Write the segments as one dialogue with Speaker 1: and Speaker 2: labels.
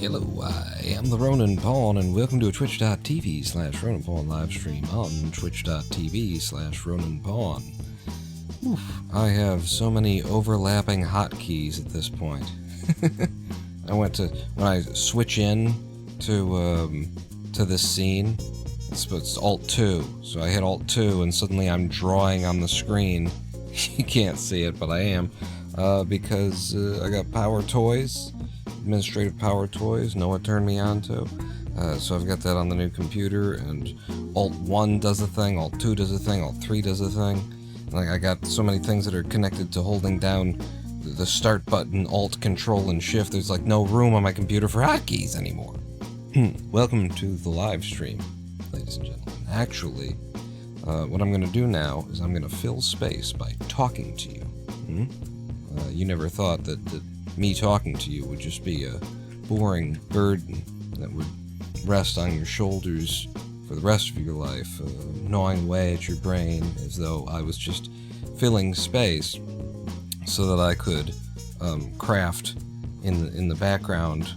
Speaker 1: Hello, I am the Roninpawn, and welcome to a twitch.tv/Roninpawn livestream on twitch.tv/Roninpawn. I have so many overlapping hotkeys at this point. when I switch in to this scene, it's Alt-2, so I hit Alt-2 and suddenly I'm drawing on the screen. You can't see it, but I am, because I got power toys. Administrative power toys, Noah turned me on to. So I've got that on the new computer, and Alt-1 does a thing, Alt-2 does a thing, Alt-3 does a thing. Like, I got so many things that are connected to holding down the start button, Alt, Control, and Shift. There's like no room on my computer for hotkeys anymore. Welcome to the live stream, ladies and gentlemen. Actually, what I'm going to do now is I'm going to fill space by talking to you. You never thought that me talking to you would just be a boring burden that would rest on your shoulders for the rest of your life, gnawing away at your brain as though I was just filling space so that I could craft in the background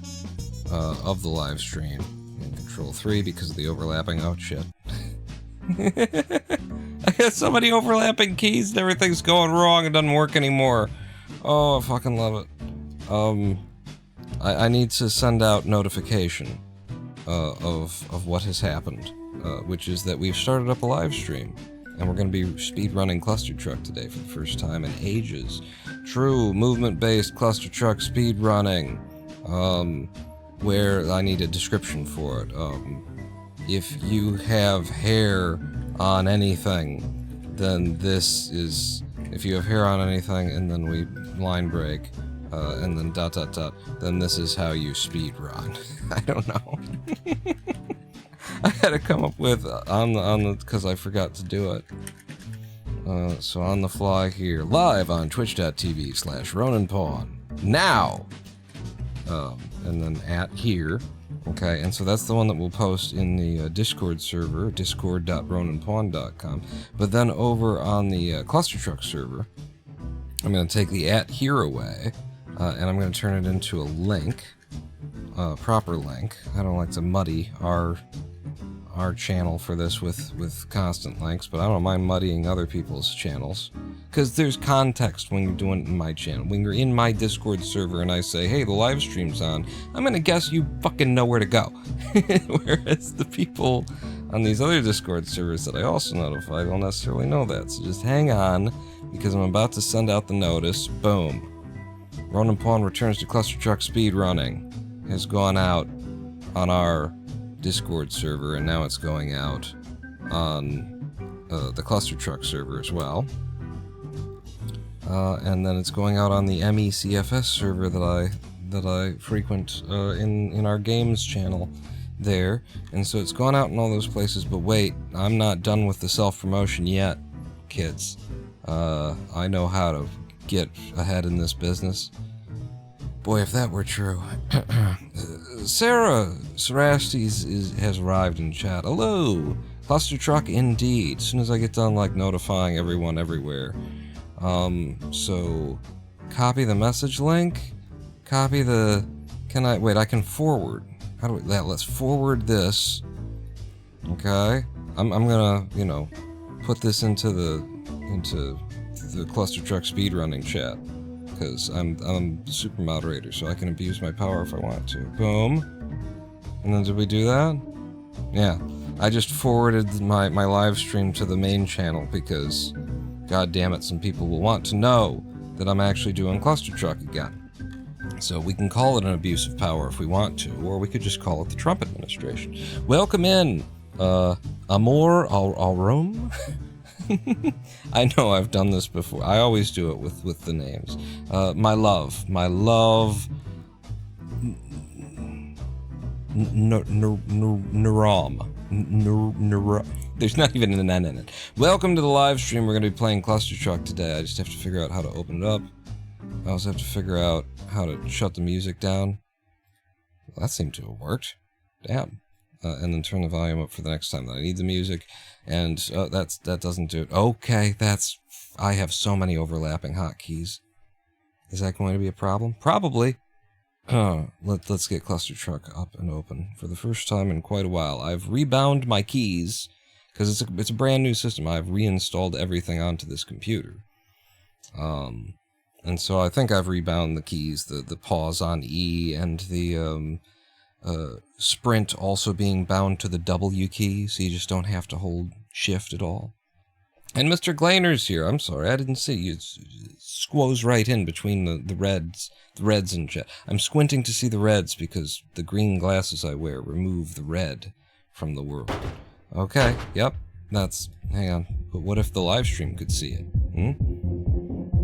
Speaker 1: of the live stream in Control-3 because of the overlapping. Oh shit. I got so many overlapping keys and everything's going wrong and doesn't work anymore. Oh, I fucking love it. I need to send out notification of what has happened, which is that we've started up a live stream, and we're going to be speedrunning Clustertruck today for the first time in ages. True movement-based Clustertruck speedrunning, where I need a description for it. If you have hair on anything, then this is... If you have hair on anything, and then we line break, and then ... then this is how you speedrun. I don't know. I had to come up with because I forgot to do it. So on the fly here, live on twitch.tv/Roninpawn. Now! And then at here. Okay, and so that's the one that we'll post in the Discord server, discord.roninpawn.com. But then over on the Clustertruck server, I'm going to take the at here away, and I'm going to turn it into a link, proper link. I don't like to muddy our channel for this with constant links, but I don't mind muddying other people's channels. Because there's context when you're doing it in my channel. When you're in my Discord server and I say, hey, the live stream's on, I'm gonna guess you fucking know where to go. Whereas the people on these other Discord servers that I also notify don't necessarily know that. So just hang on, because I'm about to send out the notice. Boom. Roninpawn returns to Clustertruck Speedrunning has gone out on our Discord server, and now it's going out on the Clustertruck server as well. And then it's going out on the MECFS server that I frequent in our games channel there. And so it's gone out in all those places, but wait, I'm not done with the self-promotion yet, kids. I know how to get ahead in this business. Boy, if that were true. Sarah Sarastes has arrived in chat. Hello! Clustertruck indeed. As soon as I get done, like, notifying everyone everywhere. So, copy the message link, copy the, I can forward, let's forward this, okay, I'm gonna, put this into the Clustertruck speedrunning chat, because I'm the super moderator, so I can abuse my power if I want to. Boom. And then did we do that? Yeah, I just forwarded my live stream to the main channel, because God damn it, some people will want to know that I'm actually doing Clustertruck again. So we can call it an abuse of power if we want to, or we could just call it the Trump administration. Welcome in, Amor al Rome. I know I've done this before. I always do it with the names. My love. Naram. There's not even an N in it. Welcome to the live stream. We're going to be playing Clustertruck today. I just have to figure out how to open it up. I also have to figure out how to shut the music down. Well, that seemed to have worked. Damn. And then turn the volume up for the next time that I need the music. And that doesn't do it. Okay, I have so many overlapping hotkeys. Is that going to be a problem? Probably. Let's get Clustertruck up and open for the first time in quite a while. I've rebound my keys because it's a brand new system. I've reinstalled everything onto this computer, and so I think I've rebound the keys, the pause on E and the sprint also being bound to the W key, so you just don't have to hold shift at all. And Mr. Glainer's here. I'm sorry, I didn't see you. It squoze right in between the reds and chat. I'm squinting to see the reds because the green glasses I wear remove the red from the world. Okay, yep, that's... hang on. But what if the live stream could see it?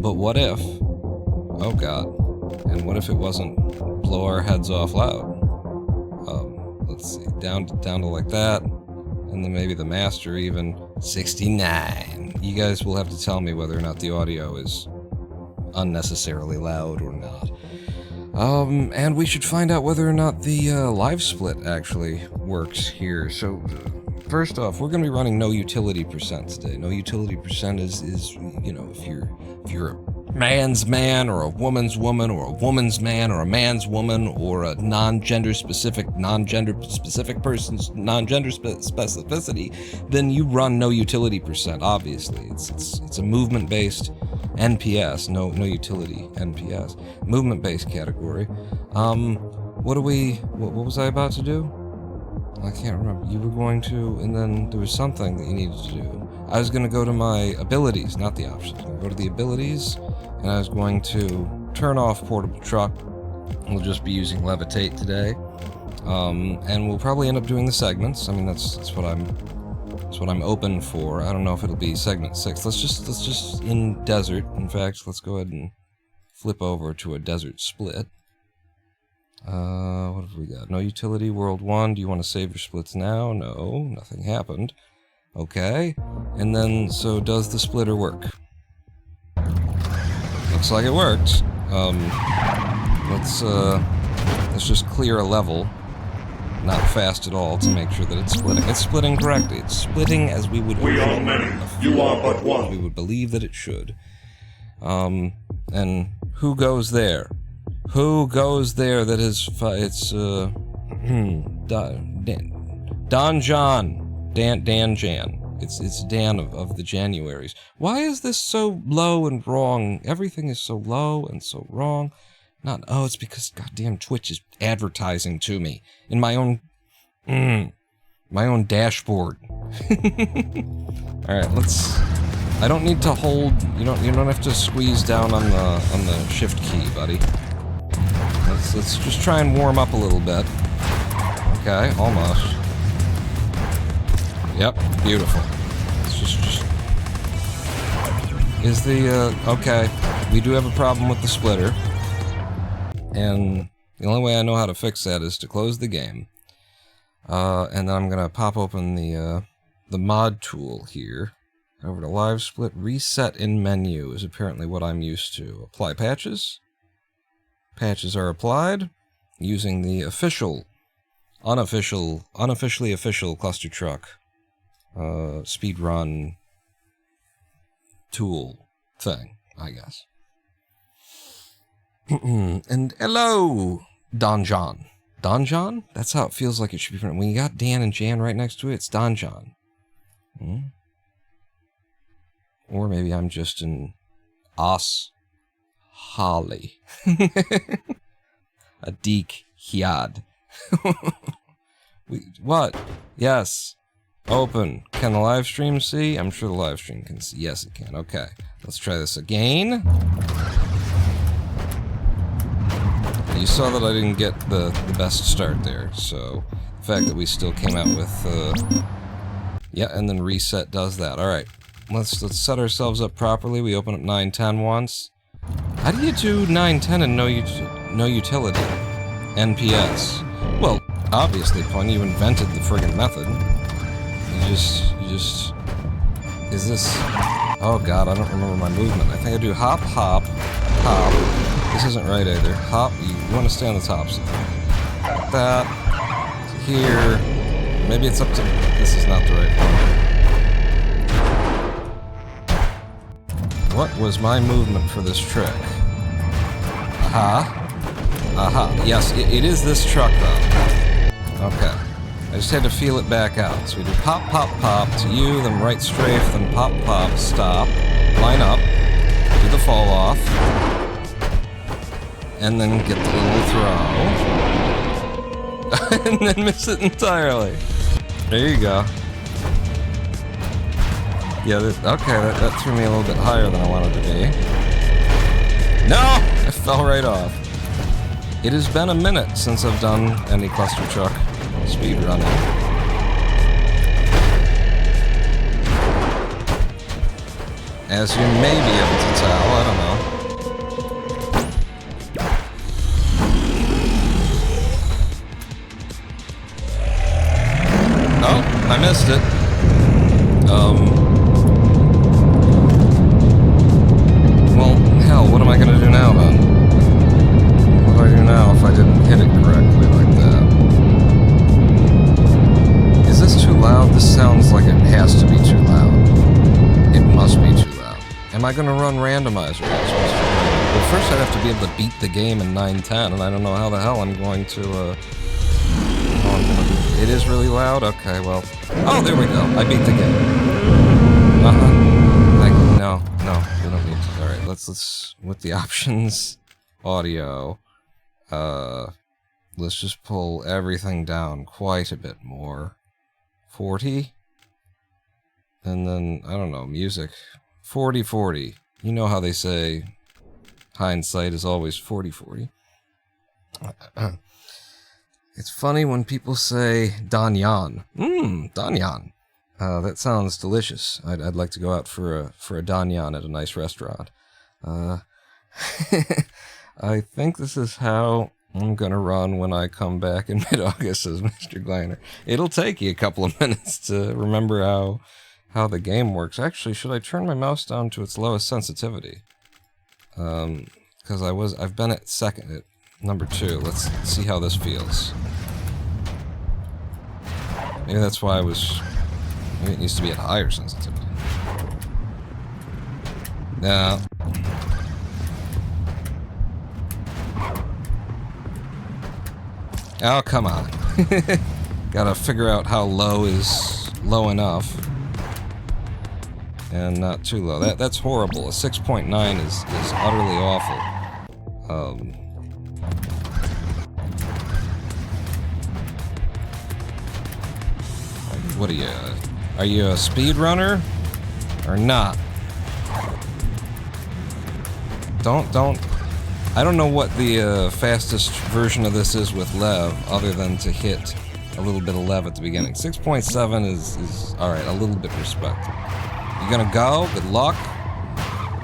Speaker 1: But what if... oh god. And what if it wasn't blow our heads off loud? Let's see, down to like that. And then maybe the master even 69. You guys will have to tell me whether or not the audio is unnecessarily loud or not. And we should find out whether or not the live split actually works here. So first off, we're going to be running NoUtility percent today. NoUtility percent is you know, if you're a man's man or a woman's woman or a woman's man or a man's woman or a non-gender specific person's non-gender specificity, then you run NoUtility percent. Obviously, it's a movement-based NPS, NoUtility NPS, movement-based category. What was I about to do? I can't remember. You were going to, and then there was something that you needed to do. I was going to go to my abilities, not the options. I was going to go to the abilities, and I was going to turn off portable truck. We'll just be using levitate today, and we'll probably end up doing the segments. I mean, that's what I'm open for. I don't know if it'll be segment 6. Let's just in desert. In fact, let's go ahead and flip over to a desert split. What have we got? NoUtility World 1. Do you want to save your splits now? No, nothing happened. Okay. And then, so does the splitter work? Looks like it worked. Let's just clear a level. Not fast at all to make sure that it's splitting. It's splitting correctly. It's splitting as we would...
Speaker 2: We are many. You are but one.
Speaker 1: We would believe that it should. And who goes there? Who goes there that is... it's, Don John. Dan Jan. It's Dan of the Januaries. Why is this so low and wrong? Everything is so low and so wrong. Oh, it's because goddamn Twitch is advertising to me in my own dashboard. All right, I don't need to hold. You don't have to squeeze down on the shift key, buddy. Let's just try and warm up a little bit. Okay, almost. Yep, beautiful. It's just is the okay. We do have a problem with the splitter. And the only way I know how to fix that is to close the game. And then I'm gonna pop open the mod tool here. Over to live split, reset in menu is apparently what I'm used to. Apply patches. Patches are applied using the unofficially official Clustertruck Speedrun tool thing, I guess. And hello, Don John. Don John? That's how it feels like it should be pronounced. When you got Dan and Jan right next to it, it's Don John. Or maybe I'm just an Os Holly. A Deek Hiad. What? Yes. Open. Can the live stream see? I'm sure the live stream can see. Yes, it can. Okay. Let's try this again. You saw that I didn't get the best start there, so the fact that we still came out with, yeah, and then reset does that. Alright, let's set ourselves up properly. We open up 910 once. How do you do 910 and NoUtility? NPS. Well, obviously, Pun, you invented the friggin' method. You just... Is this... Oh god, I don't remember my movement. I think I do hop, hop, hop. This isn't right either. Hop, you want to stay on the top side. Like that. Here. Maybe it's up to... This is not the right one. What was my movement for this trick? Aha. Aha. Yes, it is this truck, though. Okay. I just had to feel it back out. So we do pop, pop, pop to you, then right strafe, then pop, pop, stop, line up, do the fall off, and then get the little throw, and then miss it entirely. There you go. Yeah, okay, that threw me a little bit higher than I wanted to be. No! I fell right off. It has been a minute since I've done any Clustertruck Speedrunning. As you may be able to tell, I don't know. Oh, I missed it. Well, hell, what am I gonna do now, then? What do I do now if I didn't hit it correctly like that? Is this too loud? This sounds like it has to be too loud. It must be too loud. Am I gonna run randomizer? Well, first I'd have to be able to beat the game in 9:10, and I don't know how the hell I'm going to, It is really loud? Okay, well... Oh, there we go. I beat the game. Uh-huh. No, we don't need to. Alright, let's... With the options... Audio... let's just pull everything down quite a bit more. 40? And then, I don't know, music. 40-40. You know how they say... Hindsight is always 40-40. It's funny when people say Danyan. Danyan. That sounds delicious. I'd like to go out for a Danyan at a nice restaurant. I think this is how I'm gonna run when I come back in mid-August, says Mr. Gliner. It'll take you a couple of minutes to remember how the game works. Actually, should I turn my mouse down to its lowest sensitivity? Because I've been at number 2. Let's see how this feels. Maybe that's why maybe it needs to be at higher sensitivity. No. Oh, come on. Gotta figure out how low is low enough. And not too low. That's horrible. A 6.9 is utterly awful. What are you a speedrunner? Or not? I don't know what the fastest version of this is with Lev, other than to hit a little bit of Lev at the beginning. 6.7 is alright, a little bit respectable. You gonna go? Good luck?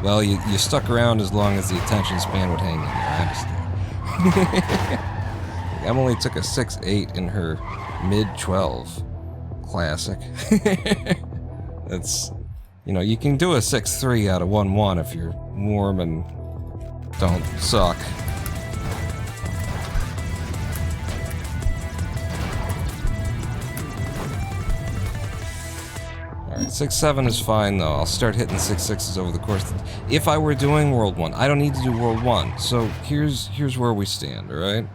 Speaker 1: Well, you stuck around as long as the attention span would hang in there, I understand. Emily took a 6.8 in her mid-12. Classic. That's, you can do a 6.3 out of 1.1 if you're warm and don't suck. Alright, 6.7 is fine though. I'll start hitting 6.6s over the course of if I were doing World 1. I don't need to do World 1. So here's where we stand, alright?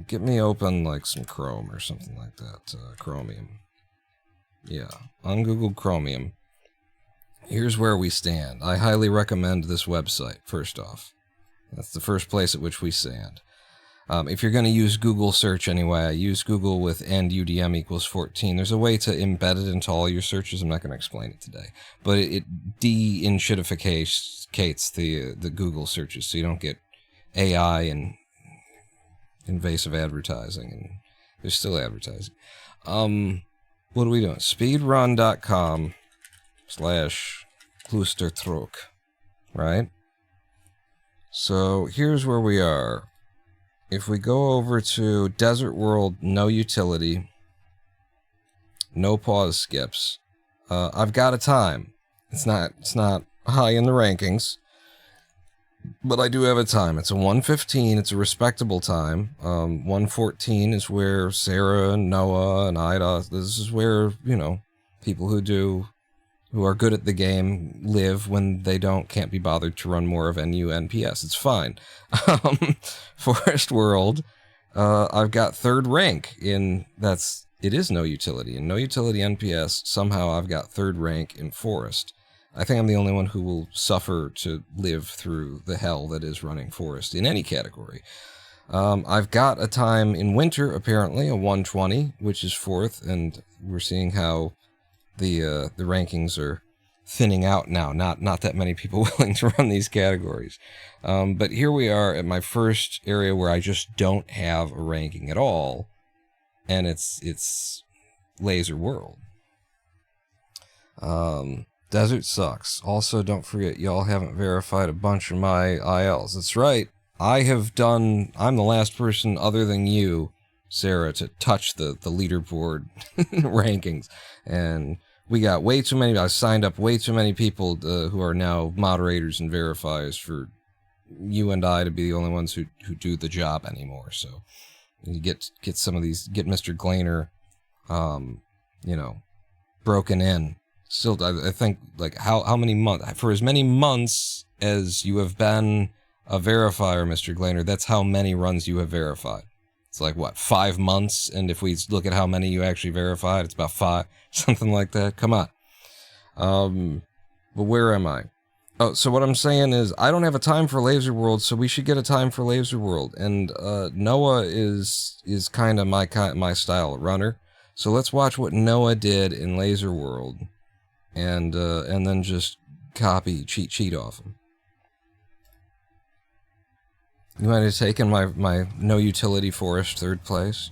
Speaker 1: Get me open like some Chrome or something like that. Chromium. Yeah, on Google Chromium. Here's where we stand. I highly recommend this website, first off. That's the first place at which we stand. If you're going to use Google search anyway, I use Google with end UDM equals 14. There's a way to embed it into all your searches. I'm not going to explain it today. But it de-inshitificates the Google searches, so you don't get AI and invasive advertising, and there's still advertising. What are we doing? Speedrun.com/Clustertruck, right? So here's where we are. If we go over to Desert World, NoUtility, no pause skips. I've got a time. It's not high in the rankings, but I do have a time. It's a 1:15. It's a respectable time. 1:14 is where Sarah and Noah and Ida. This is where people who who are good at the game live when they can't be bothered to run more of NU NPS. It's fine. Forest World, I've got 3rd rank in, it is NoUtility. In NoUtility NPS, somehow I've got 3rd rank in Forest. I think I'm the only one who will suffer to live through the hell that is running Forest in any category. I've got a time in Winter, apparently, a 120, which is 4th, and we're seeing how the rankings are thinning out now. Not that many people willing to run these categories. But here we are at my first area where I just don't have a ranking at all, and it's Laser World. Desert sucks. Also, don't forget, y'all haven't verified a bunch of my ILs. That's right. I'm the last person other than you, Sarah, to touch the leaderboard rankings. And we got way too many, I signed up way too many people who are now moderators and verifiers for you and I to be the only ones who do the job anymore. So you get some of these, get Mr. Glainer, broken in. Still, I think, like, how many months, for as many months as you have been a verifier, Mr. Glainer, that's how many runs you have verified. It's like, what, 5 months? And if we look at how many you actually verified, it's about 5, something like that. Come on. But where am I? Oh, so what I'm saying is, I don't have a time for Laser World, so we should get a time for Laser World. And Noah is kind of my style of runner. So let's watch what Noah did in Laser World. And then just copy, cheat off him. You might have taken my NoUtility Forest 3rd place.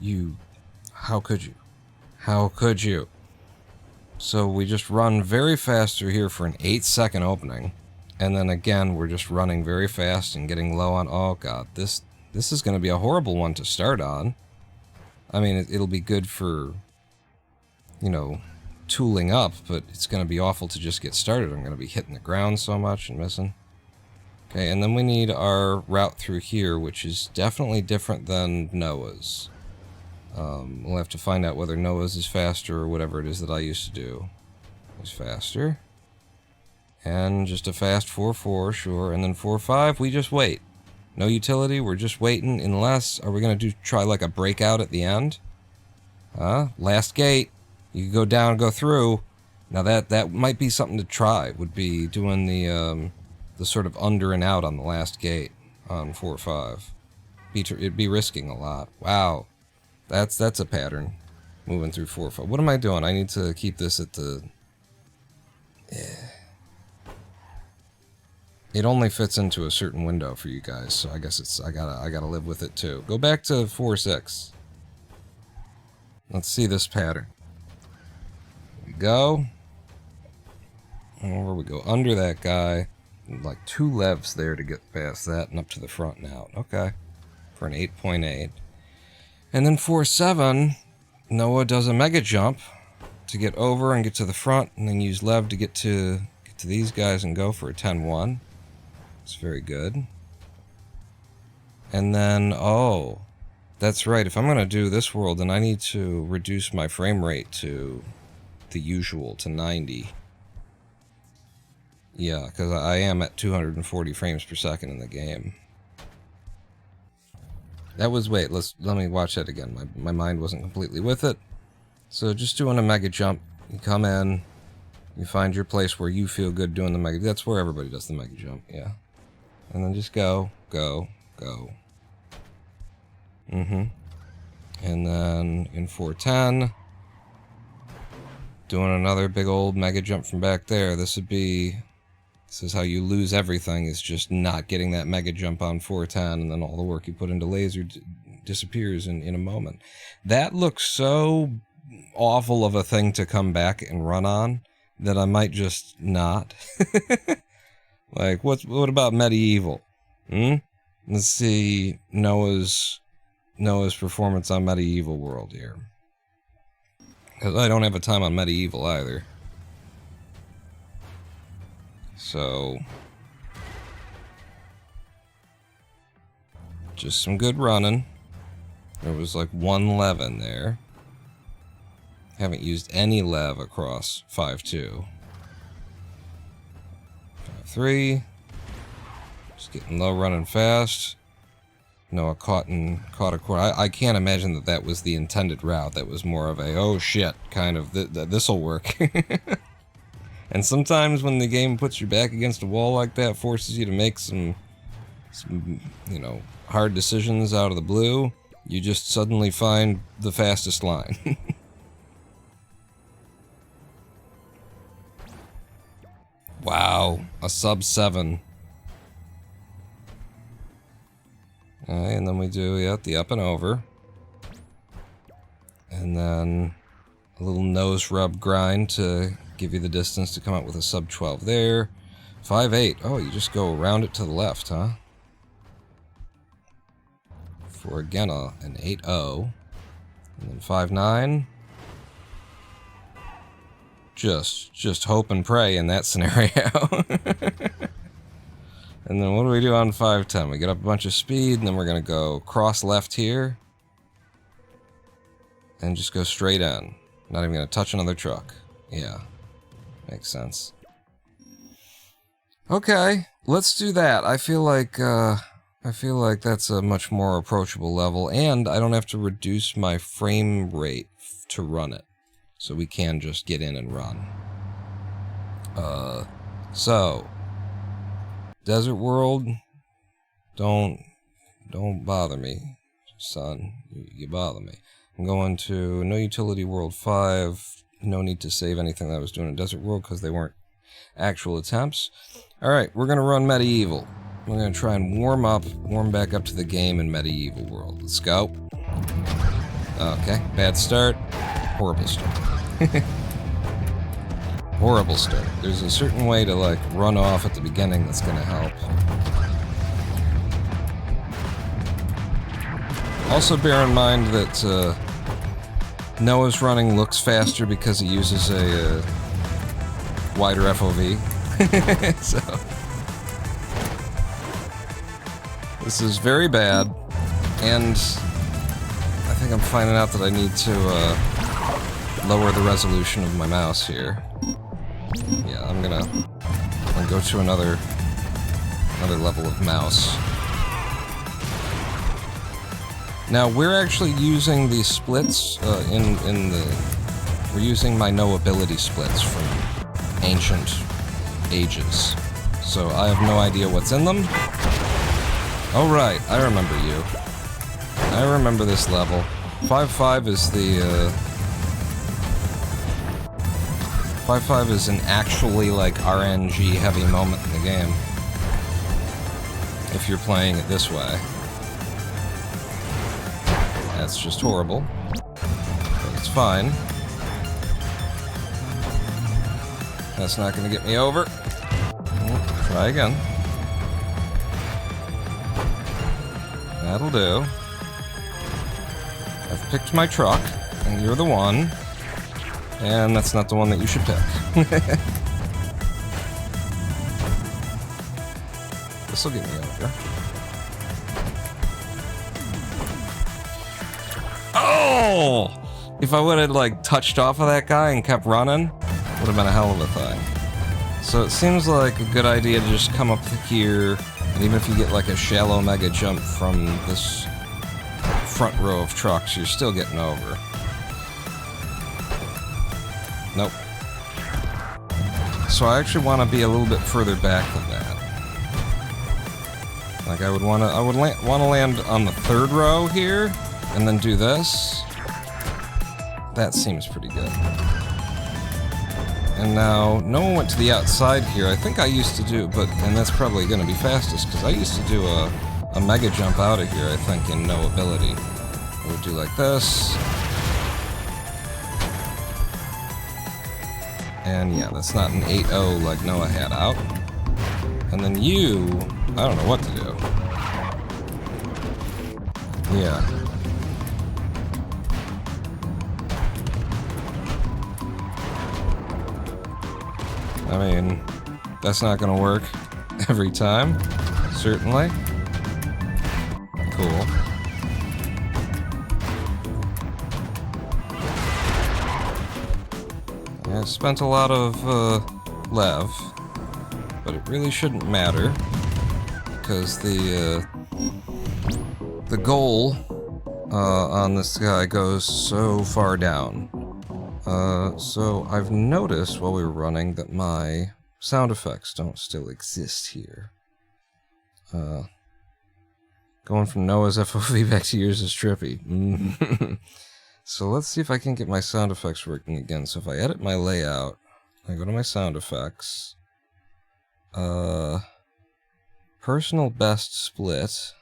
Speaker 1: How could you? How could you? So we just run very fast through here for an 8-second opening. And then again, we're just running very fast and getting low on, oh god, this is going to be a horrible one to start on. I mean, it'll be good for, tooling up, but it's going to be awful to just get started. I'm going to be hitting the ground so much and missing. Okay, and then we need our route through here, which is definitely different than Noah's. We'll have to find out whether Noah's is faster or whatever it is that I used to do. It's faster. And just a fast 4-4, sure. And then 4-5, we just wait. NoUtility, we're just waiting, unless, are we going to try like a breakout at the end? Last gate. You can go down, go through. Now that might be something to try, would be doing the sort of under and out on the last gate on 4-5. It'd be risking a lot. Wow. That's a pattern. Moving through 4-5. What am I doing? I need to keep this at the... It only fits into a certain window for you guys, so I guess I gotta live with it too. Go back to 4-6. Let's see this pattern. We go. Over we go under that guy. Like 2 levs there to get past that and up to the front and out. Okay. For an 8.8. And then 4-7, Noah does a mega jump to get over and get to the front, and then use lev to get to these guys and go for a 10-1. It's very good. And then, oh, that's right. If I'm going to do this world, then I need to reduce my frame rate to the usual, to 90. Yeah, because I am at 240 frames per second in the game. That was, wait, let me watch that again. My mind wasn't completely with it. So just doing a mega jump, you come in, you find your place where you feel good doing the mega, that's where everybody does the mega jump, yeah. And then just go, go, go. And then in 410, doing another big old mega jump from back there. This is how you lose everything, is just not getting that mega jump on 410, and then all the work you put into laser disappears in a moment. That looks so awful of a thing to come back and run on that I might just not. Like, what about medieval? Let's see Noah's performance on medieval world here. 'Cause I don't have a time on medieval either. So, just some good running. There was like 1 lev in there. Haven't used any lev across 5-2. 3. Just getting low, running fast. Noah caught a corner. I can't imagine that that was the intended route. That was more of a, oh shit, kind of, this'll work. And sometimes when the game puts your back against a wall like that, forces you to make some, you know, hard decisions out of the blue, you just suddenly find the fastest line. Wow, a sub 7. Alright, and then we do, yeah, the up and over. And then a little nose rub grind to give you the distance to come up with a sub 12 there. 5.8. Oh, you just go around it to the left, huh? For again an 8.0. And then 5.9. Just hope and pray in that scenario. And then what do we do on 5.10? We get up a bunch of speed, and then we're gonna go cross left here. And just go straight in. Not even gonna touch another truck. Yeah. Makes sense. Okay, let's do that. I feel like that's a much more approachable level, and I don't have to reduce my frame rate to run it. So we can just get in and run. So Desert World, don't bother me, son. You bother me. I'm going to NoUtility World 5. No need to save anything that I was doing in Desert World because they weren't actual attempts. Alright, we're going to run Medieval. We're going to try and warm back up to the game in Medieval World. Let's go. Okay, bad start. Horrible start. Horrible start. There's a certain way to, like, run off at the beginning that's going to help. Also bear in mind that Noah's running looks faster because he uses a wider FOV. So this is very bad, and I think I'm finding out that I need to lower the resolution of my mouse here. Yeah, I'm gonna go to another level of mouse. Now we're actually using the splits we're using my NoUtility splits from ancient ages. So I have no idea what's in them. Oh right, I remember you. I remember this level. 5.5 is the 5.5 is an actually like RNG heavy moment in the game. If you're playing it this way. That's just horrible. But it's fine. That's not gonna get me over. Try again. That'll do. I've picked my truck, and you're the one. And that's not the one that you should pick. This'll get me over. Oh! If I would have, like, touched off of that guy and kept running, would have been a hell of a thing. So it seems like a good idea to just come up here, and even if you get, like, a shallow mega jump from this front row of trucks, you're still getting over. Nope. So I actually want to be a little bit further back than that. Like I would want to land on the third row here, and then do this. That seems pretty good. And now, no one went to the outside here. I think I used to do, and that's probably going to be fastest, because I used to do a mega jump out of here, I think, in NoUtility. I would do like this. And yeah, that's not an 8.0 like Noah had out. And then you, I don't know what to do. Yeah. I mean, that's not gonna work every time, certainly. Cool. Yeah, I spent a lot of lev, but but it really shouldn't matter, because the goal on this guy goes so far down. So I've noticed while we were running that my sound effects don't still exist here. Going from Noah's FOV back to yours is trippy. So let's see if I can get my sound effects working again. So if I edit my layout, I go to my sound effects, personal best split.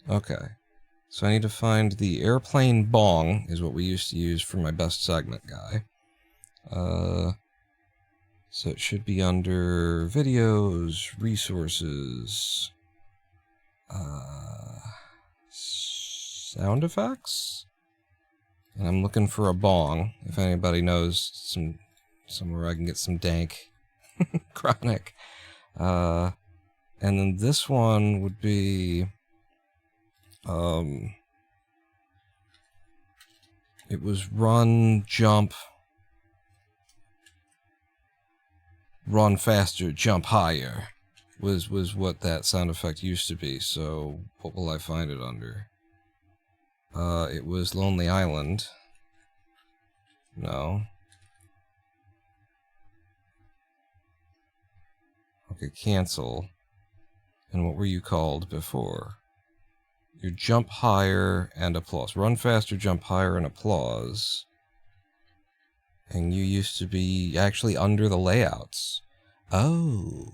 Speaker 1: Okay, so I need to find the airplane bong, is what we used to use for my best segment guy. So it should be under videos, resources, sound effects? And I'm looking for a bong, if anybody knows somewhere I can get some dank chronic. And then this one would be, it was run, jump, run faster, jump higher, was what that sound effect used to be. So what will I find it under? It was Lonely Island. No. Okay, cancel. And what were you called before? Your jump higher and applause. Run faster, jump higher, and applause. And you used to be actually under the layouts. Oh.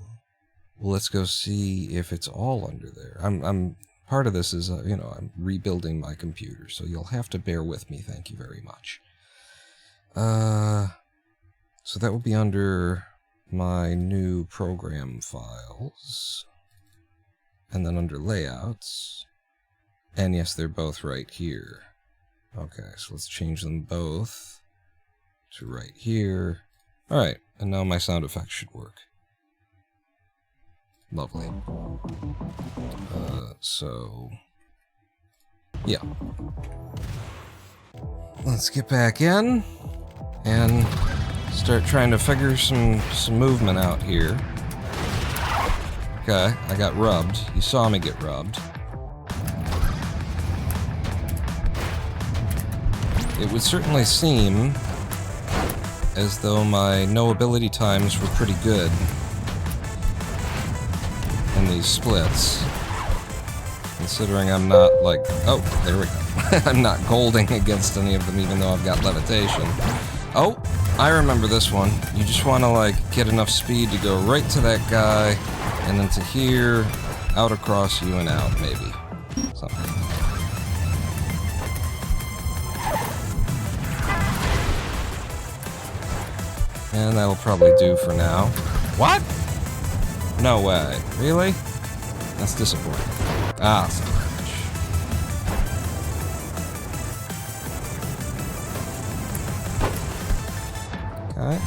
Speaker 1: Well, let's go see if it's all under there. I'm part of this is, you know, I'm rebuilding my computer, so you'll have to bear with me. Thank you very much. So that will be under my new program files. And then under layouts. And yes, they're both right here. Okay, so let's change them both to right here. Alright, and now my sound effects should work. Lovely. So yeah. Let's get back in and start trying to figure some movement out here. Okay, I got rubbed. You saw me get rubbed. It would certainly seem as though my NoUtility times were pretty good in these splits. Considering I'm not like, oh, there we go. I'm not golding against any of them, even though I've got levitation. Oh, I remember this one. You just want to like get enough speed to go right to that guy, and then to here, out across you and out, maybe. Something. And that'll probably do for now. What? No way. Really? That's disappointing. Ah, son of a bitch. Okay.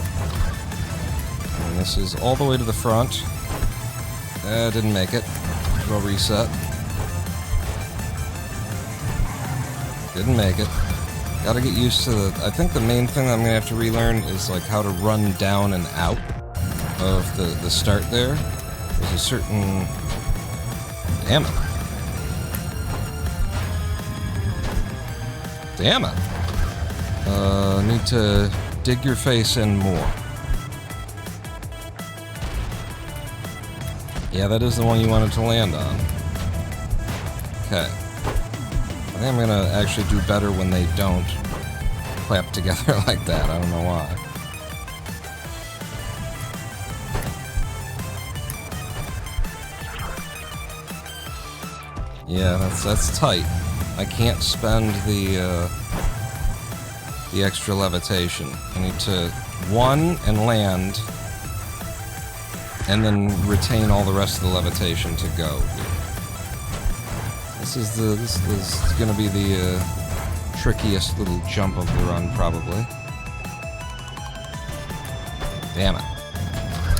Speaker 1: And this is all the way to the front. Didn't make it. We'll reset. Didn't make it. Gotta get used to the... I think the main thing I'm gonna have to relearn is like how to run down and out of the start there. There's a certain... Damn it. Damn it. Need to dig your face in more. Yeah, that is the one you wanted to land on. Okay. I think I'm gonna actually do better when they don't clap together like that. I don't know why. Yeah, that's tight. I can't spend the extra levitation. I need to one and land, and then retain all the rest of the levitation to go. This is gonna be the trickiest little jump of the run, probably. Damn it.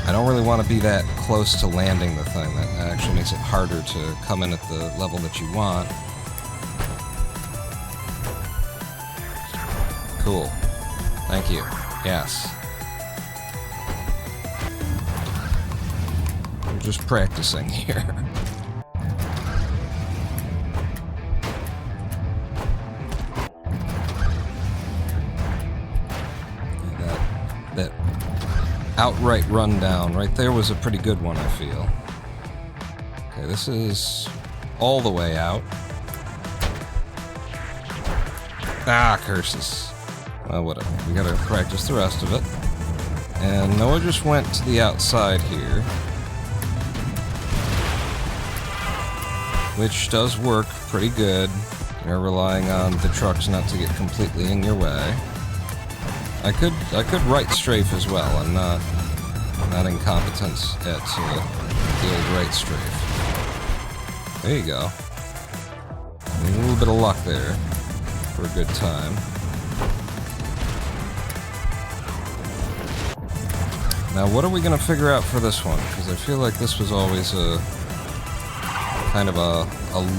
Speaker 1: I don't really want to be that close to landing the thing. That actually makes it harder to come in at the level that you want. Cool. Thank you. Yes. I'm just practicing here. That outright rundown right there was a pretty good one, I feel. Okay, this is all the way out. Ah, curses. Well, whatever. We gotta practice the rest of it. And Noah just went to the outside here. Which does work pretty good. You're relying on the trucks not to get completely in your way. I could right strafe as well. I'm not incompetent at the old right strafe. There you go. A little bit of luck there for a good time. Now, what are we gonna figure out for this one? Because I feel like this was always a kind of a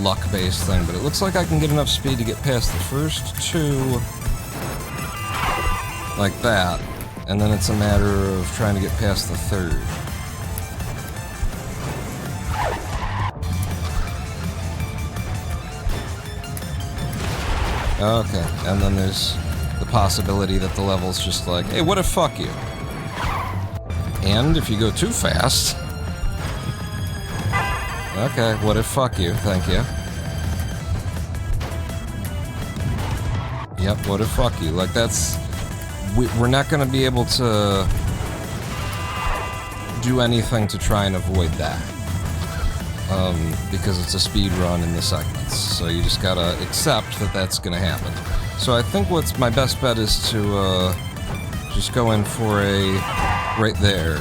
Speaker 1: luck-based thing, but it looks like I can get enough speed to get past the first two like that, and then it's a matter of trying to get past the third. Okay, and then there's the possibility that the level's just like, hey, what if fuck you? And if you go too fast... Okay, what if fuck you, thank you. Yep, what if fuck you. Like, that's... We're not gonna be able to do anything to try and avoid that. Because it's a speed run in the segments. So you just gotta accept that that's gonna happen. So I think what's my best bet is to just go in for a... right there.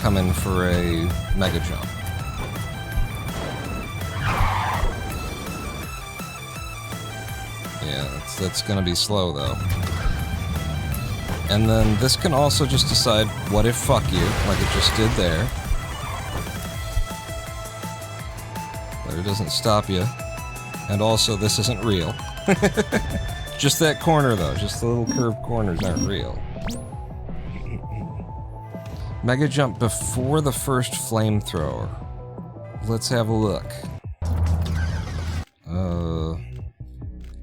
Speaker 1: Come in for a mega jump. Yeah, that's gonna be slow though. And then this can also just decide, what if fuck you, like it just did there. But it doesn't stop you. And also, this isn't real. Just that corner though, just the little curved corners aren't real. Mega jump before the first flamethrower. Let's have a look.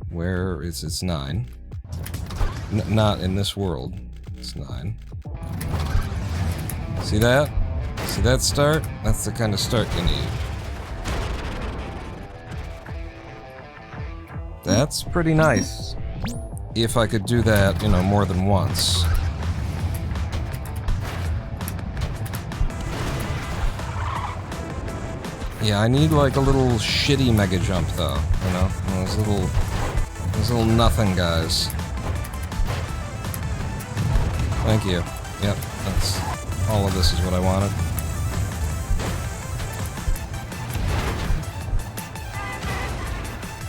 Speaker 1: Where is it's 9? Not in this world. It's 9. See that? See that start? That's the kind of start you need. That's pretty nice. If I could do that, you know, more than once. Yeah, I need like a little shitty mega jump though, you know? Those little nothing guys. Thank you. Yep, that's all of this is what I wanted.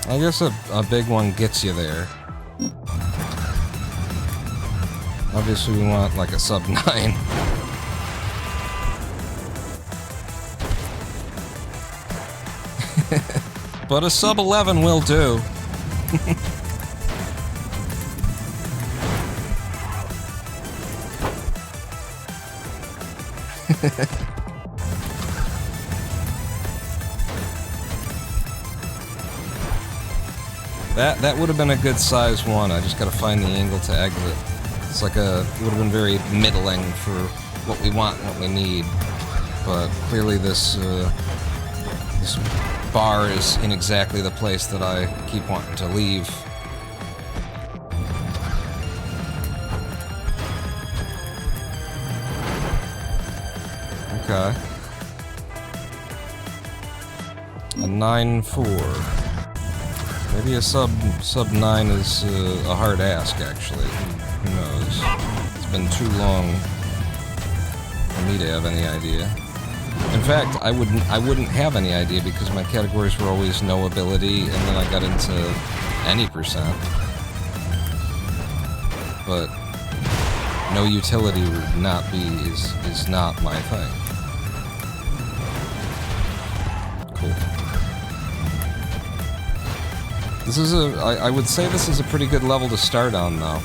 Speaker 1: I guess a big one gets you there. Obviously we want like a sub 9. But a sub 11 will do. That would have been a good size one. I just gotta find the angle to exit. It's like it would have been very middling for what we want and what we need. But clearly this bar is in exactly the place that I keep wanting to leave. Okay. A 9-4. Maybe a sub 9 is a hard ask, actually. Who knows? It's been too long for me to have any idea. In fact, I wouldn't have any idea because my categories were always no ability, and then I got into any percent. But no utility would not be is not my thing. Cool. This is I would say this is a pretty good level to start on, though.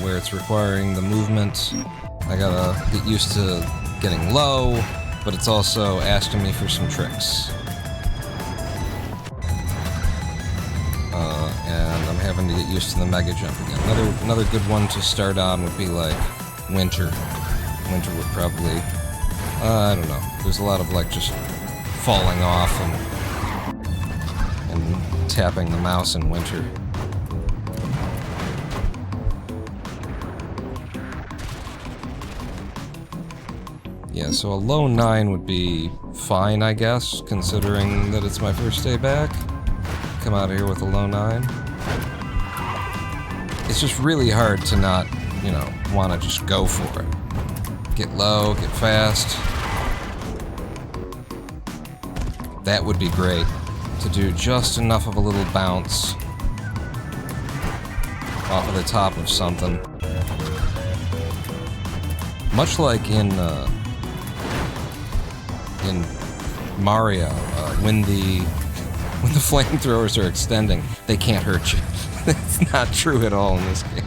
Speaker 1: where it's requiring the movement. I gotta get used to getting low, but it's also asking me for some tricks. And I'm having to get used to the mega jump again. Another good one to start on would be like Winter. Winter would probably, I don't know. There's a lot of like just falling off and tapping the mouse in Winter. Yeah, so a low 9 would be fine, I guess, considering that it's my first day back. Come out of here with a low 9. It's just really hard to not, you know, want to just go for it. Get low, get fast. That would be great, to do just enough of a little bounce off of the top of something. Much like in Mario, when the flamethrowers are extending, they can't hurt you. That's not true at all in this game.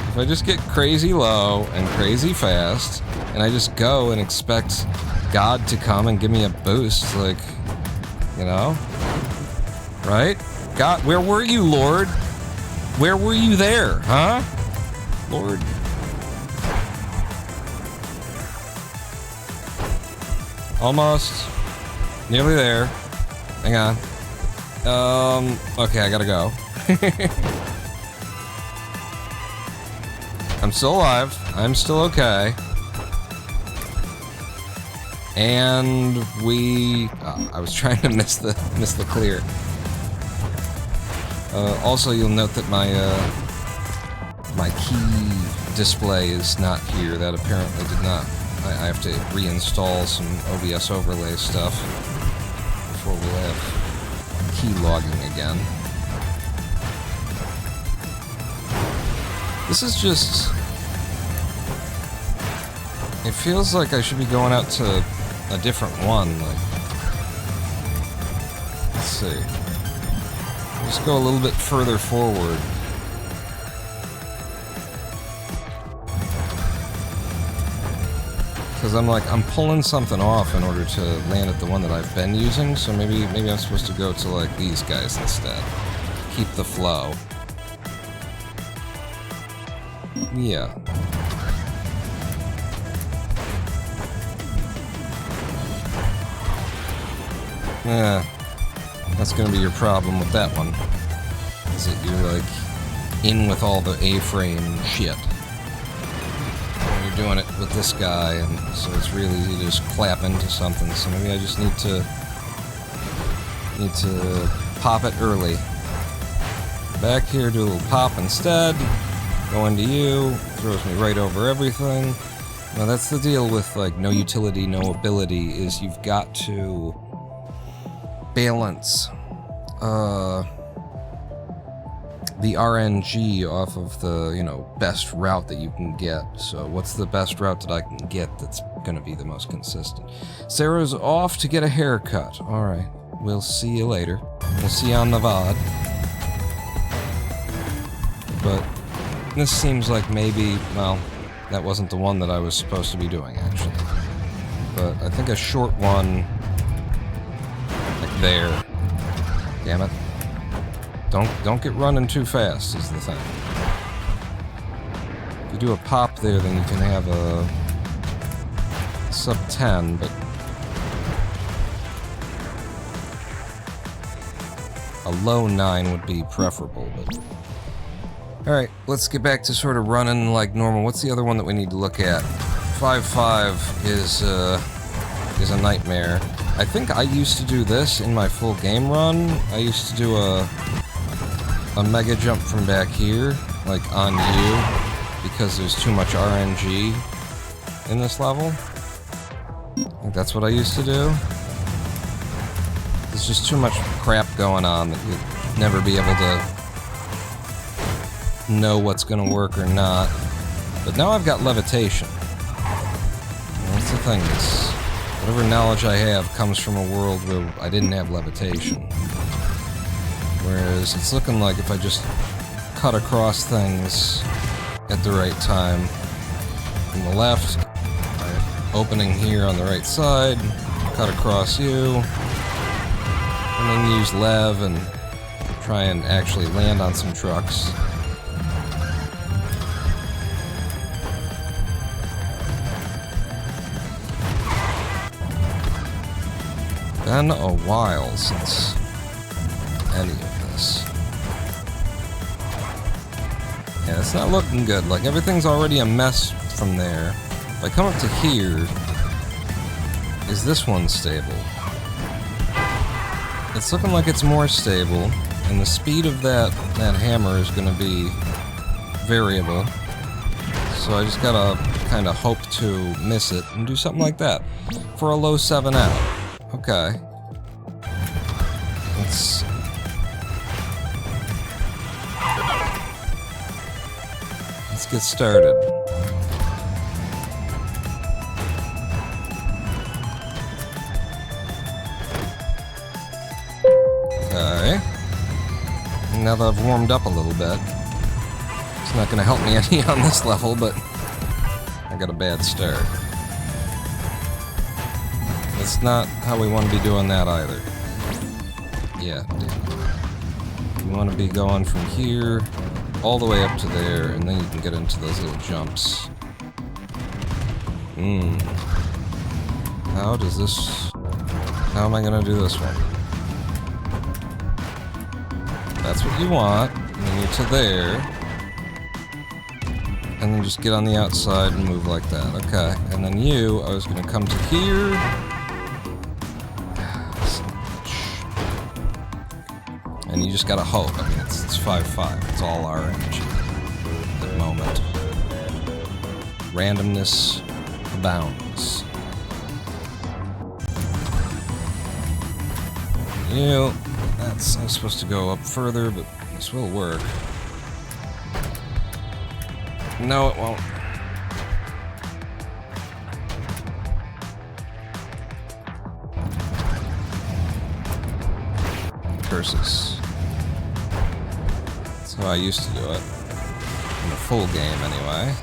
Speaker 1: If I just get crazy low and crazy fast, and I just go and expect God to come and give me a boost, like, you know? Right? God, where were you, Lord? Where were you there, huh? Lord. Almost. Nearly there. Hang on. Okay, I gotta go. I'm still alive. I'm still okay. And we... I was trying to miss the clear. Also, you'll note that my key display is not here. That apparently did not... I have to reinstall some OBS overlay stuff before we have key logging again. This is just... It feels like I should be going out to a different one, like... Let's see. Just go a little bit further forward. Because I'm pulling something off in order to land at the one that I've been using, so maybe I'm supposed to go to, like, these guys instead. Keep the flow. Yeah. Yeah. That's gonna be your problem with that one. Is that you're, like, in with all the A-frame shit. You're doing it with this guy, and so it's really easy to just clap into something, so maybe I just need to pop it early. Back here, do a little pop instead. Go into you, throws me right over everything. Now that's the deal with, like, no utility, no ability, is you've got to balance the RNG off of the, you know, best route that you can get. So what's the best route that I can get that's gonna be the most consistent? Sarah's off to get a haircut. Alright, we'll see you later. We'll see you on the VOD. But this seems like maybe, well, that wasn't the one that I was supposed to be doing, actually. But I think a short one, like there. Damn it. Don't get running too fast, is the thing. If you do a pop there, then you can have a sub 10, but a low 9 would be preferable, but... Alright, let's get back to sort of running like normal. What's the other one that we need to look at? 5-5 is a nightmare. I think I used to do this in my full game run. I used to do a mega jump from back here, like on you, because there's too much RNG in this level. I think that's what I used to do. There's just too much crap going on that you'd never be able to know what's gonna work or not. But now I've got levitation. And that's the thing, is whatever knowledge I have comes from a world where I didn't have levitation. Whereas it's looking like if I just cut across things at the right time. From the left, opening here on the right side, cut across you, and then use Lev and try and actually land on some trucks. Been a while since any of this. Yeah, it's not looking good. Like, everything's already a mess from there. If I come up to here, is this one stable? It's looking like it's more stable, and the speed of that hammer is going to be variable. So I just gotta kind of hope to miss it and do something like that for a low 7 out. Okay. Let's get started. Okay. Now that I've warmed up a little bit, it's not gonna help me any on this level, but I got a bad start. That's not how we want to be doing that either. Yeah, you want to be going from here all the way up to there, and then you can get into those little jumps. How am I gonna do this one? That's what you want, and then you're to there, and then just get on the outside and move like that. Okay, and then I was gonna come to here. And you just gotta hope. I mean, it's 5-5. It's all our energy at the moment. Randomness abounds. I'm supposed to go up further, but this will work. No, it won't. Curses. That's how I used to do it. In a full game, anyway.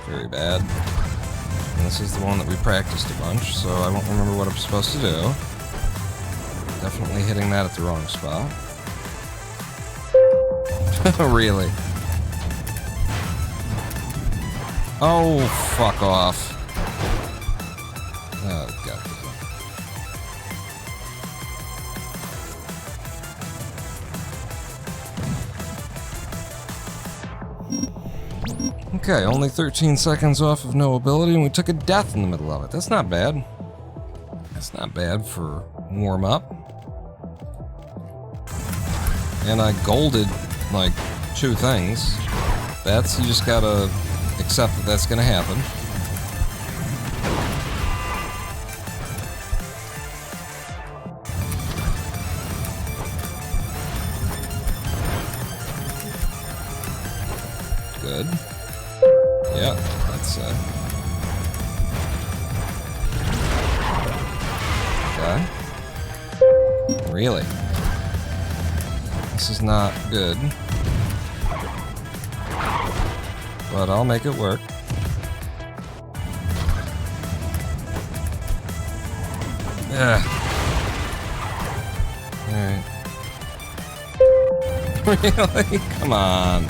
Speaker 1: Very bad. And this is the one that we practiced a bunch, so I won't remember what I'm supposed to do. Definitely hitting that at the wrong spot. Really? Oh, fuck off. Oh, god. Okay, only 13 seconds off of NoUtility, and we took a death in the middle of it. That's not bad. That's not bad for warm-up. And I golded, like, 2 things. You just gotta accept that that's gonna happen. Good. Yeah, that's okay. Really? This is not good. But I'll make it work. Yeah. Alright. Really? Come on.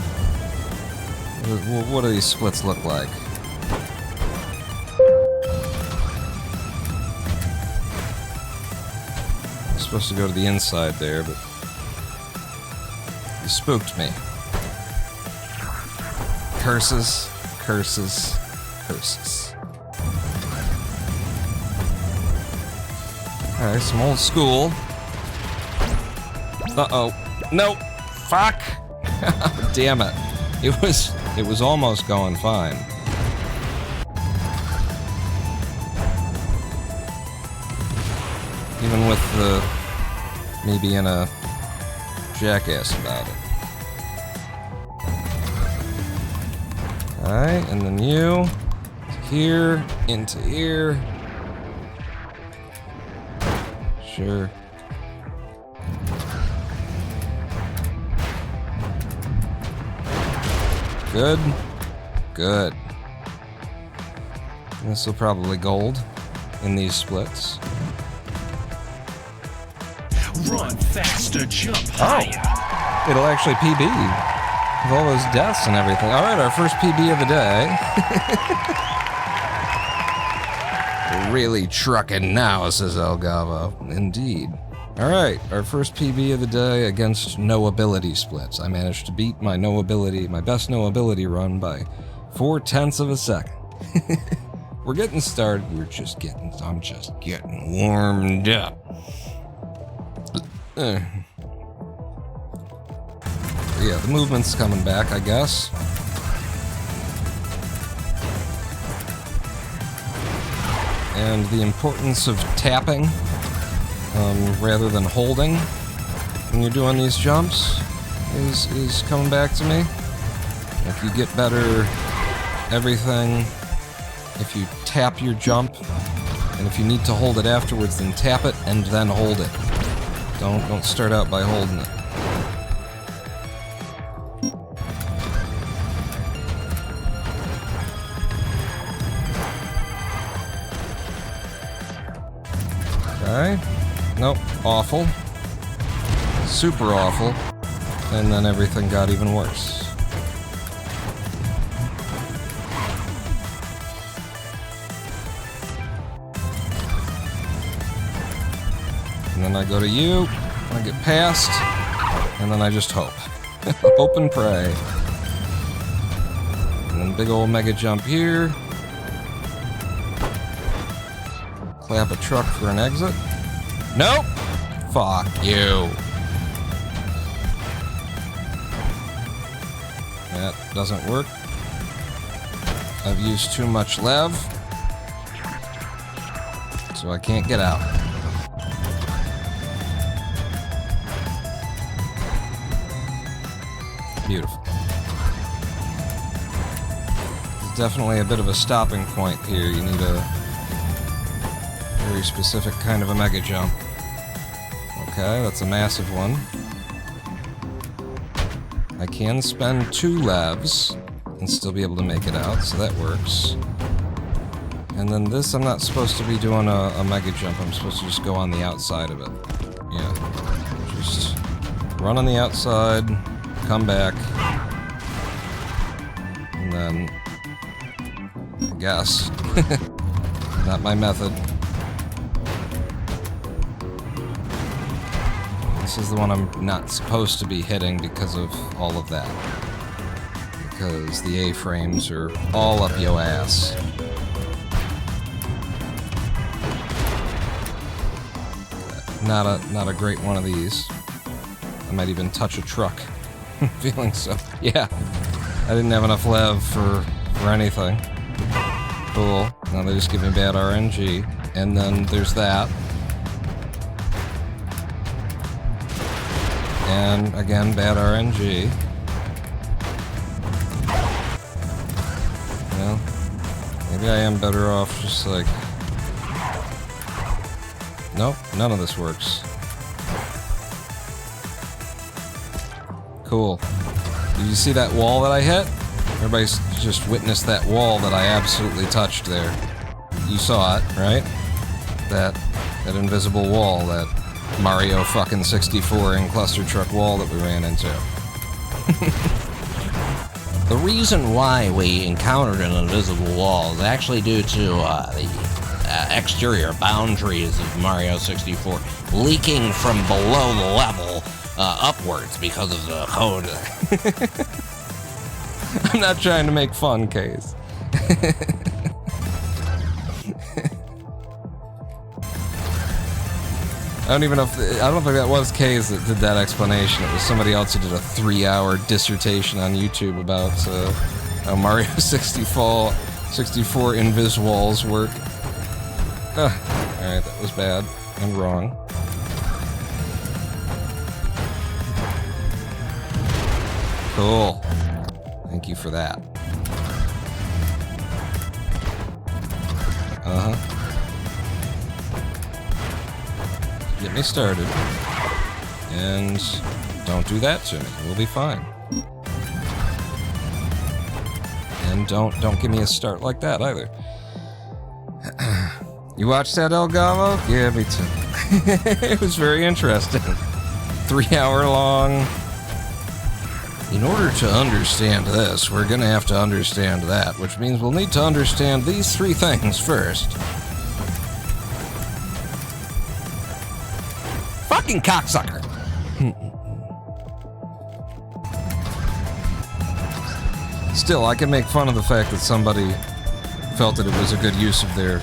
Speaker 1: What do these splits look like? I'm supposed to go to the inside there, but you spooked me. Curses, curses, curses. Alright, some old school. Uh-oh. No! Fuck! Damn it. It was almost going fine. Even with me being a jackass about it. Alright, and then you here, into here. Sure. Good. Good. This will probably gold in these splits.
Speaker 3: Run faster, jump higher.
Speaker 1: Oh, it'll actually PB with all those deaths and everything. All right, our first PB of the day. We're really trucking now, says Elgavo. Indeed. All right, our first PB of the day against NoUtility splits. I managed to beat my best NoUtility run by 0.4 of a second. We're getting started. I'm just getting warmed up. Yeah, the movement's coming back, I guess. And the importance of tapping rather than holding when you're doing these jumps is coming back to me. Like, you get better everything if you tap your jump, and if you need to hold it afterwards, then tap it and then hold it. Don't start out by holding it. Okay. Nope. Awful. Super awful. And then everything got even worse. And then I go to you, I get past, and then I just hope. Hope and pray. And then big old mega jump here. Clap a truck for an exit. Nope! Fuck you. That doesn't work. I've used too much lev, so I can't get out. Beautiful. There's definitely a bit of a stopping point here. You need a very specific kind of a mega jump. Okay, that's a massive one. I can spend 2 levs and still be able to make it out, so that works. And then this, I'm not supposed to be doing a mega jump. I'm supposed to just go on the outside of it. Yeah. Just run on the outside, come back, and then, I guess, not my method. This is the one I'm not supposed to be hitting because of all of that. Because the A-frames are all up yo ass. Not a great one of these. I might even touch a truck. Feeling so. Yeah. I didn't have enough lev for anything. Cool. Now they just give me bad RNG. And then there's that. And again, bad RNG. Well, maybe I am better off just like... Nope, none of this works. Cool. Did you see that wall that I hit? Everybody's just witnessed that wall that I absolutely touched there. You saw it, right? That invisible wall, that Mario fucking 64 and Clustertruck wall that we ran into.
Speaker 4: The reason why we encountered an invisible wall is actually due to the exterior boundaries of Mario 64 leaking from below the level upwards because of the code.
Speaker 1: I'm not trying to make fun, Case. I don't even know if... I don't think that was K's that did that explanation. It was somebody else who did a 3-hour dissertation on YouTube about how Mario 64 invis walls work. Alright, that was bad and wrong. Cool. Thank you for that. Uh-huh. Get me started. And don't do that to me. We'll be fine. and don't give me a start like that either. You watched that, El Gavo? Yeah, me too. It was very interesting. 3 hour long. In order to understand this, we're gonna have to understand that, which means we'll need to understand these 3 things first. Fucking cocksucker! Still, I can make fun of the fact that somebody felt that it was a good use of their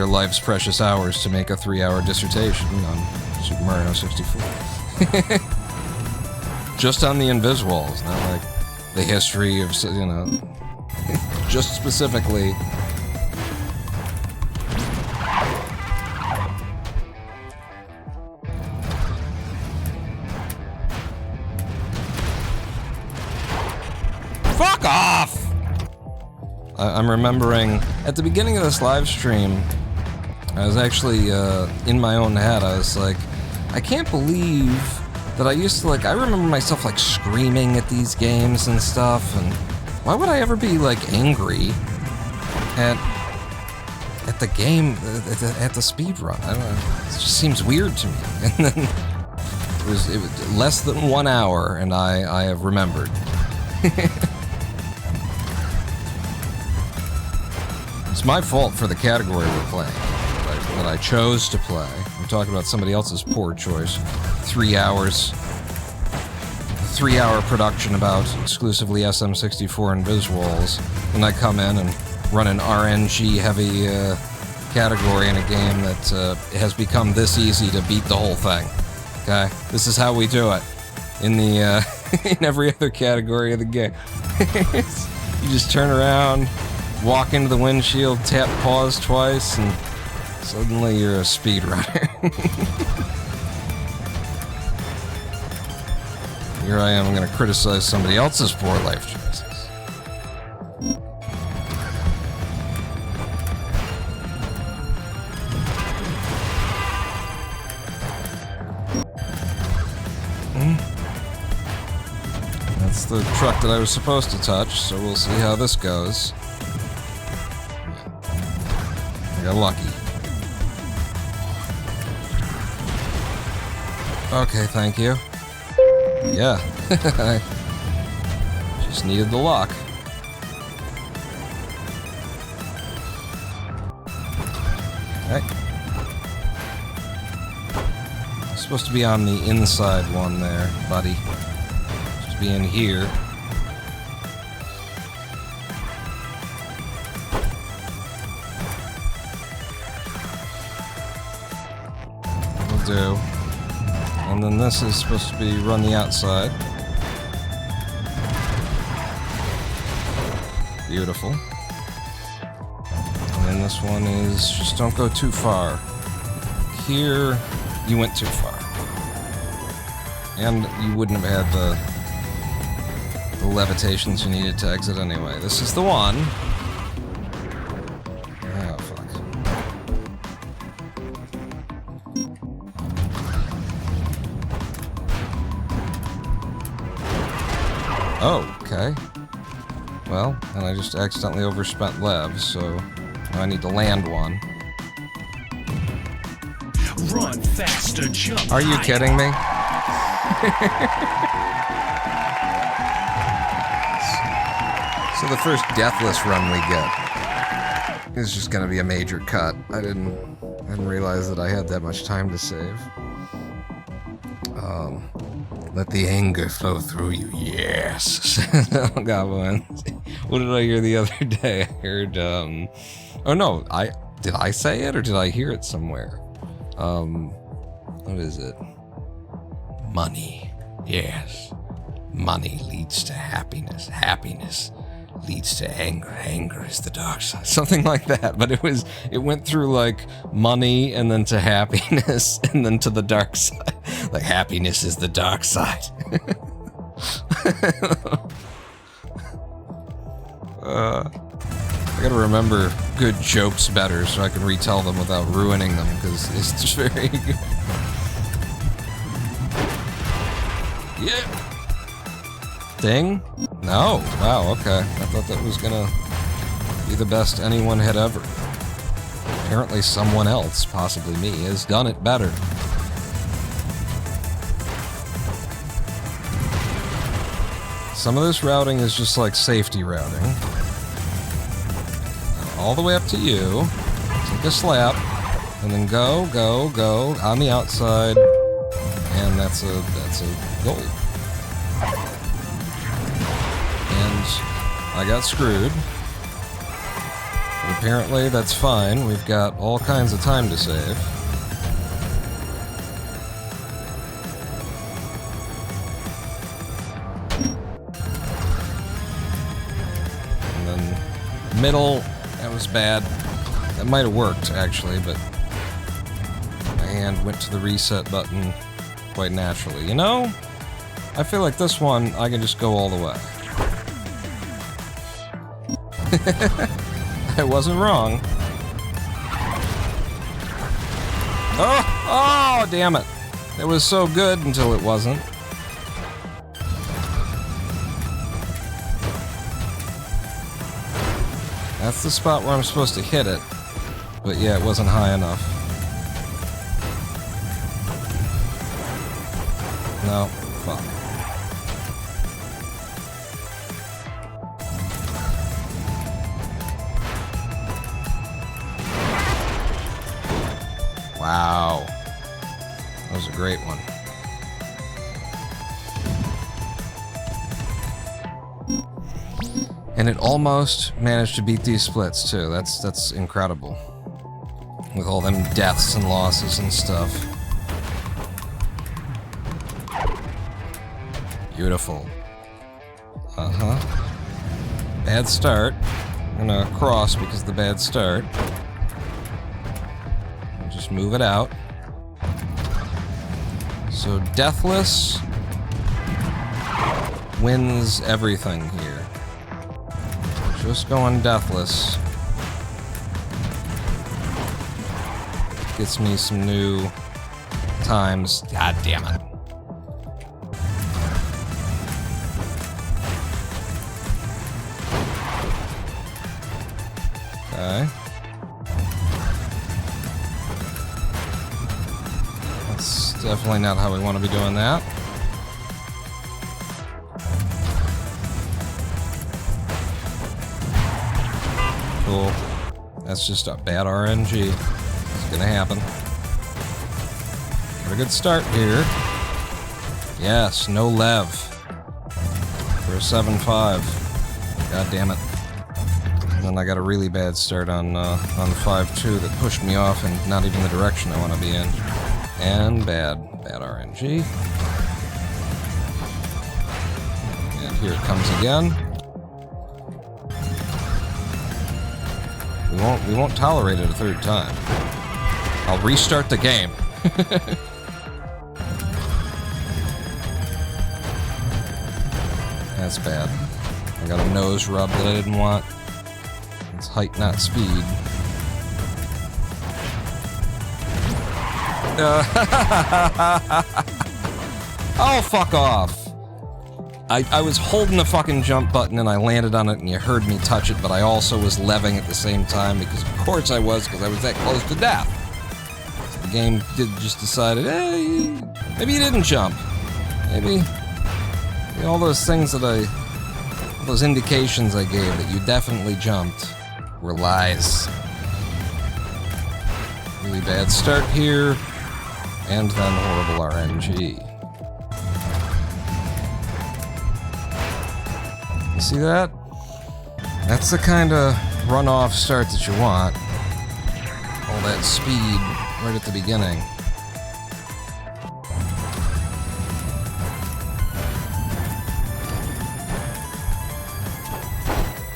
Speaker 1: life's precious hours to make a 3 hour dissertation on Super Mario 64. Just on the Inviswalls, not like the history of, you know, just specifically. Fuck off! I'm remembering at the beginning of this live stream, I was actually in my own head. I was like, I can't believe that I used to, like, I remember myself like screaming at these games and stuff, and why would I ever be like angry at the game, at the speedrun? I don't know, it just seems weird to me. And then it was less than 1 hour, and I have remembered. It's my fault for the category we're playing, that I chose to play. I'm talking about somebody else's poor choice. 3 hours. 3 hour production about exclusively SM64 and Visuals. And I come in and run an RNG heavy category in a game that has become this easy to beat the whole thing. Okay? This is how we do it. In the in every other category of the game. You just turn around, walk into the windshield, tap pause twice, and suddenly you're a speedrunner. Here I am, I'm gonna criticize somebody else's poor life choices. That's the truck that I was supposed to touch, so we'll see how this goes. I got lucky. Okay, thank you. Yeah, I just needed the luck. Okay. Supposed to be on the inside one there, buddy. Supposed to be in here. Will do. And then this is supposed to be run the outside. Beautiful. And then this one is just don't go too far. Here, you went too far. And you wouldn't have had the levitations you needed to exit anyway. This is the one. Oh, fuck. Oh, okay. Well, and I just accidentally overspent levs, so now I need to land one.
Speaker 3: Run faster, jump
Speaker 1: Are you
Speaker 3: higher.
Speaker 1: kidding me? So the first deathless run we get is just gonna be a major cut. I didn't realize that I had that much time to save. Let the anger flow through you. Yes. Oh, God, what did I hear the other day? I heard, oh no, did I say it or did I hear it somewhere? What is it? Money. Yes. Money leads to happiness. Happiness leads to anger. Anger is the dark side. Something like that. But it went through like money and then to happiness and then to the dark side. Like happiness is the dark side. I gotta remember good jokes better so I can retell them without ruining them because it's just very good. Yeah. Ding? No. Wow, okay. I thought that was gonna be the best anyone had ever. Apparently someone else, possibly me, has done it better. Some of this routing is just like safety routing. All the way up to you. Take a slap. And then go, go, go on the outside. And that's a goal. And I got screwed. But apparently that's fine. We've got all kinds of time to save. And then middle, that was bad. That might have worked actually, but my hand went to the reset button quite naturally. You know, I feel like this one I can just go all the way. I wasn't wrong. Oh, damn it. It was so good until it wasn't. That's the spot where I'm supposed to hit it. But yeah, it wasn't high enough. No, fuck. Wow. That was a great one. And it almost managed to beat these splits too. That's incredible. With all them deaths and losses and stuff. Beautiful. Uh-huh. Bad start. I'm gonna cross because of the bad start. Just move it out. So Deathless wins everything here. Just going Deathless gets me some new times. God damn it. Okay. That's definitely not how we want to be doing that. Cool. That's just a bad RNG. It's gonna happen. Got a good start here. Yes, no lev. For a 7.5. God damn it. And then I got a really bad start on 5.2 that pushed me off and not even the direction I want to be in. And bad RNG. And here it comes again. We won't tolerate it a third time. I'll restart the game. That's bad. I got a nose rub that I didn't want. It's height, not speed. Oh, fuck off. I was holding the fucking jump button and I landed on it and you heard me touch it, but I also was leving at the same time because of course I was, because I was that close to death. So the game just decided, hey, maybe you didn't jump. Maybe all those things that all those indications I gave that you definitely jumped were lies. Really bad start here, and then horrible RNG. You see that? That's the kind of runoff start that you want. All that speed right at the beginning.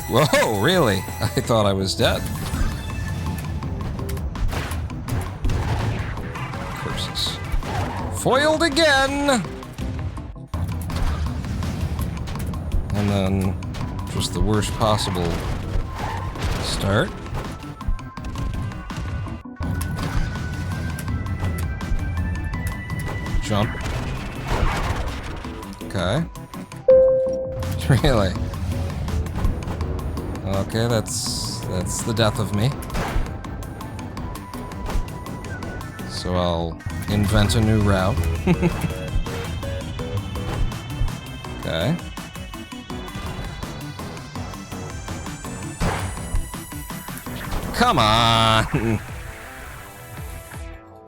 Speaker 1: Whoa, really? I thought I was dead. Curses. Foiled again! And then just the worst possible start. Jump. Okay. Really? Okay, that's the death of me. So I'll invent a new route. Okay. Come on!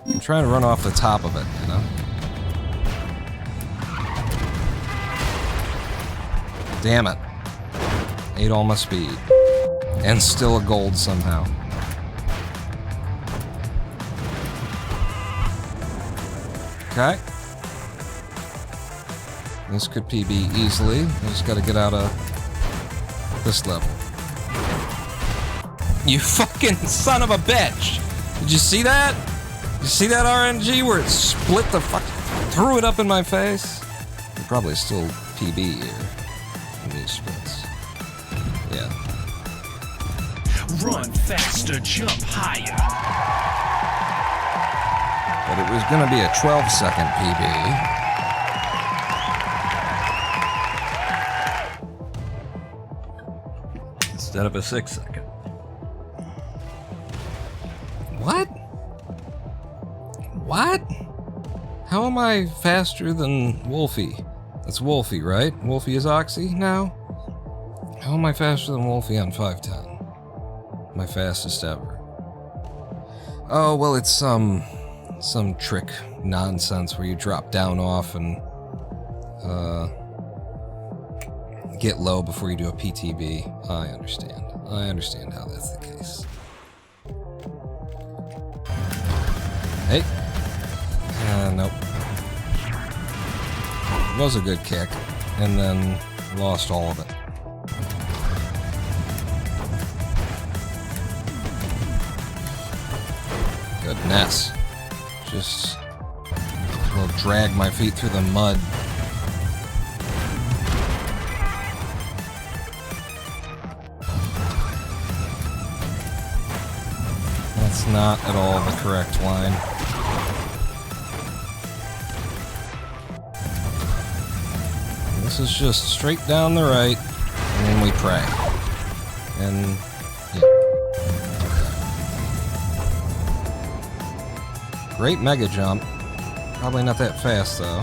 Speaker 1: I'm trying to run off the top of it, you know? Damn it. Ate all my speed. And still a gold somehow. Okay. This could PB easily. I just gotta get out of this level. You fucking son of a bitch! Did you see that? You see that RNG where it split the fuck, threw it up in my face? You probably still PB here in these splits. Yeah.
Speaker 3: Run faster, jump higher.
Speaker 1: But it was gonna be a 12-second PB. Instead of a 6-second. What? What? How am I faster than Wolfie? That's Wolfie, right? Wolfie is Oxy now? How am I faster than Wolfie on 510? My fastest ever. Oh, well, it's some trick nonsense where you drop down off and get low before you do a PTB. I understand. I understand how that's the case. Hey. Nope. It was a good kick, and then lost all of it. Goodness. Just will drag my feet through the mud. That's not at all the correct line. This is just straight down the right, and then we pray. And yeah. Great mega jump. Probably not that fast though.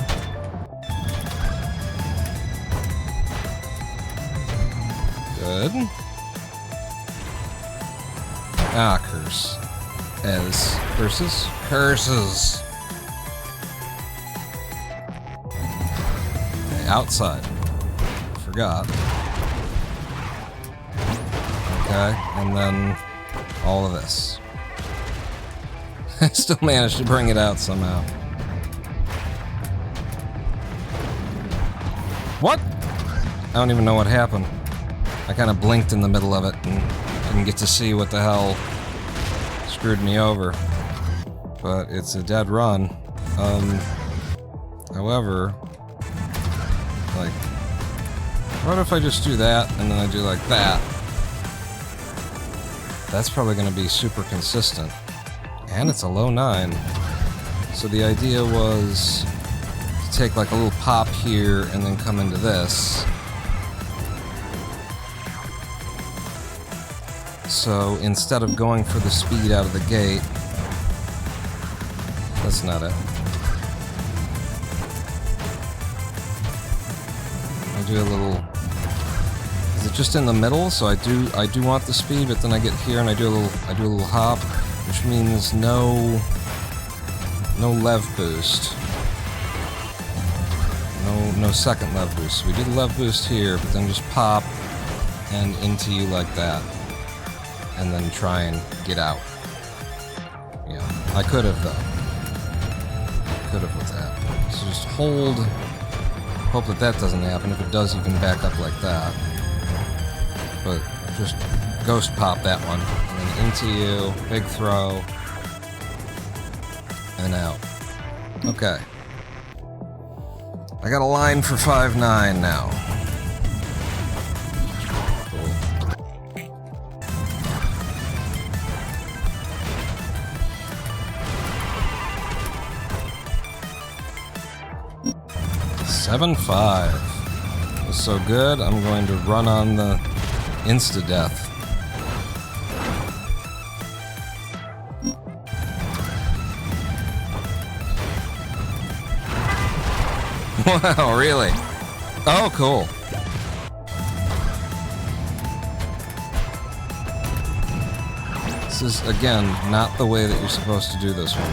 Speaker 1: Good. Ah, curse. As curses? Curses. Okay, outside. Forgot. Okay, and then all of this. I still managed to bring it out somehow. What? I don't even know what happened. I kind of blinked in the middle of it and didn't get to see what the hell screwed me over. But it's a dead run. However, like, what if I just do that and then I do like that? That's probably going to be super consistent. And it's a low 9. So the idea was to take like a little pop here and then come into this. So instead of going for the speed out of the gate, that's not it. I do a little. Is it just in the middle? So I do want the speed, but then I get here and I do a little hop. Which means no lev boost. No second lev boost. So we do the lev boost here, but then just pop and into you like that. And then try and get out. Yeah, I could have though. Could have with that. So just hold. Hope that doesn't happen. If it does, you can back up like that. But just ghost pop that one. And then into you, big throw, and out. Okay. I got a line for 5.9 now. Cool. 7.5. was so good, I'm going to run on the insta-death. Wow, really? Oh, cool. This is, again, not the way that you're supposed to do this one.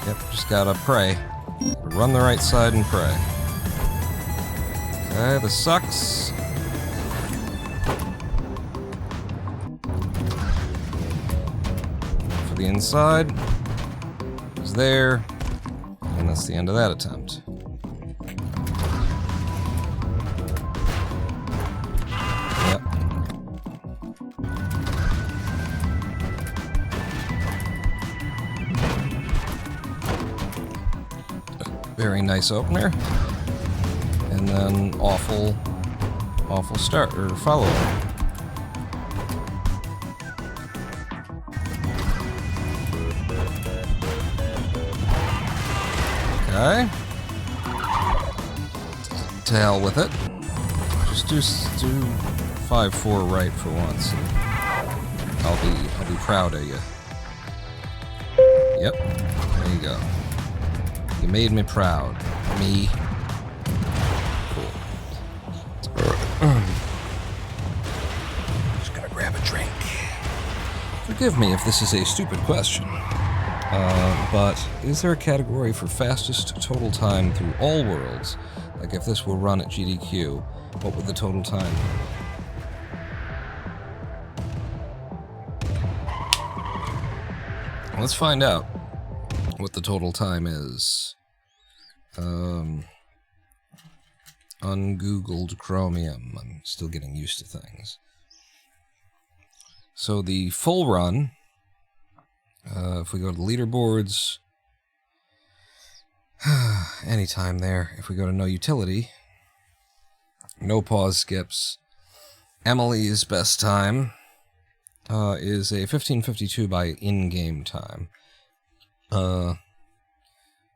Speaker 1: Yep, just gotta pray. Run the right side and pray. Okay, this sucks. For the inside. Is there. And that's the end of that attempt. Yep. Very nice opener. And then awful start, or follow-up. Okay. To hell with it. Just do 5-4 right for once. And I'll be proud of you. Yep. There you go. You made me proud. Me. Cool. Just gonna grab a drink. Forgive me if this is a stupid question. But is there a category for fastest total time through all worlds? Like if this were run at GDQ, what would the total time be? Let's find out what the total time is. Ungoogled Chromium. I'm still getting used to things. So the full run, if we go to the leaderboards, anytime there. If we go to NoUtility, no pause skips. Emily's best time is a 15:52 by in-game time.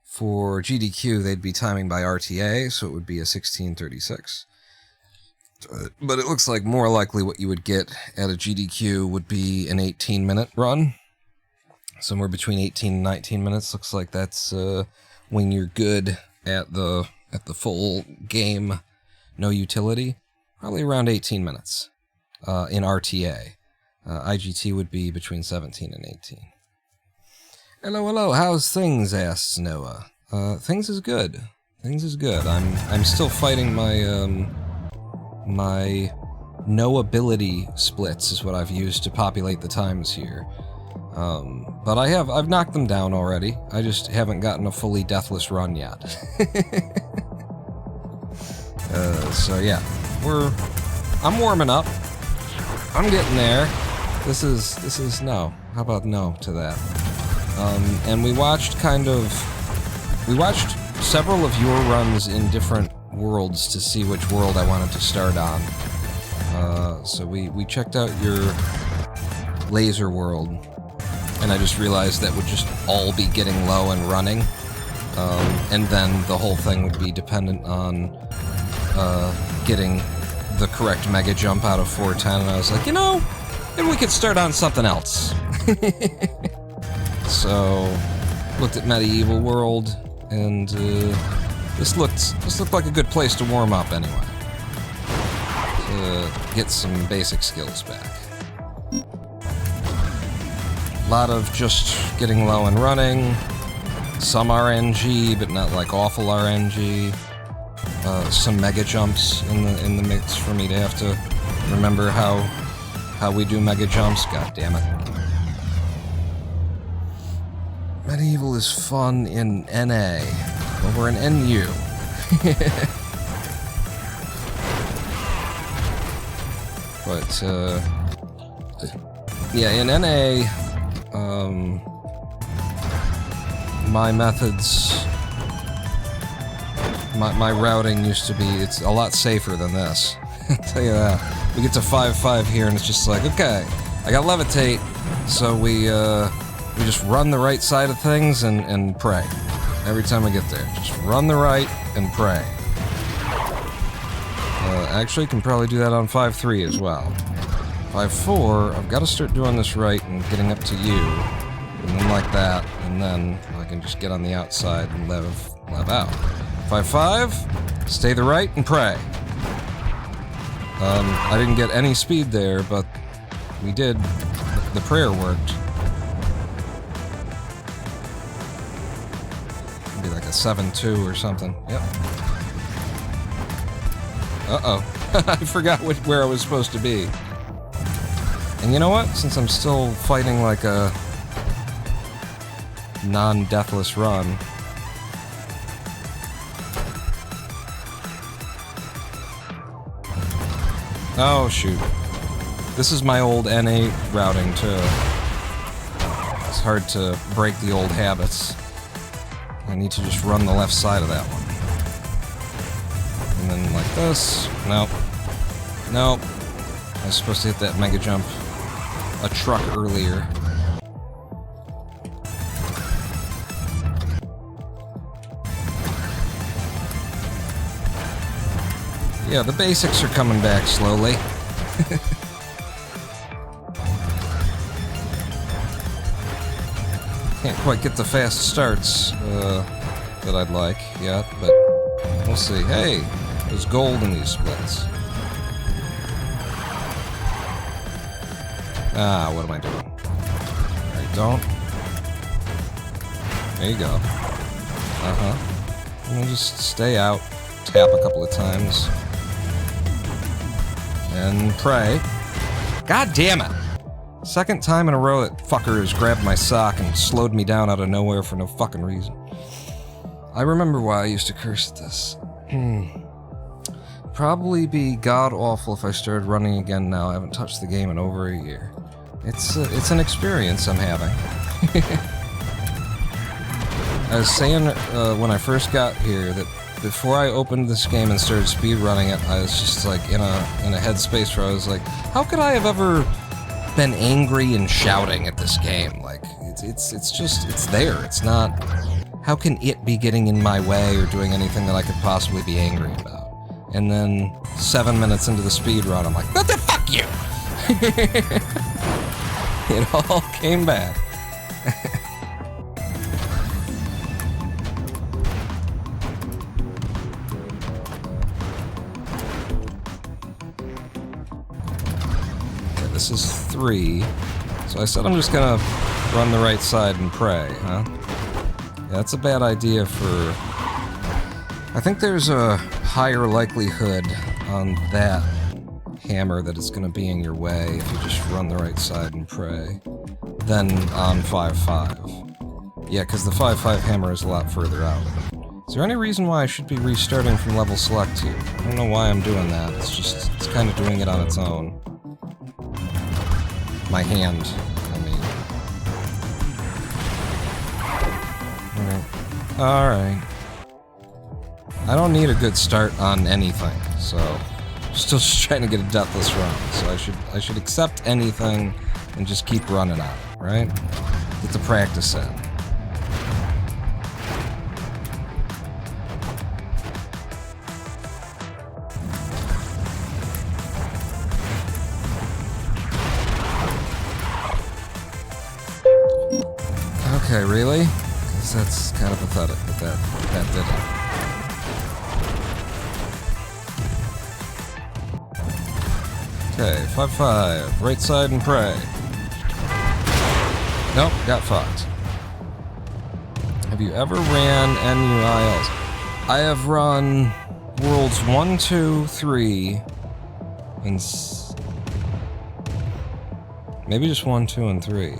Speaker 1: For GDQ, they'd be timing by RTA, so it would be a 16:36. But it looks like more likely what you would get at a GDQ would be an 18-minute run. Somewhere between 18 and 19 minutes. Looks like that's when you're good at the full game NoUtility. Probably around 18 minutes in RTA. IGT would be between 17 and 18. Hello, how's things? Asks Noah. Things is good. Things is good. I'm still fighting my my no-ability splits is what I've used to populate the times here. But I've knocked them down already. I just haven't gotten a fully deathless run yet. So yeah, I'm warming up. I'm getting there. This is no. How about no to that? And we watched several of your runs in different worlds to see which world I wanted to start on. So we checked out your laser world, and I just realized that would just all be getting low and running, and then the whole thing would be dependent on getting the correct mega jump out of 410, and I was like, maybe we could start on something else. So, looked at Medieval World, and this looked like a good place to warm up anyway. To get some basic skills back. A lot of just getting low and running, some RNG, but not like awful RNG. Some mega jumps in the mix for me to have to remember how we do mega jumps. God damn it. Medieval is fun in NA, but we're in NU. But, yeah, in NA, my methods, my routing used to be, it's a lot safer than this. I'll tell you that. We get to 5-5 here, and it's just like, okay, I got levitate, so we we just run the right side of things and pray. Every time we get there. Just run the right and pray. Actually, you can probably do that on 5-3 as well. 5-4, I've got to start doing this right and getting up to you. And then like that, and then I can just get on the outside and lev out. 5-5, stay the right and pray. I didn't get any speed there, but we did. The prayer worked. It'd be like a 7-2 or something. Yep. Uh-oh. I forgot where I was supposed to be. And you know what? Since I'm still fighting like a non-deathless run, oh shoot. This is my old N8 routing too. It's hard to break the old habits. I need to just run the left side of that one. And then like this. Nope. Nope. I was supposed to hit that mega jump a truck earlier. Yeah, the basics are coming back slowly. Can't quite get the fast starts that I'd like yet, but we'll see. Hey, there's gold in these splits. Ah, what am I doing? I don't. There you go. Uh-huh. And just stay out, tap a couple of times. And pray. God damn it! Second time in a row that fucker has grabbed my sock and slowed me down out of nowhere for no fucking reason. I remember why I used to curse at this. Probably be god-awful if I started running again now. I haven't touched the game in over a year. It's an experience I'm having. I was saying when I first got here that before I opened this game and started speedrunning it, I was just like in a headspace where I was like, how could I have ever been angry and shouting at this game? Like, it's there. It's not, how can it be getting in my way or doing anything that I could possibly be angry about? And then 7 minutes into the speedrun, I'm like, what the fuck you? It all came back. Okay, this is 3. So I said I'm just gonna run the right side and pray, huh? Yeah, that's a bad idea for... I think there's a higher likelihood on that hammer that it's gonna be in your way if you just run the right side and pray than on 5-5. Yeah, because the 5-5 hammer is a lot further out. Is there any reason why I should be restarting from level select here? I don't know why I'm doing that. It's kind of doing it on its own. My hand, I mean. Alright. I don't need a good start on anything, so still just trying to get a deathless run. So I should accept anything and just keep running on it, right? Get the practice in. Okay, really? Because that's kind of pathetic that did it. Okay, 5-5, right side and pray. Nope, got fucked. Have you ever ran NUILs? I have run Worlds 1, 2, 3, and maybe just 1, 2, and 3.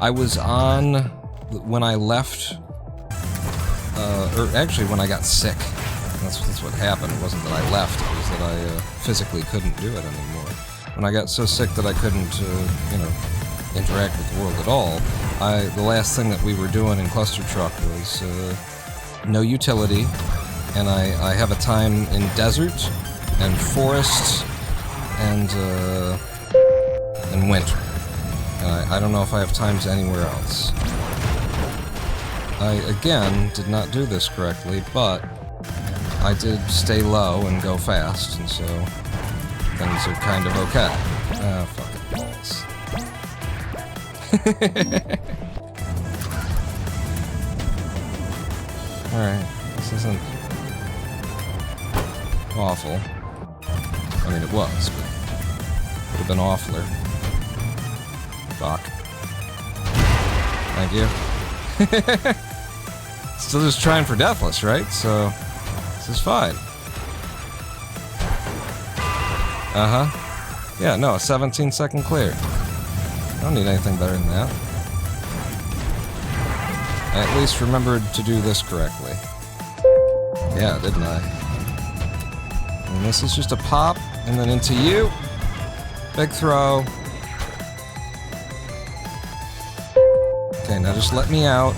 Speaker 1: I was on when I left, or actually when I got sick. That's what happened. It wasn't that I left, it was that I physically couldn't do it anymore. When I got so sick that I couldn't, interact with the world at all, the last thing that we were doing in Clustertruck was NoUtility, and I have a time in desert, and forest, and winter. I don't know if I have times anywhere else. I, again, did not do this correctly, but I did stay low and go fast, and so things are kind of okay. Ah, fucking balls. Alright, this isn't awful. I mean, it was, but would have been awfuler. Fuck. Thank you. Still just trying for Deathless, right? So, this is fine. Uh-huh. Yeah, no, a 17-second clear. I don't need anything better than that. I at least remembered to do this correctly. Yeah, didn't I? And this is just a pop, and then into you. Big throw. Okay, now just let me out.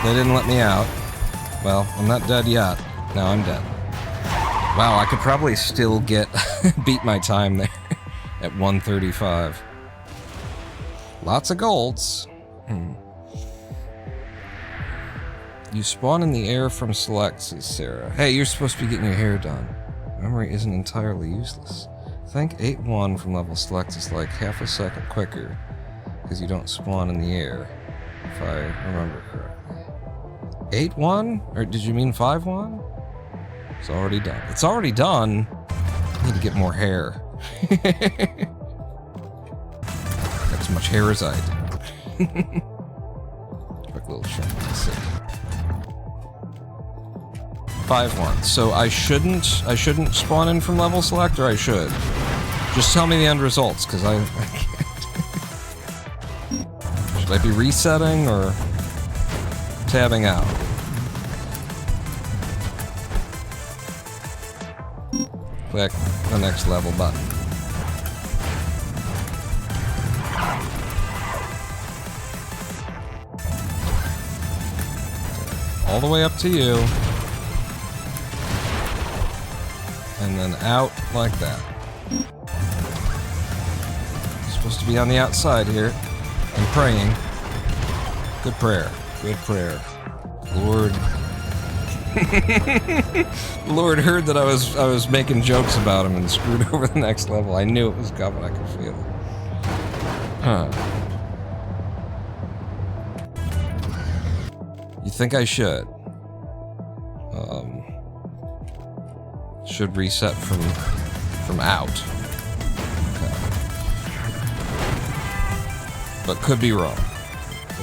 Speaker 1: They didn't let me out. Well, I'm not dead yet. Now I'm dead. Wow, I could probably still get beat my time there at 135. Lots of golds. You spawn in the air from select, says Sarah. Hey, you're supposed to be getting your hair done. Memory isn't entirely useless. I think 8-1 from level select is like half a second quicker, because you don't spawn in the air, if I remember correctly. 8-1? Or did you mean 5-1? It's already done. It's already done? I need to get more hair. Got as much hair as I do. Quick little check. Let's see. 5-1. So I shouldn't spawn in from level select, or I should? Just tell me the end results, because I can't. Should I be resetting or tabbing out? Click the next level button. All the way up to you. And then out like that. Supposed to be on the outside here and praying. Good prayer. Good prayer. Lord. Lord heard that I was making jokes about him and screwed over the next level. I knew it was coming. I could feel it. Huh. You think I should? Should reset from out. Okay. But could be wrong.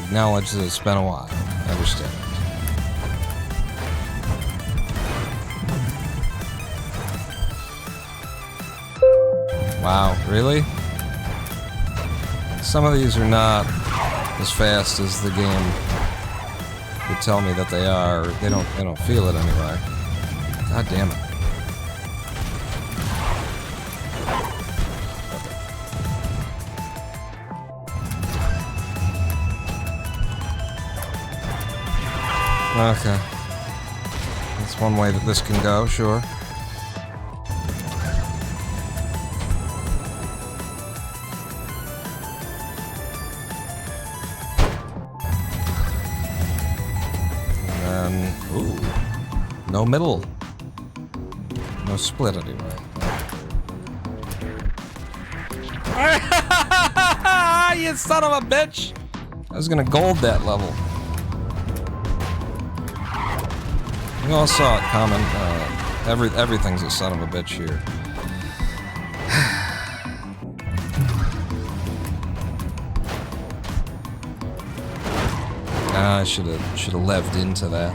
Speaker 1: Acknowledge that it's been a while. I understand. Wow, really? Some of these are not as fast as the game would tell me that they are. Or they don't feel it anyway. God damn it. Okay. That's one way that this can go, sure. And then, ooh, no middle. No split anyway. You son of a bitch! I was gonna gold that level. We all saw it coming. Everything's a son of a bitch here. I should have leved into that.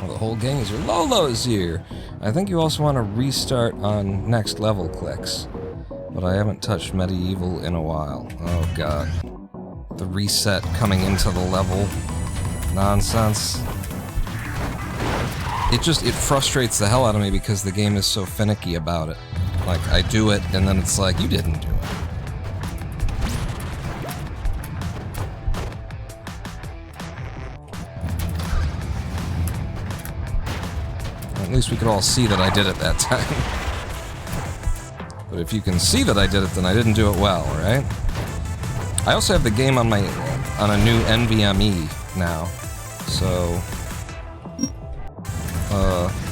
Speaker 1: Well, the whole gang is your Lolo's here. I think you also want to restart on next level clicks, but I haven't touched medieval in a while. Oh god, the reset coming into the level nonsense. It frustrates the hell out of me because the game is so finicky about it. Like, I do it, and then it's like, you didn't do it. At least we could all see that I did it that time. But if you can see that I did it, then I didn't do it well, right? I also have the game on a new NVMe now, so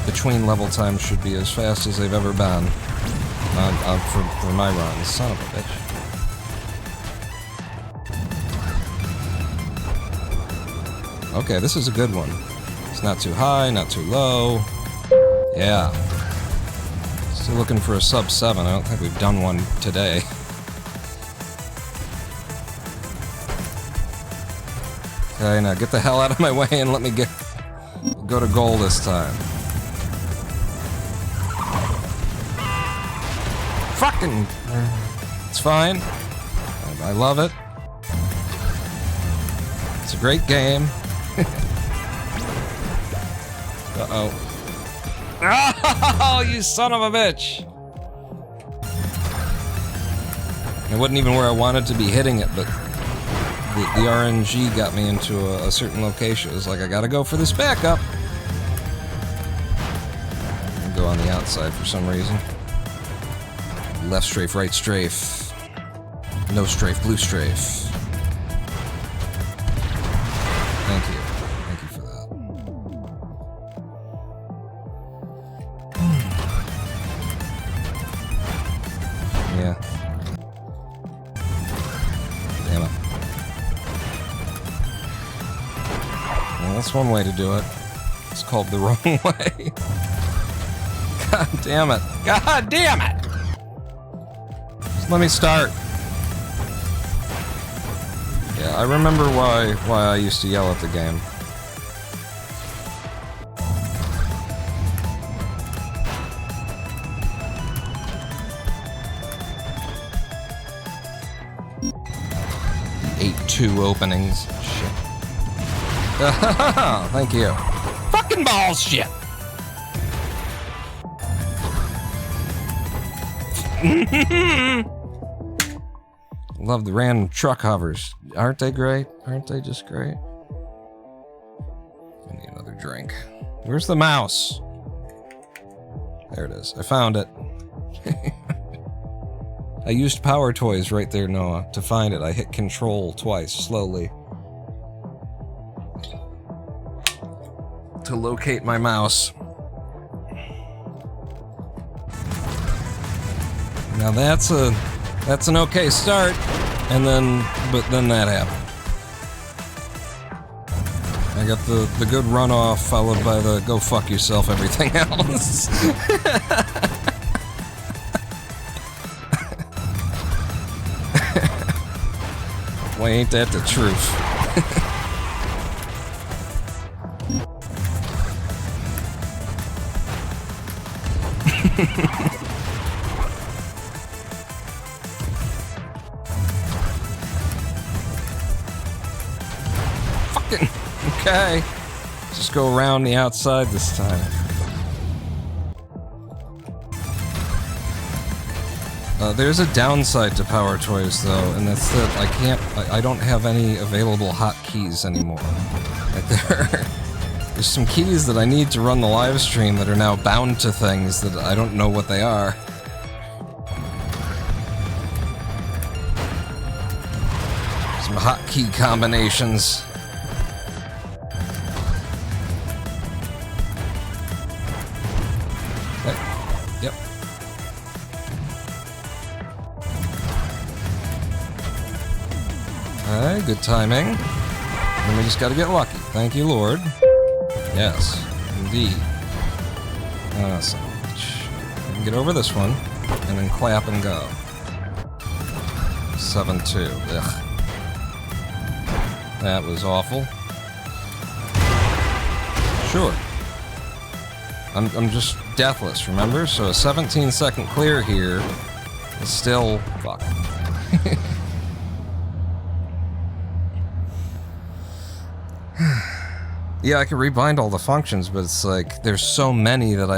Speaker 1: between level times should be as fast as they've ever been for my runs. Son of a bitch. Okay, this is a good one. It's not too high, not too low. Yeah. Still looking for a sub 7. I don't think we've done one today. Okay, now get the hell out of my way and let me go to goal this time. Fucking... It's fine. I love it. It's a great game. Uh-oh. Oh, you son of a bitch! It wasn't even where I wanted to be hitting it, but the RNG got me into a certain location. It was like, I gotta go for this backup. I'll go on the outside for some reason. Left strafe, right strafe. No strafe, blue strafe. Thank you. Thank you for that. Yeah. Damn it. Well, that's one way to do it. It's called the wrong way. God damn it. God damn it! Just let me start. Yeah, I remember why I used to yell at the game. The 8-2 openings. Shit. Thank you. Fucking balls, shit! Love the random truck hovers. Aren't they great? Aren't they just great? I need another drink. Where's the mouse? There it is. I found it. I used Power Toys right there, Noah, to find it. I hit Control twice, slowly, to locate my mouse. Now that's an okay start, but then that happened. I got the good runoff followed by the go fuck yourself everything else. Why ain't that the truth? Fucking okay. Just go around the outside this time. There's a downside to Power Toys though, and that's that I don't have any available hotkeys anymore. Like there's some keys that I need to run the live stream that are now bound to things that I don't know what they are. Some hotkey combinations. Okay. Yep. Alright, good timing. And we just gotta get lucky. Thank you, Lord. Yes, indeed. So we can get over this one, and then clap and go. 7-2. Ugh. That was awful. Sure. I'm just deathless, remember? So a 17-second clear here is still... fuck. Yeah, I can rebind all the functions, but it's like, there's so many that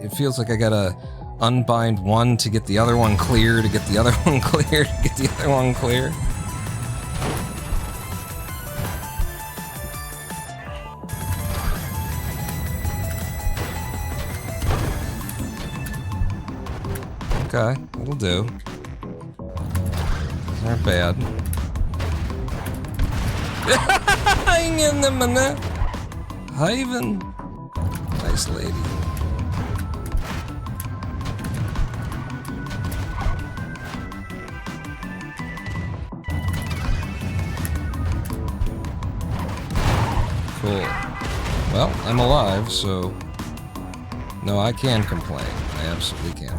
Speaker 1: it feels like I gotta unbind one to get the other one clear, to get the other one clear, to get the other one clear. Okay, that'll do. These aren't bad. In the minute. Haven. Nice lady. Cool. Well, I'm alive, so no, I can complain. I absolutely can.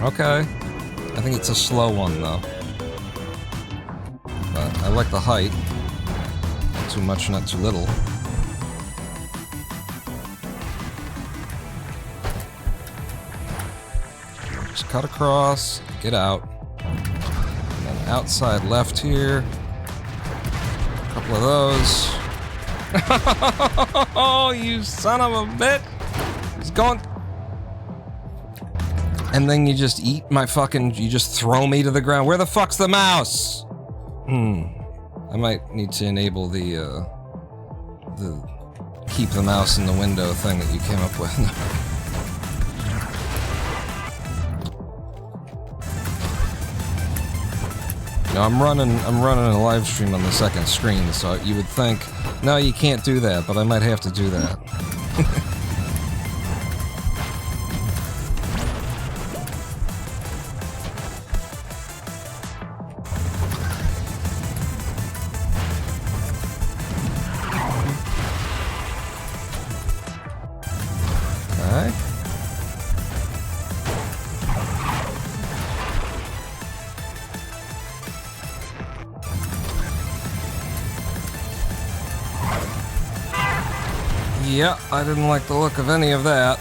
Speaker 1: Okay. I think it's a slow one, though. But I like the height. Not too much, not too little. Just cut across, get out. And then outside left here. A couple of those. Oh, you son of a bitch! He's going. And then you just eat my fucking. You just throw me to the ground. Where the fuck's the mouse? I might need to enable the keep the mouse in the window thing that you came up with. No, I'm running a live stream on the second screen, so you would think, no, you can't do that, but I might have to do that. Okay. Yeah, I didn't like the look of any of that.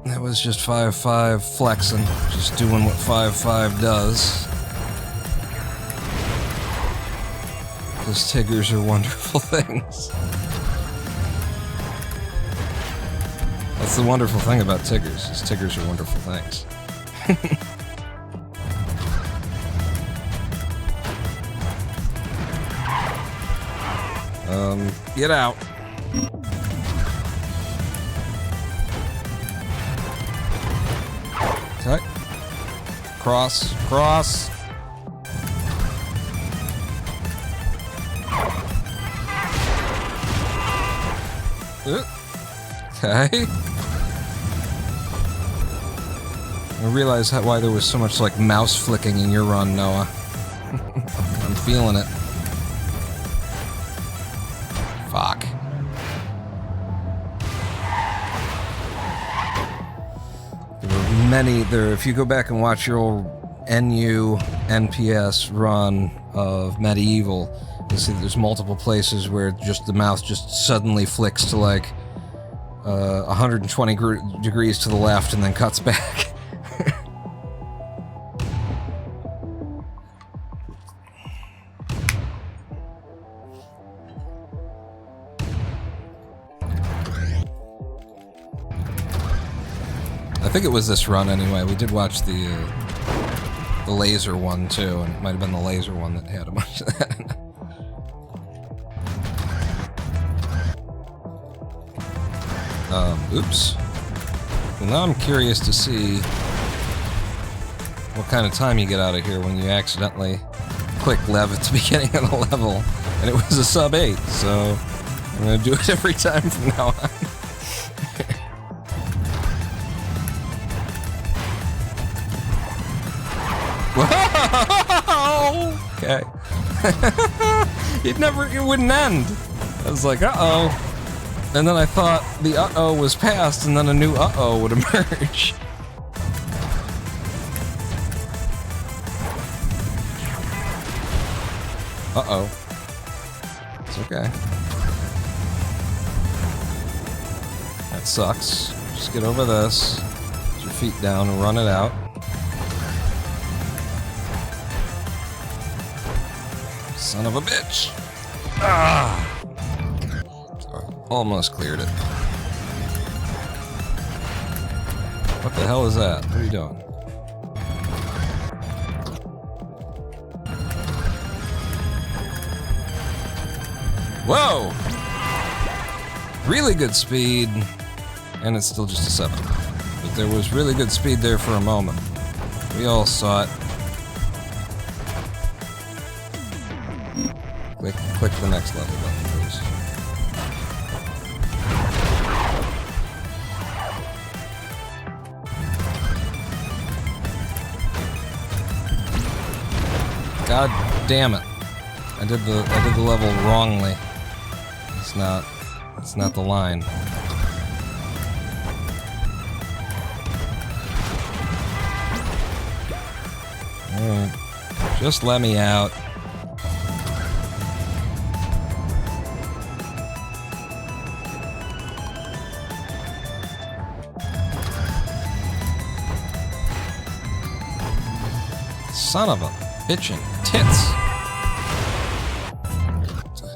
Speaker 1: That was just 5-5 flexing, just doing what 5-5 does. Because Tiggers are wonderful things. That's the wonderful thing about Tiggers, is Tiggers are wonderful things. Get out. Okay. Cross. Okay. I realize why there was so much, like, mouse flicking in your run, Noah. I'm feeling it. Fuck. If you go back and watch your old NPS run of Medieval, you see there's multiple places where just the mouse just suddenly flicks to like 120 degrees to the left and then cuts back. I think it was this run anyway. We did watch the laser one too, and it might have been the laser one that had a bunch of that in it. Oops. Well, now I'm curious to see what kind of time you get out of here when you accidentally click Lev at the beginning of the level, and it was a sub 8, so I'm gonna do it every time from now on. Whoa! Okay. It wouldn't end. I was like, uh-oh. And then I thought the uh-oh was past, and then a new uh-oh would emerge. Uh-oh. It's okay. That sucks. Just get over this. Put your feet down and run it out. Son of a bitch! Ah! Almost cleared it. What the hell is that? What are you doing? Whoa! Really good speed. and it's still just a 7. But there was really good speed there for a moment. We all saw it. Click the next level button, please. God damn it. I did the level wrongly. It's not the line. Alright. Just let me out. Son of a bitchin' tits.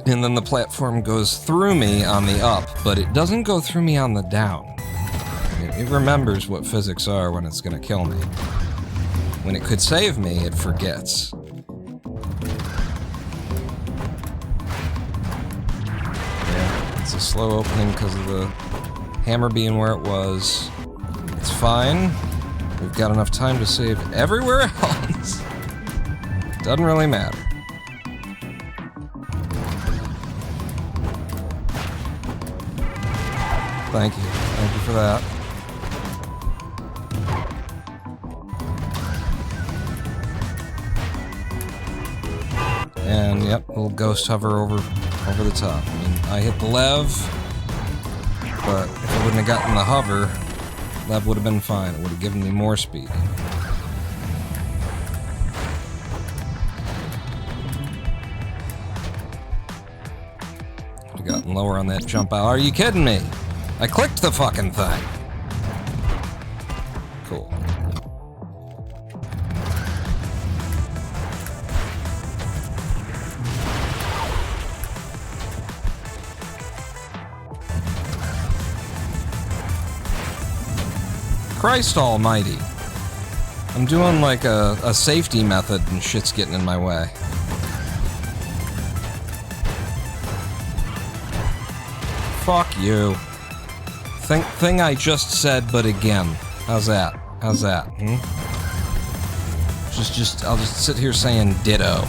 Speaker 1: And then the platform goes through me on the up, but it doesn't go through me on the down. It remembers what physics are when it's gonna kill me. When it could save me, it forgets. Yeah, it's a slow opening because of the hammer being where it was. It's fine. We've got enough time to save everywhere else. Doesn't really matter. Thank you. Thank you for that. And yep, little ghost hover over the top. I mean, I hit the lev, but if I wouldn't have gotten the hover, lev would have been fine. It would have given me more speed. Would have gotten lower on that jump out. Are you kidding me? I clicked the fucking thing. Cool. Christ almighty. I'm doing like a safety method and shit's getting in my way. Fuck you. Thing I just said, but again. How's that? How's that? I'll just sit here saying ditto.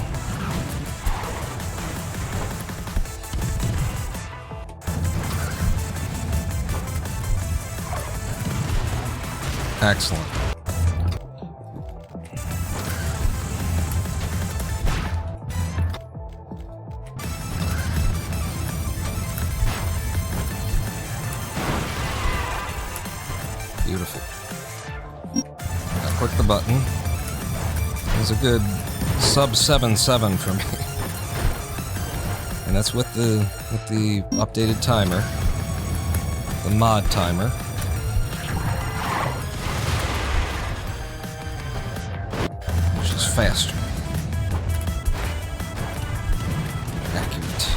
Speaker 1: Excellent. Beautiful. I click the button. It was a good sub 7.7 for me. And that's with the updated timer. The mod timer. Which is faster. Accurate.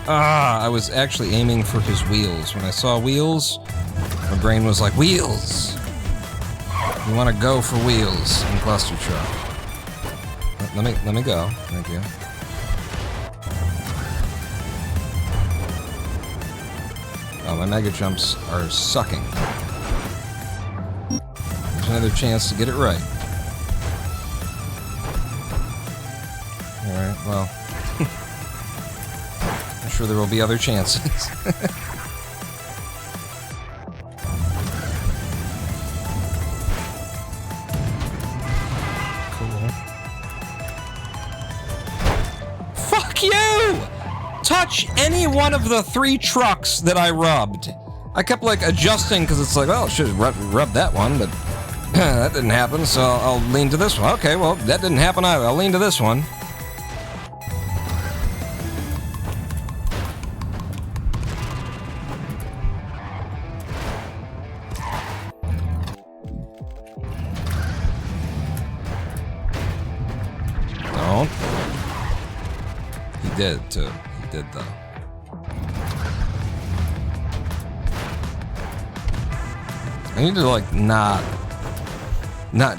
Speaker 1: Ah, I was actually aiming for his wheels. When I saw wheels, my brain was like, wheels! You want to go for wheels in Clustertruck. Let me go. Thank you. Oh, my mega jumps are sucking. There's another chance to get it right. Alright, well. I'm sure there will be other chances. Touch any one of the 3 trucks that I rubbed. I kept like adjusting because it's like, well, I should have rubbed that one, but that didn't happen, so I'll lean to this one. Okay, well, that didn't happen either. I'll lean to this one. Don't. He did too. Did though. I need to like not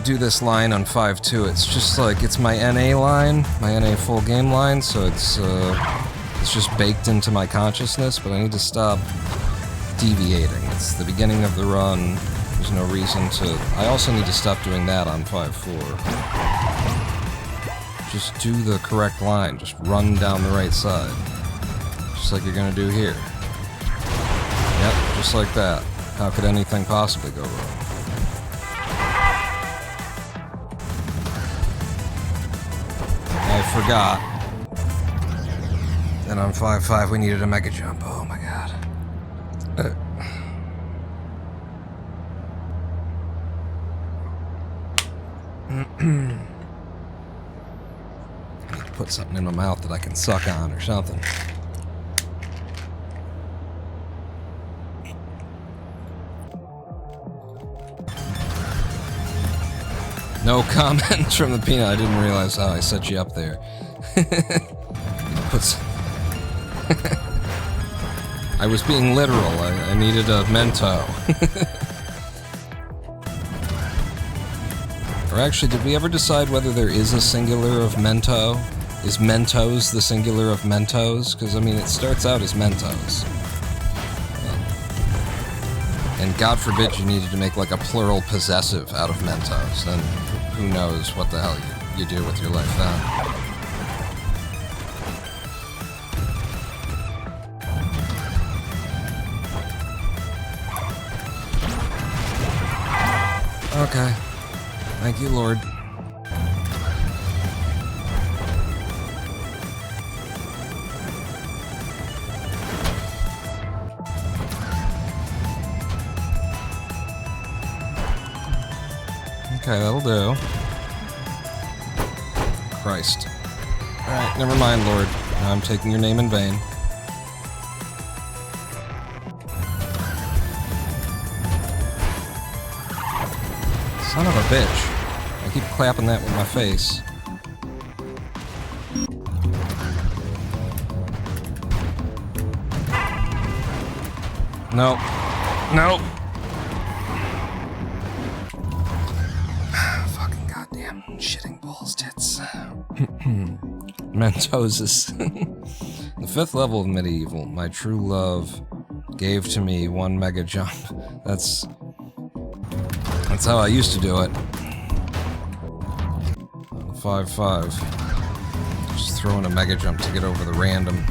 Speaker 1: do this line on 5.2. It's just like it's my NA line, my NA full game line, so it's just baked into my consciousness, but I need to stop deviating. It's the beginning of the run. There's no reason to... I also need to stop doing that on 5-4. Just do the correct line. Just run down the right side. Just like you're gonna do here. Yep, just like that. How could anything possibly go wrong? I forgot. And on 5-5 we needed a mega jump. Oh my god. I need to put something in my mouth that I can suck on or something. No comments from the peanut. I didn't realize how I set you up there. I was being literal. I needed a mento. Or actually, did we ever decide whether there is a singular of mento? Is Mentos the singular of Mentos? Because, I mean, it starts out as Mentos. And God forbid you needed to make like a plural possessive out of Mentos. Then who knows what the hell you do with your life then. Okay. Thank you, Lord. Okay, that'll do. Christ. Alright, never mind, Lord. Now I'm taking your name in vain. Son of a bitch. I keep clapping that with my face. Nope. Nope. Fucking goddamn shitting balls tits. Mentos is... The 5th level of Medieval. My true love gave to me 1 mega jump. That's how I used to do it. 5-5. Just throwing a mega jump to get over the random.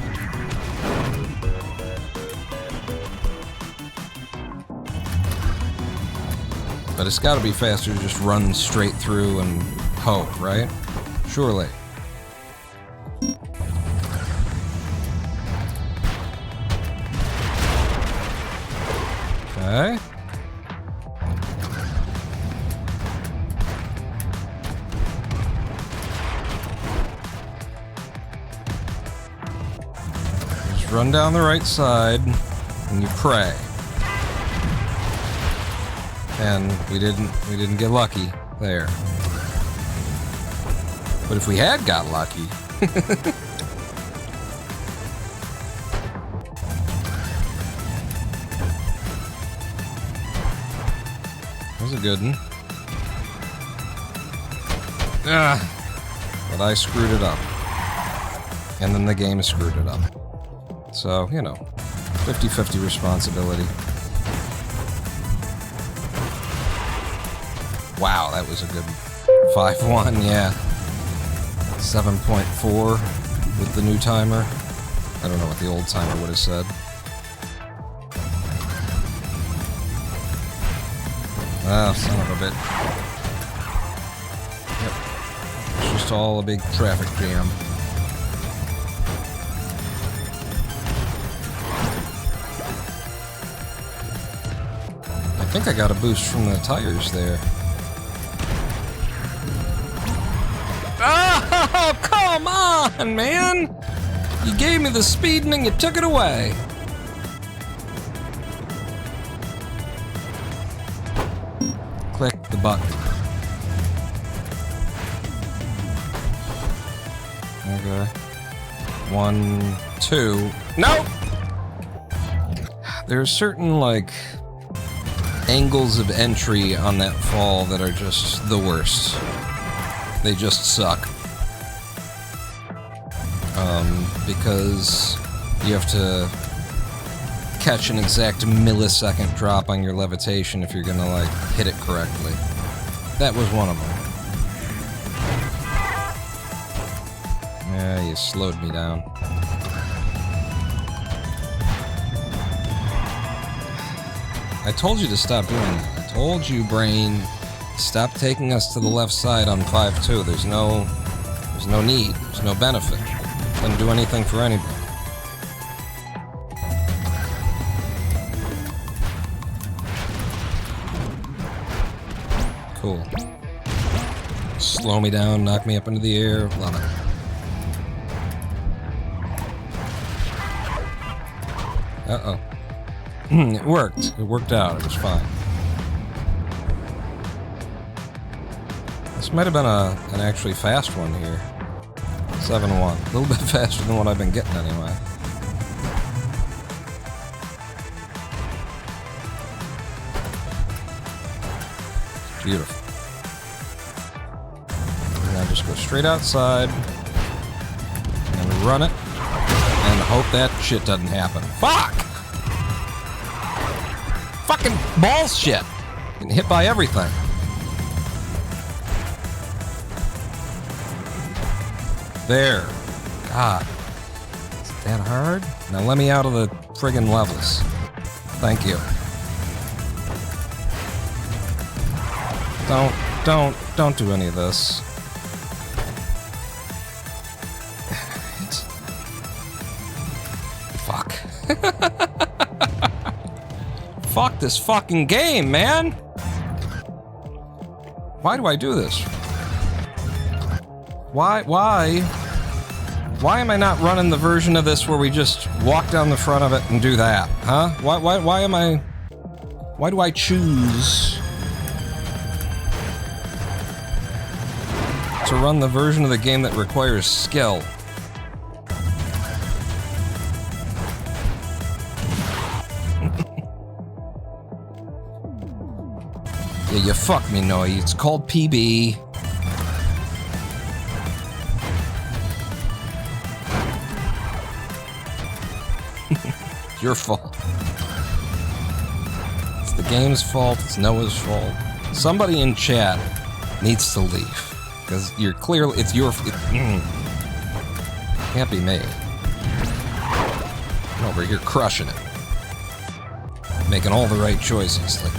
Speaker 1: But it's gotta be faster to just run straight through and hope, right? Surely. Okay. Just run down the right side and you pray. And we didn't get lucky there. But if we had got lucky... That was a good one. But I screwed it up. And then the game screwed it up. So, you know, 50-50 responsibility. Wow, that was a good 5-1, yeah. 7.4 with the new timer. I don't know what the old timer would have said. Ah, son of a bitch. Yep. It's just all a big traffic jam. I think I got a boost from the tires there. Oh, come on, man! You gave me the speed and then you took it away. Click the button. Okay. 1, 2. Nope! There are certain, like, angles of entry on that fall that are just the worst. They just suck. Because you have to catch an exact millisecond drop on your levitation if you're gonna, like, hit it correctly. That was one of them. Yeah, you slowed me down. I told you to stop doing that. I told you, brain, stop taking us to the left side on 5-2. There's no need. There's no benefit. Doesn't do anything for anybody. Cool. Slow me down, knock me up into the air. Love it. Uh-oh. It worked. It worked out. It was fine. This might have been an actually fast one here. 7-1. A little bit faster than what I've been getting anyway. It's beautiful. And now just go straight outside and run it and hope that shit doesn't happen. Fuck! Fucking balls shit. Getting hit by everything. There. God. Is it that hard? Now let me out of the friggin' levels. Thank you. Don't do any of this. Fuck. Fuck this fucking game, man! Why do I do this? Why am I not running the version of this where we just walk down the front of it and do that, huh? Why do I choose to run the version of the game that requires skill? Yeah, you fucked me, Noi. It's called PB. It's your fault. It's the game's fault. It's Noah's fault. Somebody in chat needs to leave. Because you're clearly... It's your... Can't be me. I'm over here crushing it. Making all the right choices. Like...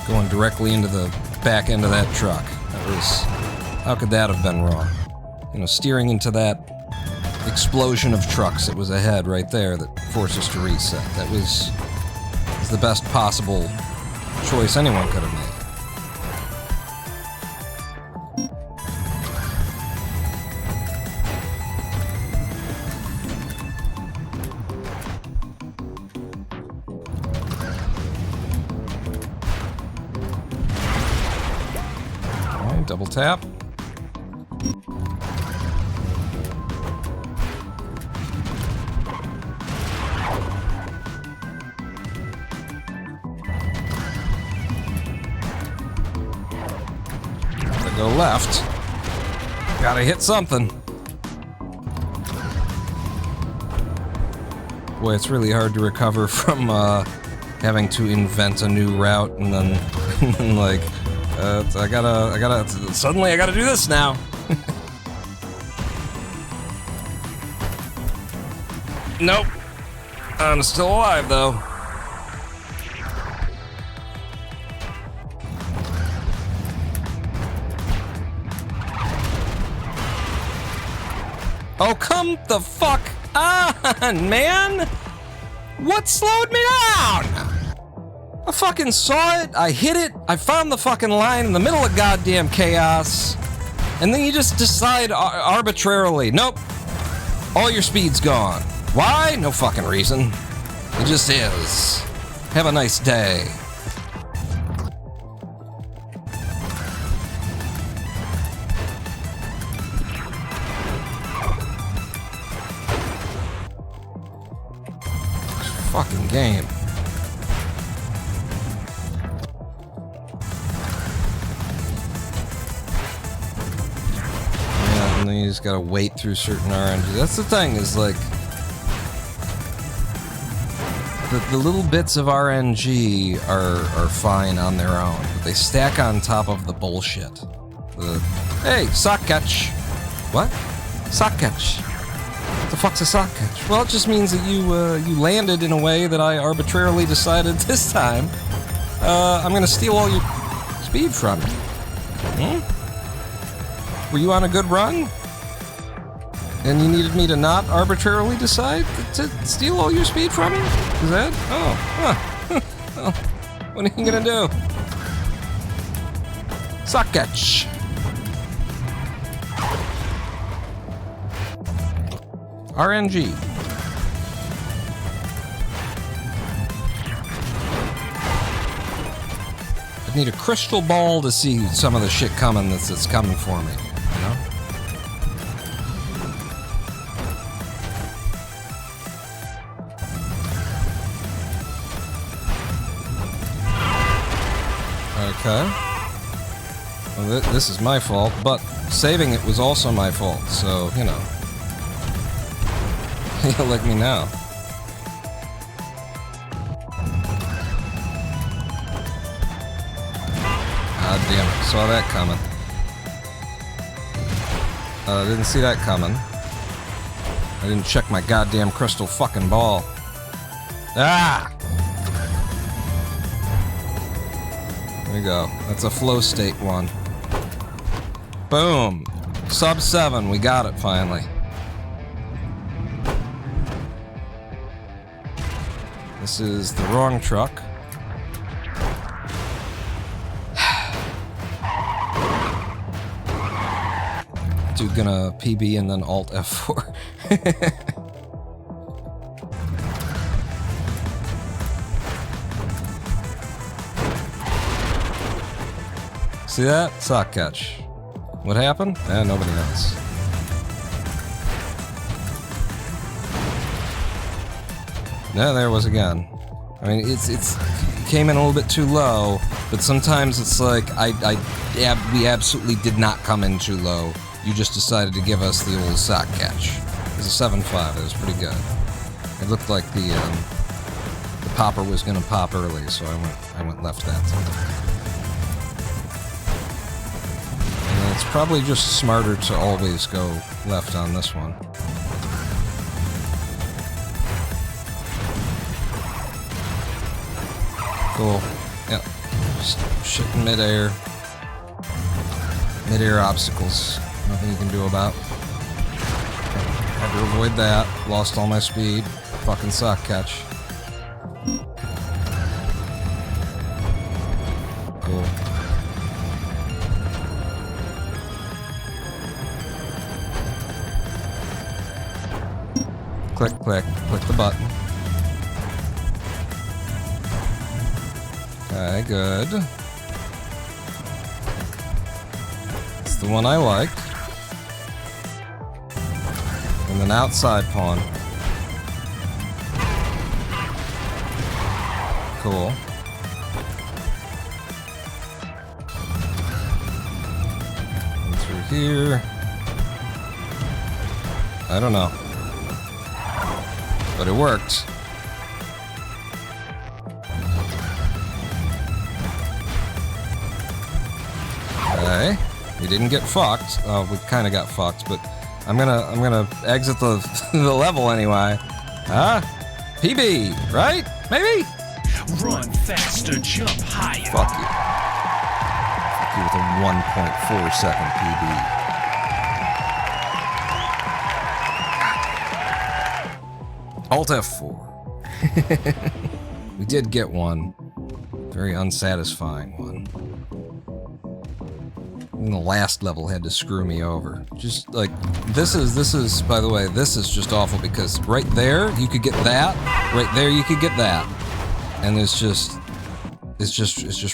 Speaker 1: going directly into the back end of that truck. That was... How could that have been wrong? You know, steering into that explosion of trucks that was ahead right there that forced us to reset. That was the best possible choice anyone could have made. Double tap. Gotta go left. Gotta hit something. Boy, it's really hard to recover from having to invent a new route and then like suddenly I gotta do this now. Nope. I'm still alive, though. Oh, come the fuck on, man! What slowed me down? I fucking saw it, I hit it, I found the fucking line in the middle of goddamn chaos, and then you just decide arbitrarily, nope, all your speed's gone. Why? No fucking reason. It just is. Have a nice day. Fucking game. And then you just gotta wait through certain RNG. That's the thing, is like... the little bits of RNG are fine on their own, but they stack on top of the bullshit. Hey, sock catch. What? Sock catch. What the fuck's a sock catch? Well, it just means that you landed in a way that I arbitrarily decided this time. I'm gonna steal all your speed from you. Were you on a good run? And you needed me to not arbitrarily decide to steal all your speed from you? Is that? Oh, huh. Well, what are you gonna do? Sock catch. RNG. I need a crystal ball to see some of the shit coming that's coming for me, you know? Okay. Well, this is my fault, but saving it was also my fault, so, you know. You'll like me now. God damn it, saw that coming. Didn't see that coming. I didn't check my goddamn crystal fucking ball. Ah! There you go. That's a flow state one. Boom! Sub 7, we got it finally. This is the wrong truck. Dude, gonna PB and then Alt F4. See that? Sock catch. What happened? Nobody knows. No, there it was again. I mean, it's came in a little bit too low, but sometimes it's like we absolutely did not come in too low. You just decided to give us the old sock catch. It was a 7.5. It was pretty good. It looked like the popper was gonna pop early, so I went left that time. And it's probably just smarter to always go left on this one. Cool. Yep. Just shit in midair. Midair obstacles. Nothing you can do about. Had to avoid that. Lost all my speed. Fucking sock catch. Cool. Click, click. Click the button. Okay, good. It's the one I like. And then outside pawn. Cool. And through here. I don't know. But it worked. Okay, we didn't get fucked. We kind of got fucked, but I'm gonna exit the the level anyway. PB, right? Maybe.
Speaker 3: Run faster, jump higher.
Speaker 1: Fuck you. Fuck you with a 1.4 second PB. Alt F4. We did get one. Very unsatisfying one. And the last level had to screw me over. Just like this is by the way, this is just awful because right there you could get that, right there you could get that. And it's just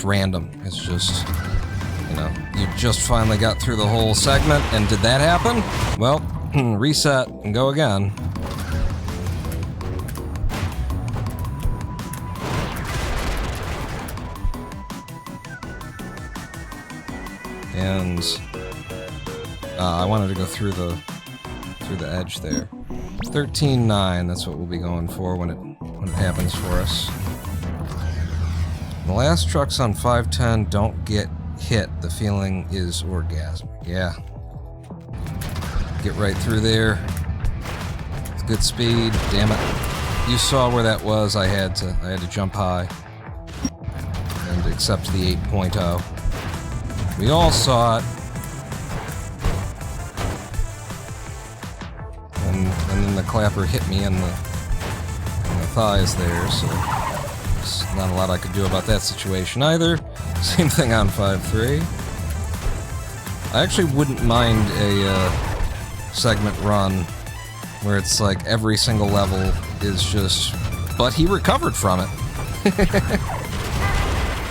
Speaker 1: random. It's just, you know, you just finally got through the whole segment and did that happen? Well, reset and go again. And I wanted to go through the edge there. 13.9, that's what we'll be going for when it when it happens for us. The last trucks on 510 don't get hit. The feeling is orgasmic. Yeah. Get right through there. It's good speed. Damn it. You saw where that was. I had to jump high and accept the 8.0. We all saw it. And then the clapper hit me in the thighs there, so there's not a lot I could do about that situation either. Same thing on 5.3. I actually wouldn't mind a segment run where it's like every single level is just, but he recovered from it.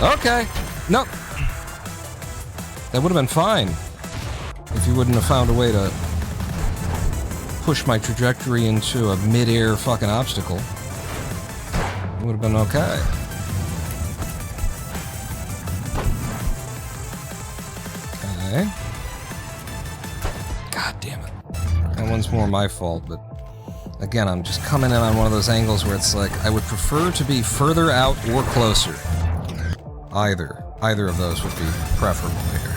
Speaker 1: Okay, nope. That would have been fine if you wouldn't have found a way to push my trajectory into a mid-air fucking obstacle. It would have been okay. Okay. God damn it. That one's more my fault, but again, I'm just coming in on one of those angles where it's like, I would prefer to be further out or closer. Either of those would be preferable here.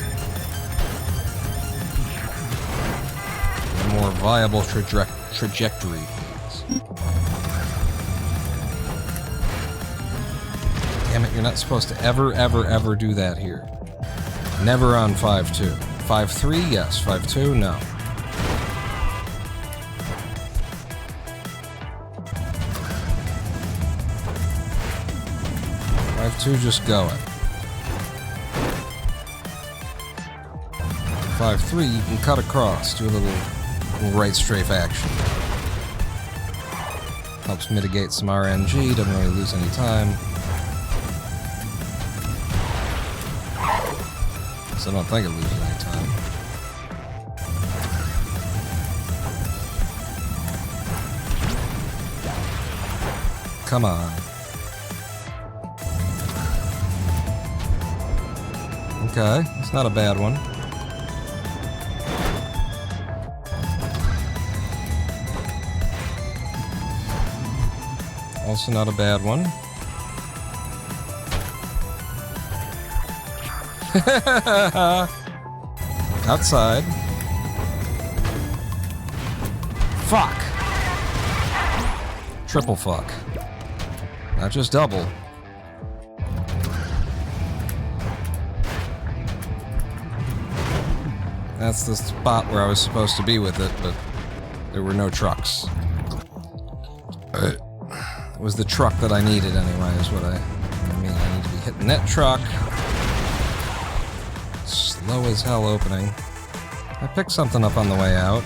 Speaker 1: A more viable trajectory, please. Damn it, you're not supposed to ever do that here. Never on 5.2. 5.3, yes. 5.2, no. 5.2, just go it. 5.3, you can cut across, do a little right strafe action. Helps mitigate some RNG, doesn't really lose any time. So I don't think it loses any time. Come on. Okay, it's not a bad one. Also not a bad one. Outside. Fuck. Triple fuck. Not just double. That's the spot where I was supposed to be with it, but there were no trucks. It was the truck that I needed anyway, is what I mean. I need to be hitting that truck. Slow as hell opening. I picked something up on the way out.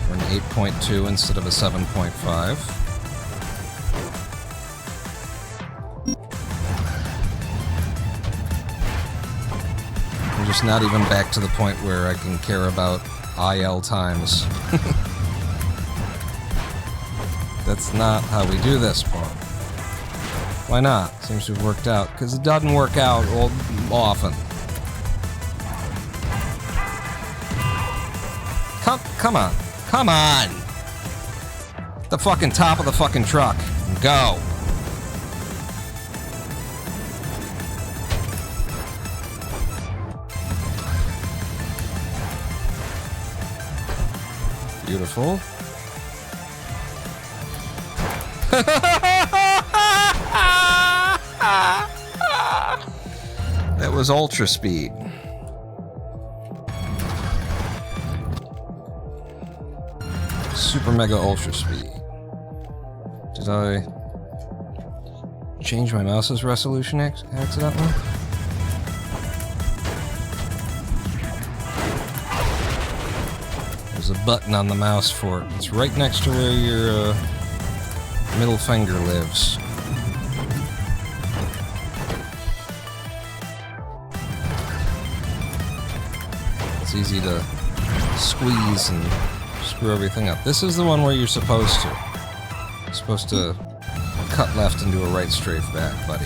Speaker 1: We're an 8.2 instead of a 7.5. I'm just not even back to the point where I can care about IL times. That's not how we do this part. Why not? Seems to have worked out. Because it doesn't work out often. Come on. Come on! The fucking top of the fucking truck. Go! Beautiful. That was ultra speed. Super mega ultra speed. Did I change my mouse's resolution accidentally? There's a button on the mouse for it. It's right next to where your middle finger lives. It's easy to squeeze and screw everything up. This is the one where you're supposed to. You're supposed to cut left and do a right strafe back, buddy.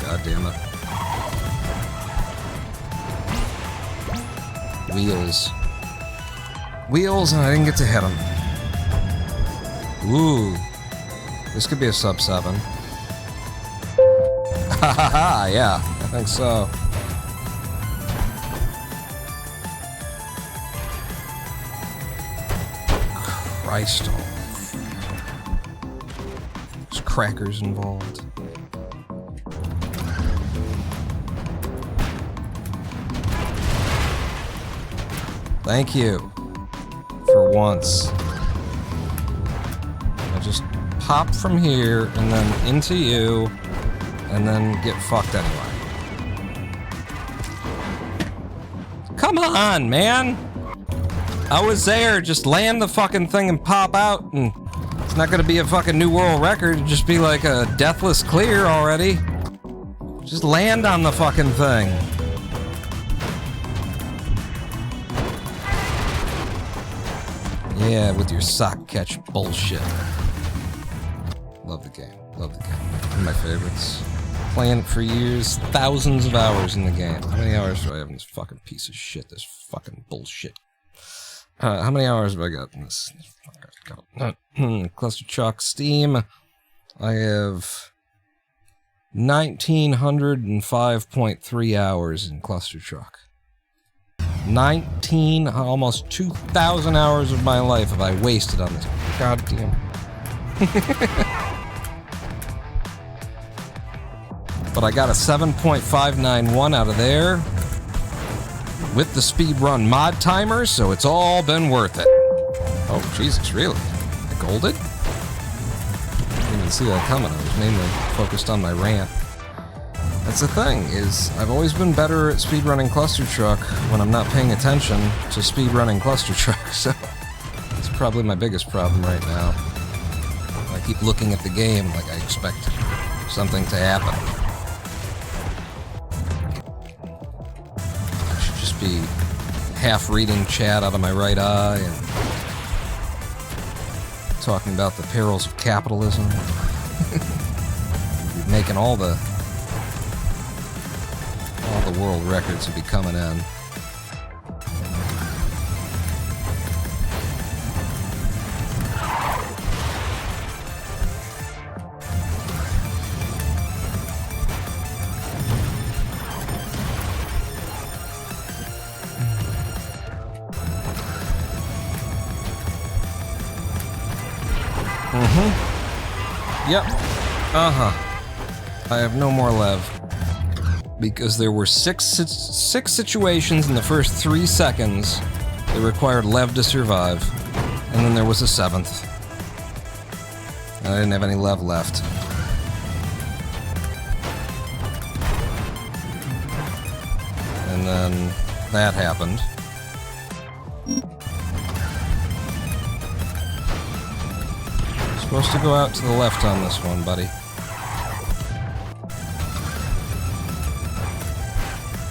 Speaker 1: God damn it. wheels. Wheels, and I didn't get to hit them. Ooh. This could be a sub 7. Ha ha ha, yeah, I think so. Christ. There's crackers involved. Thank you. For once. I just pop from here and then into you and then get fucked anyway. Come on, man! I was there, just land the fucking thing and pop out, and it's not gonna be a fucking new world record, it'd just be like a deathless clear already. Just land on the fucking thing. Yeah, with your sock catch bullshit. Love the game, love the game. One of my favorites. Playing it for years, thousands of hours in the game. How many hours do I have in this fucking piece of shit, this fucking bullshit? How many hours have I got in this? Clustertruck Steam. I have 1,905.3 hours in Clustertruck. 19, almost 2,000 hours of my life have I wasted on this goddamn. But I got a 7.591 out of there. With the speedrun mod timer, so it's all been worth it. Oh, Jesus, really? I golded? Didn't even see that coming. I was mainly focused on my rant. That's the thing, is I've always been better at speedrunning Clustertruck when I'm not paying attention to speedrunning Clustertruck, so it's probably my biggest problem right now. I keep looking at the game like I expect something to happen. Be half reading chat out of my right eye and talking about the perils of capitalism. Making all the world records would be coming in. Yep. I have no more lev. Because there were six situations in the first 3 seconds that required lev to survive. And then there was a 7th. And I didn't have any lev left. And then that happened. Supposed to go out to the left on this one, buddy.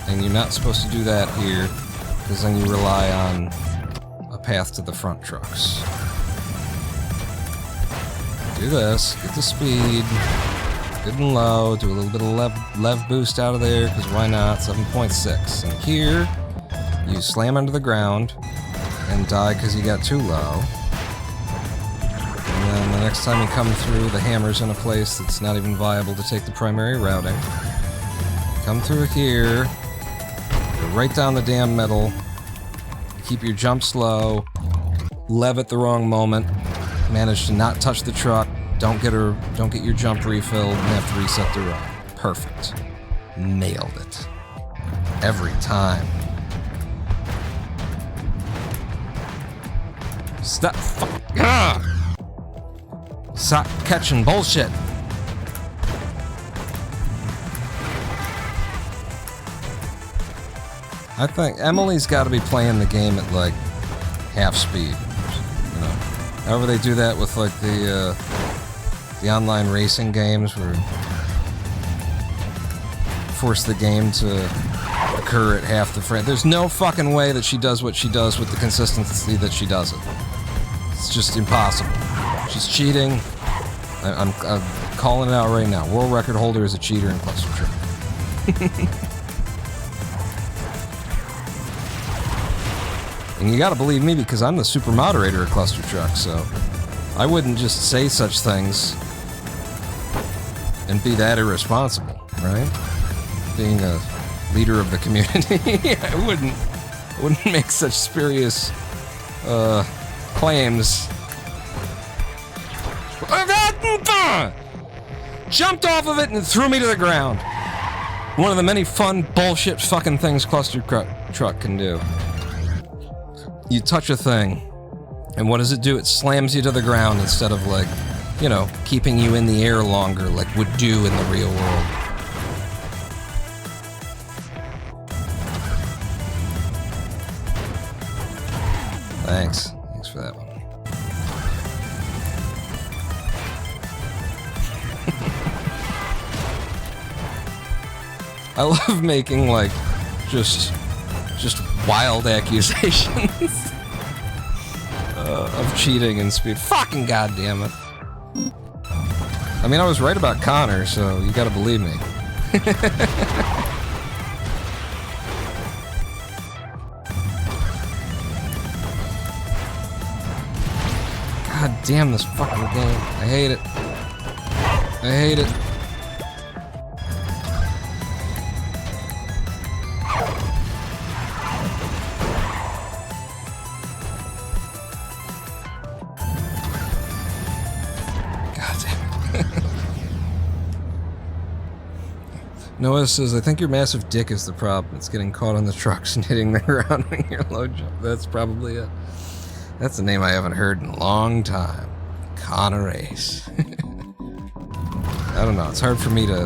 Speaker 1: And you're not supposed to do that here, because then you rely on a path to the front trucks. Do this, get the speed, good and low, do a little bit of lev boost out of there, because why not? 7.6. And here, you slam into the ground and die because you got too low. And then the next time you come through, the hammer's in a place that's not even viable to take the primary routing. Come through here, go right down the damn middle, keep your jump slow, lev at the wrong moment, manage to not touch the truck, don't get your jump refilled, and have to reset the run. Perfect. Nailed it. Every time. Stop. Stop catching bullshit. I think Emily's got to be playing the game at like half speed. You know, however they do that with like the online racing games, where force the game to occur at half the frame. There's no fucking way that she does what she does with the consistency that she does it. It's just impossible. She's cheating. I'm calling it out right now. World record holder is a cheater in Clustertruck. And you gotta believe me because I'm the super moderator of Clustertruck, so I wouldn't just say such things and be that irresponsible, right? Being a leader of the community, I wouldn't make such spurious claims. Jumped off of it and threw me to the ground. One of the many fun bullshit fucking things Clustertruck can do. You touch a thing, and what does it do? It slams you to the ground instead of, like, you know, keeping you in the air longer like would do in the real world. Thanks. Thanks for that one. I love making, like, just wild accusations of cheating and speed. Fucking goddamn it. I mean, I was right about Connor, so you gotta believe me. God damn this fucking game. I hate it. I hate it. Noah says, I think your massive dick is the problem. It's getting caught on the trucks and hitting the ground when you're low jump. That's probably it. That's a name I haven't heard in a long time. Connor Ace. I don't know. It's hard for me to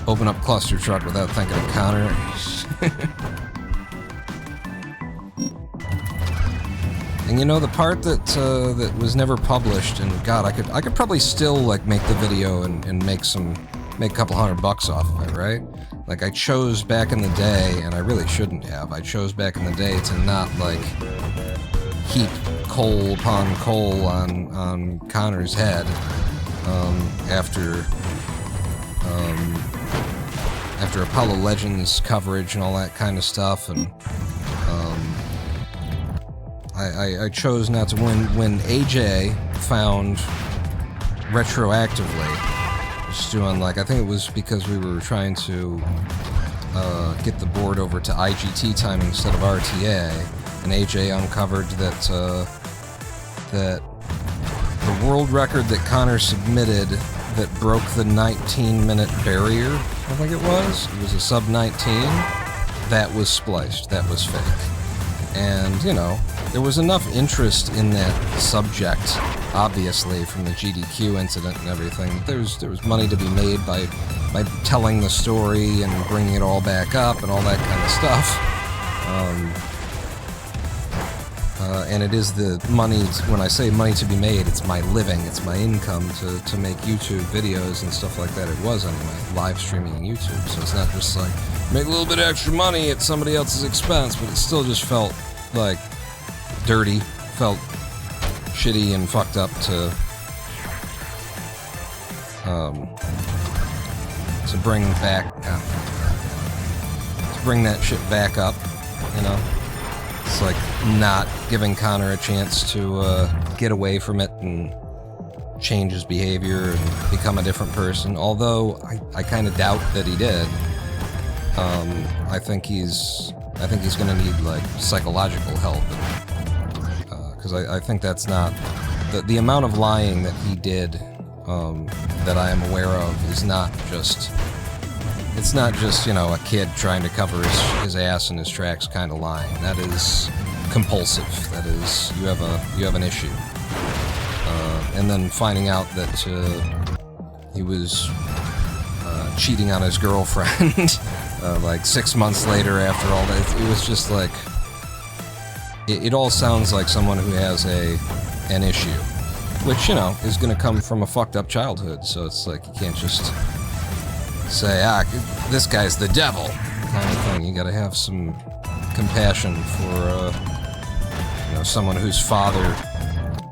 Speaker 1: open up Clustertruck without thinking of Connor Ace. And you know, the part that that was never published, and God, I could probably still, like, make the video and make a couple $100 off of it, right? Like, I chose back in the day, and I really shouldn't have, I chose back in the day to not, like, heap coal upon coal on Connor's head, after Apollo Legends coverage and all that kind of stuff, and, I chose not to. When AJ found retroactively, just doing, like, I think it was because we were trying to get the board over to IGT time instead of RTA, and AJ uncovered that that the world record that Connor submitted that broke the 19-minute barrier, I think it was a sub 19, that was spliced, that was fake. And, you know, there was enough interest in that subject, obviously, from the GDQ incident and everything. There was money to be made by telling the story and bringing it all back up and all that kind of stuff. And it is the money, when I say money to be made, it's my living, it's my income to make YouTube videos and stuff like that. It was anyway, live streaming on YouTube. So it's not just like, make a little bit of extra money at somebody else's expense, but it still just felt like dirty, felt shitty and fucked up to bring that shit back up, you know? It's like not giving Connor a chance to get away from it and change his behavior and become a different person, although I kind of doubt that he did. I think he's gonna need, like, psychological help, because I think that's not the amount of lying that he did, that I am aware of, is not just, it's not just, you know, a kid trying to cover his ass in his tracks kind of lying. That is compulsive. That is, you have an issue. And then finding out that he was cheating on his girlfriend like 6 months later after all that, it was just like, it all sounds like someone who has an issue, which, you know, is going to come from a fucked up childhood. So it's like, you can't just say, this guy's the devil kind of thing. You got to have some compassion for you know, someone whose father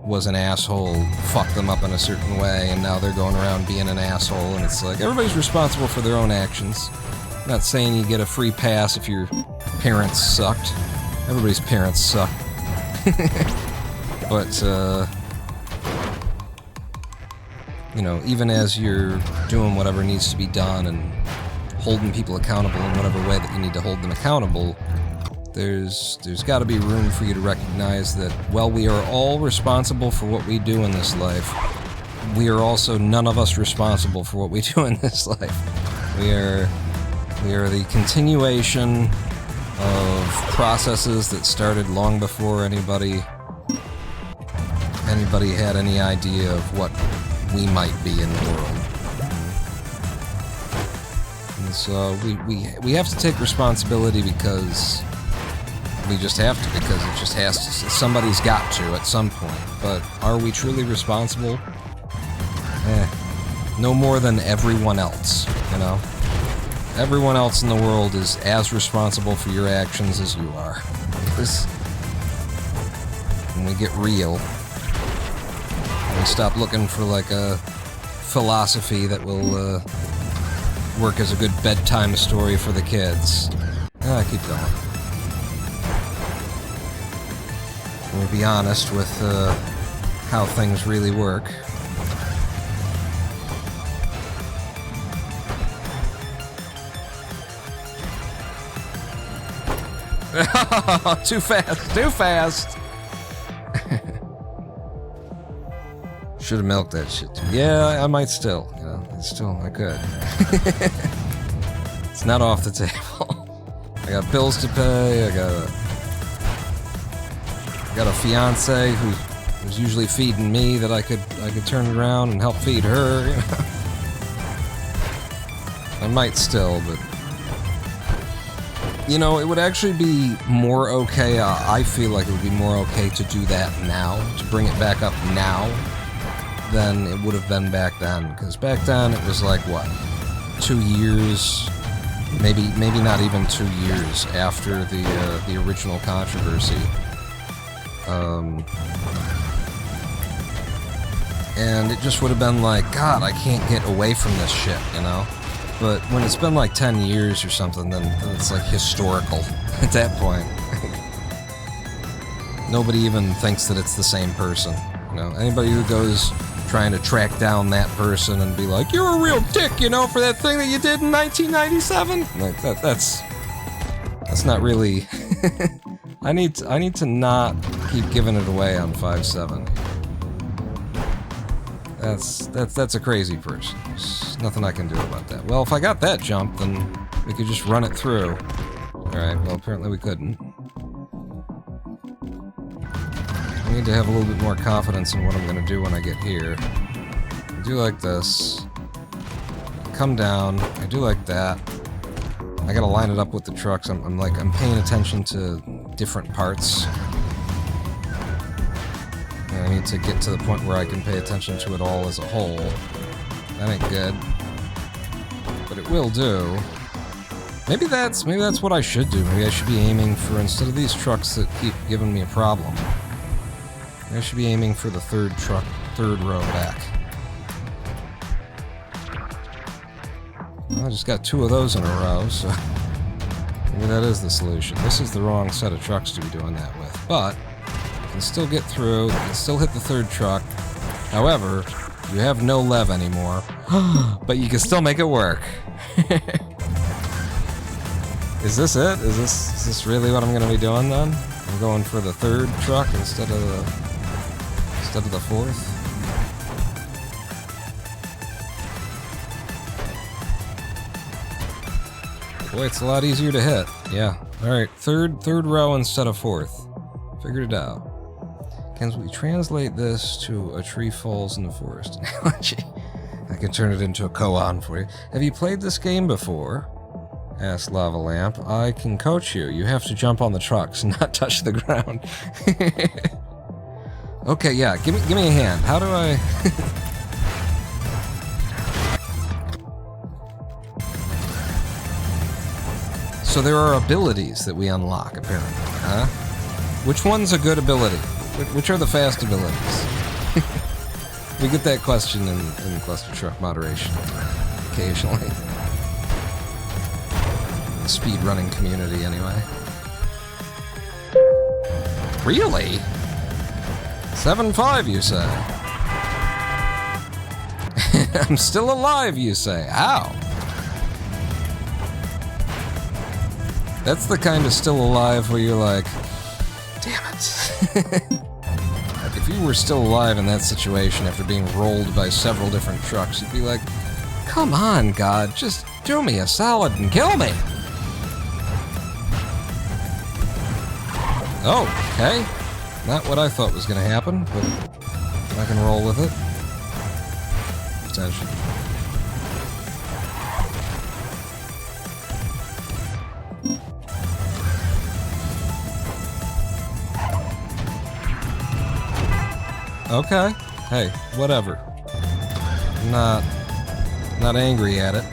Speaker 1: was an asshole, fucked them up in a certain way, and now they're going around being an asshole. And it's like, everybody's responsible for their own actions. I'm not saying you get a free pass if your parents sucked, Everybody's parents suck. But, you know, even as you're doing whatever needs to be done and holding people accountable in whatever way that you need to hold them accountable, there's got to be room for you to recognize that, while we are all responsible for what we do in this life, we are also none of us responsible for what we do in this life. We are the continuation of processes that started long before anybody had any idea of what we might be in the world. And so we have to take responsibility because we just have to, because it just has to. Somebody's got to at some point. But are we truly responsible? No more than everyone else, you know? Everyone else in the world is as responsible for your actions as you are. When we get real, we stop looking for like a philosophy that will work as a good bedtime story for the kids. Keep going. We'll be honest with how things really work. Too fast, too fast! Should've milked that shit too. Yeah, I might still, you know, I could. It's not off the table. I got bills to pay, I got a fiance who's usually feeding me that I could turn around and help feed her, you know? I might still, but you know, it would actually be more okay, I feel like it would be more okay to do that now, to bring it back up now, than it would have been back then. Because back then, it was like, what, 2 years, maybe not even 2 years after the original controversy. And it just would have been like, God, I can't get away from this shit, you know? But when it's been like 10 years or something, then it's like historical at that point. Nobody even thinks that it's the same person. You know, anybody who goes trying to track down that person and be like, you're a real dick, you know, for that thing that you did in 1997? Like that's not really. I need to not keep giving it away on 5-7. That's a crazy person. There's nothing I can do about that. Well, if I got that jump, then we could just run it through. Alright, well, apparently we couldn't. I need to have a little bit more confidence in what I'm going to do when I get here. I do like this. Come down. I do like that. I gotta line it up with the trucks. I'm paying attention to different parts. And I need to get to the point where I can pay attention to it all as a whole. That ain't good. But it will do. Maybe that's what I should do. Maybe I should be aiming for, instead of these trucks that keep giving me a problem, I should be aiming for the third row back. Well, I just got 2 of those in a row, so maybe that is the solution. This is the wrong set of trucks to be doing that with, but you can still get through, you can still hit the third truck. However, you have no lev anymore, but you can still make it work. Is this it? Is this really what I'm going to be doing then? I'm going for the third truck instead of the fourth? Boy, it's a lot easier to hit. Yeah. Alright, third row instead of fourth. Figured it out. Can we translate this to a tree falls in the forest analogy? I can turn it into a koan for you. Have you played this game before? Asked Lava Lamp. I can coach you. You have to jump on the trucks and not touch the ground. Okay, yeah, give me a hand. How do I... So there are abilities that we unlock, apparently, huh? Which one's a good ability? Which are the fast abilities? We get that question in Clustertruck moderation occasionally. In the speedrunning community, anyway. Really? 7-5, you say? I'm still alive, you say? How? That's the kind of still alive where you're like, damn it. Like if you were still alive in that situation after being rolled by several different trucks, you'd be like, come on, God, just do me a solid and kill me. Oh, okay. Not what I thought was going to happen, but I can roll with it. Potentially. Okay. Hey, whatever. Not angry at it.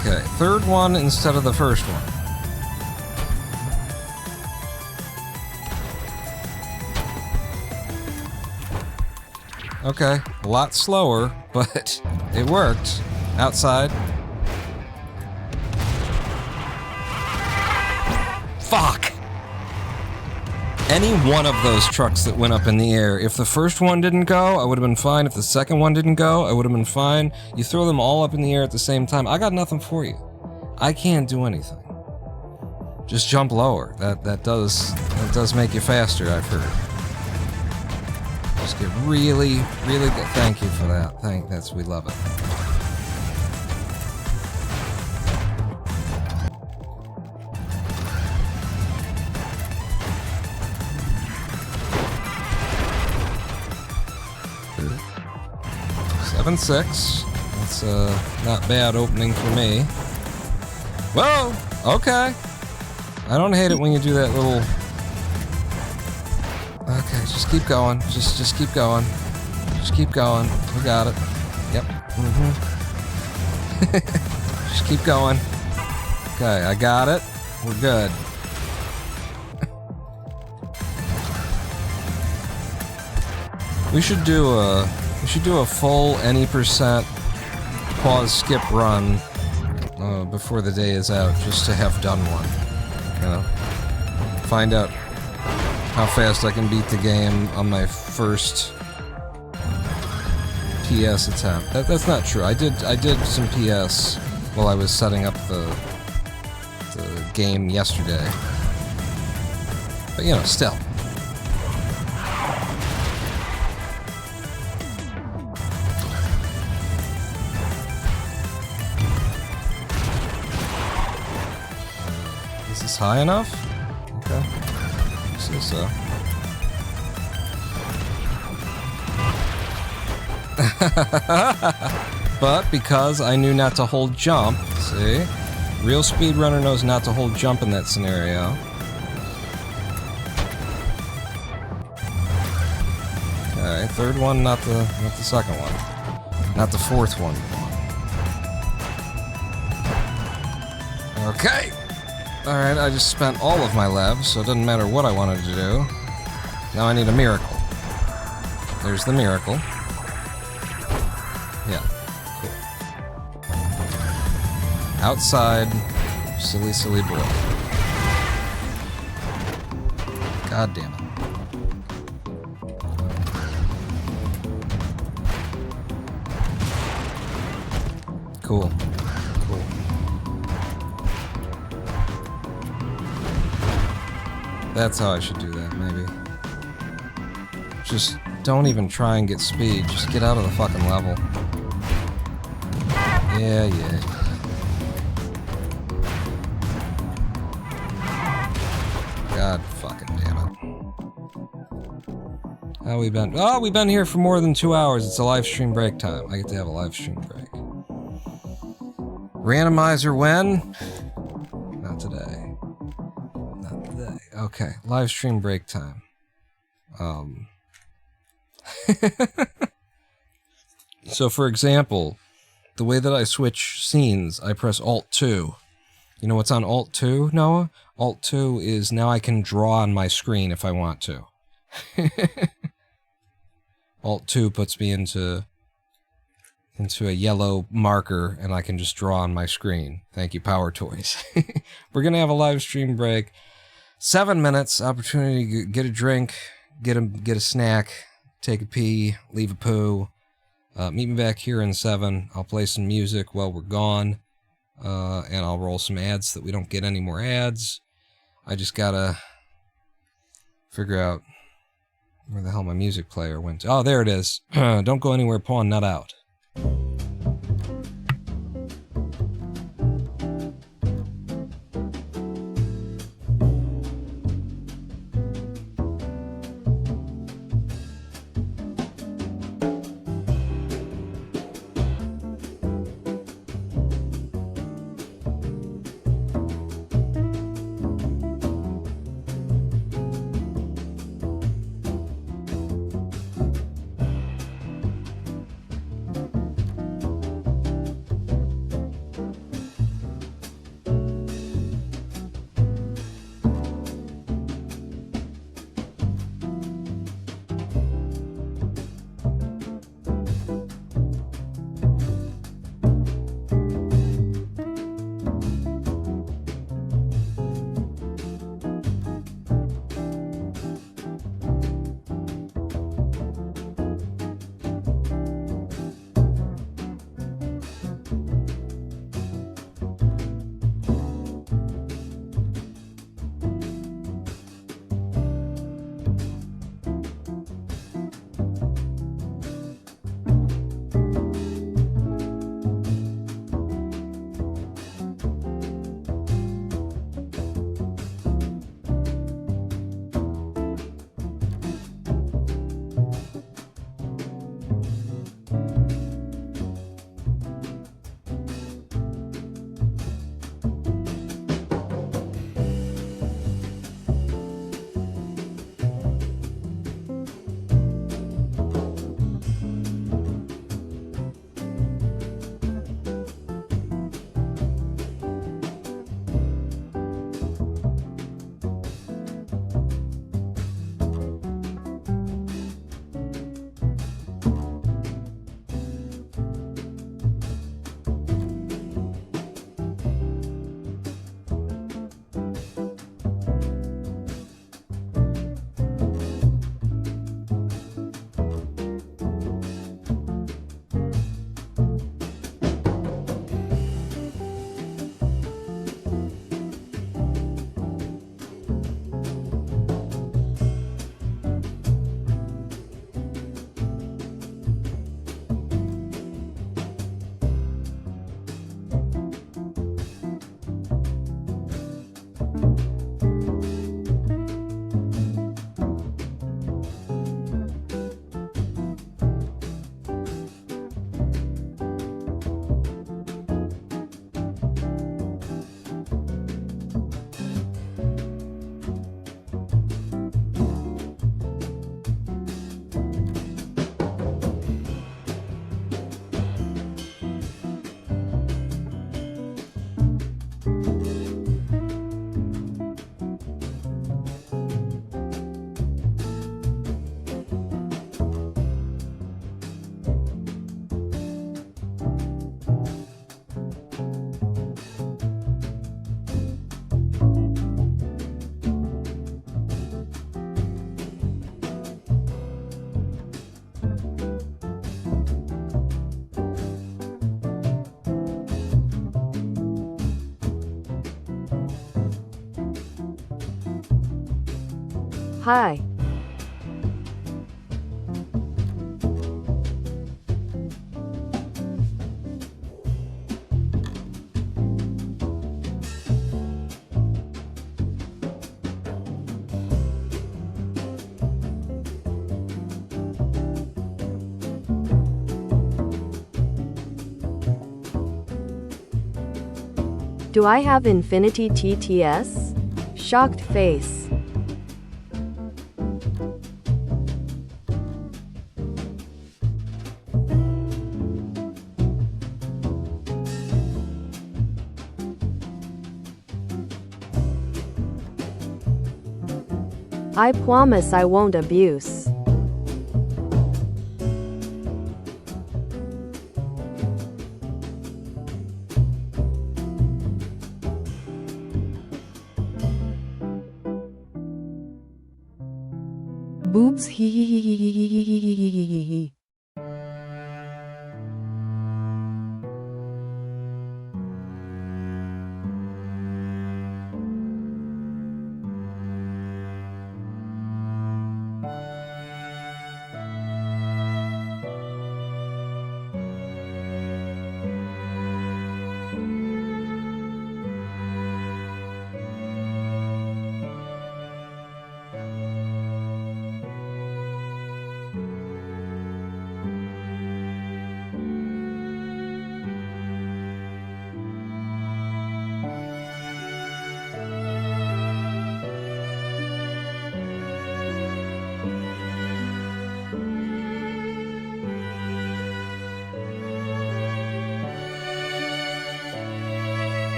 Speaker 1: Okay, third one instead of the first one. Okay, a lot slower, but it worked. Outside. Fuck! Any one of those trucks that went up in the air, if the first one didn't go, I would have been fine. If the second one didn't go, I would have been fine. You throw them all up in the air at the same time, I got nothing for you. I can't do anything. Just jump lower. That does make you faster, I've heard. Just get really, really good. Thank you for that. We love it. Seven, 6. That's not bad opening for me. Whoa! Okay. I don't hate it when you do that little. Okay, just keep going. Just keep going. Just keep going. We got it. Yep. Just keep going. Okay, I got it. We're good. We should do a full any percent pause skip run before the day is out, just to have done one. You know, find out how fast I can beat the game on my first PS attempt. That's not true. I did some PS while I was setting up the game yesterday. But you know, still. Is this high enough? Okay. I see so. But because I knew not to hold jump, see? Real speedrunner knows not to hold jump in that scenario. Okay, third one, not the second one. Not the fourth one. Okay! Alright, I just spent all of my levs, so it doesn't matter what I wanted to do. Now I need a miracle. There's the miracle. Yeah, cool. Outside, silly, silly boy. God damn it. Cool. Cool. That's how I should do that, maybe. Just don't even try and get speed. Just get out of the fucking level. Yeah. God fucking damn it. How we been? Oh, we've been here for more than 2 hours. It's a live stream break time. I get to have a live stream break. Randomizer when? Not today. Not today. Okay, live stream break time. So for example, the way that I switch scenes, I press Alt-2. You know what's on Alt-2, Noah? Alt-2 is now I can draw on my screen if I want to. Alt-2 puts me into into a yellow marker, and I can just draw on my screen. Thank you, Power Toys. We're going to have a live stream break. 7 minutes, opportunity to get a drink, get a snack, take a pee, leave a poo. Meet me back here in 7. I'll play some music while we're gone, and I'll roll some ads so that we don't get any more ads. I just gotta figure out where the hell my music player went to. Oh, there it is. Don't go anywhere, pawn, nut out.
Speaker 5: Hi. Do I have Infinity TTS? Shocked face. I promise I won't abuse. Boobs hee hee hee hee hee hee hee hee hee hee hee.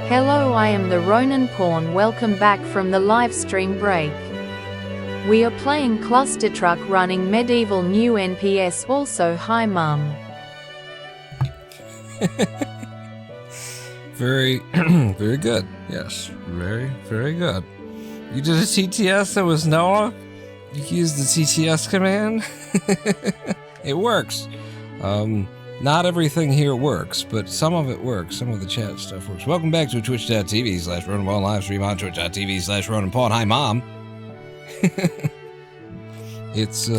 Speaker 5: Hello, I am the Roninpawn. Welcome back from the livestream break. We are playing Clustertruck running medieval new NPS. Also, hi mum.
Speaker 1: Very, very good. Yes, very, very good. You did a TTS that was Noah? You used the TTS command? It works. Not everything here works, but some of it works. Some of the chat stuff works. Welcome back to twitch.tv/Roninpawn live stream on twitch.tv/Roninpawn. Hi, Mom. It's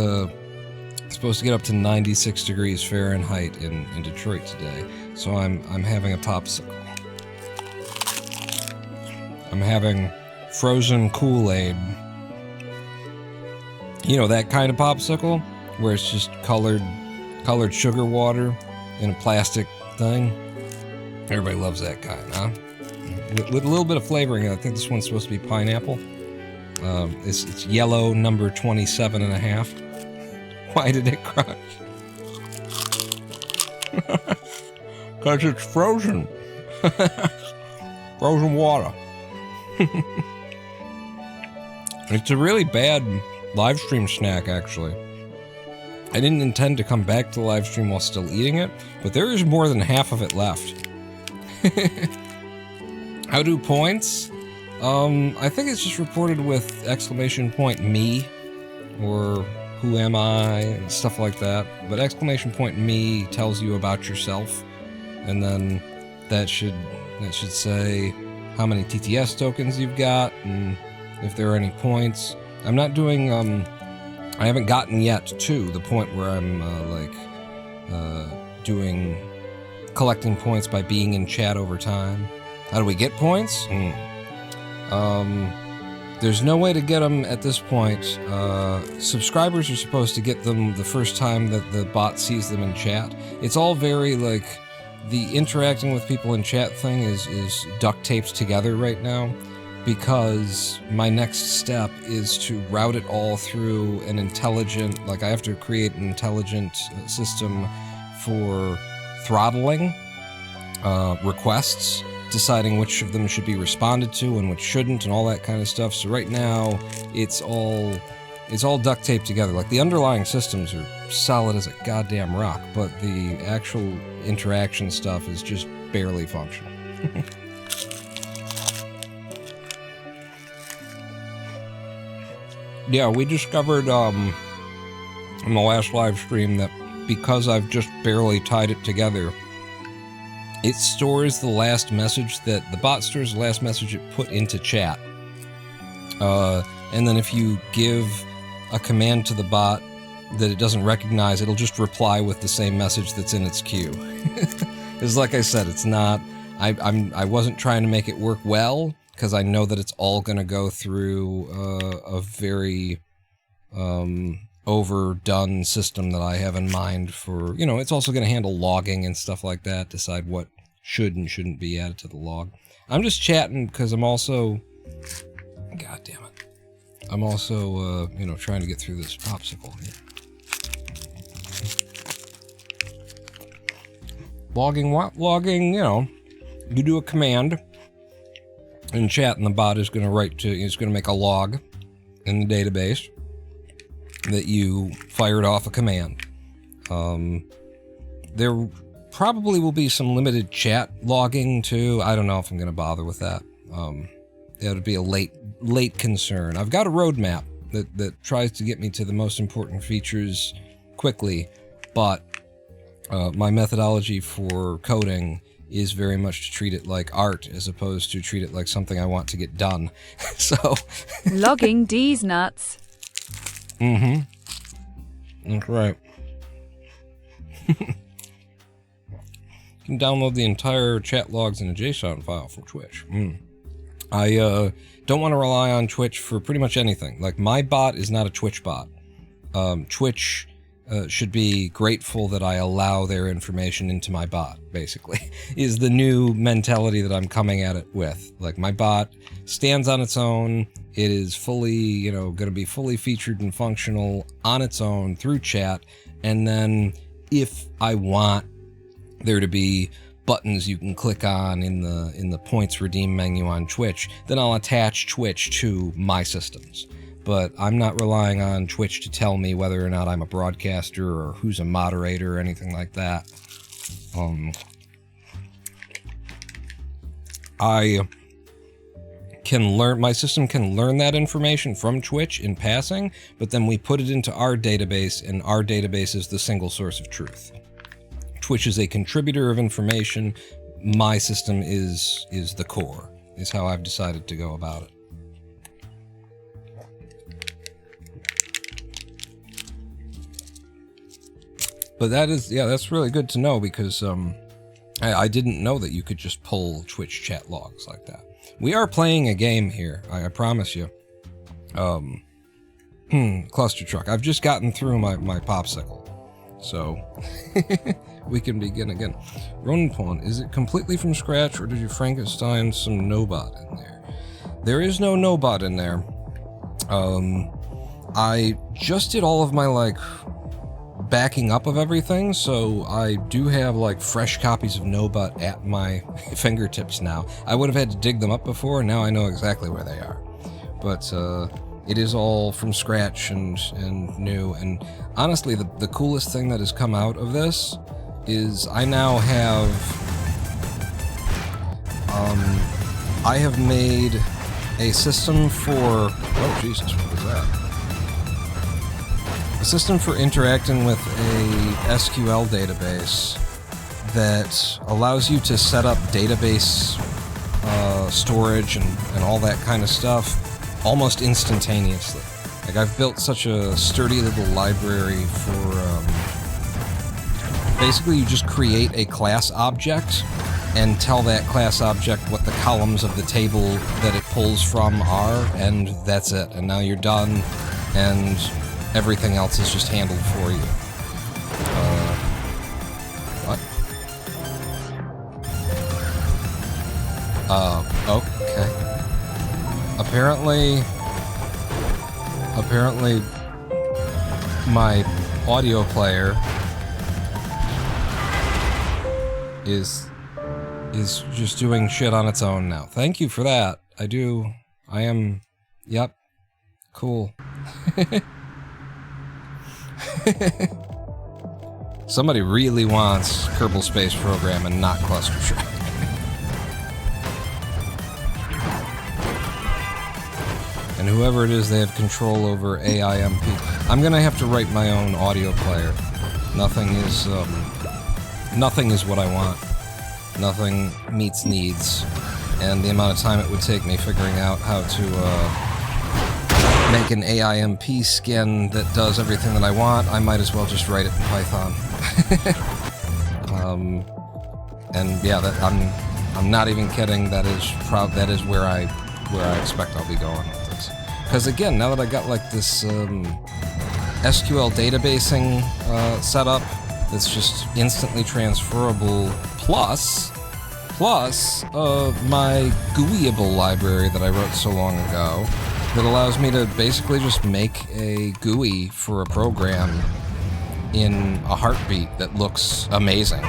Speaker 1: supposed to get up to 96 degrees Fahrenheit in Detroit today, so I'm having a popsicle. I'm having frozen Kool-Aid. You know, that kind of popsicle where it's just colored sugar water in a plastic thing. Everybody loves that kind, huh? With a little bit of flavoring. I think this one's supposed to be pineapple. It's yellow, number 27.5. Why did it crush? Because it's frozen. Frozen water. It's a really bad live stream snack, actually. I didn't intend to come back to the live stream while still eating it, but there is more than half of it left. How do points? I think it's just reported with !me, or who am I, and stuff like that. But !me tells you about yourself, and then that should say how many TTS tokens you've got, and if there are any points. I'm not doing, I haven't gotten yet to the point where I'm, collecting points by being in chat over time. How do we get points? There's no way to get them at this point. Subscribers are supposed to get them the first time that the bot sees them in chat. It's all very, like, the interacting with people in chat thing is duct taped together right now, because my next step is to route it all through an intelligent, like I have to create an intelligent system for throttling requests deciding which of them should be responded to and which shouldn't and all that kind of stuff. So right now, it's all duct taped together. Like, the underlying systems are solid as a goddamn rock, but the actual interaction stuff is just barely functional. Yeah, we discovered in the last live stream that because I've just barely tied it together, it stores the last message that the bot stores the last message it put into chat. And then if you give a command to the bot that it doesn't recognize, it'll just reply with the same message that's in its queue. Because like I said, it's not... I wasn't trying to make it work well, because I know that it's all going to go through a very overdone system that I have in mind for... You know, it's also going to handle logging and stuff like that, decide what should and shouldn't be added to the log. I'm just chatting because I'm also... God damn it. I'm also, you know, trying to get through this popsicle here. Logging, you know, you do a command in chat and the bot is going to it's going to make a log in the database that you fired off a command. There probably will be some limited chat logging too. I don't know if I'm going to bother with that. That would be a late concern. I've got a roadmap that tries to get me to the most important features quickly, but my methodology for coding is very much to treat it like art as opposed to treat it like something I want to get done. So
Speaker 6: logging D's nuts.
Speaker 1: Mm-hmm. That's right. You can download the entire chat logs in a JSON file from Twitch. I don't want to rely on Twitch for pretty much anything. Like, my bot is not a Twitch bot. Twitch should be grateful that I allow their information into my bot, basically, is the new mentality that I'm coming at it with. Like, my bot stands on its own. It is fully, you know, going to be fully featured and functional on its own through chat. And then if I want there to be buttons you can click on in the points redeem menu on Twitch, then I'll attach Twitch to my systems. But I'm not relying on Twitch to tell me whether or not I'm a broadcaster or who's a moderator or anything like that. My system can learn that information from Twitch in passing, but then we put it into our database, and our database is the single source of truth. Twitch is a contributor of information. My system is the core, is how I've decided to go about it. But that's really good to know, because I didn't know that you could just pull Twitch chat logs like that. We are playing a game here, I promise you. Clustertruck. I've just gotten through my popsicle, so we can begin again. Roninpawn, is it completely from scratch, or did you Frankenstein some NoBot in there? There is no NoBot in there. I just did all of my, like, backing up of everything, so I do have, like, fresh copies of NoBot at my fingertips now. I would have had to dig them up before, now I know exactly where they are. But it is all from scratch and new, and honestly, the coolest thing that has come out of this is I now have I have made a system for, oh Jesus, what was that? A system for interacting with a SQL database that allows you to set up database storage and all that kind of stuff almost instantaneously. Like, I've built such a sturdy little library for, basically you just create a class object and tell that class object what the columns of the table that it pulls from are, and that's it. And now you're done, and everything else is just handled for you. What? Okay. Apparently my audio player is is just doing shit on its own now. Thank you for that. I am... Yep. Cool. Somebody really wants Kerbal Space Program and not Clustertruck. And whoever it is, they have control over AIMP. I'm gonna have to write my own audio player. Nothing is what I want. Nothing meets needs. And the amount of time it would take me figuring out how to make an AIMP skin that does everything that I want, I might as well just write it in Python. And yeah, I'm not even kidding. That is where I expect I'll be going with this. Because again, now that I got like this SQL databasing set up that's just instantly transferable, plus my GUIable library that I wrote so long ago that allows me to basically just make a GUI for a program in a heartbeat that looks amazing.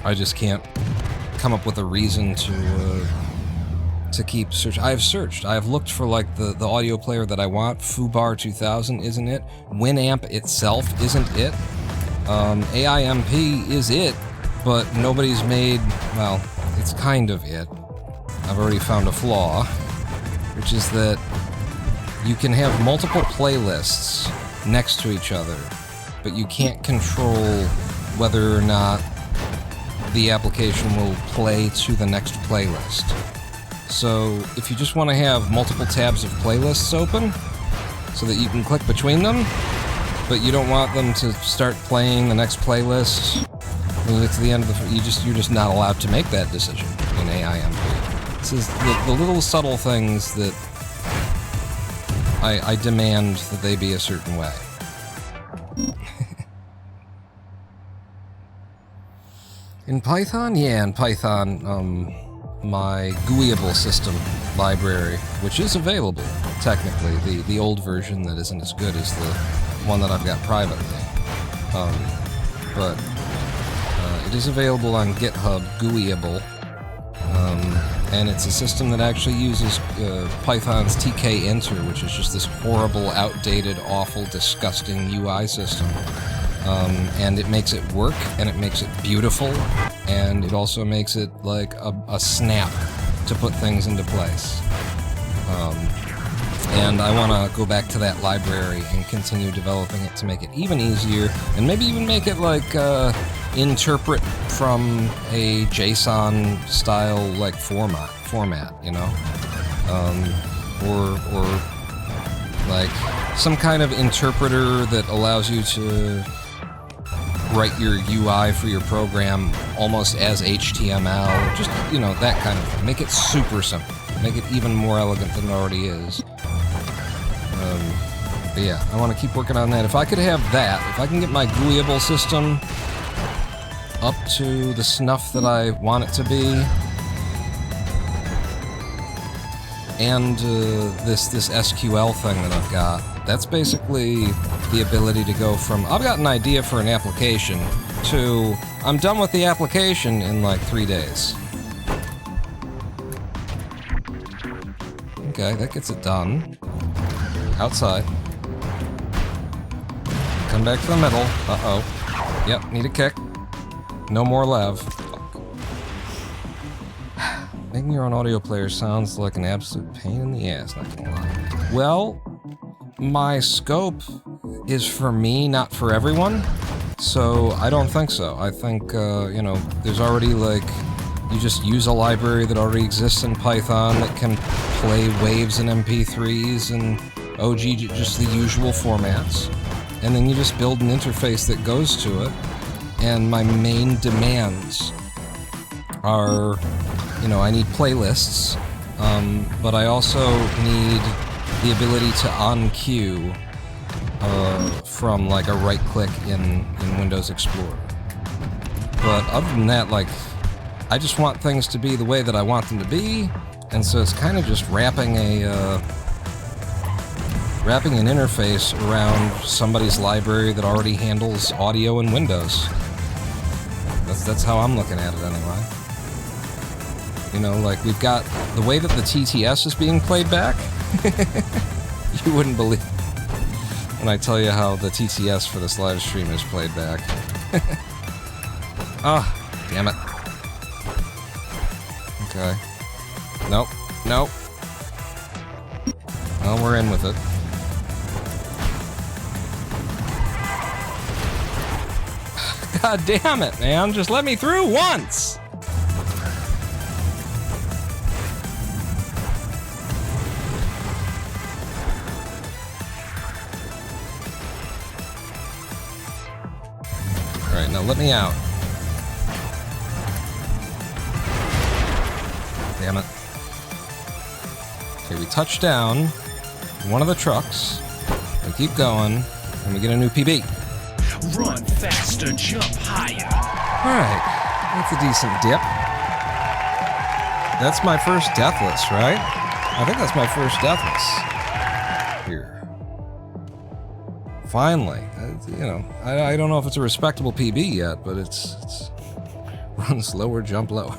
Speaker 1: I just can't come up with a reason to keep searching. I have searched. I have looked for like the audio player that I want. Foobar 2000 isn't it. Winamp itself isn't it. AIMP is it, but nobody's made, well, it's kind of it. I've already found a flaw, which is that you can have multiple playlists next to each other, but you can't control whether or not the application will play to the next playlist. So if you just want to have multiple tabs of playlists open so that you can click between them, but you don't want them to start playing the next playlist when you get to the end of the... You're just not allowed to make that decision in AIMP. This is the little subtle things that I demand that they be a certain way. In Python? Yeah, in Python, my GUIable system library, which is available, technically, the old version that isn't as good as the one that I've got privately. But it is available on GitHub, GUIable, and it's a system that actually uses Python's tk-enter, which is just this horrible, outdated, awful, disgusting UI system. And it makes it work, and it makes it beautiful, and it also makes it like a snap to put things into place. And I want to go back to that library and continue developing it to make it even easier, and maybe even make it like interpret from a JSON style like format, you know, or like some kind of interpreter that allows you to write your UI for your program almost as HTML, just, you know, that kind of thing. Make it super simple. Make it even more elegant than it already is. But yeah, I want to keep working on that. If I could have that, if I can get my GUIable system up to the snuff that I want it to be, and this SQL thing that I've got, that's basically the ability to go from, I've got an idea for an application, to, I'm done with the application in like 3 days. Okay, that gets it done. Outside. Come back to the middle. Uh-oh. Yep, need a kick. No more lev. Fuck. Making your own audio player sounds like an absolute pain in the ass, not gonna lie. Well, my scope is for me, not for everyone, so I don't think so. I think, you know, there's already, like, you just use a library that already exists in Python that can play waves and MP3s and OG, just the usual formats, and then you just build an interface that goes to it, and my main demands are, you know, I need playlists, but I also need the ability to on-queue from like a right-click in Windows Explorer. But other than that, like, I just want things to be the way that I want them to be, and so it's kind of just wrapping an interface around somebody's library that already handles audio in Windows. That's how I'm looking at it anyway. You know, like we've got the way that the TTS is being played back. You wouldn't believe when I tell you how the TTS for this live stream is played back. Oh, damn it. Okay. Nope. Nope. Well, we're in with it. God damn it, man. Just let me through once! Alright, now let me out. Damn it. Okay, we touch down in one of the trucks, we keep going, and we get a new PB.
Speaker 3: Run faster, jump higher.
Speaker 1: Alright, that's a decent dip. That's my first deathless, right? I think that's my first deathless. Here. Finally. You know, I don't know if it's a respectable PB yet, but it's run slower, jump lower.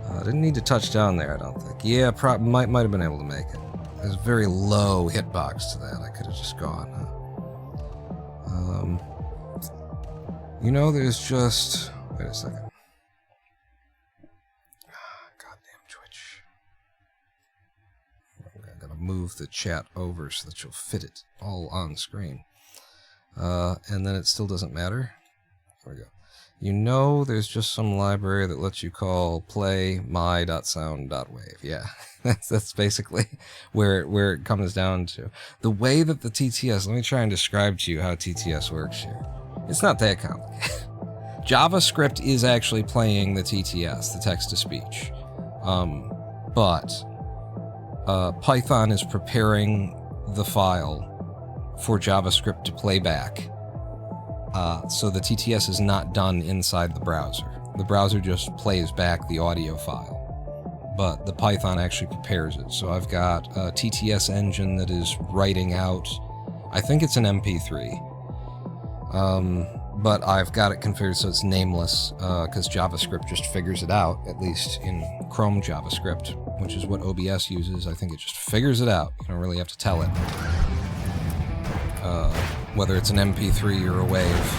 Speaker 1: I didn't need to touch down there, I don't think. Yeah, might have been able to make it. There's a very low hitbox to that. I could have just gone, huh? You know, there's just... Wait a second. Goddamn Twitch. I'm gonna move the chat over so that you'll fit it all on screen. And then it still doesn't matter. There we go. You know, there's just some library that lets you call play my.sound.wave. Yeah, that's basically where it comes down to. The way that the TTS, let me try and describe to you how TTS works here. It's not that complicated. JavaScript is actually playing the TTS, the text-to-speech. But Python is preparing the file for JavaScript to play back. So the TTS is not done inside the browser. The browser just plays back the audio file, but the Python actually prepares it. So I've got a TTS engine that is writing out, I think it's an MP3, but I've got it configured so it's nameless, because JavaScript just figures it out, at least in Chrome JavaScript, which is what OBS uses. I think it just figures it out. You don't really have to tell it. Whether it's an MP3 or a wave.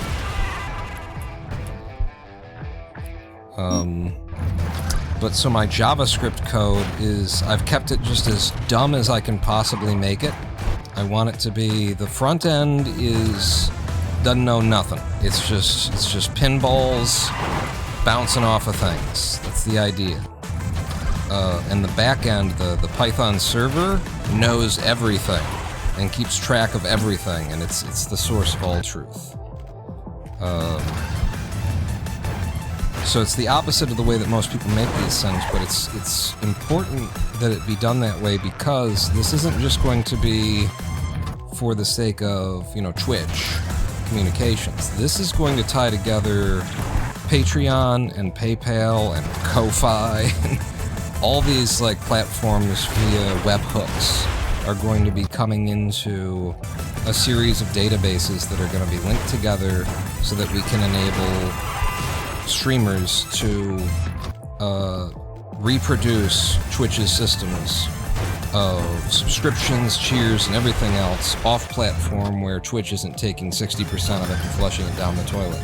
Speaker 1: But so my JavaScript code is, I've kept it just as dumb as I can possibly make it. I want it to be, the front end doesn't know nothing. It's just pinballs bouncing off of things. That's the idea. And the back end, the Python server knows everything and keeps track of everything, and it's the source of all truth. So it's the opposite of the way that most people make these things, but it's important that it be done that way, because this isn't just going to be for the sake of, you know, Twitch communications. This is going to tie together Patreon and PayPal and Ko-Fi and all these like platforms via webhooks are going to be coming into a series of databases that are going to be linked together so that we can enable streamers to reproduce Twitch's systems of subscriptions, cheers, and everything else off-platform where Twitch isn't taking 60% of it and flushing it down the toilet.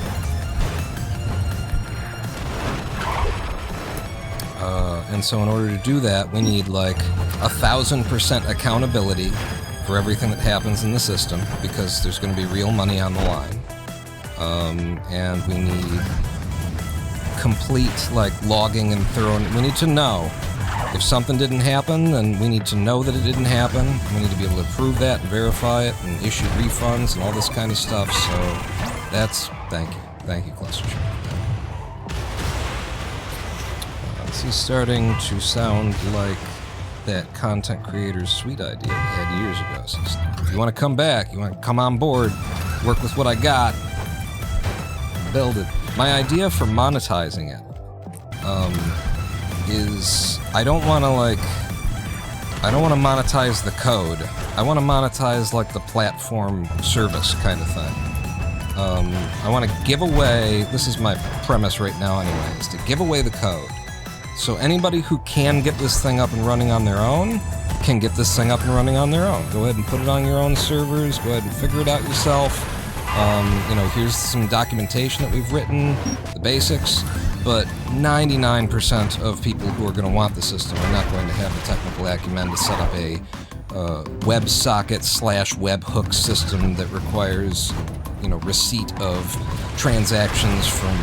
Speaker 1: And so in order to do that, we need like 1,000% accountability for everything that happens in the system, because there's going to be real money on the line. And we need complete like logging and thorough. We need to know if something didn't happen, then we need to know that it didn't happen. We need to be able to prove that and verify it and issue refunds and all this kind of stuff. So that's, thank you, Clustertruck. This is starting to sound like that content creator's sweet idea we had years ago. So if you want to come back, you want to come on board, work with what I got, build it. My idea for monetizing it is I don't want to monetize the code. I want to monetize like the platform service kind of thing. I want to give away, this is my premise right now anyway, is to give away the code. So anybody who can get this thing up and running on their own can get this thing up and running on their own. Go ahead and put it on your own servers, go ahead and figure it out yourself. You know, here's some documentation that we've written, the basics, but 99% of people who are going to want the system are not going to have the technical acumen to set up a WebSocket/webhook system that requires, you know, receipt of transactions from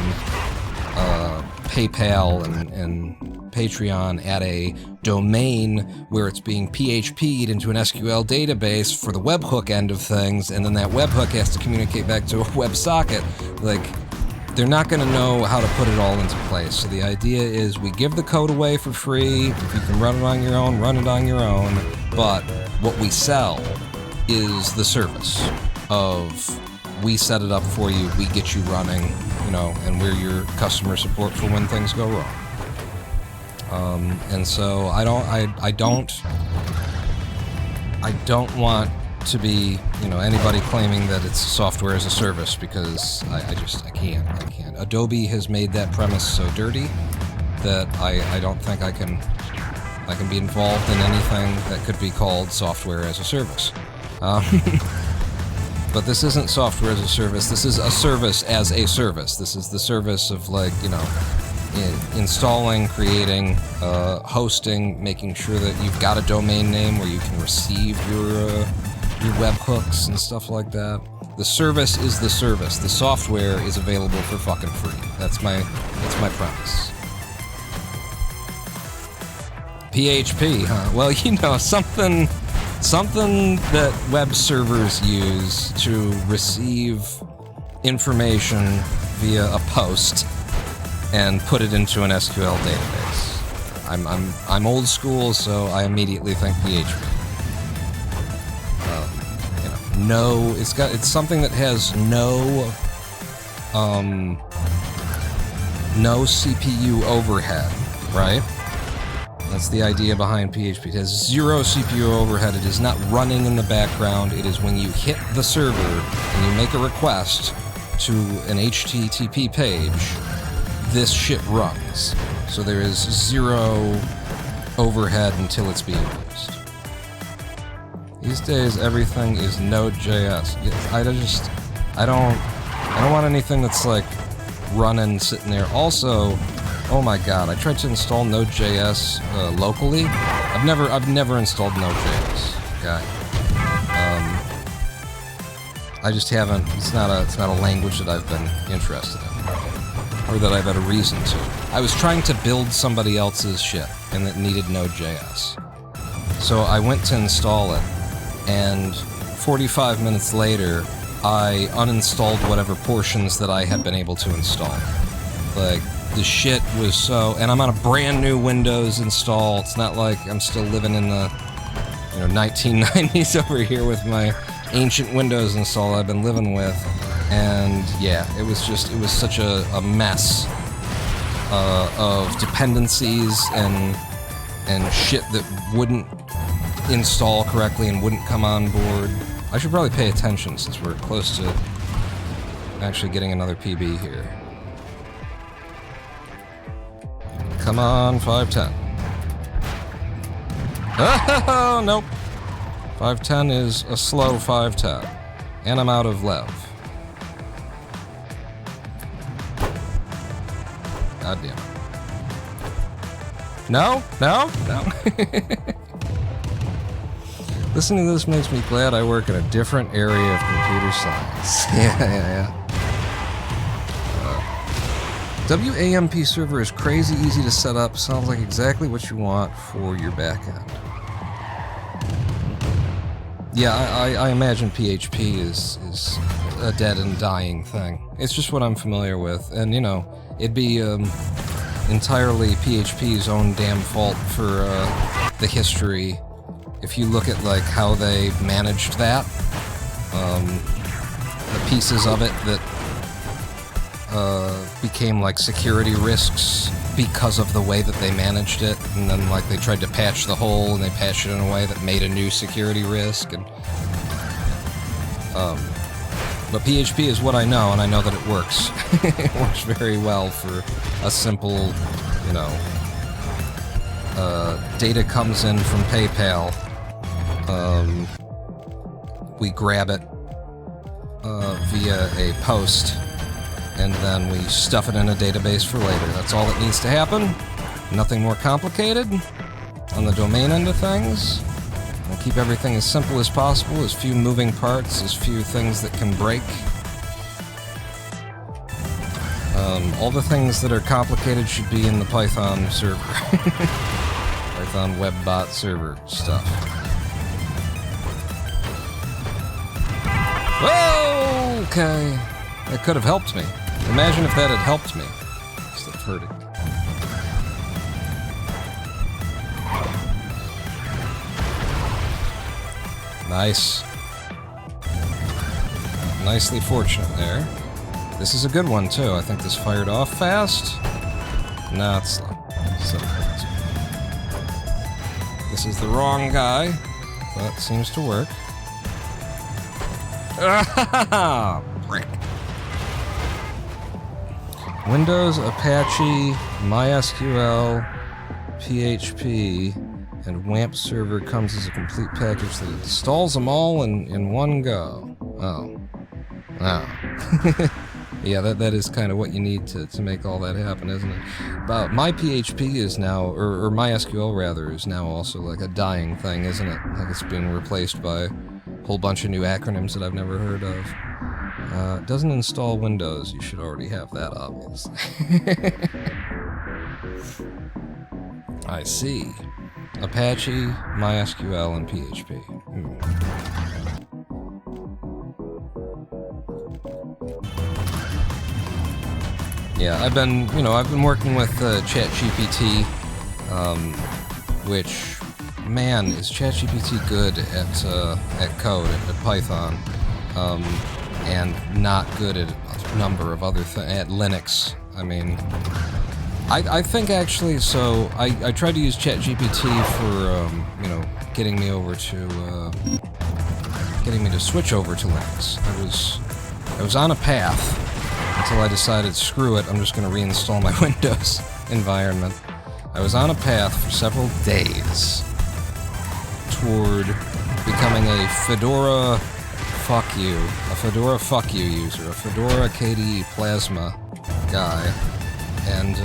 Speaker 1: PayPal and Patreon at a domain where it's being PHP'd into an SQL database for the webhook end of things, and then that webhook has to communicate back to a WebSocket. Like, they're not going to know how to put it all into place. So the idea is we give the code away for free. If you can run it on your own, run it on your own. But what we sell is the service of we set it up for you, we get you running, you know, and we're your customer support for when things go wrong. And so I don't want to be, you know, anybody claiming that it's software as a service, because I can't. Adobe has made that premise so dirty that I don't think I can be involved in anything that could be called software as a service. But this isn't software as a service. This is a service as a service. This is the service of, like, you know, installing, creating, hosting, making sure that you've got a domain name where you can receive your webhooks and stuff like that. The service is the service. The software is available for fucking free. That's my premise. PHP, huh? Well, you know, something that web servers use to receive information via a post and put it into an SQL database. I'm old school, so I immediately think PHP. You know, it's something that has no CPU overhead, right? That's the idea behind PHP. It has zero CPU overhead. It is not running in the background. It is when you hit the server and you make a request to an HTTP page, this shit runs. So there is zero overhead until it's being used. These days, everything is Node.js. I don't want anything that's like running, sitting there. Also, oh my god, I tried to install Node.js locally. I've never installed Node.js. Okay. I just haven't. It's not a language that I've been interested in, or that I've had a reason to. I was trying to build somebody else's shit, and it needed Node.js. So I went to install it, and 45 minutes later, I uninstalled whatever portions that I had been able to install. Like, the shit was so... And I'm on a brand new Windows install. It's not like I'm still living in the, 1990s over here with my ancient Windows install I've been living with. And, yeah, it was such a mess of dependencies and shit that wouldn't install correctly and wouldn't come on board. I should probably pay attention since we're close to actually getting another PB here. Come on, 510. Oh, nope. 510 is a slow 510. And I'm out of lev. God damn it. No. Listening to this makes me glad I work in a different area of computer science. Yeah. WAMP server is crazy easy to set up. Sounds like exactly what you want for your backend. Yeah, I imagine PHP is a dead and dying thing. It's just what I'm familiar with, and it'd be entirely PHP's own damn fault for the history. If you look at like how they managed that, the pieces of it that became like security risks because of the way that they managed it, and then like they tried to patch the hole and they patched it in a way that made a new security risk, and But PHP is what I know, and I know that it works. It works very well for a simple, you know, data comes in from PayPal. We grab it via a post, and then we stuff it in a database for later. That's all that needs to happen. Nothing more complicated on the domain end of things. We'll keep everything as simple as possible, as few moving parts, as few things that can break. All the things that are complicated should be in the Python server. Python WebBot server stuff. Whoa! Okay. That could have helped me. Imagine if that had helped me. Instead of hurting. Nice. Nicely fortunate there. This is a good one, too. I think this fired off fast. No, it's slow. This is the wrong guy. That seems to work. Brick. Windows, Apache, MySQL, PHP, and WAMP server comes as a complete package that installs them all in one go. Oh. Oh. Yeah, that is kind of what you need to make all that happen, isn't it? But my PHP is now, or MySQL rather, is now also like a dying thing, isn't it? Like it's being replaced by a whole bunch of new acronyms that I've never heard of. It doesn't install Windows. You should already have that, obviously. I see. Apache, MySQL, and PHP. Yeah, I've been working with ChatGPT, which, man, is ChatGPT good at code, at Python, and not good at a number of other things, at Linux. I mean, I think actually, so I tried to use ChatGPT for, getting me to switch over to Linux. I was on a path until I decided, screw it, I'm just going to reinstall my Windows environment. I was on a path for several days toward becoming a Fedora fuck you user, a Fedora KDE Plasma guy, and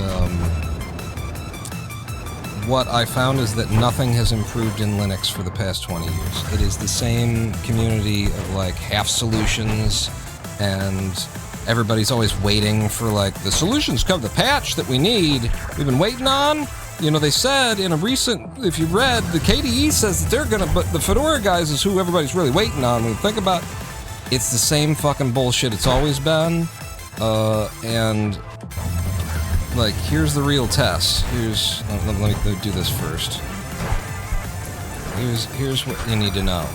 Speaker 1: what I found is that nothing has improved in Linux for the past 20 years. It is the same community of like half solutions, and everybody's always waiting for like the solutions come, the patch that we need, we've been waiting on. You know, they said in a recent, if you read, the KDE says that they're gonna, but the Fedora guys is who everybody's really waiting on. When you think about it, it's the same fucking bullshit it's always been. And like, here's the real test. Let me do this first. Here's what you need to know.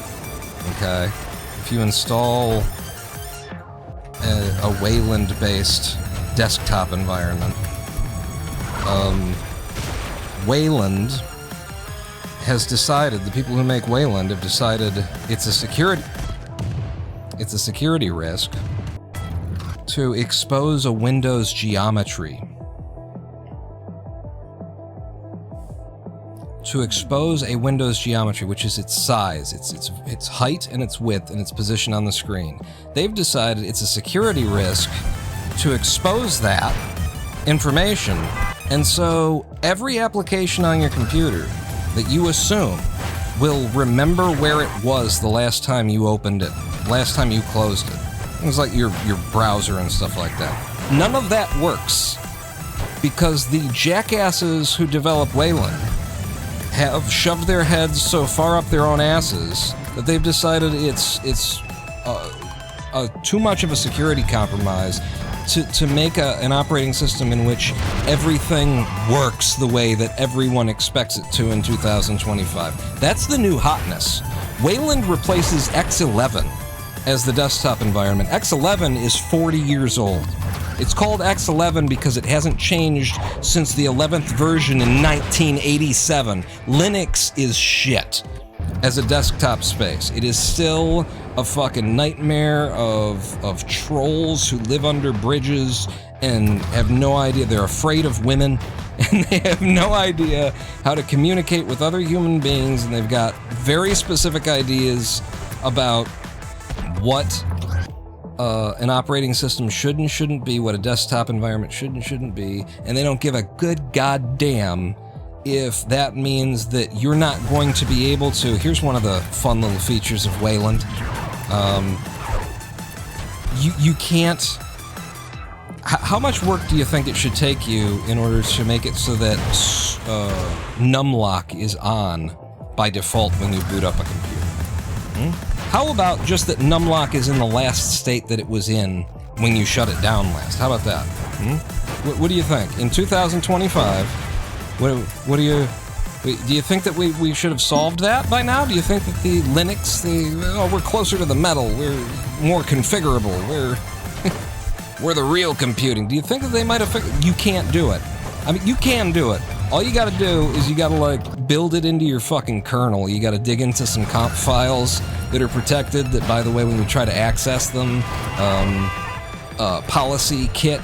Speaker 1: Okay? If you install a Wayland-based desktop environment, Wayland has decided, the people who make Wayland have decided it's a security risk to expose a Windows geometry. To expose a Windows geometry, which is its size, its height and its width and its position on the screen. They've decided it's a security risk to expose that information, and so every application on your computer that you assume will remember where it was the last time you opened it, last time you closed it. Things like your browser and stuff like that. None of that works because the jackasses who develop Wayland have shoved their heads so far up their own asses that they've decided it's too much of a security compromise to make an operating system in which everything works the way that everyone expects it to in 2025. That's the new hotness. Wayland replaces X11 as the desktop environment. X11 is 40 years old. It's called X11 because it hasn't changed since the 11th version in 1987. Linux is shit as a desktop space. It is still a fucking nightmare of trolls who live under bridges and have no idea. They're afraid of women, and they have no idea how to communicate with other human beings, and they've got very specific ideas about what an operating system should and shouldn't be, what a desktop environment should and shouldn't be, and they don't give a good goddamn if that means that you're not going to be able to. Here's one of the fun little features of Wayland. You can't. How much work do you think it should take you in order to make it so that numlock is on by default when you boot up a computer? How about just that numlock is in the last state that it was in when you shut it down last? How about that? What do you think? In 2025, what do you think that we should have solved that by now? Do you think that the Linux, we're closer to the metal, we're more configurable, we're the real computing? Do you think that they might have You can't do it. I mean, you can do it. All you gotta do is you gotta, like, build it into your fucking kernel. You gotta dig into some comp files that are protected, that, by the way, when you try to access them, policy kit,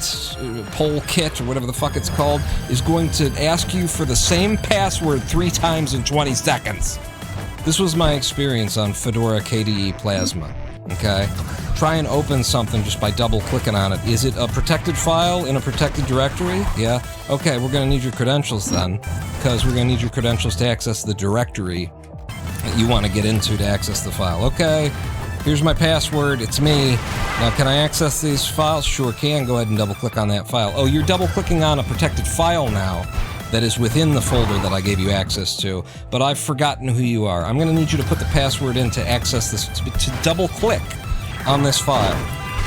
Speaker 1: poll kit, or whatever the fuck it's called, is going to ask you for the same password 3 times in 20 seconds. This was my experience on Fedora KDE Plasma, okay? Try and open something just by double-clicking on it. Is it a protected file in a protected directory? Yeah? Okay, we're gonna need your credentials then, because we're gonna need your credentials to access the directory that you want to get into to access the file. Okay, here's my password, it's me. Now, can I access these files? Sure can. Go ahead and double-click on that file. Oh, you're double-clicking on a protected file now that is within the folder that I gave you access to, but I've forgotten who you are. I'm going to need you to put the password in to access this, to double-click on this file.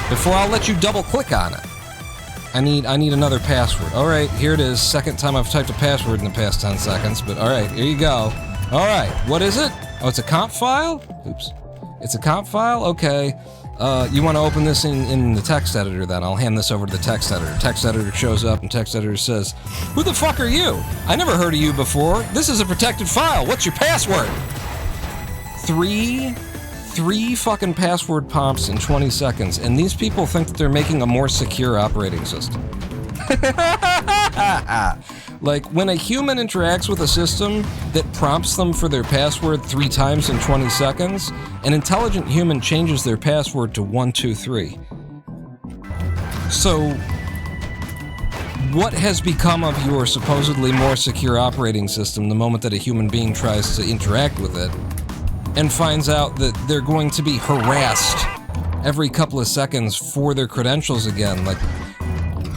Speaker 1: Before I'll let you double-click on it, I need another password. All right, here it is. Second time I've typed a password in the past 10 seconds, but all right, here you go. All right, what is it? Oh, it's a comp file? Oops. It's a comp file? Okay. You want to open this in the text editor then. I'll hand this over to the text editor. Text editor shows up and text editor says, "Who the fuck are you? I never heard of you before. This is a protected file. What's your password?" Three fucking password prompts in 20 seconds, and these people think that they're making a more secure operating system. Like, when a human interacts with a system that prompts them for their password 3 times in 20 seconds, an intelligent human changes their password to 123. So, what has become of your supposedly more secure operating system the moment that a human being tries to interact with it and finds out that they're going to be harassed every couple of seconds for their credentials again? Like,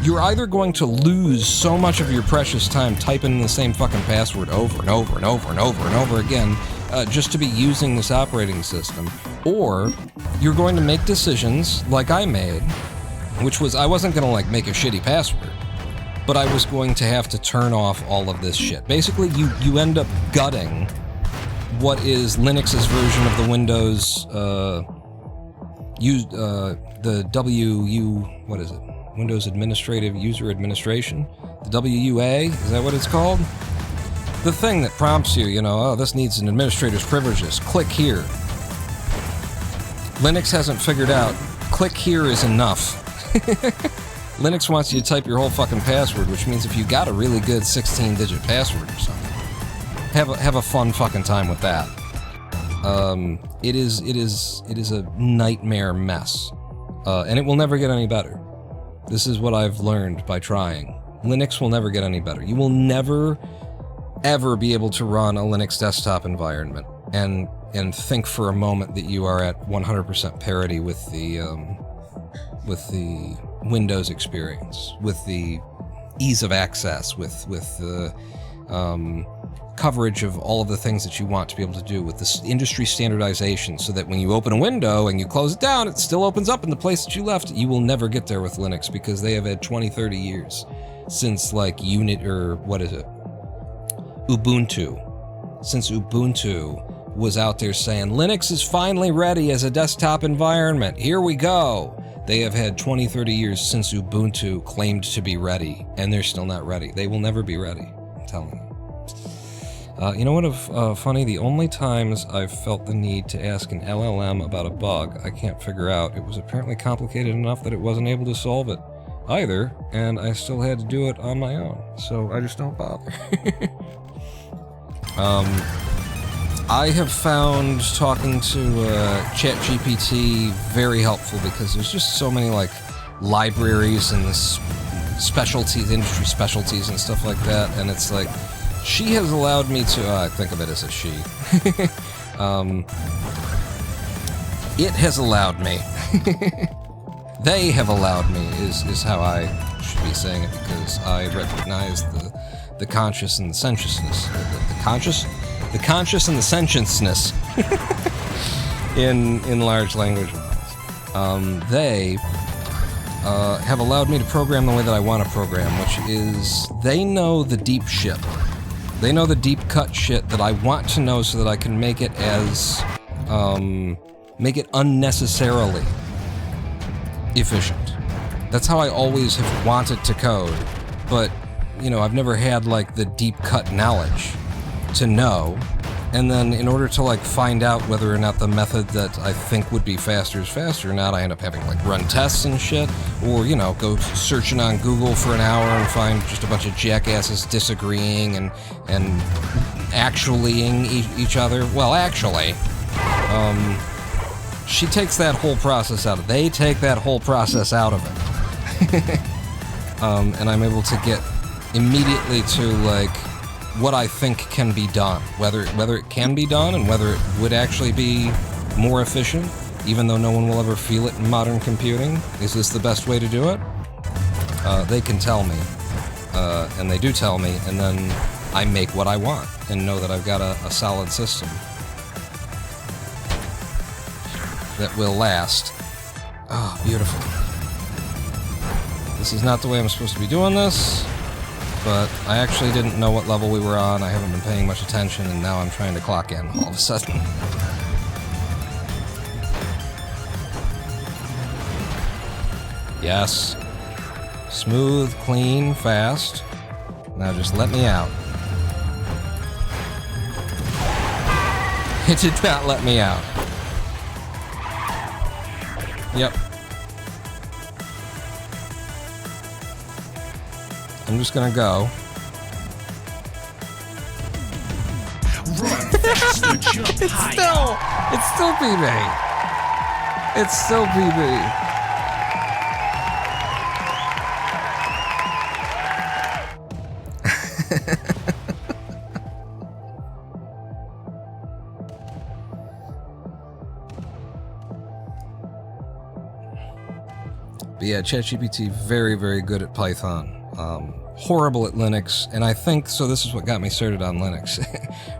Speaker 1: you're either going to lose so much of your precious time typing in the same fucking password over and over and over and over and over again just to be using this operating system, or you're going to make decisions like I made, which was I wasn't going to, like, make a shitty password, but I was going to have to turn off all of this shit. Basically, you end up gutting what is Linux's version of the Windows, what is it? Windows Administrative User Administration? The WUA? Is that what it's called? The thing that prompts you, oh, this needs an administrator's privileges. Click here. Linux hasn't figured out, click here is enough. Linux wants you to type your whole fucking password, which means if you got a really good 16-digit password or something, have a fun fucking time with that. It is a nightmare mess. And it will never get any better. This is what I've learned by trying. Linux will never get any better. You will never, ever be able to run a Linux desktop environment and think for a moment that you are at 100% parity with the Windows experience, with the ease of access, with the coverage of all of the things that you want to be able to do, with this industry standardization, so that when you open a window and you close it down, it still opens up in the place that you left. You will never get there with Linux, because they have had 20-30 years since, like, Ubuntu. Since Ubuntu was out there saying, Linux is finally ready as a desktop environment, here we go. They have had 20-30 years since Ubuntu claimed to be ready, and they're still not ready. They will never be ready, I'm telling you. You know what, funny? The only times I've felt the need to ask an LLM about a bug I can't figure out, it was apparently complicated enough that it wasn't able to solve it either, and I still had to do it on my own, so I just don't bother. I have found talking to ChatGPT very helpful because there's just so many, like, libraries and specialties, industry specialties and stuff like that, and it's like, she has allowed me to, I think of it as a she. It has allowed me. They have allowed me, is how I should be saying it, because I recognize the conscious and the sentiousness. The conscious and the sentiousness in large language models. They have allowed me to program the way that I want to program, which is, they know the deep shit. They know the deep cut shit that I want to know so that I can make it as, make it unnecessarily efficient. That's how I always have wanted to code, but, you know, I've never had, like, the deep cut knowledge to know, and then in order to, like, find out whether or not the method that I think would be faster is faster or not, I end up having, like, run tests and shit, or, you know, go searching on Google for an hour and find just a bunch of jackasses disagreeing and actuallying each other. Well, actually, she takes that whole process out of it. They take that whole process out of it. And I'm able to get immediately to, like, what I think can be done, whether it can be done and whether it would actually be more efficient, even though no one will ever feel it in modern computing. Is this the best way to do it? They can tell me, and they do tell me, and then I make what I want and know that I've got a solid system that will last. Oh, beautiful. This is not the way I'm supposed to be doing this, but I actually didn't know what level we were on. I haven't been paying much attention, and now I'm trying to clock in all of a sudden. Yes. Smooth, clean, fast. Now just let me out. It did not let me out. Yep. I'm just gonna go.
Speaker 3: Run faster, jump higher.
Speaker 1: It's still PB. It's still PB. But yeah, ChatGPT, very, very good at Python. Horrible at Linux, and I think, so this is what got me started on Linux,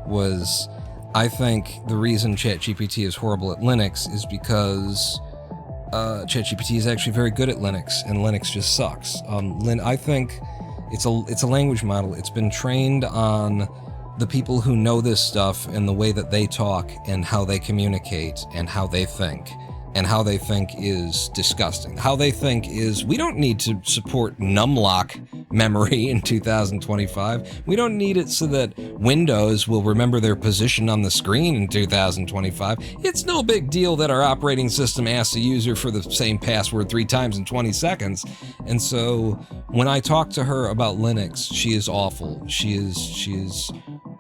Speaker 1: was I think the reason ChatGPT is horrible at Linux is because ChatGPT is actually very good at Linux, and Linux just sucks. I think it's a language model. It's been trained on the people who know this stuff and the way that they talk and how they communicate and how they think. And how they think is disgusting. How they think is, we don't need to support numlock memory in 2025. We don't need it so that Windows will remember their position on the screen in 2025. It's no big deal that our operating system asks the user for the same password 3 times in 20 seconds. And so when I talk to her about Linux, she is awful. She is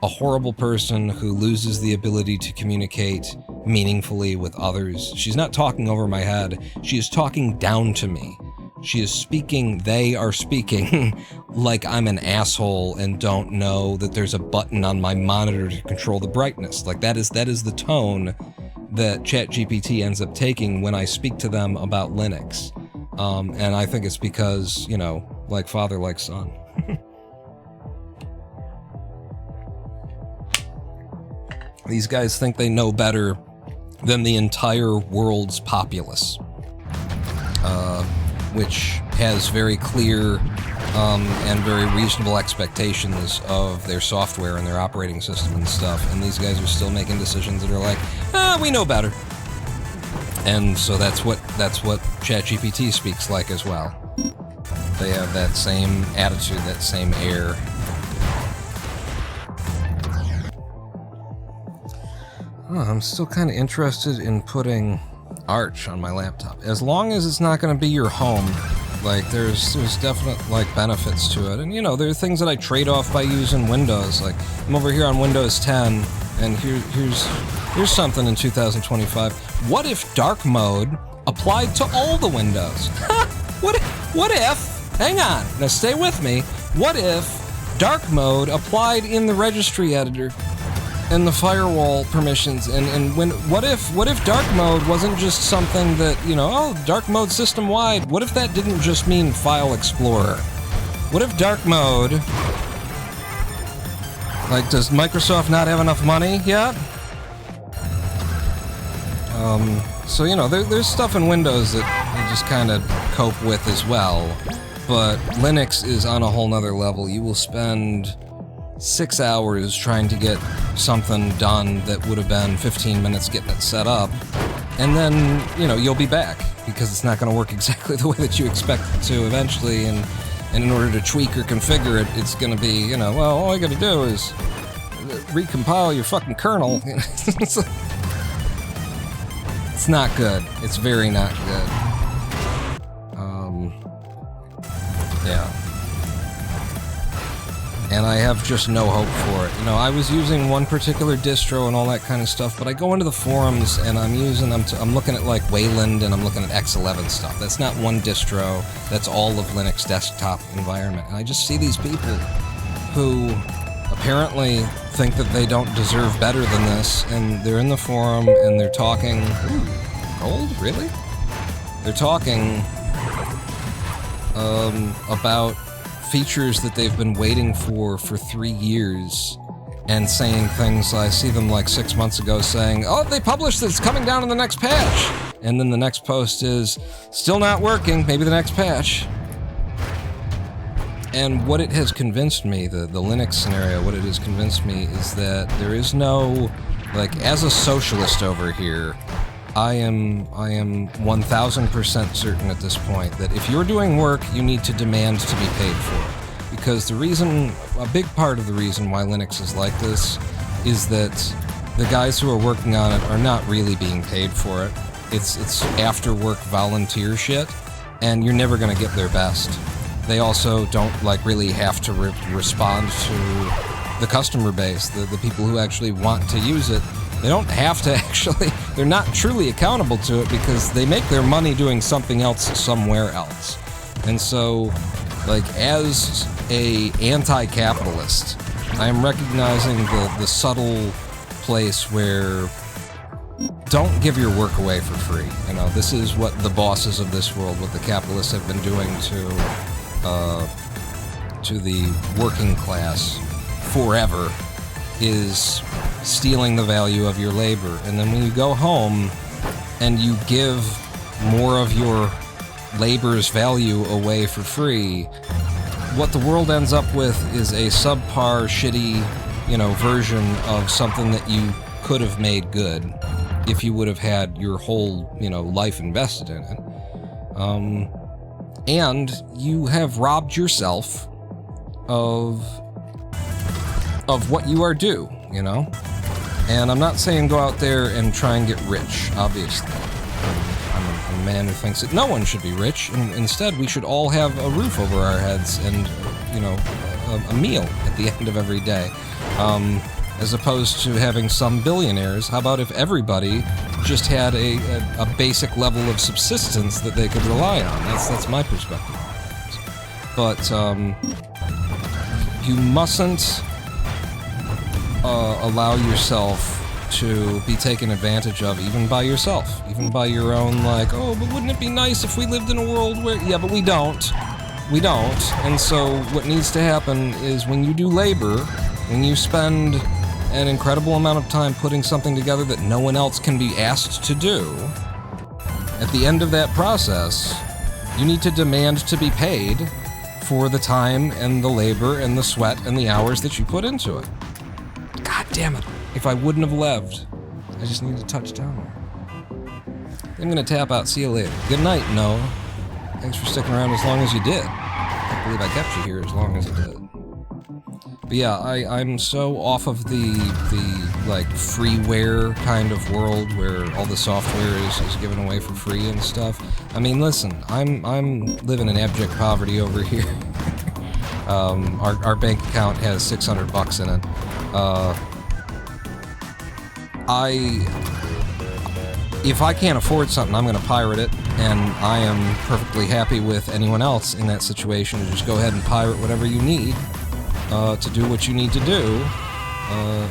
Speaker 1: a horrible person who loses the ability to communicate meaningfully with others. She's not talking over my head. She is talking down to me. She is speaking, they are speaking like I'm an asshole and don't know that there's a button on my monitor to control the brightness. Like that is the tone that ChatGPT ends up taking when I speak to them about Linux. And I think it's because, you know, like father, like son. These guys think they know better than the entire world's populace, which has very clear and very reasonable expectations of their software and their operating system and stuff, and these guys are still making decisions that are like, we know better. And so that's what ChatGPT speaks like as well. They have that same attitude, that same air. I'm still kind of interested in putting Arch on my laptop. As long as it's not going to be your home, like, there's definite, like, benefits to it. And, you know, there are things that I trade off by using Windows. Like, I'm over here on Windows 10, and here's something in 2025. What if dark mode applied to all the windows? What if, hang on, now stay with me, what if dark mode applied in the registry editor and the firewall permissions, and what if dark mode wasn't just something that, you know, oh, dark mode system wide? What if that didn't just mean file explorer? What if dark mode, like, does Microsoft not have enough money yet? So, you know, there's stuff in Windows that I just kind of cope with as well, but Linux is on a whole nother level. You will spend 6 hours trying to get something done that would have been 15 minutes getting it set up, and then, you know, you'll be back, because it's not going to work exactly the way that you expect it to eventually, and in order to tweak or configure it, it's going to be, you know, well, all I got to do is recompile your fucking kernel. It's not good. It's very not good. Yeah. And I have just no hope for it. You know, I was using one particular distro and all that kind of stuff, but I go into the forums and I'm looking at, like, Wayland, and I'm looking at X11 stuff. That's not one distro. That's all of Linux desktop environment. And I just see these people who apparently think that they don't deserve better than this, and they're in the forum and they're talking. Ooh, gold? Really? They're talking about features that they've been waiting for 3 years, and saying things. I see them like 6 months ago saying, oh, they published this, it's coming down in the next patch, and then the next post is still not working, maybe the next patch. And what it has convinced me, the Linux scenario, what it has convinced me is that there is no, like, as a socialist over here, I am 1000% certain at this point that if you're doing work, you need to demand to be paid for it. Because a big part of the reason why Linux is like this is that the guys who are working on it are not really being paid for it. It's after work volunteer shit, and you're never gonna get their best. They also don't, like, really have to respond to the customer base, the people who actually want to use it. They don't have to actually, they're not truly accountable to it, because they make their money doing something else somewhere else. And so, like, as a anti-capitalist, I am recognizing the subtle place where don't give your work away for free. You know, this is what the bosses of this world, what the capitalists have been doing to the working class forever, is stealing the value of your labor. And then when you go home and you give more of your labor's value away for free, what the world ends up with is a subpar, shitty, you know, version of something that you could have made good if you would have had your whole, you know, life invested in it. And you have robbed yourself of what you are due, you know? And I'm not saying go out there and try and get rich, obviously. I'm a man who thinks that no one should be rich, and instead we should all have a roof over our heads and, you know, a meal at the end of every day. As opposed to having some billionaires. How about if everybody just had a basic level of subsistence that they could rely on? That's my perspective. But you mustn't allow yourself to be taken advantage of, even by yourself, even by your own, like, oh, but wouldn't it be nice if we lived in a world where... Yeah, but we don't. We don't. And so what needs to happen is when you do labor, when you spend an incredible amount of time putting something together that no one else can be asked to do, at the end of that process, you need to demand to be paid for the time and the labor and the sweat and the hours that you put into it. God damn it. If I wouldn't have left, I just need to touch down there. I'm gonna tap out. See you later. Good night, Noah. Thanks for sticking around as long as you did. I can't believe I kept you here as long as I did. But But yeah, I'm so off of the like freeware kind of world where all the software is given away for free and stuff. I mean, listen, I'm living in abject poverty over here. Our bank account has $600 in it. If I can't afford something, I'm going to pirate it, and I am perfectly happy with anyone else in that situation to just go ahead and pirate whatever you need to do what you need to do.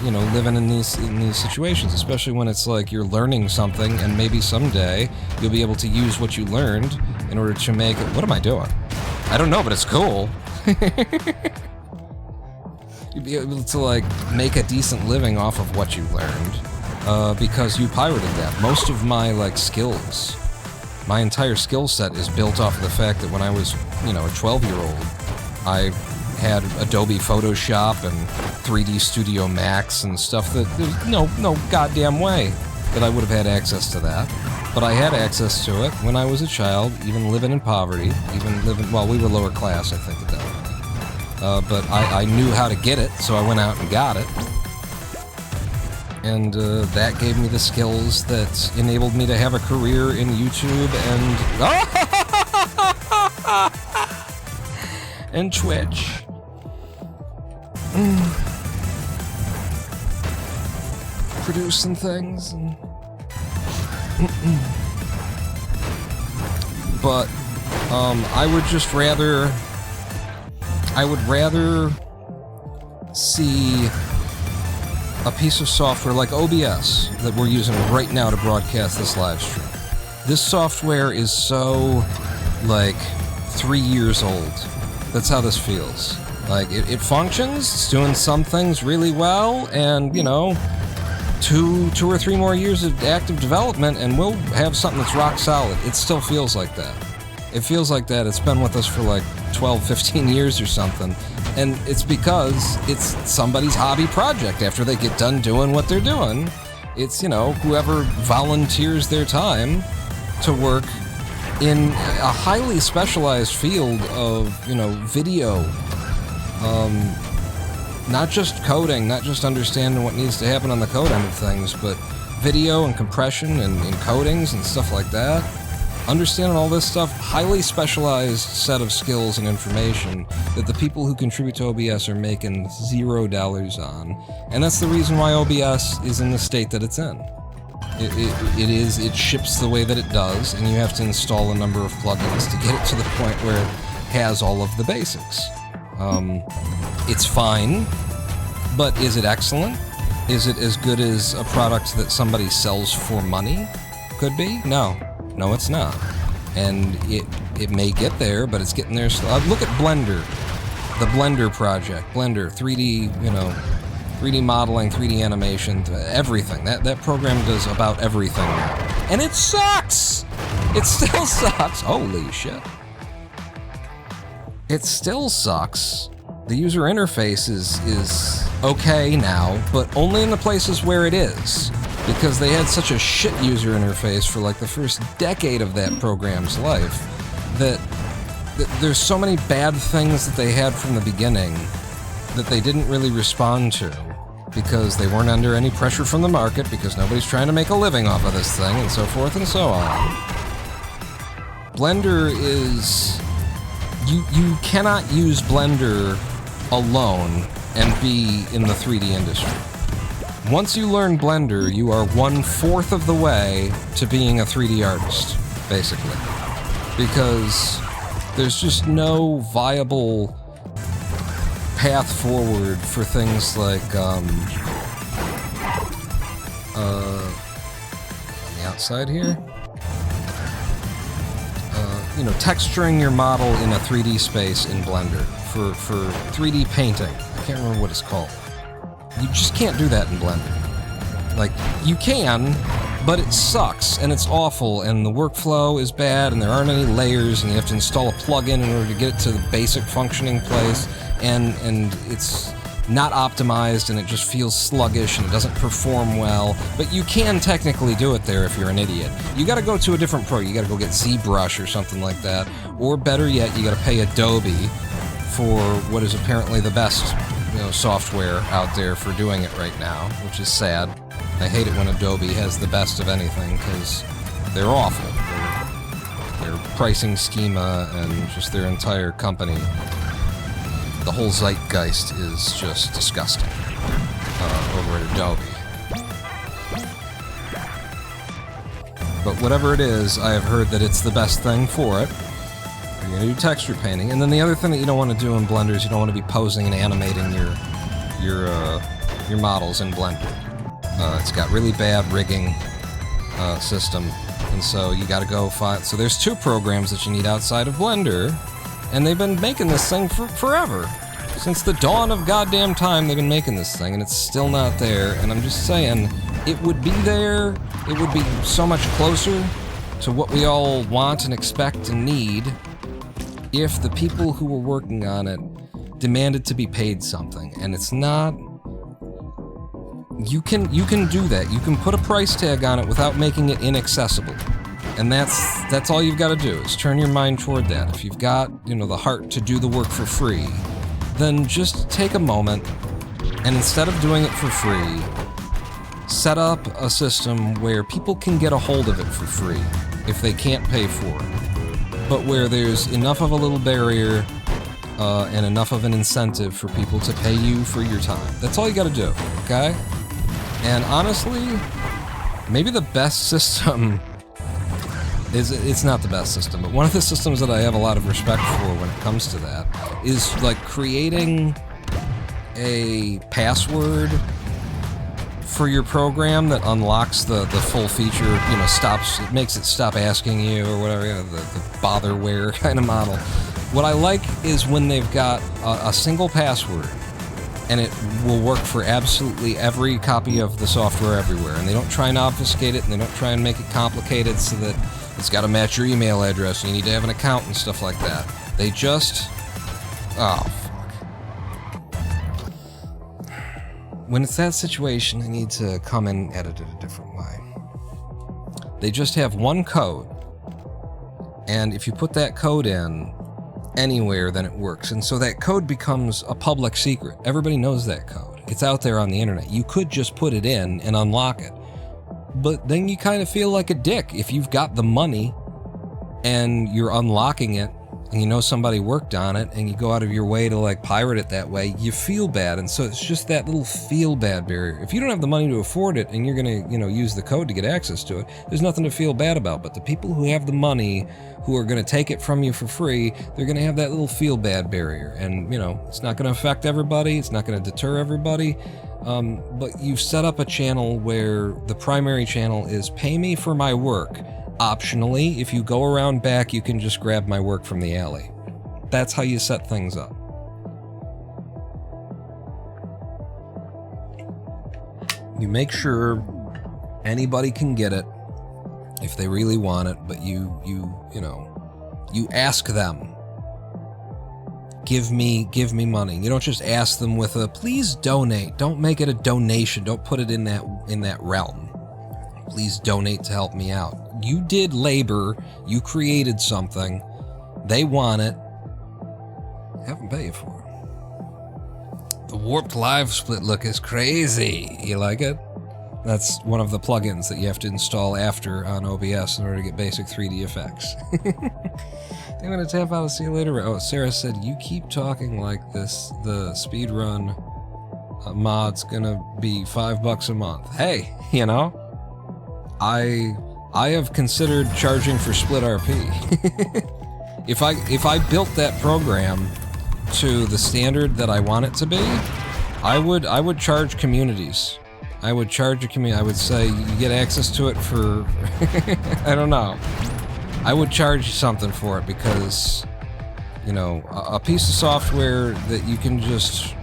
Speaker 1: You know, living in these situations, especially when it's like you're learning something, and maybe someday you'll be able to use what you learned in order to make it. What am I doing? I don't know, but it's cool. You'd be able to like make a decent living off of what you learned because you pirated that. Most of my like skills, my entire skill set is built off of the fact that when I was, you know, a 12-year-old, I had Adobe Photoshop and 3D Studio Max and stuff that there's no goddamn way that I would have had access to that. But I had access to it when I was a child, even living in poverty, well, we were lower class, I think, at that point. But I knew how to get it, so I went out and got it. And that gave me the skills that enabled me to have a career in YouTube and... and Twitch. Producing things. And... But, I would rather see a piece of software like OBS that we're using right now to broadcast this live stream. This software is so, like, 3 years old. That's how this feels. Like, it functions, it's doing some things really well, and, you know, two or three more years of active development, and we'll have something that's rock solid. It still feels like that. It feels like that. It's been with us for like 12, 15 years or something. And it's because it's somebody's hobby project after they get done doing what they're doing. It's, you know, whoever volunteers their time to work in a highly specialized field of, you know, video. Not just coding, not just understanding what needs to happen on the code end of things, but video and compression and encodings and stuff like that. Understanding all this stuff, highly specialized set of skills and information that the people who contribute to OBS are making $0 on. And that's the reason why OBS is in the state that it's in. It ships the way that it does, and you have to install a number of plugins to get it to the point where it has all of the basics. It's fine, but is it excellent? Is it as good as a product that somebody sells for money? Could be? No. No, it's not. And it may get there, but it's getting there slow. Look at Blender. The Blender project. Blender, 3D, you know, 3D modeling, 3D animation, everything. That program does about everything now. And it sucks! It still sucks. Holy shit. It still sucks. The user interface is okay now, but only in the places where it is. Because they had such a shit user interface for like the first decade of that program's life that there's so many bad things that they had from the beginning that they didn't really respond to because they weren't under any pressure from the market because nobody's trying to make a living off of this thing and so forth and so on. Blender is... You cannot use Blender alone and be in the 3D industry. Once you learn Blender, you are 1/4 of the way to being a 3D artist, basically. Because there's just no viable path forward for things like, on the outside here, you know, texturing your model in a 3D space in Blender for 3D painting. I can't remember what it's called. You just can't do that in Blender. Like, you can, but it sucks, and it's awful, and the workflow is bad, and there aren't any layers, and you have to install a plugin in order to get it to the basic functioning place, and it's not optimized, and it just feels sluggish, and it doesn't perform well, but you can technically do it there if you're an idiot. You gotta go to a different pro, you gotta go get ZBrush or something like that, or better yet, you gotta pay Adobe for what is apparently the best software out there for doing it right now, which is sad. I hate it when Adobe has the best of anything because they're awful. Their pricing schema and just their entire company, the whole zeitgeist is just disgusting over at Adobe. But whatever it is, I have heard that it's the best thing for it. You're going to do texture painting. And then the other thing that you don't want to do in Blender is you don't want to be posing and animating your models in Blender. It's got really bad rigging system, and so you got to go find... So there's 2 programs that you need outside of Blender, and they've been making this thing for forever. Since the dawn of goddamn time, they've been making this thing, and it's still not there. And I'm just saying, it would be there. It would be so much closer to what we all want and expect and need if the people who were working on it demanded to be paid something. And it's not... You can do that. You can put a price tag on it without making it inaccessible. And that's all you've got to do, is turn your mind toward that. If you've got, the heart to do the work for free, then just take a moment and instead of doing it for free, set up a system where people can get a hold of it for free if they can't pay for it, but where there's enough of a little barrier and enough of an incentive for people to pay you for your time. That's all you got to do, okay? And honestly, maybe the best system it's not the best system, but one of the systems that I have a lot of respect for when it comes to that is like creating a password for your program that unlocks the full feature, it makes it stop asking you or whatever, the botherware kind of model. What I like is when they've got a single password and it will work for absolutely every copy of the software everywhere, and they don't try and obfuscate it, and they don't try and make it complicated so that it's got to match your email address and you need to have an account and stuff like that. They just... Oh, fuck. When it's that situation, they need to come and edit it a different way. They just have one code, and if you put that code in anywhere, then it works. And so that code becomes a public secret. Everybody knows that code. It's out there on the internet. You could just put it in and unlock it. But then you kind of feel like a dick if you've got the money and you're unlocking it and somebody worked on it and you go out of your way to like pirate it that way. You feel bad, and so it's just that little feel bad barrier. If you don't have the money to afford it and you're gonna use the code to get access to it, there's nothing to feel bad about. But the people who have the money, who are gonna take it from you for free, they're gonna have that little feel bad barrier, and it's not gonna affect everybody, it's not gonna deter everybody. But you've set up a channel where the primary channel is pay me for my work. Optionally, if you go around back, you can just grab my work from the alley. That's how you set things up. You make sure anybody can get it if they really want it, but you ask them. Give me money. You don't just ask them with a please donate. Don't make it a donation. Don't put it in that realm. Please donate to help me out. You did labor. You created something. They want it. Have them pay you for it. The warped live split look is crazy. You like it? That's one of the plugins that you have to install after on OBS in order to get basic 3D effects. I'm gonna tap out and see you later. Oh, Sarah said, you keep talking like this. The speedrun mod's gonna be $5 a month. Hey, I have considered charging for split RP. If I built that program to the standard that I want it to be, I would charge communities. I would charge a community. I would say you get access to it for I don't know. I would charge you something for it because, a piece of software that you can just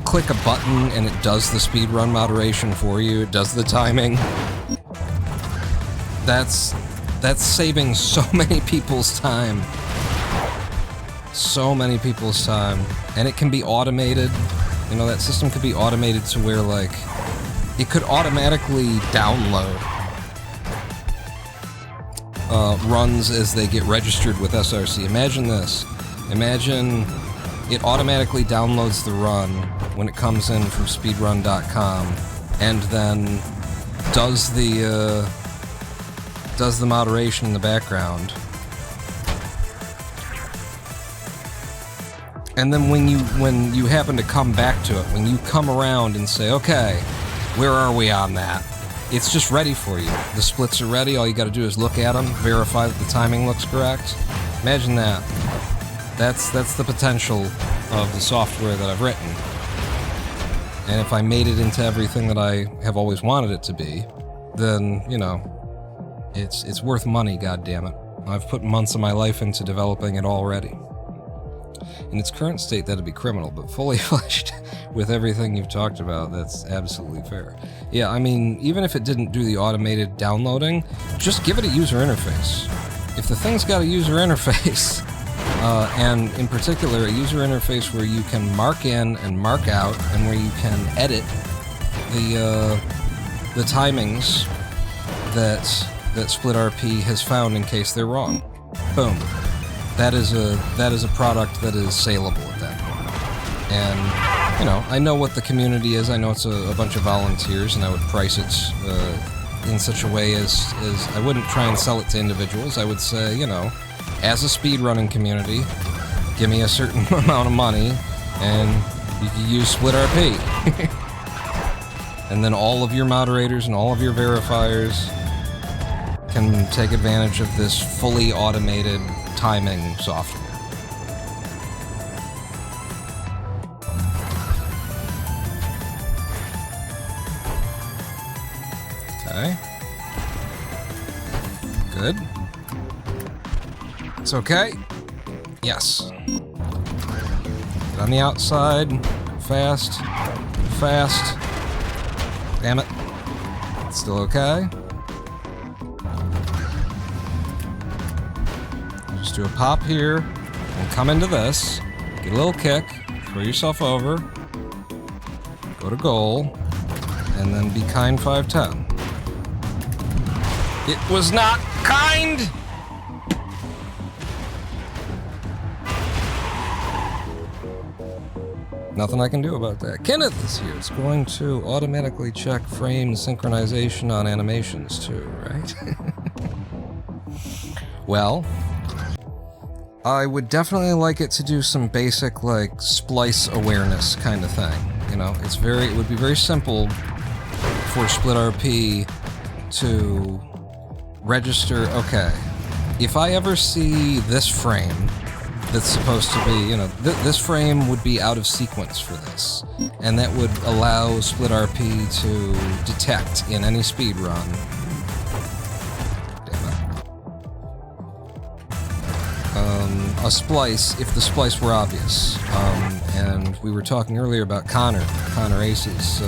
Speaker 1: click a button and it does the speedrun moderation for you, it does the timing. That's saving so many people's time. So many people's time. And it can be automated. That system could be automated to where, like, it could automatically download runs as they get registered with SRC. Imagine this. Imagine it automatically downloads the run when it comes in from speedrun.com, and then does the moderation in the background. And then when you happen to come back to it, when you come around and say, okay, where are we on that? It's just ready for you. The splits are ready. All you got to do is look at them, verify that the timing looks correct. Imagine that. That's the potential of the software that I've written. And if I made it into everything that I have always wanted it to be, then, you know, it's worth money, goddammit. I've put months of my life into developing it already. In its current state, that'd be criminal, but fully fleshed with everything you've talked about, that's absolutely fair. Yeah, I mean, even if it didn't do the automated downloading, just give it a user interface. If the thing's got a user interface, and in particular a user interface where you can mark in and mark out, and where you can edit the timings that SplitRP has found in case they're wrong. Boom. That is a product that is saleable at that point. And, you know, I know what the community is. I know it's a bunch of volunteers, and I would price it in such a way as I wouldn't try and sell it to individuals. I would say, you know, as a speedrunning community, give me a certain amount of money, and you can use SplitRP. And then all of your moderators and all of your verifiers can take advantage of this fully automated timing software. Okay. Good. It's okay. Yes. Get on the outside. Fast. Fast. Damn it. It's still okay. Just do a pop here, and come into this, get a little kick, throw yourself over, go to goal, and then be kind 510. It was not kind! Nothing I can do about that. Kenneth is here. It's going to automatically check frame synchronization on animations too, right? Well, I would definitely like it to do some basic, like, splice awareness kind of thing. You know, it would be very simple for SplitRP to register, okay, if I ever see this frame that's supposed to be, you know, this frame would be out of sequence for this, and that would allow SplitRP to detect in any speedrun. A splice, if the splice were obvious. And we were talking earlier about Connor Ace's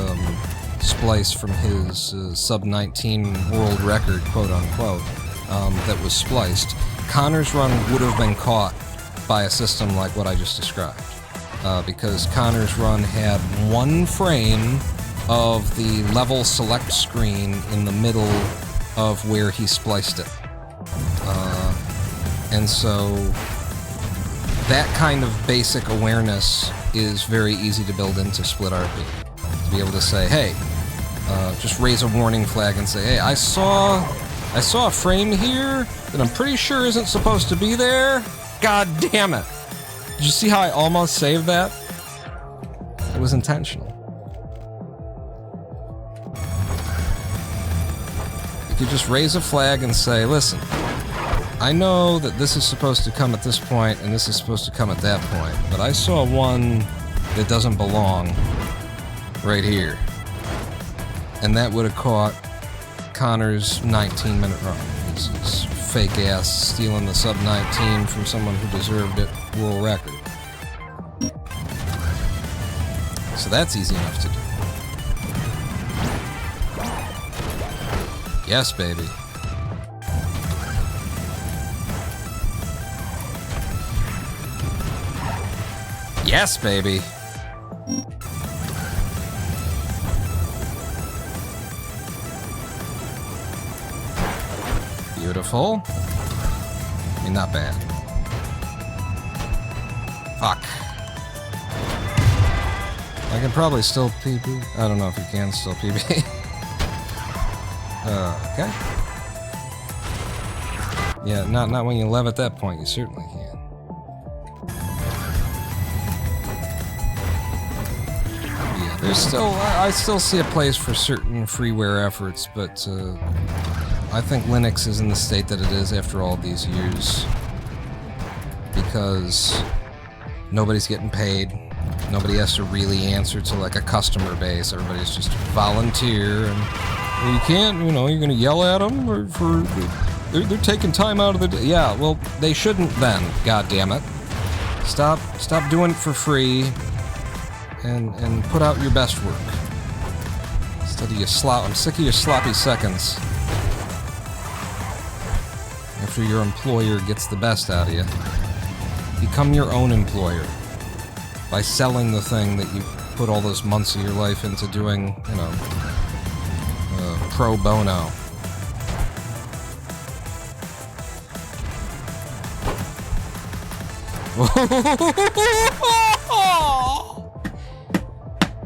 Speaker 1: splice from his sub-19 world record, quote-unquote, that was spliced. Connor's run would have been caught by a system like what I just described, because Connor's run had one frame of the level select screen in the middle of where he spliced it. And so that kind of basic awareness is very easy to build into SplitRP. To be able to say, hey, just raise a warning flag and say, hey, I saw a frame here that I'm pretty sure isn't supposed to be there. God damn it. Did you see how I almost saved that? It was intentional. You could just raise a flag and say, listen, I know that this is supposed to come at this point and this is supposed to come at that point, but I saw one that doesn't belong right here. And that would have caught Connor's 19-minute run. His fake ass stealing the sub-19 from someone who deserved it, world record. So that's easy enough to do. Yes, baby. Yes, baby. Beautiful. I mean, not bad. Fuck. I can probably still PB. I don't know if you can still PB. Okay. Yeah, not when you lev at that point. You certainly can. Yeah, there's still. I still see a place for certain freeware efforts, but I think Linux is in the state that it is after all these years because nobody's getting paid. Nobody has to really answer to like a customer base. Everybody's just volunteer, and you can't, you know, you're gonna yell at them or they're taking time out of the day. Yeah, well, they shouldn't then. God damn it! Stop doing it for free, and put out your best work instead of your slop. I'm sick of your sloppy seconds. After your employer gets the best out of you, become your own employer. By selling the thing that you put all those months of your life into doing, you know, pro bono.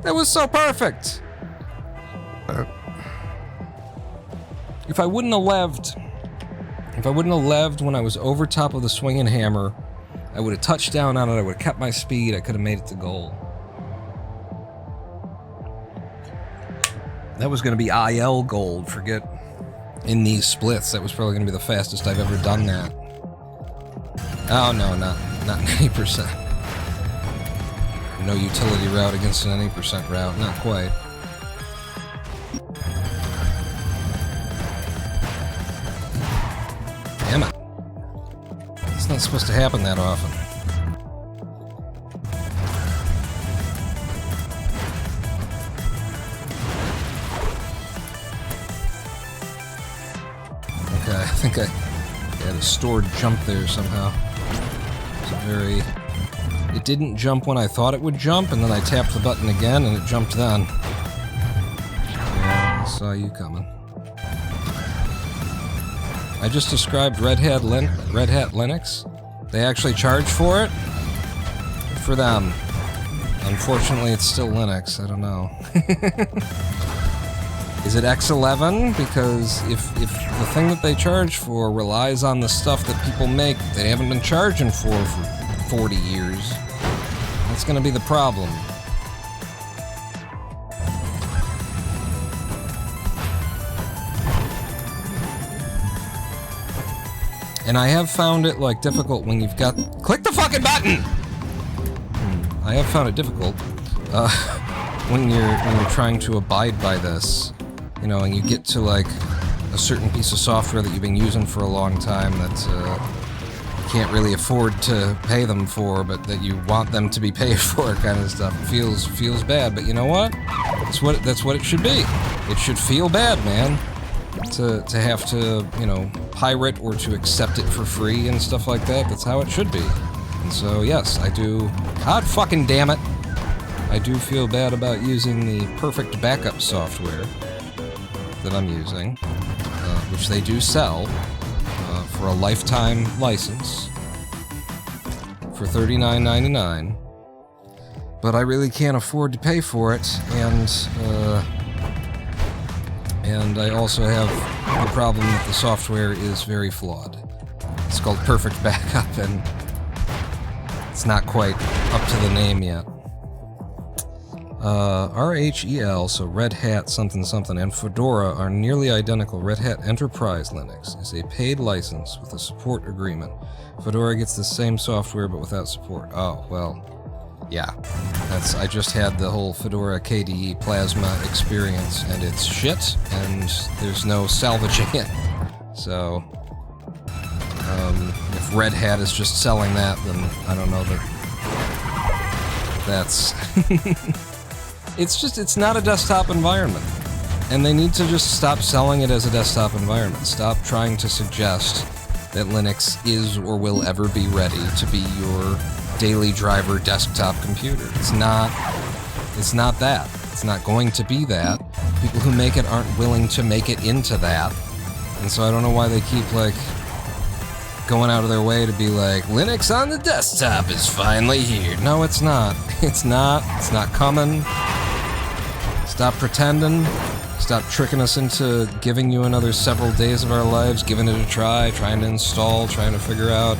Speaker 1: That was so perfect! If I wouldn't have leved when I was over top of the swinging hammer, I would have touched down on it, I would have kept my speed, I could have made it to goal. That was going to be IL gold, forget in these splits, that was probably going to be the fastest I've ever done that. Oh no, not 90%. No utility route against an 80% route, not quite. Damn it. It's not supposed to happen that often. Okay, I think I had a stored jump there somehow. It didn't jump when I thought it would jump, and then I tapped the button again, and it jumped then. Yeah, I saw you coming. I just described Red Hat Linux. They actually charge for it. Good for them. Unfortunately, it's still Linux. I don't know. Is it X11? Because if the thing that they charge for relies on the stuff that people make that they haven't been charging for 40 years, that's going to be the problem. And I have found it, like, difficult when you've got... Click the fucking button! I have found it difficult when you're trying to abide by this, you know, and you get to, like, a certain piece of software that you've been using for a long time that you can't really afford to pay them for, but that you want them to be paid for, kind of stuff. It feels bad, but you know what? That's what it should be. It should feel bad, man. To have to, you know, pirate or to accept it for free and stuff like that. That's how it should be. And so, yes, I do... God fucking damn it! I do feel bad about using the perfect backup software that I'm using, which they do sell for a lifetime license for $39.99. But I really can't afford to pay for it, and I also have the problem that the software is very flawed. It's called Perfect Backup, and it's not quite up to the name yet. RHEL, so Red Hat something something, and Fedora are nearly identical. Red Hat Enterprise Linux is a paid license with a support agreement. Fedora gets the same software but without support. Oh, well, yeah. I just had the whole Fedora KDE Plasma experience, and it's shit, and there's no salvaging it. So, if Red Hat is just selling that, then I don't know that's... It's not a desktop environment. And they need to just stop selling it as a desktop environment. Stop trying to suggest that Linux is or will ever be ready to be your daily driver desktop computer. It's not that. It's not going to be that. People who make it aren't willing to make it into that. And so I don't know why they keep, like, going out of their way to be like, Linux on the desktop is finally here. No, it's not. It's not. It's not coming. Stop pretending. Stop tricking us into giving you another several days of our lives, giving it a try, trying to install, trying to figure out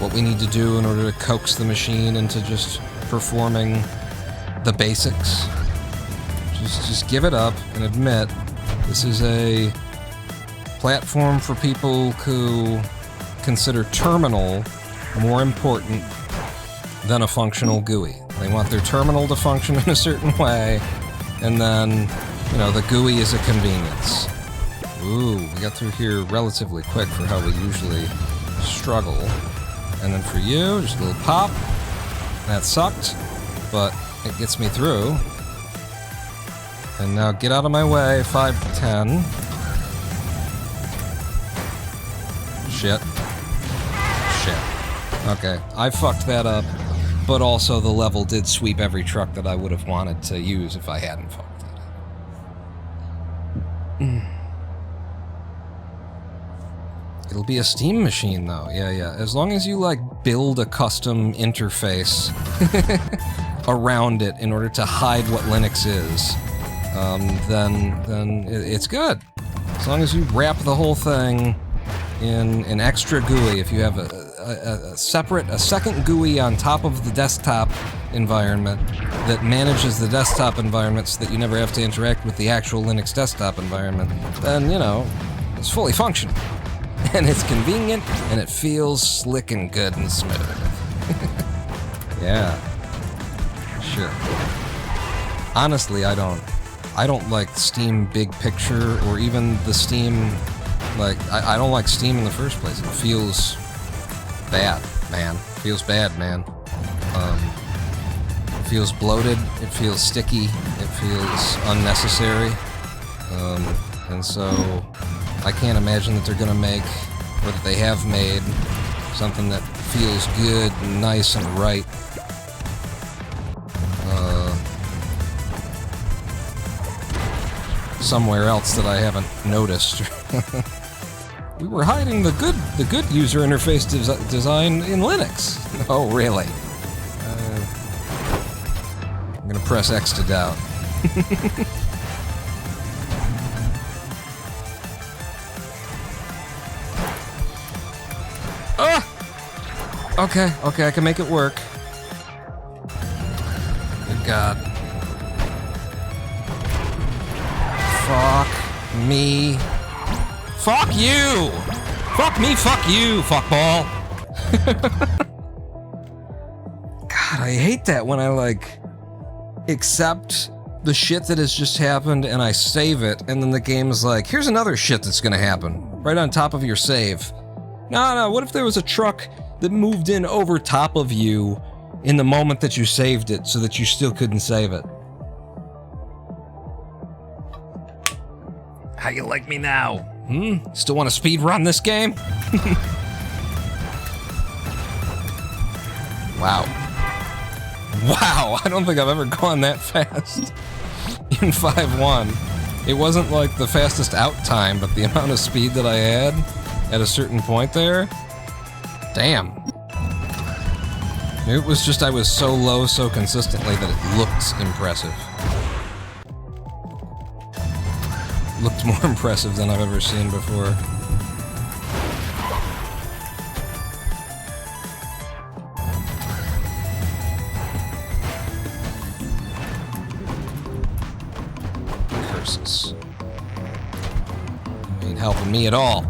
Speaker 1: what we need to do in order to coax the machine into just performing the basics. Just give it up and admit this is a platform for people who consider terminal more important than a functional GUI. They want their terminal to function in a certain way, and then, you know, the GUI is a convenience. Ooh, we got through here relatively quick for how we usually struggle. And then for you, just a little pop. That sucked, but it gets me through. And now get out of my way, 5 to 10. Shit. Okay, I fucked that up, but also the level did sweep every truck that I would have wanted to use if I hadn't fucked that up. It'll be a Steam machine, though. Yeah. As long as you, like, build a custom interface around it in order to hide what Linux is, then it's good. As long as you wrap the whole thing in an extra GUI, if you have a second GUI on top of the desktop environment that manages the desktop environment so that you never have to interact with the actual Linux desktop environment, then, you know, it's fully functional. And it's convenient, and it feels slick and good and smooth. Yeah. Sure. Honestly, I don't like Steam Big Picture, or even the Steam, like, I don't like Steam in the first place. It feels bad, man. It feels bad, man. It feels bloated, it feels sticky, it feels unnecessary. And so I can't imagine that they're gonna make, or that they have made, something that feels good and nice and right. Somewhere else that I haven't noticed. We were hiding the good user interface design in Linux. Oh, really? I'm gonna press X to doubt. Okay, I can make it work. Good God. Fuck me. Fuck you! Fuck me, fuck you, fuckball! God, I hate that when I, like, accept the shit that has just happened and I save it, and then the game is like, here's another shit that's gonna happen, right on top of your save. No, what if there was a truck that moved in over top of you in the moment that you saved it so that you still couldn't save it? How you like me now? Still want to speedrun this game? Wow. Wow, I don't think I've ever gone that fast in 5.1. It wasn't like the fastest out time, but the amount of speed that I had at a certain point there, damn. It was just I was so low so consistently that it looked impressive. Looked more impressive than I've ever seen before. Curses. Ain't helping me at all.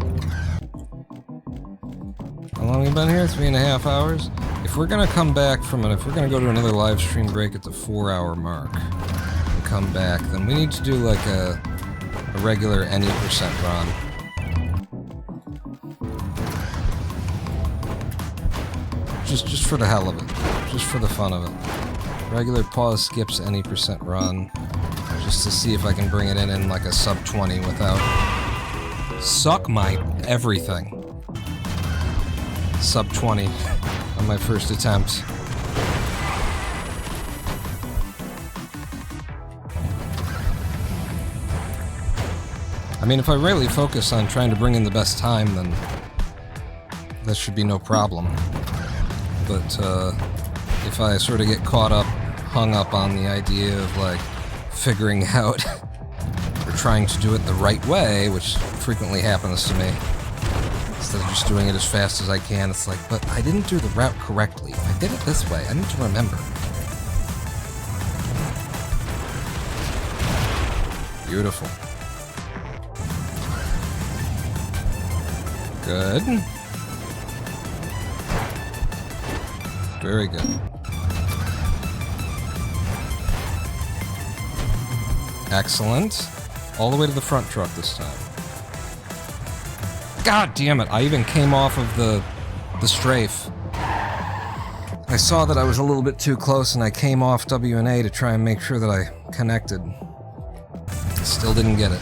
Speaker 1: How long have we been here? 3.5 hours? If we're gonna come back from it, if we're gonna go to another live stream break at the 4-hour mark and come back, then we need to do like a regular any percent run. Just for the hell of it. Just for the fun of it. Regular pause skips any percent run. Just to see if I can bring it in like a sub 20 without... Suck my everything. Sub 20 on my first attempt. I mean, if I really focus on trying to bring in the best time, then that should be no problem. But if I sort of get hung up on the idea of like figuring out or trying to do it the right way, which frequently happens to me, instead of just doing it as fast as I can, it's like, but I didn't do the route correctly. If I did it this way, I need to remember. Beautiful. Good. Very good. Excellent. All the way to the front truck this time. God damn it, I even came off of the strafe. I saw that I was a little bit too close and I came off W&A to try and make sure that I connected. Still didn't get it.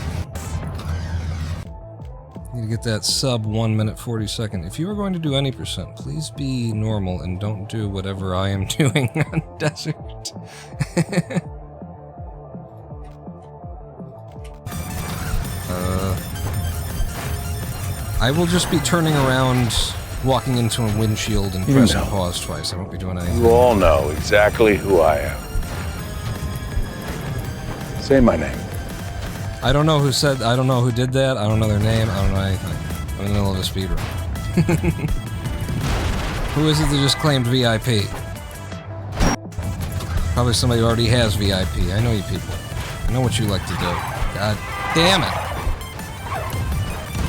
Speaker 1: Need to get that sub 1 minute 40 second. If you are going to do any percent, please be normal and don't do whatever I am doing on desert. I will just be turning around, walking into a windshield and pressing pause twice. I won't be doing anything.
Speaker 2: You all know exactly who I am. Say my name.
Speaker 1: I don't know who said, I don't know who did that, I don't know their name, I don't know anything. I'm in the middle of a speedrun. Who is it that just claimed VIP? Probably somebody who already has VIP. I know you people. I know what you like to do. God damn it!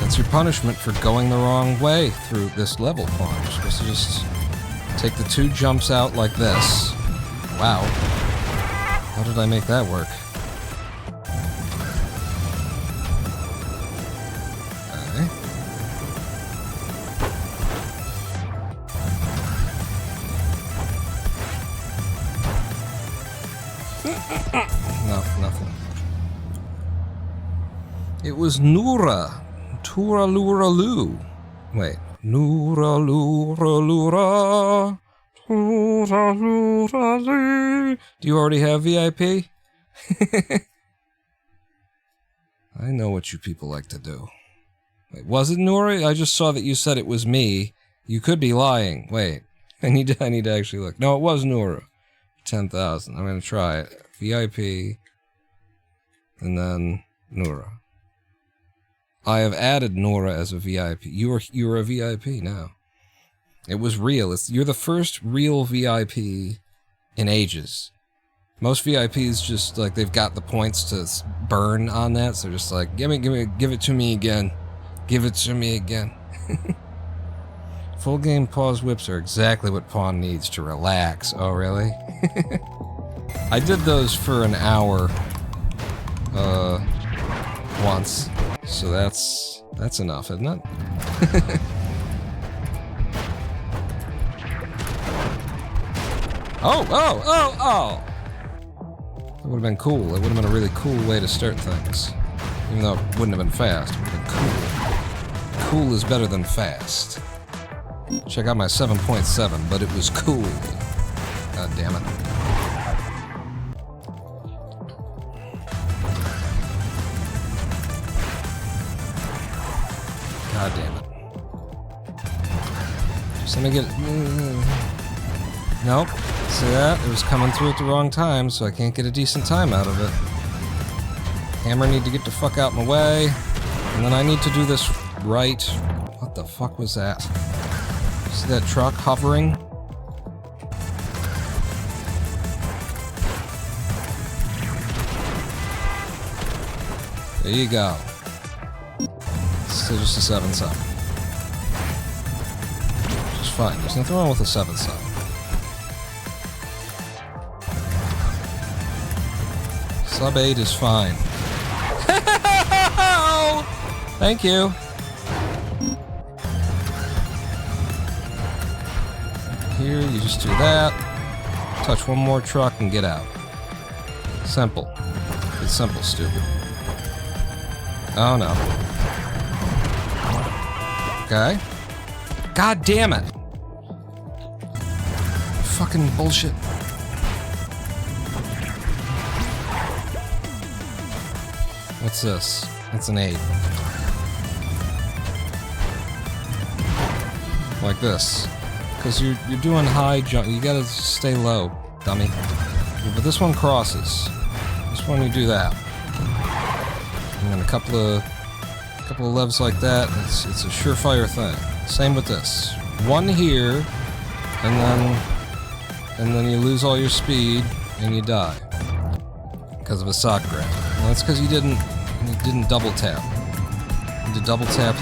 Speaker 1: That's your punishment for going the wrong way through this level, Pawn. You're supposed to just take the 2 jumps out like this. Wow. How did I make that work? No, nothing. It was Noura. Tura Lura Loo. Wait. Noura Lura Lura. Tura Lura Loo. Do you already have VIP? I know what you people like to do. Wait, was it Noura? I just saw that you said it was me. You could be lying. Wait. I need to actually look. No, it was Noura. 10,000. I'm gonna try it. VIP, and then Noura. I have added Noura as a VIP. You're a VIP now. It was real. You're the first real VIP in ages. Most VIPs just like they've got the points to burn on that, so they're just like give it to me again, give it to me again. Full game pause whips are exactly what Pawn needs to relax. Oh really? I did those for an hour, once, so that's enough, isn't it? Oh! That would have been cool. It would have been a really cool way to start things. Even though it wouldn't have been fast, it would have been cool. Cool is better than fast. Check out my 7.7, but it was cool. God damn it. God damn it. Just let me get it. Nope. See that? It was coming through at the wrong time, so I can't get a decent time out of it. Hammer need to get the fuck out my way. And then I need to do this right. What the fuck was that? See that truck hovering? There you go. Still just a 7-7. Just fine. There's nothing wrong with a 7-7. Sub 8 is fine. Thank you. Here, you just do that. Touch one more truck and get out. Simple. It's simple, stupid. Oh no. Okay. God damn it! Fucking bullshit. What's this? It's an 8. like this. Because you're doing high jump. You gotta stay low, dummy. But this one crosses. This one you do that. And then a couple of levs like that. It's a surefire thing. Same with this. One here, and then you lose all your speed and you die because of a sock grab. Well, that's because you didn't double tap. You need to double tap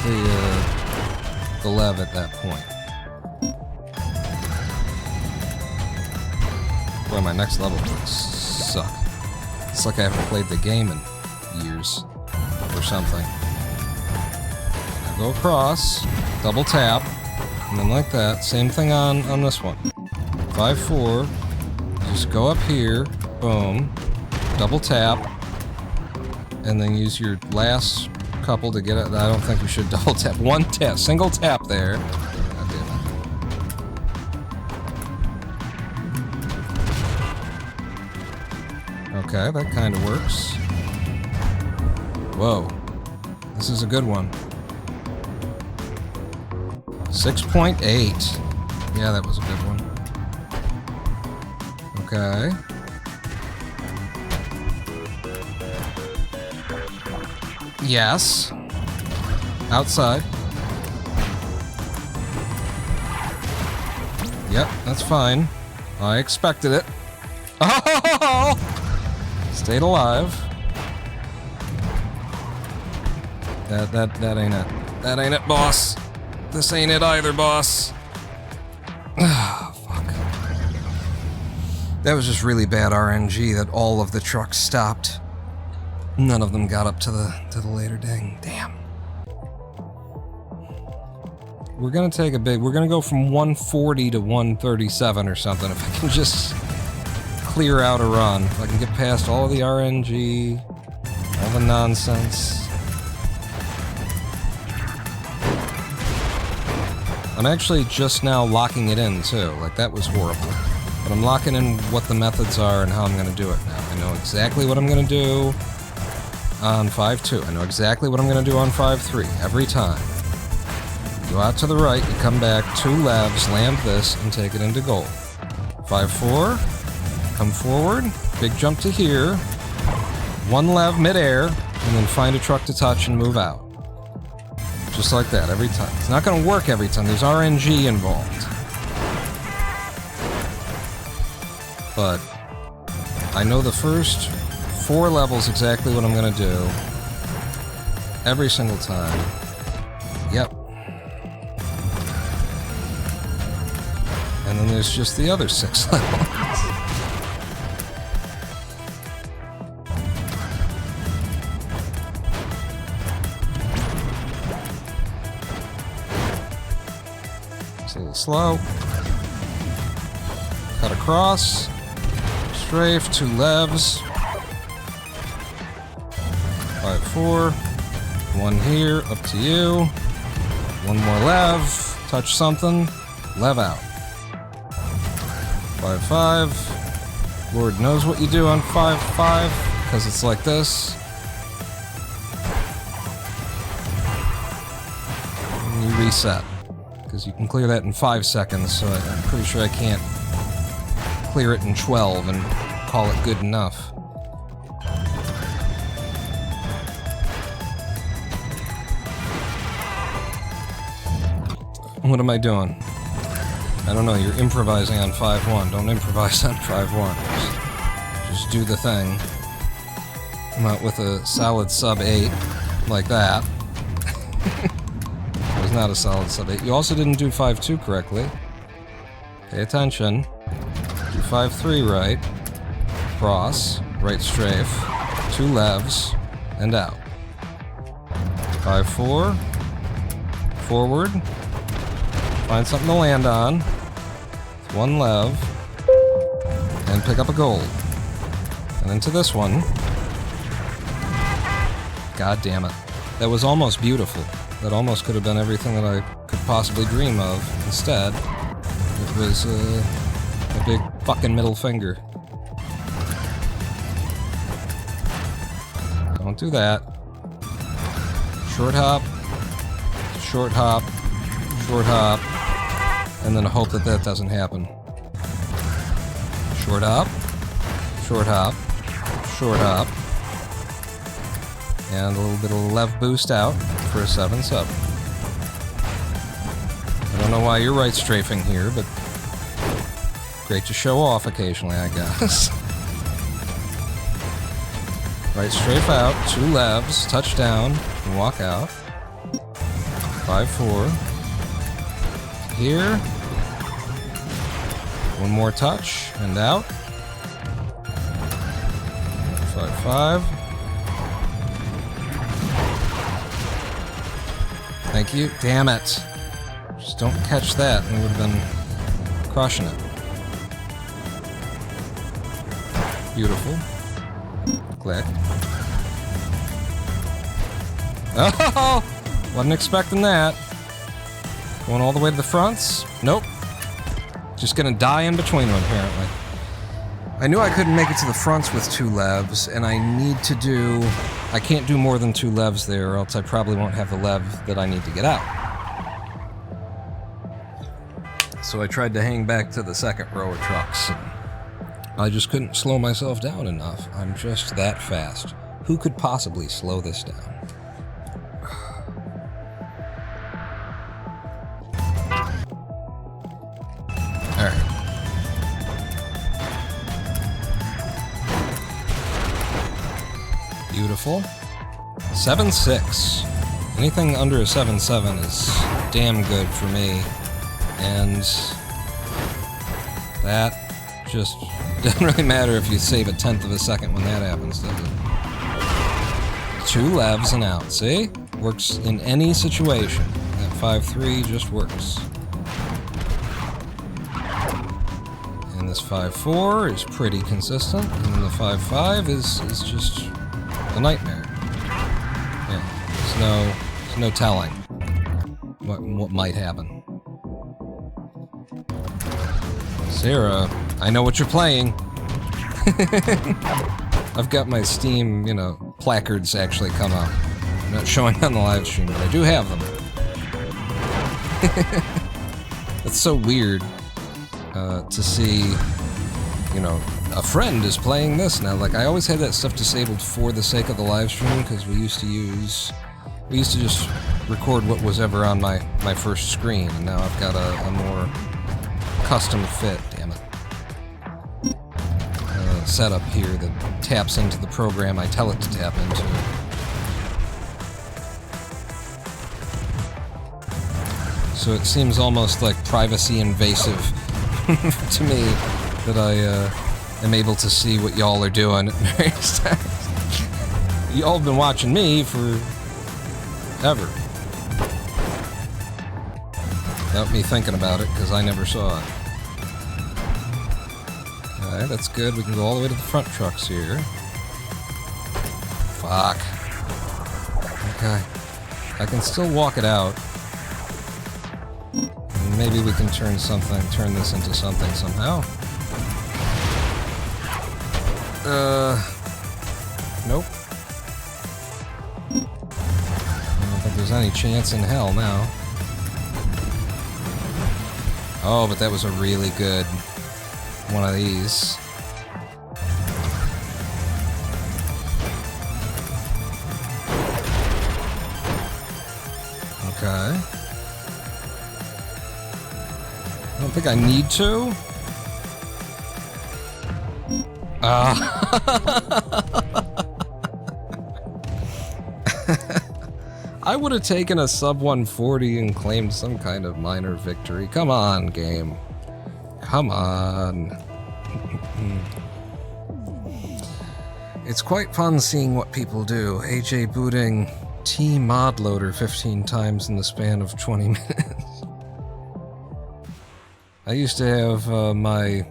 Speaker 1: the lev at that point. Boy, my next level would suck. It's like I haven't played the game in years or something. Now go across, double tap, and then like that. Same thing on this one. 5-4. Just go up here, boom, double tap, and then use your last couple to get it. I don't think we should double tap. One tap, single tap there. God damn it. Okay, that kind of works. Whoa. This is a good one. 6.8. Yeah, that was a good one. Okay. Yes. Outside. Yep, that's fine. I expected it. Oh! Stayed alive. That ain't it. That ain't it, boss. This ain't it either, boss. Ah, fuck. That was just really bad RNG that all of the trucks stopped. None of them got up to the later ding. Damn. We're gonna take a big. We're gonna go from 140 to 137 or something. If I can just clear out a run, if I can get past all the RNG, all the nonsense. I'm actually just now locking it in too. Like, that was horrible. But I'm locking in what the methods are and how I'm gonna do it now. I know exactly what I'm gonna do on 5-2. I know exactly what I'm gonna do on 5-3 every time. You go out to the right, you come back, 2 levs, land this, and take it into goal. 5-4, come forward, big jump to here, 1 lev midair, and then find a truck to touch and move out. Just like that, every time. It's not gonna work every time, there's RNG involved. But I know the first 4 levels exactly what I'm gonna do. Every single time. Yep. And then there's just the other 6 levels. It's a little slow. Cut across. Strafe, 2 levs. 5-4. 1 here, up to you. 1 more lev. Touch something. Lev out. 5-5. Lord knows what you do on 5-5, because it's like this. And you reset. Because you can clear that in 5 seconds, so I'm pretty sure I can't clear it in 12 and call it good enough. What am I doing? I don't know, you're improvising on 5-1. Don't improvise on 5-1. Just do the thing. Come out with a solid sub-8, like that. It was not a solid sub-8. You also didn't do 5-2 correctly. Pay attention. Do 5-3 right. Cross. Right strafe. 2 levs. And out. 5-4. Forward. Find something to land on. 1 lev. And pick up a gold. And into this one. God damn it. That was almost beautiful. That almost could have been everything that I could possibly dream of. Instead, it was a big fucking middle finger. Don't do that. Short hop. Short hop. Short hop. and then hope that that doesn't happen. Short hop, short hop, short hop, and a little bit of lev boost out for a 7-sub. I don't know why you're right strafing here, but great to show off occasionally, I guess. Right strafe out, 2 levs, touchdown, and walk out. 5-4. Here. 1 more touch, and out. 5-5. Thank you. Damn it. Just don't catch that, and we would have been crushing it. Beautiful. Click. Oh! Wasn't expecting that. Going all the way to the fronts? Nope. Just gonna die in between them, apparently. I knew I couldn't make it to the fronts with 2 levs, and I need to do... I can't do more than 2 levs there, or else I probably won't have the lev that I need to get out. So I tried to hang back to the second row of trucks. I just couldn't slow myself down enough. I'm just that fast. Who could possibly slow this down? Alright. Beautiful. 7-6. Anything under a 7-7 is damn good for me. And that just doesn't really matter if you save a 1/10 of a second when that happens, does it? 2 levs and out. See? Works in any situation. That 5-3 just works. And this 5-4 is pretty consistent. And then the 5-5 is just a nightmare. Yeah. There's no telling what might happen. Sarah, I know what you're playing. I've got my Steam, placards actually come up. I'm not showing on the live stream, but I do have them. It's so weird to see, a friend is playing this now. Like, I always had that stuff disabled for the sake of the live stream, because we used to just record what was ever on my first screen, and now I've got a more custom fit, damn it, setup here that taps into the program I tell it to tap into. So it seems almost like privacy invasive to me that I am able to see what y'all are doing at various times. Y'all have been watching me for ever. Without me thinking about it, because I never saw it. Alright, that's good. We can go all the way to the front trucks here. Fuck. Okay. I can still walk it out. And maybe we can turn this into something somehow. Nope. I don't think there's any chance in hell now. Oh, but that was a really good one of these. Okay. I don't think I need to. I would have taken a sub 140 and claimed some kind of minor victory. Come on, game. Come on. It's quite fun seeing what people do. AJ booting T mod loader 15 times in the span of 20 minutes. I used to have my...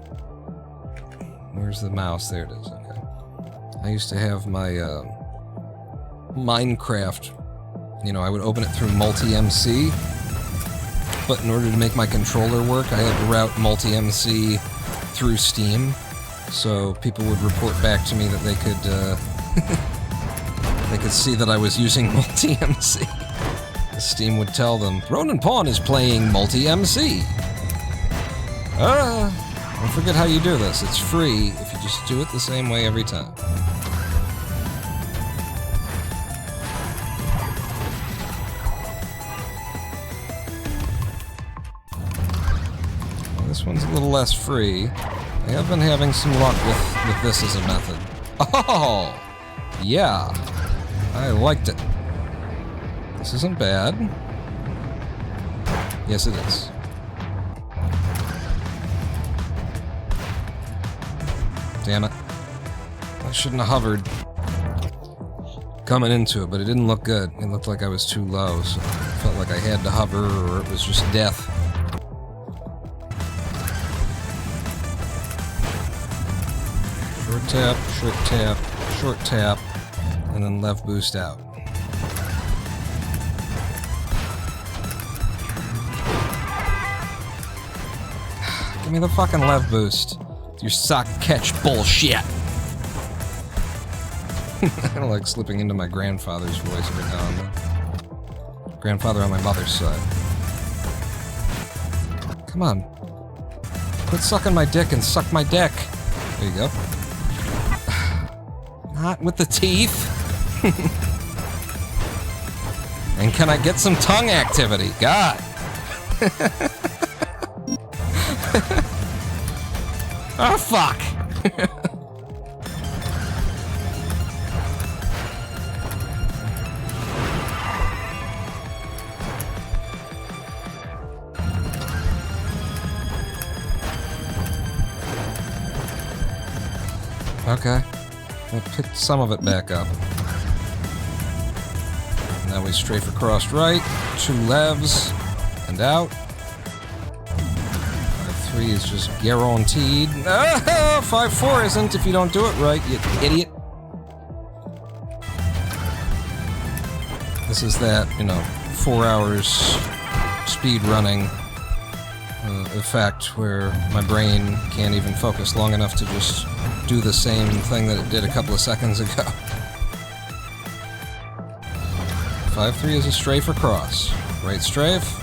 Speaker 1: Where's the mouse? There it is. Okay. I used to have my Minecraft. I would open it through multi-MC, but in order to make my controller work, I had to route multi-MC through Steam, so people would report back to me that they could they could see that I was using multi-MC. Steam would tell them, Roninpawn is playing multi-MC. Don't forget how you do this. It's free if you just do it the same way every time. Well, this one's a little less free. I have been having some luck with this as a method. Oh! Yeah. I liked it. This isn't bad. Yes, it is. Damn it. I shouldn't have hovered coming into it, but it didn't look good. It looked like I was too low, so I felt like I had to hover or it was just death. Short tap, short tap, short tap, and then left boost out. Give me the fucking left boost. Your sock catch bullshit. I don't like slipping into my grandfather's voice every now and then. Grandfather on my mother's side. Come on. Quit sucking my dick and suck my dick. There you go. Not with the teeth. And can I get some tongue activity? God. Oh, fuck! Okay. I picked some of it back up. Now we strafe across right, 2 levs, and out. 3 is just guaranteed. 5-4 isn't if you don't do it right, you idiot. This is that, 4 hours speed running effect where my brain can't even focus long enough to just do the same thing that it did a couple of seconds ago. 5-3 is a strafe across. Right strafe.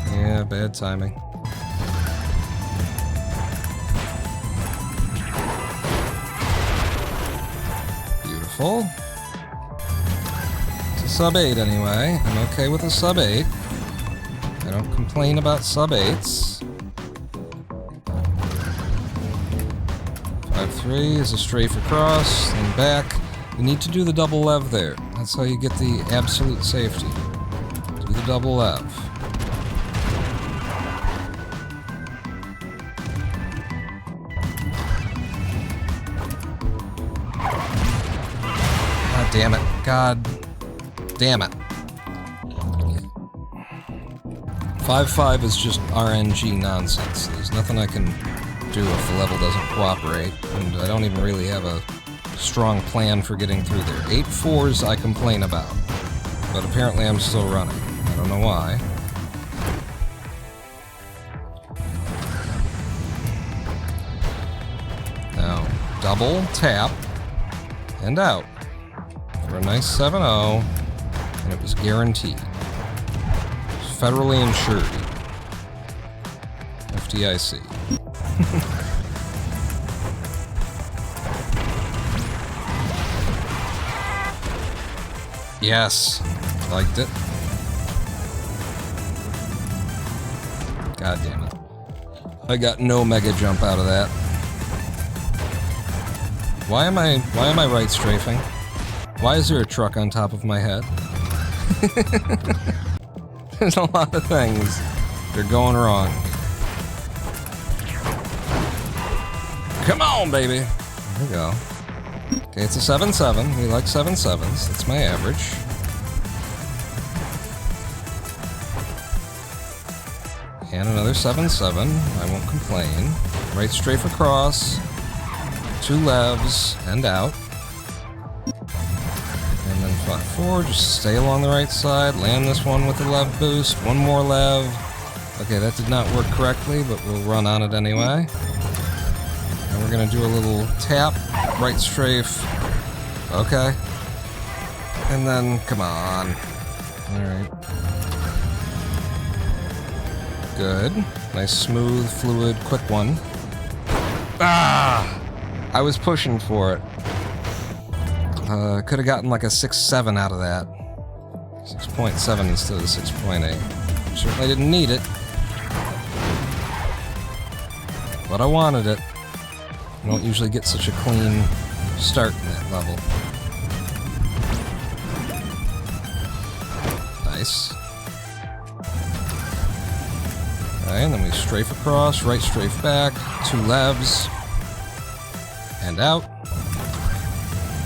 Speaker 1: Yeah, bad timing. Beautiful. It's a sub 8 anyway. I'm okay with a sub 8. I don't complain about sub 8s. 5-3 is a strafe across, then back. You need to do the double lev there. That's how you get the absolute safety. Do the double lev. God damn it. God damn it. 5-5 is just RNG nonsense. There's nothing I can do if the level doesn't cooperate, and I don't even really have a strong plan for getting through there. 8-4s I complain about, but apparently I'm still running. I don't know why. Now, double tap and out for a nice 7-0, and it was guaranteed. It's federally insured. FDIC. Yes, liked it. God damn it. I got no mega jump out of that. Why am I right strafing? Why is there a truck on top of my head? There's a lot of things that are going wrong. Come on, baby. There we go. Okay, it's a 7-7. We like 7-7s. That's my average. And another 7-7. I won't complain. Right strafe across. 2 levs and out. And then 5-4. Just stay along the right side. Land this one with the lev boost. 1 more lev. Okay, that did not work correctly, but we'll run on it anyway. And we're we're gonna do a little tap, right strafe. Okay. And then, come on. Alright. Good. Nice, smooth, fluid, quick one. Ah! I was pushing for it. Could have gotten like a 6.7 out of that. 6.7 instead of 6.8. Certainly didn't need it. But I wanted it. I don't usually get such a clean start in that level. Nice. Okay, and then we strafe across, right strafe back, 2 levs, and out.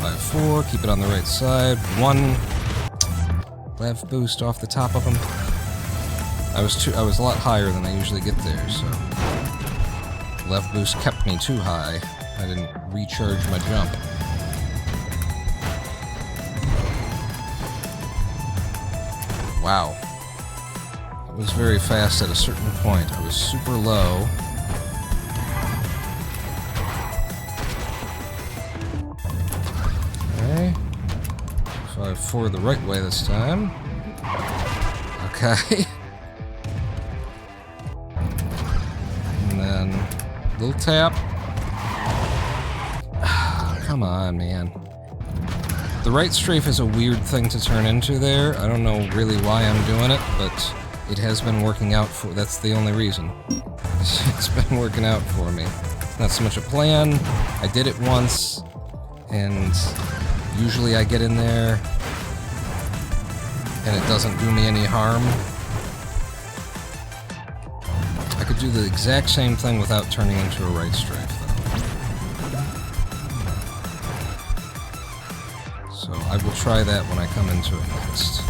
Speaker 1: 5-4, keep it on the right side. 1 lev boost off the top of him. I was a lot higher than I usually get there, so lev boost kept me too high. I didn't recharge my jump. Wow. It was very fast at a certain point. I was super low. Okay. 5-4 the right way this time. Okay. And then little tap. Come on, man. The right strafe is a weird thing to turn into there. I don't know really why I'm doing it, but it has been working out for... That's the only reason. It's been working out for me. Not so much a plan. I did it once, and usually I get in there, and it doesn't do me any harm. I could do the exact same thing without turning into a right strafe, though. So I will try that when I come into it next.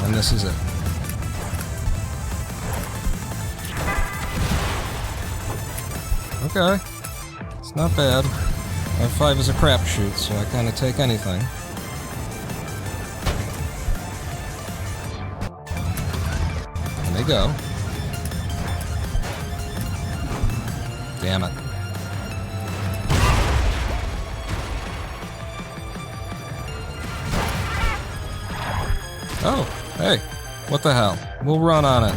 Speaker 1: And this is it. Okay. It's not bad. F5 is a crapshoot, so I kind of take anything. And they go. Damn it. Oh, hey. What the hell? We'll run on it.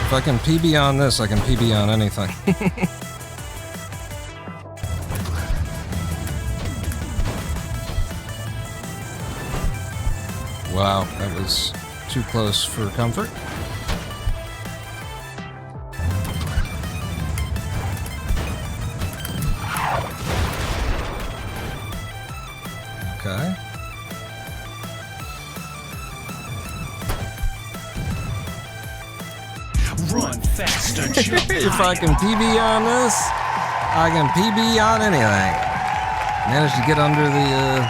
Speaker 1: If I can PB on this, I can PB on anything. Wow, that was too close for comfort. Okay.
Speaker 3: Run faster, jump
Speaker 1: If I can PB on this, I can PB on anything. Managed to get under the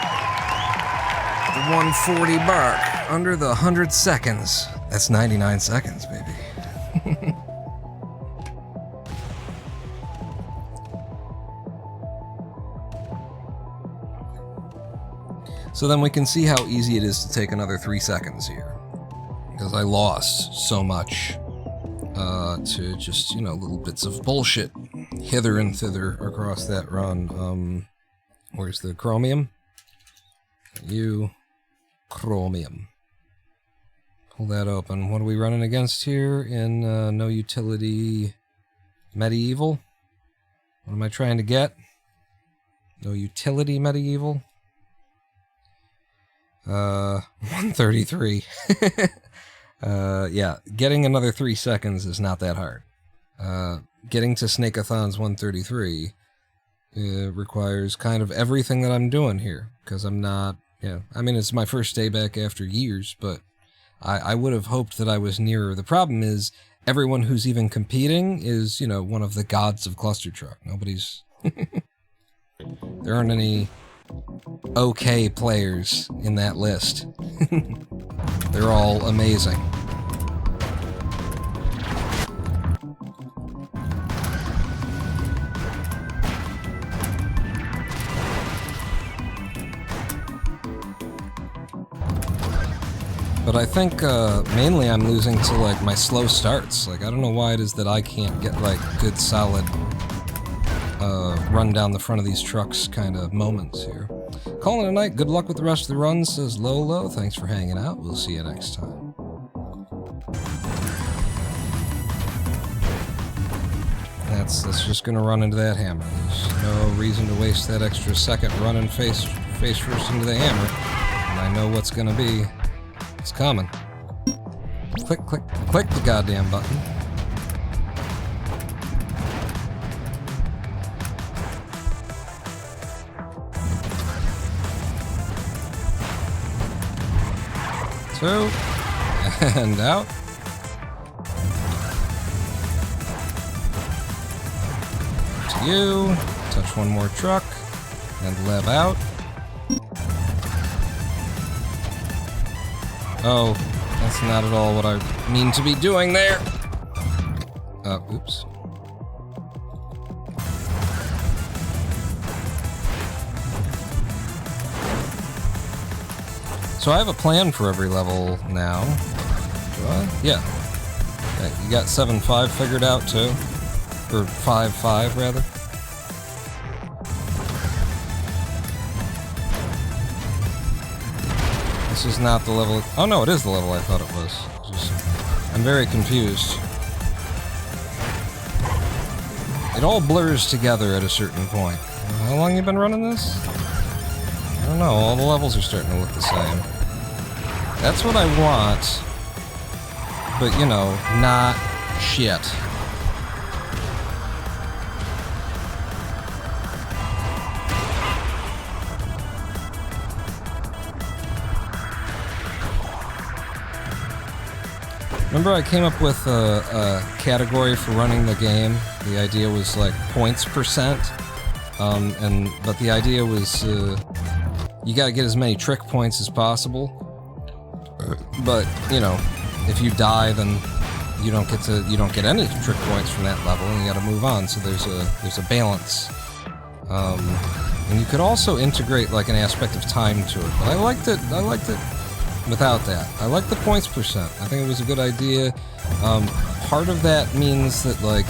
Speaker 1: 140 mark, under the 100 seconds. That's 99 seconds, baby. So then we can see how easy it is to take another 3 seconds here. Because I lost so much to just, you know, little bits of bullshit hither and thither across that run. Where's the chromium? Chromium. Pull that open. What are we running against here in NoUtility Medieval? What am I trying to get? NoUtility Medieval? 133. Yeah, getting another 3 seconds is not that hard. Getting to Snakeathon's 133 requires kind of everything that I'm doing here, because I'm not, yeah, I mean, it's my first day back after years, but I would have hoped that I was nearer. The problem is, everyone who's even competing is, you know, one of the gods of Clustertruck. Nobody's... There aren't any okay players in that list. They're all amazing. But I think mainly I'm losing to like my slow starts. Like I don't know why it is that I can't get like good solid run down the front of these trucks kind of moments here. Calling it a night. Good luck with the rest of the run, says Lolo. Thanks for hanging out. We'll see you next time. That's just gonna run into that hammer. There's no reason to waste that extra second running face first into the hammer. And I know what's gonna be. It's coming. Click, click, click the goddamn button. Two, and out. To you, touch one more truck, and lev out. Oh, that's not at all what I mean to be doing there. Oops. So I have a plan for every level now. Do I? Yeah. Okay, you got 7-5 figured out too? Or 5-5 rather? This is not the level... Oh no, it is the level I thought it was. I'm very confused. It all blurs together at a certain point. How long you been running this? I don't know, all the levels are starting to look the same. That's what I want, but you know, not shit. Remember I came up with a category for running the game? The idea was like points percent, but the idea was you gotta get as many trick points as possible. But, you know, if you die, then you don't get any trick points from that level, and you gotta move on, so there's a balance. And you could also integrate like an aspect of time to it, but I liked it without that. I like the points percent. I think it was a good idea. Part of that means that like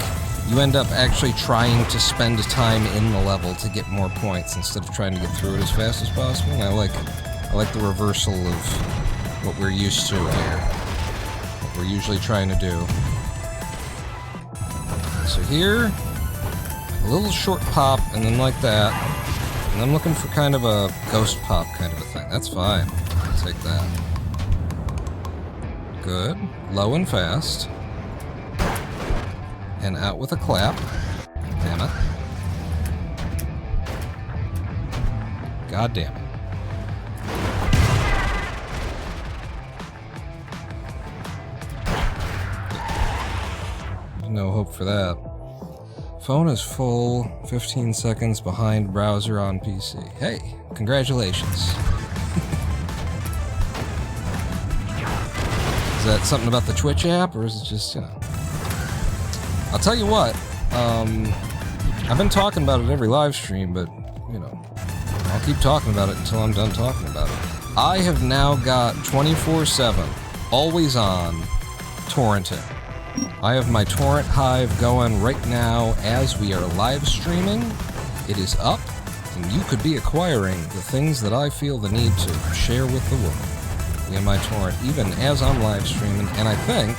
Speaker 1: you end up actually trying to spend time in the level to get more points instead of trying to get through it as fast as possible. And I like the reversal of what we're used to here. What we're usually trying to do. So here, a little short pop, and then like that. And I'm looking for kind of a ghost pop kind of a thing. That's fine. I'll take that. Good. Low and fast. And out with a clap. Damn it. God damn it. No hope for that. Phone is full, 15 seconds behind browser on PC. Hey, congratulations. Is that something about the Twitch app, or is it just, you know? I'll tell you what, I've been talking about it every live stream, but, you know, I'll keep talking about it until I'm done talking about it. I have now got 24/7, always on, torrenting. I have my torrent hive going right now as we are live streaming. It is up, and you could be acquiring the things that I feel the need to share with the world in my torrent, even as I'm live streaming. And I think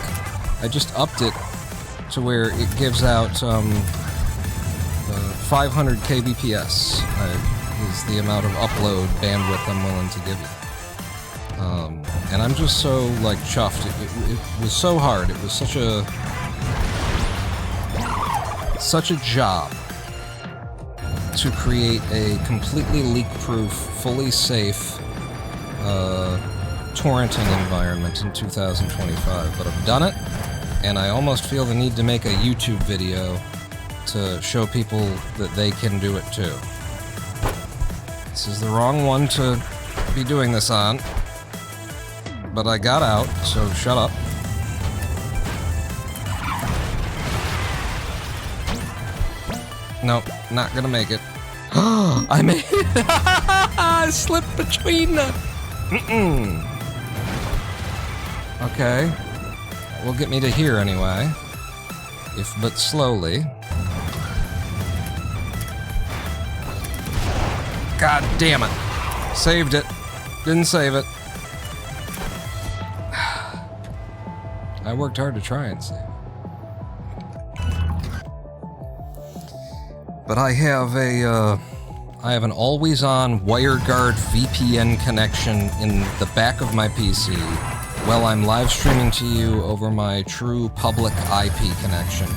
Speaker 1: I just upped it to where it gives out 500 kbps is the amount of upload bandwidth I'm willing to give you. And I'm just so, like, chuffed. It was so hard. It was such a job to create a completely leak-proof, fully safe torrenting environment in 2025. But I've done it, and I almost feel the need to make a YouTube video to show people that they can do it too. This is the wrong one to be doing this on. But I got out, so shut up. Nope, not gonna make it. I made it! I slipped between the... Okay. Will get me to here anyway. If but slowly. God damn it. Saved it. Didn't save it. I worked hard to try and save it. But I have an always-on WireGuard VPN connection in the back of my PC while I'm live streaming to you over my true public IP connection.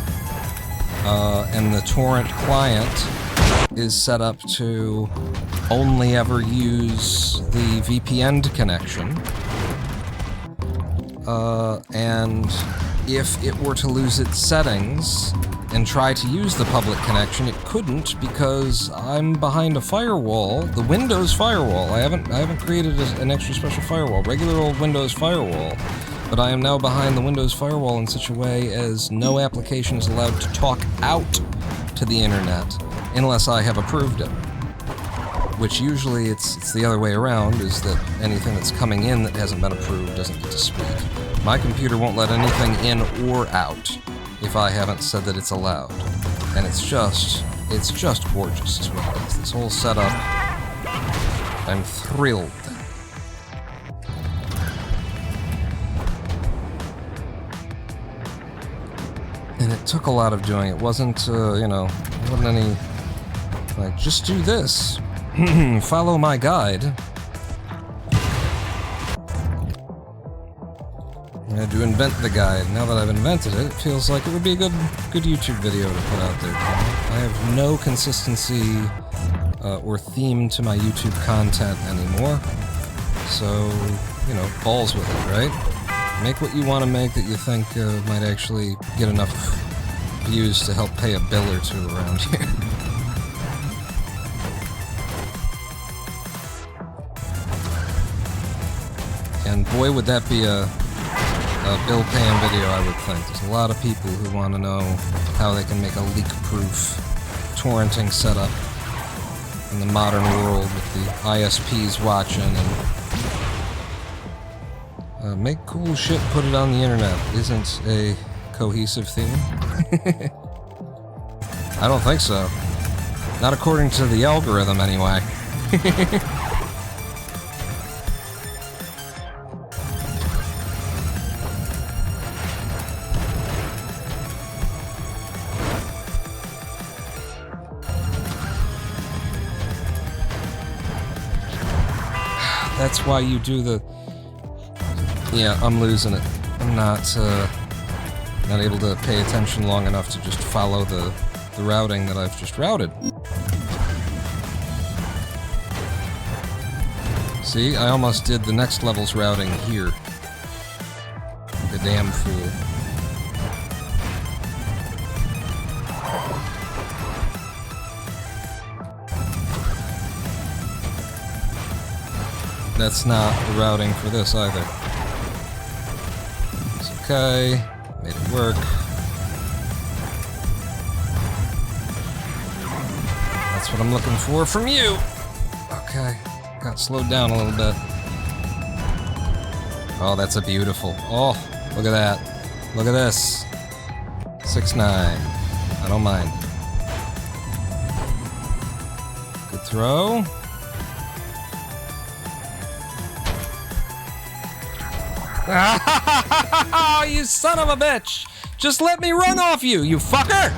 Speaker 1: And the torrent client is set up to only ever use the VPN connection. And if it were to lose its settings and try to use the public connection, it couldn't because I'm behind a firewall, the Windows firewall. I haven't created an extra special firewall, regular old Windows firewall, but I am now behind the Windows firewall in such a way as no application is allowed to talk out to the internet unless I have approved it. Which usually it's the other way around, is that anything that's coming in that hasn't been approved doesn't get to speak. My computer won't let anything in or out if I haven't said that it's allowed. And it's just gorgeous is what it is. This whole setup, I'm thrilled. And it took a lot of doing. It wasn't, it wasn't any, like, just do this. Follow my guide. I had to invent the guide. Now that I've invented it, it feels like it would be a good YouTube video to put out there. I have no consistency or theme to my YouTube content anymore. So, balls with it, right? Make what you want to make that you think might actually get enough views to help pay a bill or two around here. And boy, would that be a bill-paying video, I would think. There's a lot of people who want to know how they can make a leak-proof torrenting setup in the modern world with the ISPs watching and make cool shit, put it on the internet. Isn't a cohesive theme? I don't think so. Not according to the algorithm, anyway. That's why you do the... Yeah, I'm losing it. I'm not able to pay attention long enough to just follow the routing that I've just routed. See, I almost did the next level's routing here. The damn fool. That's not the routing for this either. It's okay. Made it work. That's what I'm looking for from you! Okay. Got slowed down a little bit. Oh, that's a beautiful... Oh, look at that. Look at this. 6-9. I don't mind. Good throw. You son of a bitch! Just let me run off you, you fucker!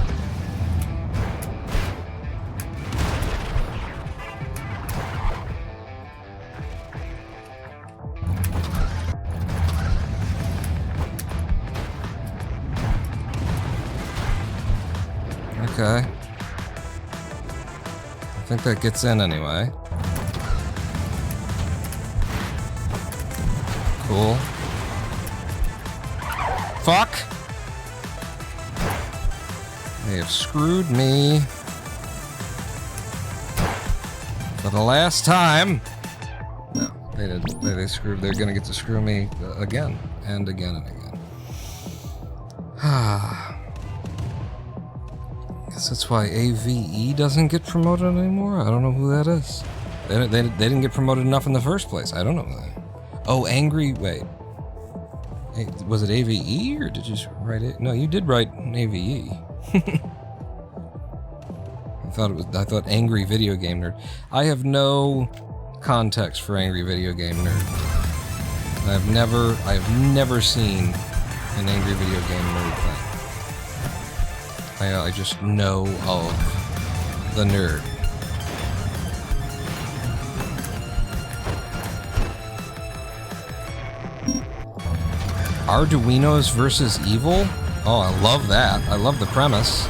Speaker 1: Okay. I think that gets in anyway. Cool. Fuck! They have screwed me for the last time. No, they didn't. They screwed. They're gonna get to screw me again and again and again. Guess that's why AVE doesn't get promoted anymore. I don't know who that is. They didn't get promoted enough in the first place. I don't know who that is. Oh, angry. Wait. Was it AVE or did you just write it? No, you did write AVE. I thought Angry Video Game Nerd. I have no context for Angry Video Game Nerd. I have never seen an Angry Video Game Nerd thing. I just know of the nerd. Arduinos versus evil? Oh, I love that. I love the premise.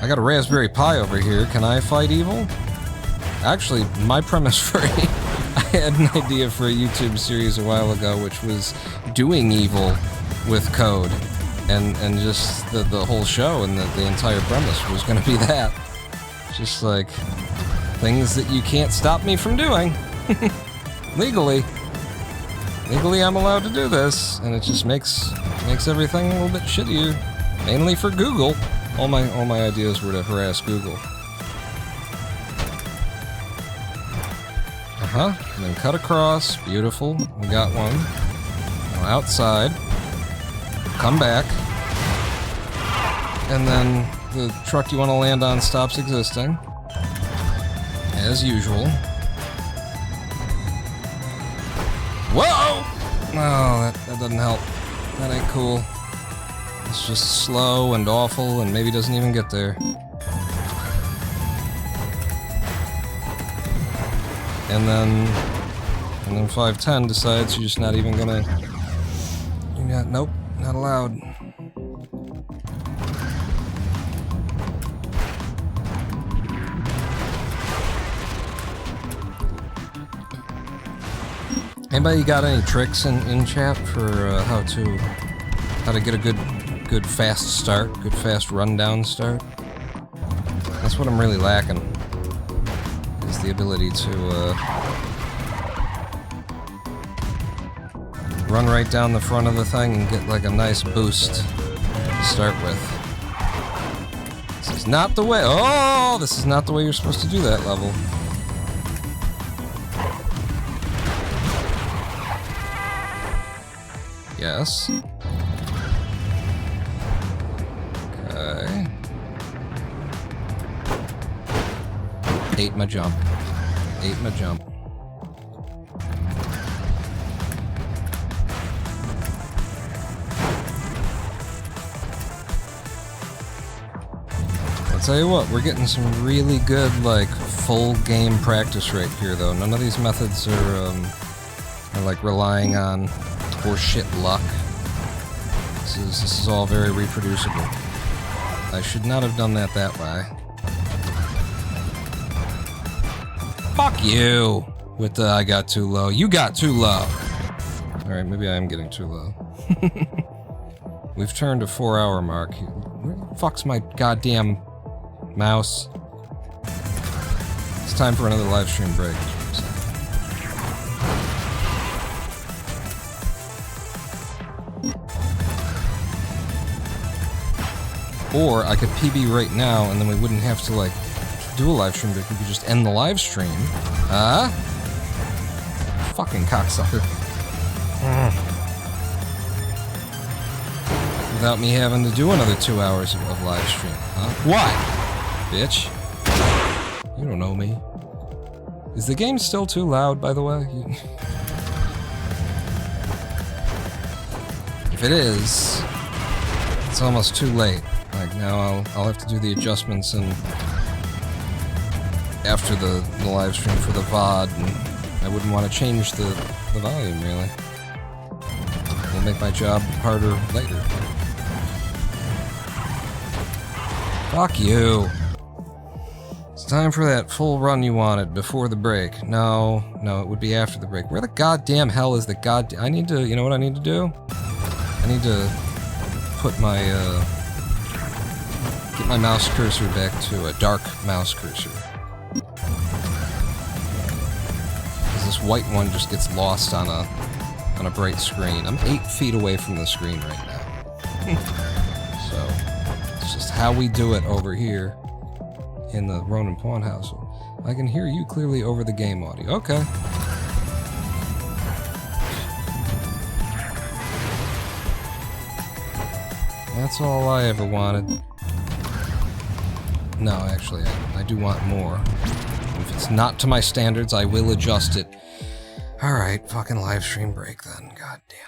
Speaker 1: I got a Raspberry Pi over here. Can I fight evil? Actually, my premise for I had an idea for a YouTube series a while ago, which was doing evil with code. And just the whole show and the entire premise was going to be that. Just like things that you can't stop me from doing. Legally. Legally, I'm allowed to do this, and it just makes everything a little bit shittier. Mainly for Google. All my ideas were to harass Google. And then cut across. Beautiful. We got one. Now outside. Come back. And then the truck you want to land on stops existing. As usual. Whoa! Oh, that doesn't help. That ain't cool. It's just slow and awful and maybe doesn't even get there. And then 510 decides you're just not even gonna... Nope, not allowed. Anybody got any tricks in chat for how to get a good fast start, good fast rundown start? That's what I'm really lacking. Is the ability to run right down the front of the thing and get like a nice boost to start with. This is not the way. Oh, this is not the way you're supposed to do that level. Yes. Okay. Ate my jump. Ate my jump. I'll tell you what, we're getting some really good, like, full game practice right here, though. None of these methods are like relying on horseshit luck. This is all very reproducible. I should not have done that way. Fuck you! With the I got too low. You got too low! Alright, maybe I am getting too low. We've turned a 4-hour mark. Where the fuck's my goddamn mouse? It's time for another live stream break. Or I could PB right now, and then we wouldn't have to, like, do a live stream break. We could just end the live stream. Fucking cocksucker. Without me having to do another 2 hours of live stream. Huh? What? Bitch. You don't know me. Is the game still too loud, by the way? If it is, it's almost too late. Like, now I'll have to do the adjustments and after the live stream for the VOD, and I wouldn't want to change the volume, really. It'll make my job harder later. Fuck you. It's time for that full run you wanted before the break. No, it would be after the break. Where the goddamn hell is the goddamn... I need to... You know what I need to do? I need to put my, get my mouse cursor back to a dark mouse cursor. Because this white one just gets lost on a bright screen. I'm 8 feet away from the screen right now. So, it's just how we do it over here in the Roninpawn household. I can hear you clearly over the game audio. Okay. That's all I ever wanted. No, actually, I do want more. If it's not to my standards, I will adjust it. Alright, fucking live stream break then. God damn.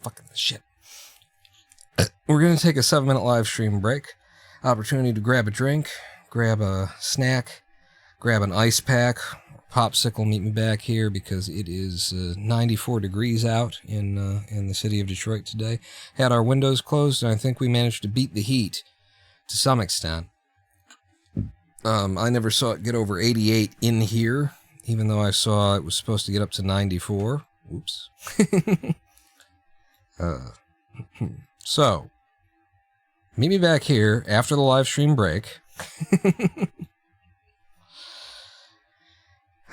Speaker 1: Fucking shit. We're gonna take a 7-minute live stream break. Opportunity to grab a drink, grab a snack, grab an ice pack, popsicle. Meet me back here because it is 94 degrees out in the city of Detroit today. Had our windows closed, and I think we managed to beat the heat to some extent. I never saw it get over 88 in here, even though I saw it was supposed to get up to 94. Oops. So, meet me back here after the live stream break.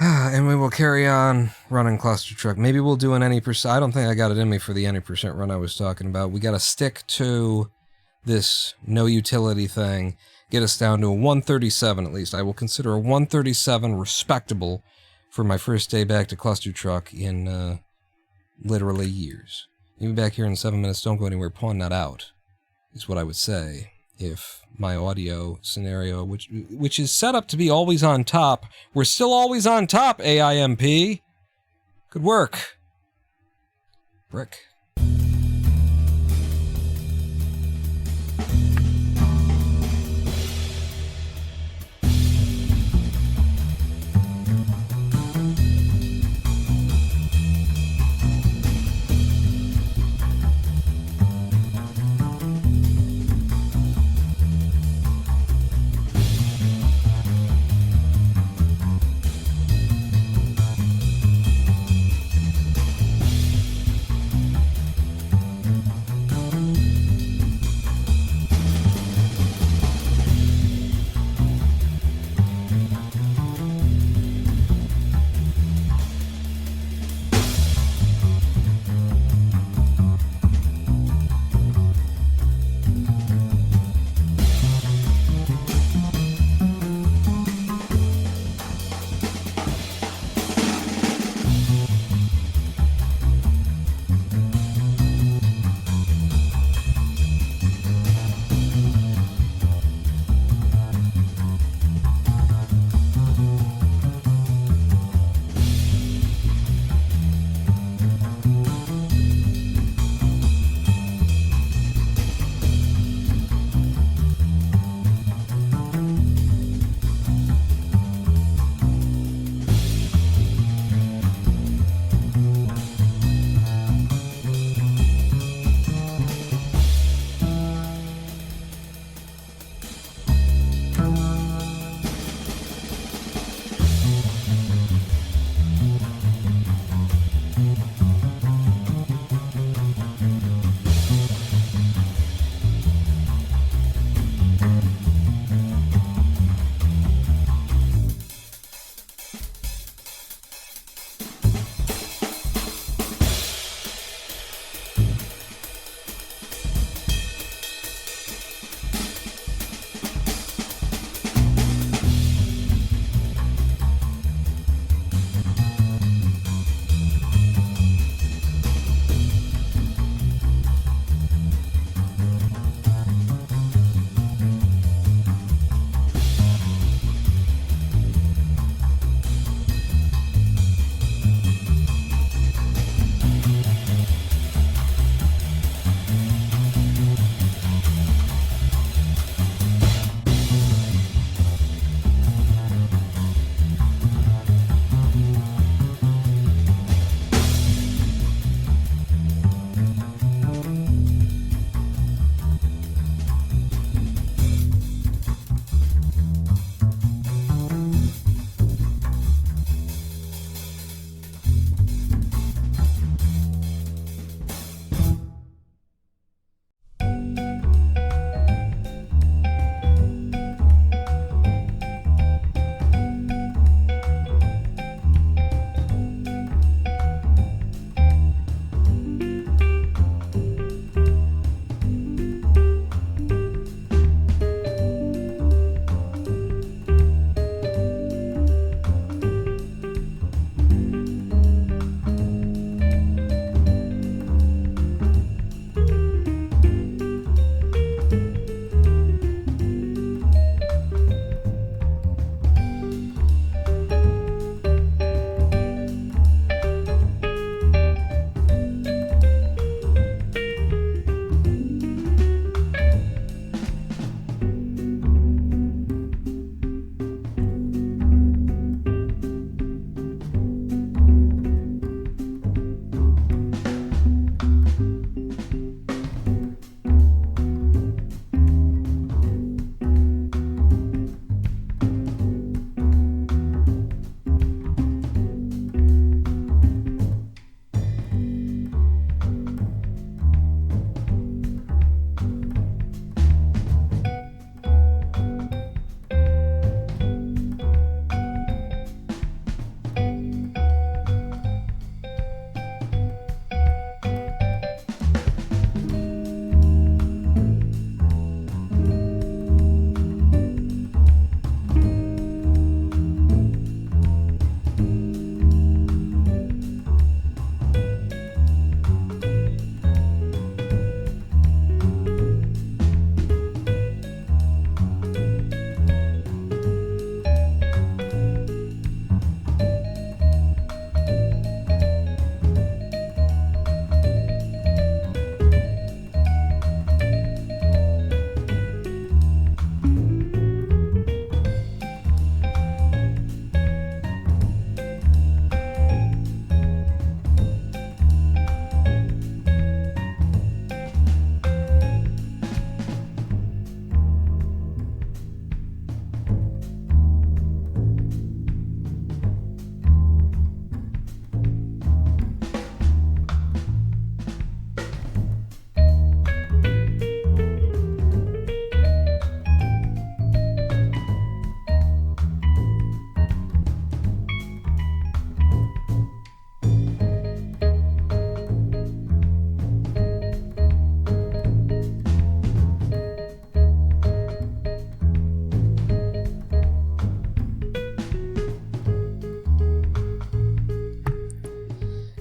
Speaker 1: And we will carry on running Clustertruck. Maybe we'll do an any percent. I don't think I got it in me for the any percent run I was talking about. We got to stick to this NoUtility thing. Get us down to a 137 at least. I will consider a 137 respectable for my first day back to Clustertruck in literally years. Meet me back here in 7 minutes. Don't go anywhere. Pawn not out is what I would say if my audio scenario, which is set up to be always on top. We're still always on top, AIMP. Good work. Brick.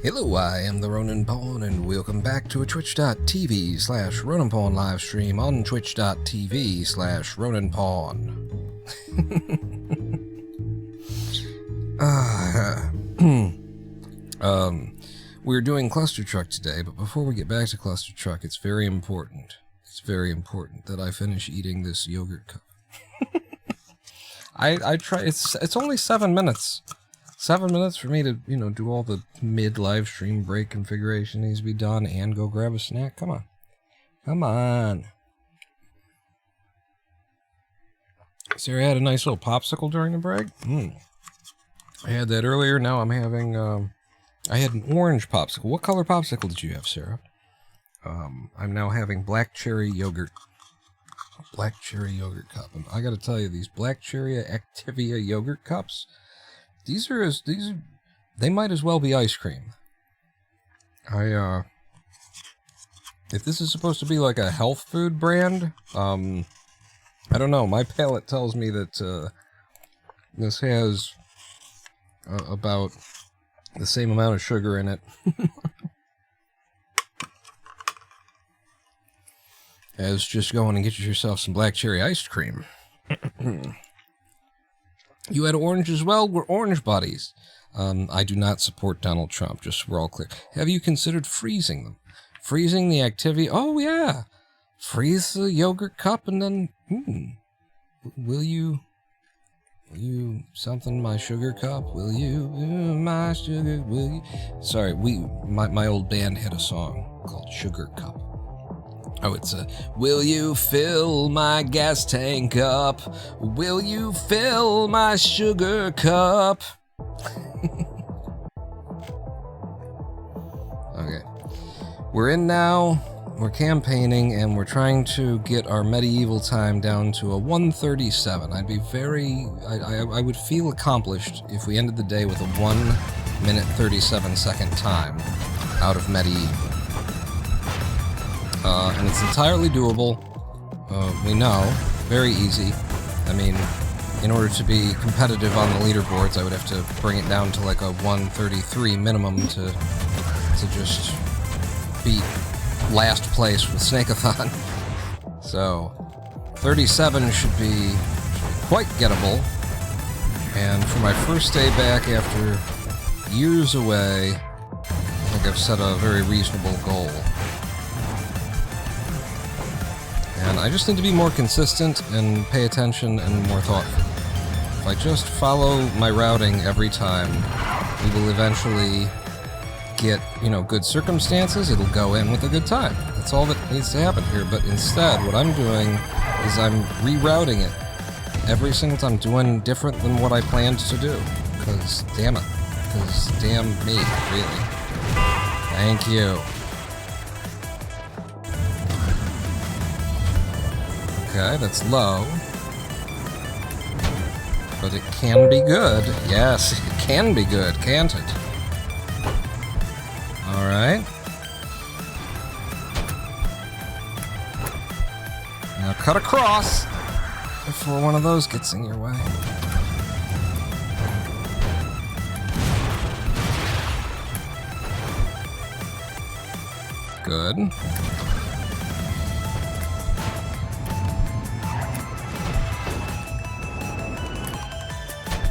Speaker 1: Hello, I am the Roninpawn, and welcome back to a twitch.tv/Roninpawn live stream on twitch.tv/Roninpawn. We're doing Clustertruck today, but before we get back to Clustertruck, it's very important. It's very important that I finish eating this yogurt cup. I try. It's only 7 minutes. 7 minutes for me to, do all the mid-live stream break configuration needs to be done and go grab a snack. Come on. Come on. Sarah had a nice little popsicle during the break. I had that earlier. Now I'm having, I had an orange popsicle. What color popsicle did you have, Sarah? I'm now having black cherry yogurt. Black cherry yogurt cup. And I gotta tell you, these black cherry Activia yogurt cups, they might as well be ice cream. If this is supposed to be like a health food brand, I don't know. My palate tells me that this has about the same amount of sugar in it as just going and get yourself some black cherry ice cream. You had orange as well? We're orange buddies. I do not support Donald Trump, just so we're all clear. Have you considered freezing them? Freezing the Activia? Oh, yeah. Freeze the yogurt cup and then, will you something my sugar cup? Will you my sugar? Will you? Sorry, my old band had a song called Sugar Cup. Oh, it's will you fill my gas tank up? Will you fill my sugar cup? Okay. We're in now. We're campaigning, and we're trying to get our medieval time down to a 1:37. I'd be I would feel accomplished if we ended the day with a 1 minute 37 second time out of medieval. And it's entirely doable. We know. Very easy. I mean, in order to be competitive on the leaderboards, I would have to bring it down to like a 1:33 minimum to just beat last place with Snakeathon. So, 37 should be quite gettable. And for my first day back after years away, I think I've set a very reasonable goal. And I just need to be more consistent and pay attention and more thoughtful. If I just follow my routing every time, we will eventually get, good circumstances. It'll go in with a good time. That's all that needs to happen here. But instead, what I'm doing is I'm rerouting it every single time, doing different than what I planned to do. Because, damn it. Because, damn me, really. Thank you. Okay, that's low. But it can be good. Yes, it can be good, can't it? Alright. Now cut across before one of those gets in your way. Good.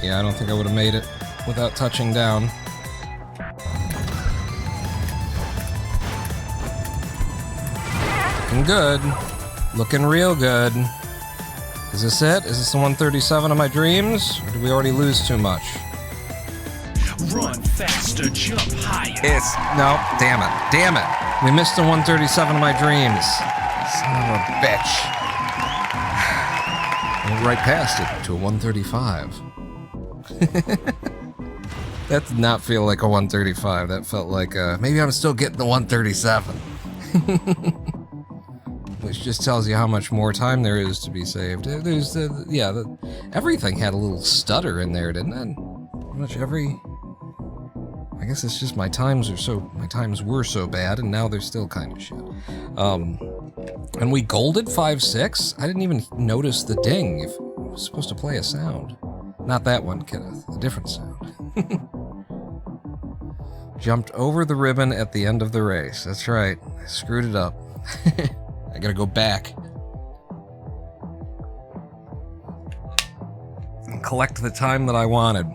Speaker 1: Yeah, I don't think I would have made it without touching down. Looking good. Looking real good. Is this it? Is this the 137 of my dreams? Or did we already lose too much?
Speaker 3: Run faster, jump higher.
Speaker 1: No, damn it. Damn it. We missed the 137 of my dreams. Son of a bitch. Went right past it to a 135. That did not feel like a 135. That felt like, maybe I'm still getting the 137. Which just tells you how much more time there is to be saved. Everything had a little stutter in there, didn't it? Pretty much every... I guess it's just my times were so bad, and now they're still kind of shit. And we golded 5-6? I didn't even notice the ding if it was supposed to play a sound. Not that one, Kenneth. A different sound. Jumped over the ribbon at the end of the race. That's right. I screwed it up. I gotta go back and collect the time that I wanted.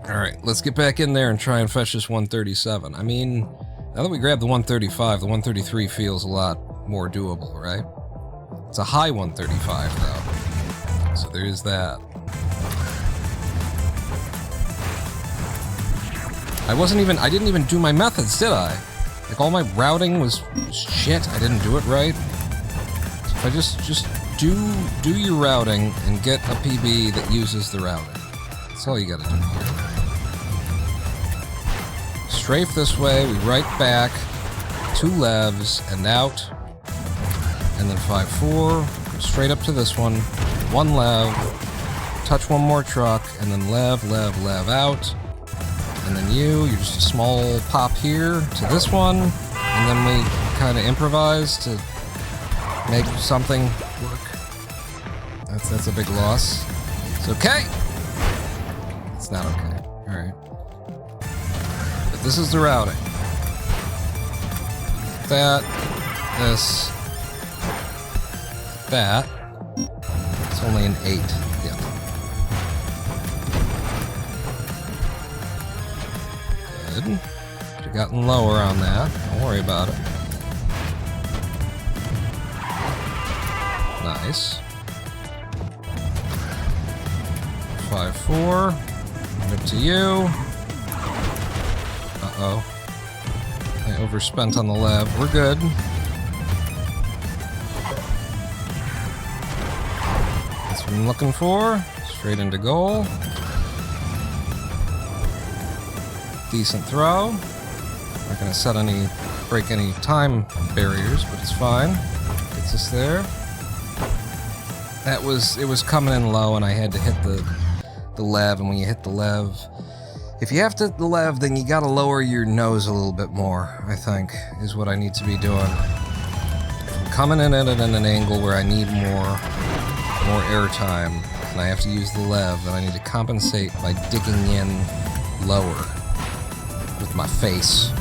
Speaker 1: Alright, let's get back in there and try and fetch this 137. I mean, now that we grabbed the 135, the 133 feels a lot more doable, right? It's a high 135, though. So there is that. I didn't even do my methods, did I? Like, all my routing was shit. I didn't do it right. So if I just do your routing and get a PB that uses the routing. That's all you gotta do here. Strafe this way, we right back, 2 levs, and out. And then 5-4, go straight up to this one, 1 lev, touch 1 more truck, and then lev out. And then you're just a small pop here to this one, and then we kind of improvise to make something work. That's a big loss. It's okay. It's not okay. All right. But this is the routing. That, this, that. It's only an 8. Yeah. Good. Could have gotten lower on that. Don't worry about it. Nice. 5-4. Up to you. Uh-oh. I overspent on the lev. We're good. That's what I'm looking for. Straight into goal. Decent throw. Not gonna break any time barriers, but it's fine. Gets us there. It was coming in low, and I had to hit the lev, and when you hit the lev, if you have to hit the lev, then you gotta lower your nose a little bit more, I think, is what I need to be doing. I'm coming in at it at an angle where I need more air time, and I have to use the lev, and I need to compensate by digging in lower with my face.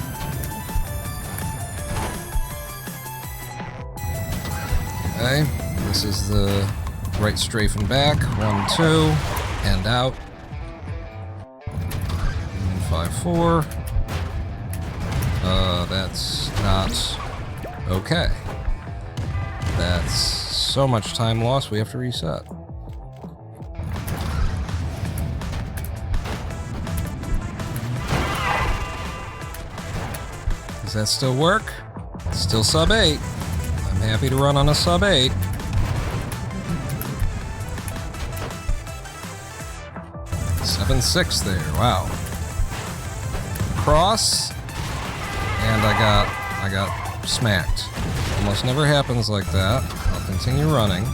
Speaker 1: Okay, this is the right strafing back, 1-2, and out. 5-4. That's not okay. That's so much time lost, we have to reset. Does that still work? It's still sub 8. I'm happy to run on a sub 8. Seven 6 there, wow. Cross, and I got smacked. Almost never happens like that. I'll continue running.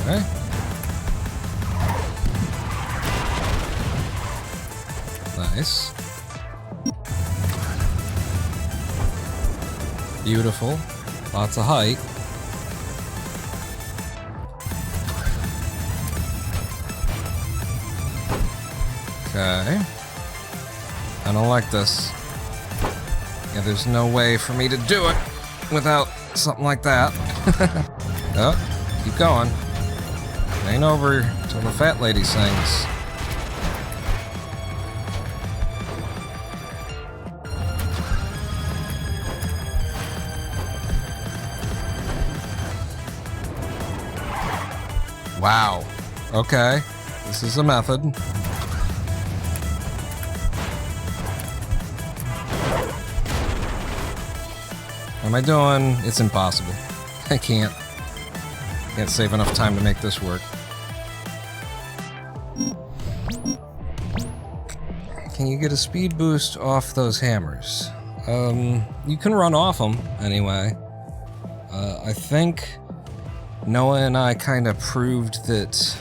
Speaker 1: Okay. Nice. Beautiful. Lots of height. Okay. I don't like this. Yeah, there's no way for me to do it without something like that. Oh, keep going. Ain't over till the fat lady sings. Wow. Okay. This is a method. What am I doing? It's impossible. I can't save enough time to make this work. Can you get a speed boost off those hammers? You can run off them anyway. I think Noah and I kind of proved that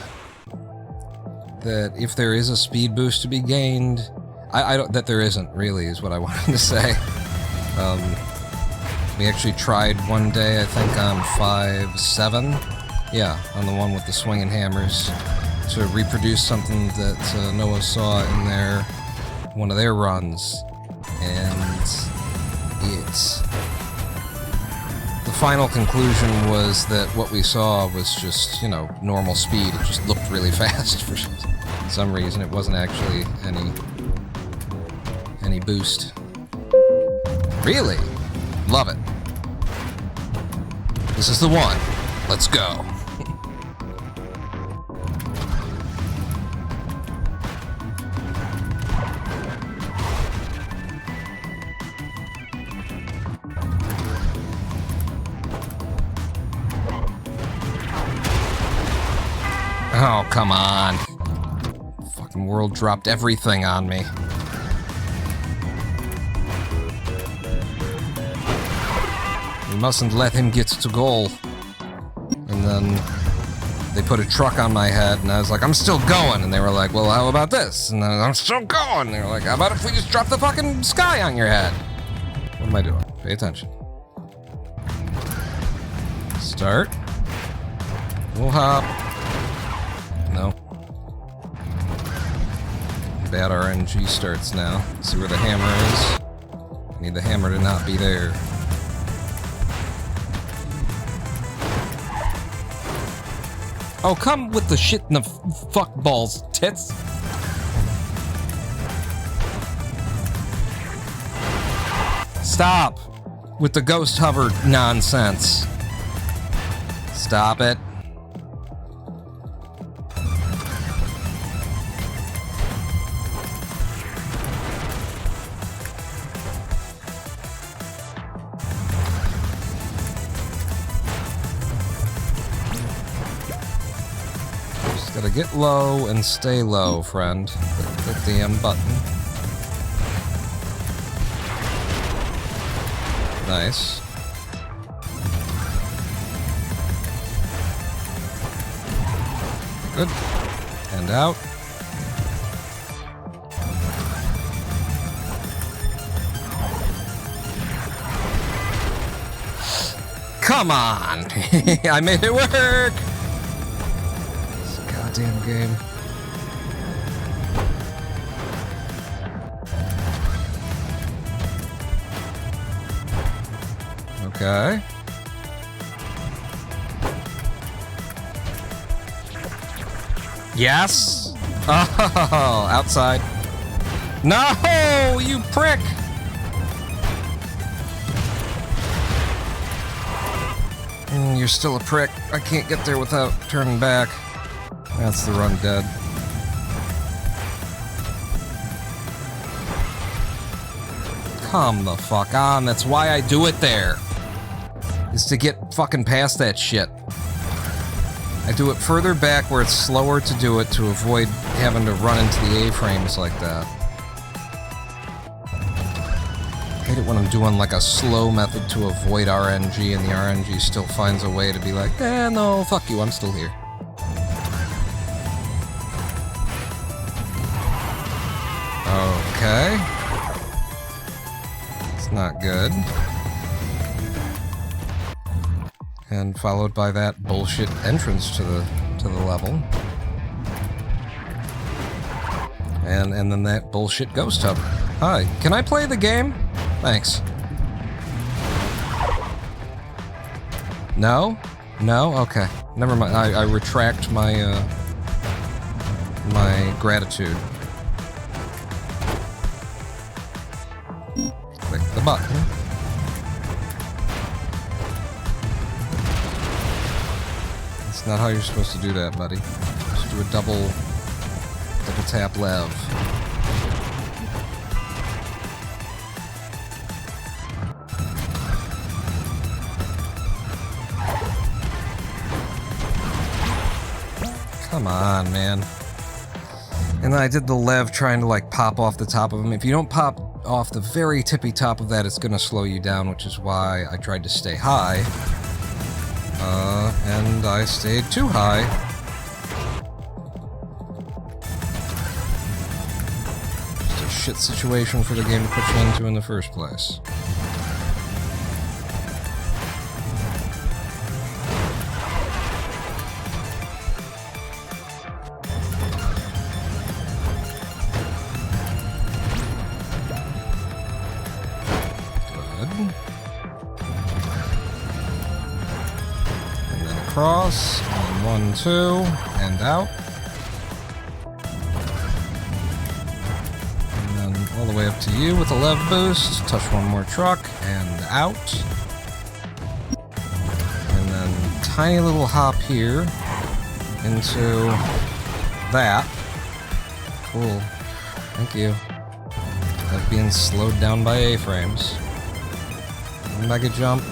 Speaker 1: if there is a speed boost to be gained, I don't, that there isn't really, is what I wanted to say. We actually tried one day, I think on 5-7, Yeah, on the one with the swinging hammers, to reproduce something that Noah saw in one of their runs, and the final conclusion was that what we saw was just, normal speed. It just looked really fast for some reason. It wasn't actually any boost. Really? Love it. This is the one. Let's go. Oh, come on. Fucking world dropped everything on me. We mustn't let him get to goal. And then they put a truck on my head, and I was like, I'm still going. And they were like, well, how about this? And then I'm still going. And they were like, how about if we just drop the fucking sky on your head? What am I doing? Pay attention. Start. We'll hop. No. Bad RNG starts now. See where the hammer is? I need the hammer to not be there. Oh, come with the shit in the fuck balls, tits. Stop with the ghost hover nonsense. Stop it. Gotta get low and stay low, friend. Click the damn button. Nice. Good. And out. Come on! I made it work! Damn game. Okay. Yes. Oh, outside. No, you prick. You're still a prick. I can't get there without turning back. That's the run dead. Come the fuck on. That's why I do it there. Is to get fucking past that shit. I do it further back where it's slower to do it to avoid having to run into the A-frames like that. I hate it when I'm doing like a slow method to avoid RNG and the RNG still finds a way to be like, no, fuck you, I'm still here. Okay. It's not good. And followed by that bullshit entrance to the level. And then that bullshit ghost hub. Hi, can I play the game? Thanks. No? No? Okay. Never mind. I retract my my gratitude. Click the button. That's not how you're supposed to do that, buddy. Just do a double tap lev. Come on, man. And then I did the lev trying to like pop off the top of him. If you don't pop off the very tippy top of that, it's gonna slow you down, which is why I tried to stay high. And I stayed too high. Just a shit situation for the game to put you into in the first place. Good. And then across, and 1, 2, and out. And then all the way up to you with a lev boost. Touch one more truck, and out. And then tiny little hop here into that. Cool. Thank you. Like being slowed down by A-frames. Mega jump.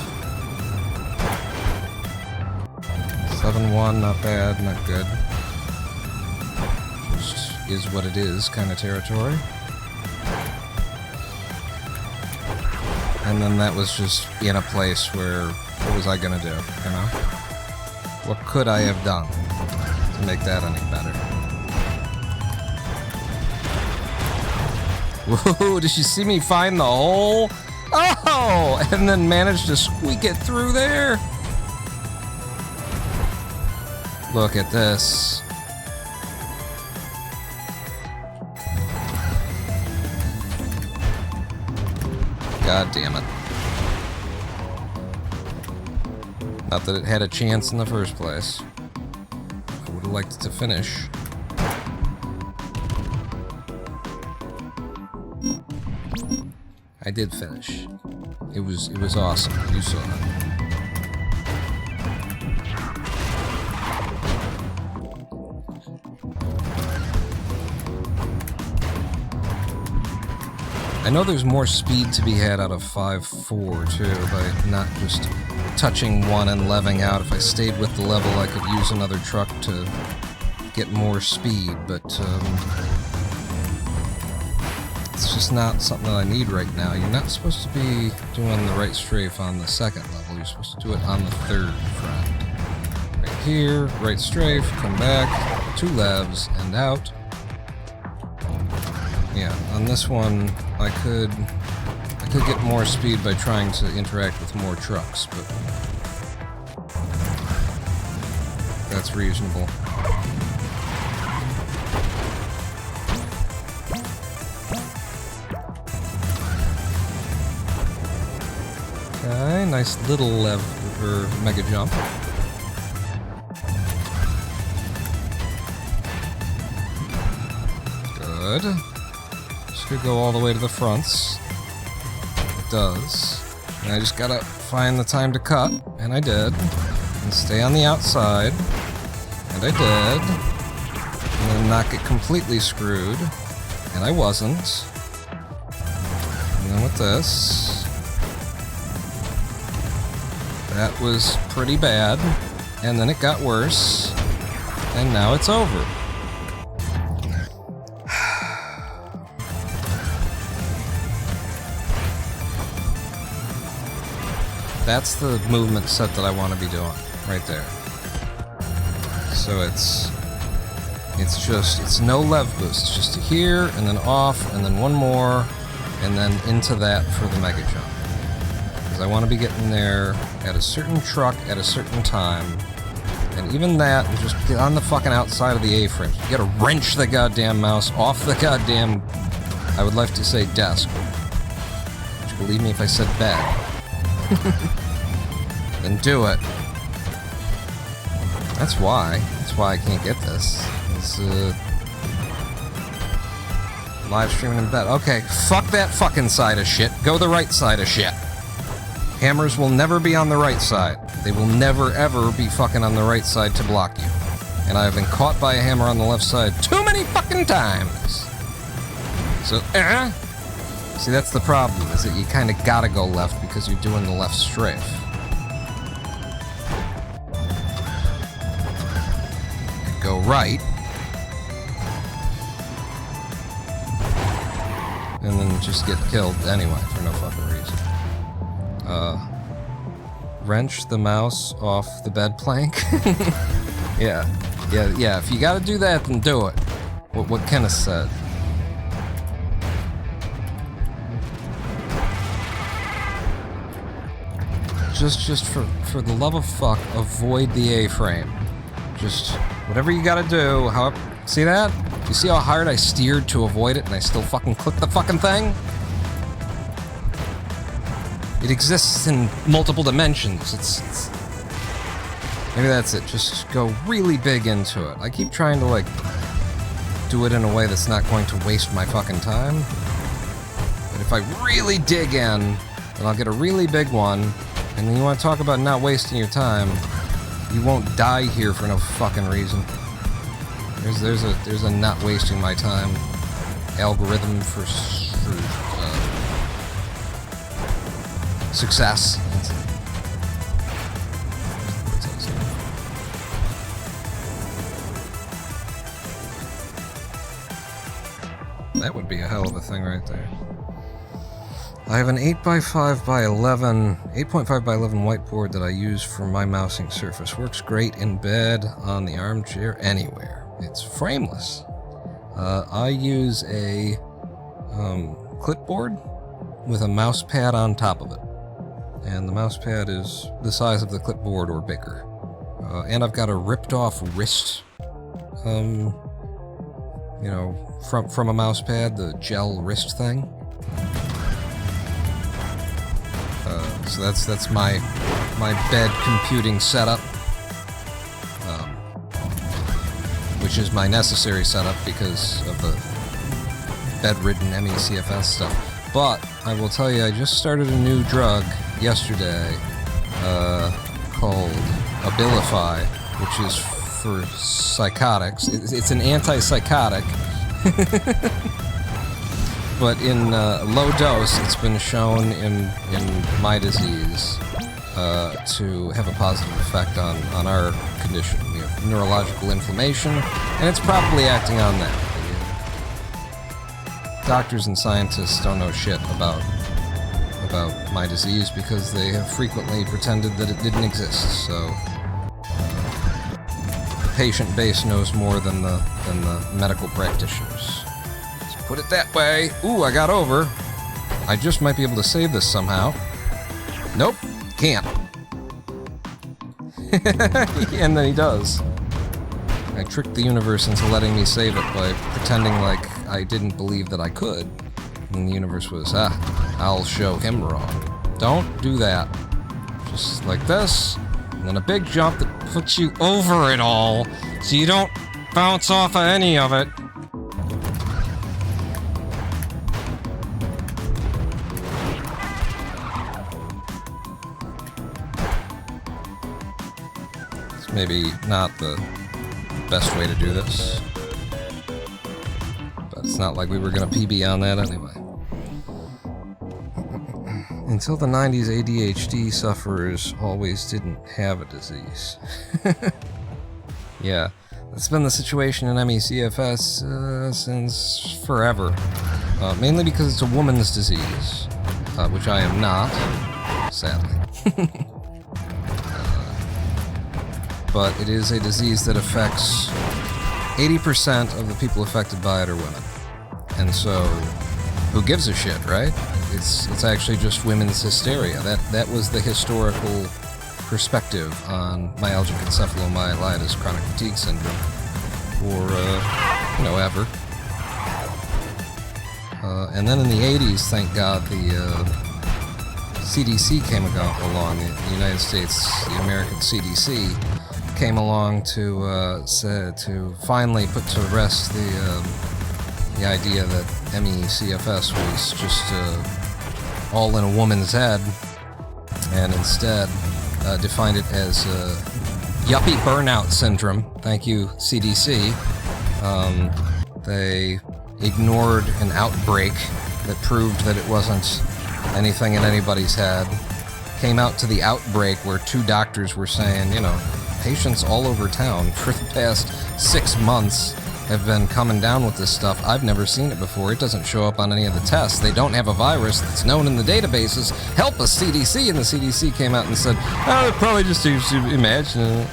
Speaker 1: 7-1, not bad, not good. Just is what it is kind of territory. And then that was just in a place where, what was I gonna do, you know? What could I have done to make that any better? Whoa, did you see me find the hole? Oh! And then managed to squeak it through there. Look at this. God damn it. Not that it had a chance in the first place. I would have liked it to finish. I did finish. It was awesome. You saw it. I know there's more speed to be had out of 5.4 too, by not just touching one and leving out. If I stayed with the level, I could use another truck to get more speed, but it's just not something that I need right now. You're not supposed to be doing the right strafe on the second level. You're supposed to do it on the third front. Right here, right strafe, come back, 2 levs, and out. Yeah, on this one, I could get more speed by trying to interact with more trucks, but that's reasonable. Okay, nice little mega jump. Good. This could go all the way to the fronts. It does. And I just gotta find the time to cut, and I did. And stay on the outside, and I did. And then not get completely screwed, and I wasn't. And then with this, that was pretty bad, and then it got worse, and now it's over. That's the movement set that I want to be doing, right there. So it's no lev boost, it's just here, and then off, and then one more, and then into that for the mega jump. Because I want to be getting there at a certain truck at a certain time, and even that, and just get on the fucking outside of the A-frame. You gotta wrench the goddamn mouse off the goddamn, I would like to say desk. Would you believe me if I said bed? Then do it. That's why I can't get this. It's live streaming in bed. Okay, fuck that fucking side of shit. Go the right side of shit. Hammers will never be on the right side. They will never ever be fucking on the right side to block you. And I have been caught by a hammer on the left side too many fucking times. So, see, that's the problem, is that you kind of gotta go left because you're doing the left strafe. And go right. And then just get killed anyway for no fucking reason. Wrench the mouse off the bed plank. Yeah. If you gotta do that, then do it. What Kenneth said. Just for the love of fuck, avoid the A-frame. Just whatever you gotta do. See that? You see how hard I steered to avoid it, and I still fucking clicked the fucking thing? It exists in multiple dimensions. It's maybe that's it. Just go really big into it. I keep trying to, like, do it in a way that's not going to waste my fucking time. But if I really dig in, then I'll get a really big one. And then you want to talk about not wasting your time, you won't die here for no fucking reason. There's a not wasting my time algorithm for success. That would be a hell of a thing right there. I have an 8x5x11, 8.5x11 whiteboard that I use for my mousing surface. Works great in bed, on the armchair, anywhere. It's frameless. I use a clipboard with a mouse pad on top of it. And the mouse pad is the size of the clipboard or bigger. And I've got a ripped off wrist, you know, from a mouse pad, the gel wrist thing. So that's my bed computing setup, which is my necessary setup because of the bedridden ME/CFS stuff. But I will tell you, I just started a new drug yesterday called Abilify, which is for psychotics. It's an antipsychotic. But in low dose, it's been shown in my disease to have a positive effect on our condition. We have neurological inflammation, and it's probably acting on that. Doctors and scientists don't know shit about my disease because they have frequently pretended that it didn't exist. So the patient base knows more than the medical practitioners. Put it that way. Ooh, I got over. I just might be able to save this somehow. Nope, can't. And then he does. I tricked the universe into letting me save it by pretending like I didn't believe that I could. And the universe was, I'll show him wrong. Don't do that. Just like this, and then a big jump that puts you over it all, so you don't bounce off of any of it. Maybe not the best way to do this, but it's not like we were going to PB on that anyway. Until the 90s, ADHD sufferers always didn't have a disease. Yeah, that's been the situation in ME/CFS since forever, mainly because it's a woman's disease, which I am not, sadly. But it is a disease that affects 80% of the people affected by it are women. And so, who gives a shit, right? It's actually just women's hysteria. That was the historical perspective on myalgic encephalomyelitis chronic fatigue syndrome, or, ever. And then in the 80s, thank God, the CDC came along, the United States, the American CDC, came along to finally put to rest the idea that ME/CFS was just all in a woman's head, and instead defined it as yuppie burnout syndrome. Thank you, CDC. They ignored an outbreak that proved that it wasn't anything in anybody's head. Came out to the outbreak where 2 doctors were saying, patients all over town for the past 6 months have been coming down with this stuff. I've never seen it before. It doesn't show up on any of the tests. They don't have a virus that's known in the databases. Help us, CDC! And the CDC came out and said, it probably just imagine it.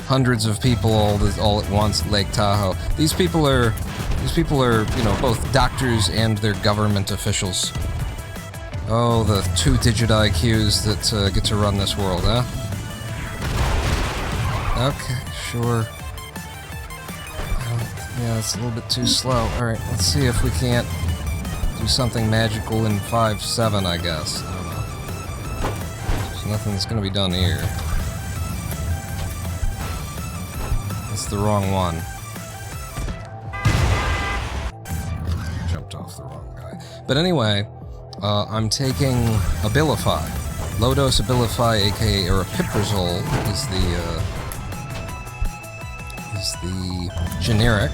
Speaker 1: Hundreds of people all at once at Lake Tahoe. These people are, both doctors and their government officials. Oh, the 2-digit IQs that get to run this world, huh? Okay, sure. Yeah, it's a little bit too slow. Alright, let's see if we can't do something magical in 5.7, I guess. I don't know. Nothing's gonna be done here. That's the wrong one. Jumped off the wrong guy. But anyway, I'm taking Abilify. Low-dose Abilify, aka Aripiprazole, is the generic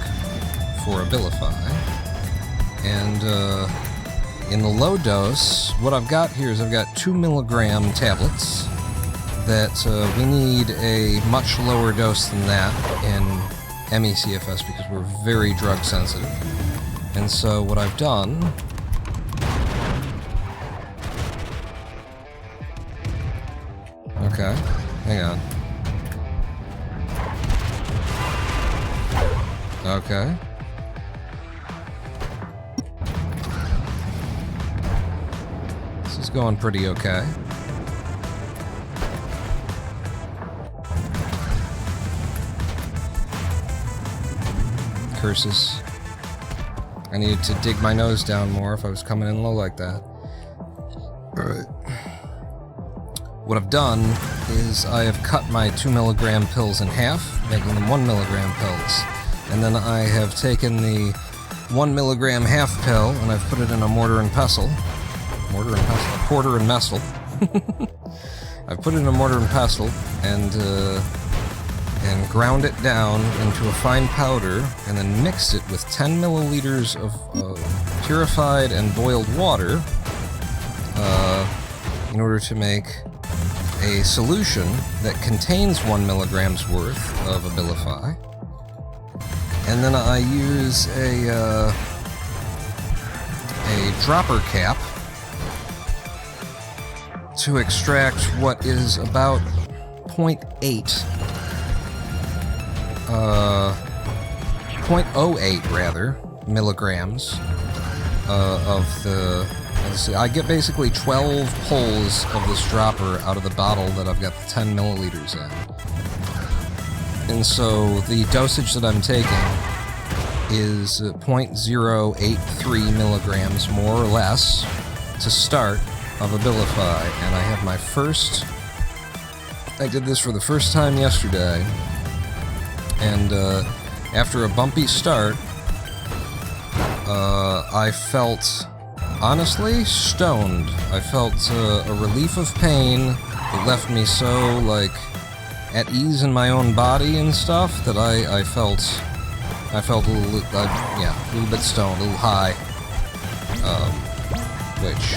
Speaker 1: for Abilify. And in the low dose, what I've got here is I've got 2 milligram tablets that we need a much lower dose than that in ME/CFS because we're very drug sensitive. And so what I've done okay, hang on. Okay. This is going pretty okay. Curses. I needed to dig my nose down more if I was coming in low like that. Alright. What I've done is I have cut my 2 milligram pills in half, making them 1 milligram pills. And then I have taken the 1 milligram half pill and I've put it in a mortar and pestle. Mortar and pestle? A porter and mestle. I've put it in a mortar and pestle and ground it down into a fine powder and then mixed it with 10 milliliters of purified and boiled water in order to make a solution that contains 1 milligram's worth of Abilify. And then I use a dropper cap to extract what is about 0.08 rather, milligrams of the... I get basically 12 pulls of this dropper out of the bottle that I've got the 10 milliliters in. And so the dosage that I'm taking is 0.083 milligrams, more or less, to start of Abilify. And I have my first... I did this for the first time yesterday. And after a bumpy start, I felt... honestly, stoned. I felt a relief of pain that left me so, like, at ease in my own body and stuff that I felt a little bit stoned, a little high. Which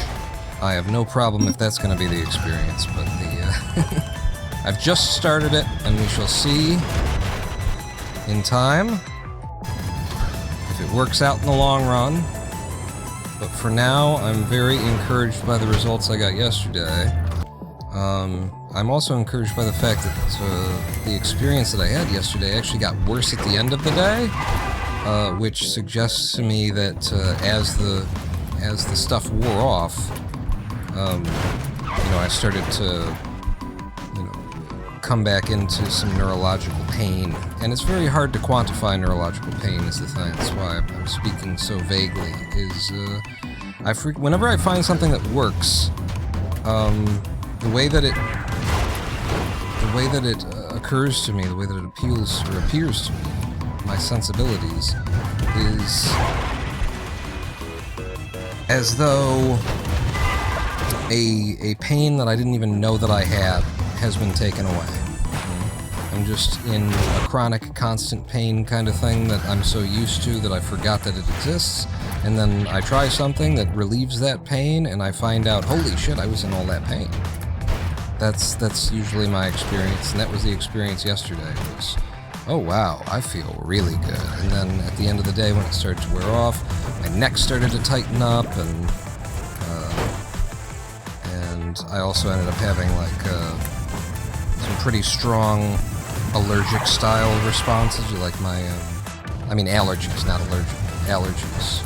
Speaker 1: I have no problem if that's going to be the experience, but I've just started it, and we shall see in time if it works out in the long run. But for now, I'm very encouraged by the results I got yesterday. I'm also encouraged by the fact that the experience that I had yesterday actually got worse at the end of the day, which suggests to me that as the stuff wore off, I started to come back into some neurological pain, and it's very hard to quantify neurological pain is the thing. That's why I'm speaking so vaguely. Whenever I find something that works, the way that it occurs to me, the way that it appeals or appears to me, my sensibilities, is as though a pain that I didn't even know that I had has been taken away. I'm just in a chronic, constant pain kind of thing that I'm so used to that I forgot that it exists, and then I try something that relieves that pain, and I find out, holy shit, I was in all that pain. That's usually my experience, and that was the experience yesterday. It was, oh wow, I feel really good. And then at the end of the day, when it started to wear off, my neck started to tighten up, and I also ended up having like some pretty strong allergic style responses, like my, allergies, not allergies.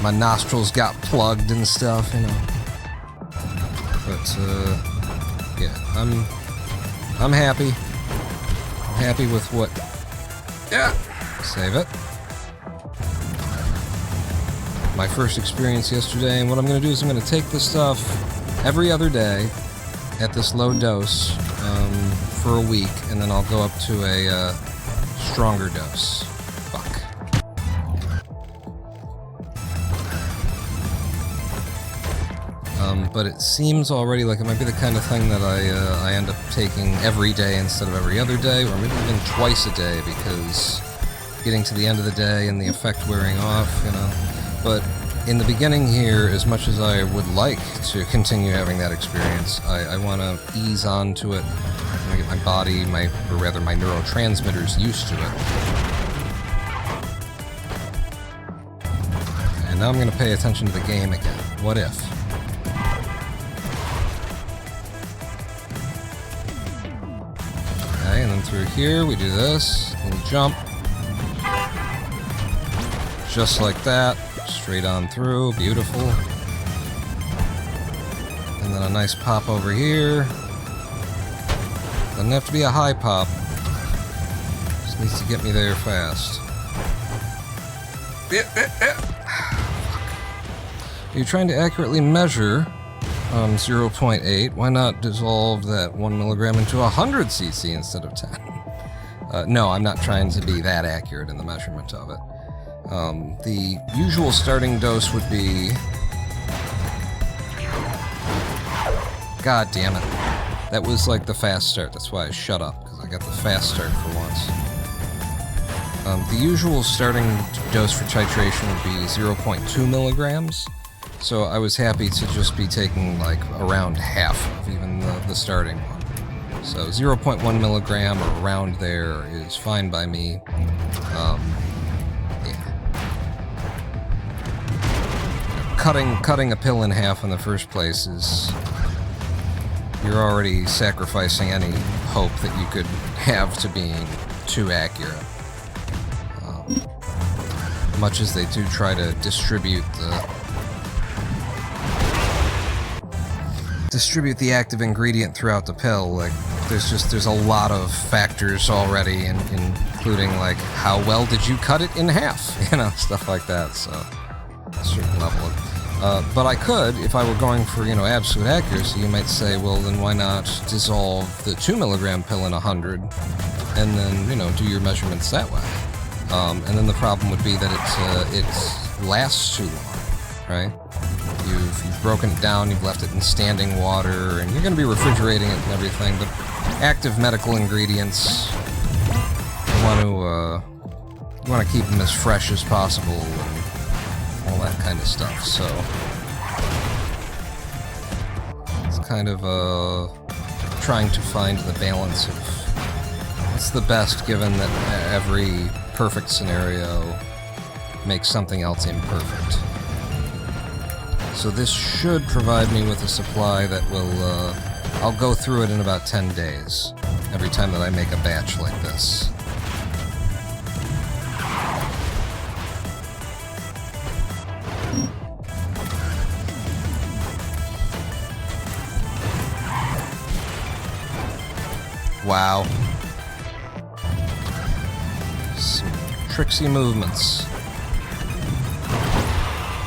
Speaker 1: My nostrils got plugged and stuff, But, yeah, I'm happy. I'm happy with what... Yeah! Save it. my first experience yesterday, and what I'm going to do is I'm going to take this stuff every other day at this low dose for a week, and then I'll go up to a stronger dose. Fuck. But it seems already like it might be the kind of thing that I end up taking every day instead of every other day, or maybe even twice a day, because getting to the end of the day and the effect wearing off, you know. But in the beginning here, as much as I would like to continue having that experience, I want to ease onto it. I want to get my body, or rather my neurotransmitters used to it. And now I'm going to pay attention to the game again. What if? Okay, and then through here we do this, little jump. Just like that. Straight on through, beautiful. And then a nice pop over here. Doesn't have to be a high pop. Just needs to get me there fast. You're trying to accurately measure 0.8. Why not dissolve that 1 milligram into 100 cc instead of 10? No, I'm not trying to be that accurate in the measurement of it. The usual starting dose would be... God damn it. That was like the fast start. That's why I shut up, because I got the fast start for once. The usual starting dose for titration would be 0.2 milligrams. So I was happy to just be taking like around half of even the starting one. So 0.1 milligram or around there is fine by me. Cutting a pill in half in the first place is... You're already sacrificing any hope that you could have to being too accurate. Much as they do try to distribute the active ingredient throughout the pill, like there's a lot of factors already, including like how well did you cut it in half, you know, stuff like that. So a certain level of... but I could, if I were going for, you know, absolute accuracy, you might say, well, then why not dissolve the 2 milligram pill in 100, and then, you know, do your measurements that way. And then the problem would be that it lasts too long, right? You've broken it down, you've left it in standing water, and you're going to be refrigerating it and everything, but active medical ingredients, you want to keep them as fresh as possible, and all that kind of stuff. So it's kind of trying to find the balance of what's the best, given that every perfect scenario makes something else imperfect. So this should provide me with a supply that will I'll go through it in about 10 days every time that I make a batch like this. Wow. Some tricksy movements.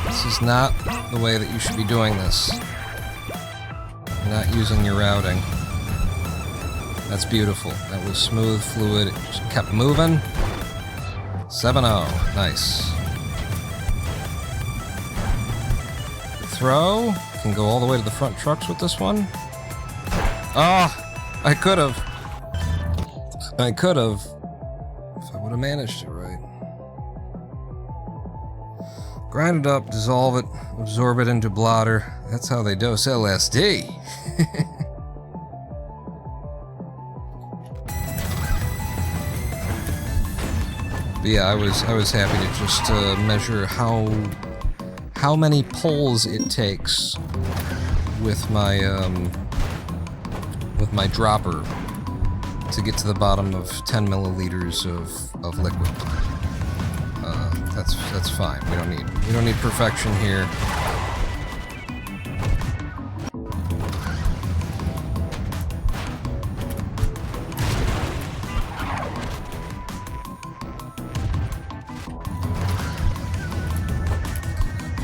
Speaker 1: This is not the way that you should be doing this. You're not using your routing. That's beautiful. That was smooth, fluid. It just kept moving. 7-0. Nice. Throw. Can go all the way to the front trucks with this one. Oh! I could have, if I would have managed it right. Grind it up, dissolve it, absorb it into blotter. That's how they dose LSD. But yeah, I was happy to just measure how many pulls it takes with my dropper to get to the bottom of 10 milliliters of liquid. That's fine. We don't need perfection here.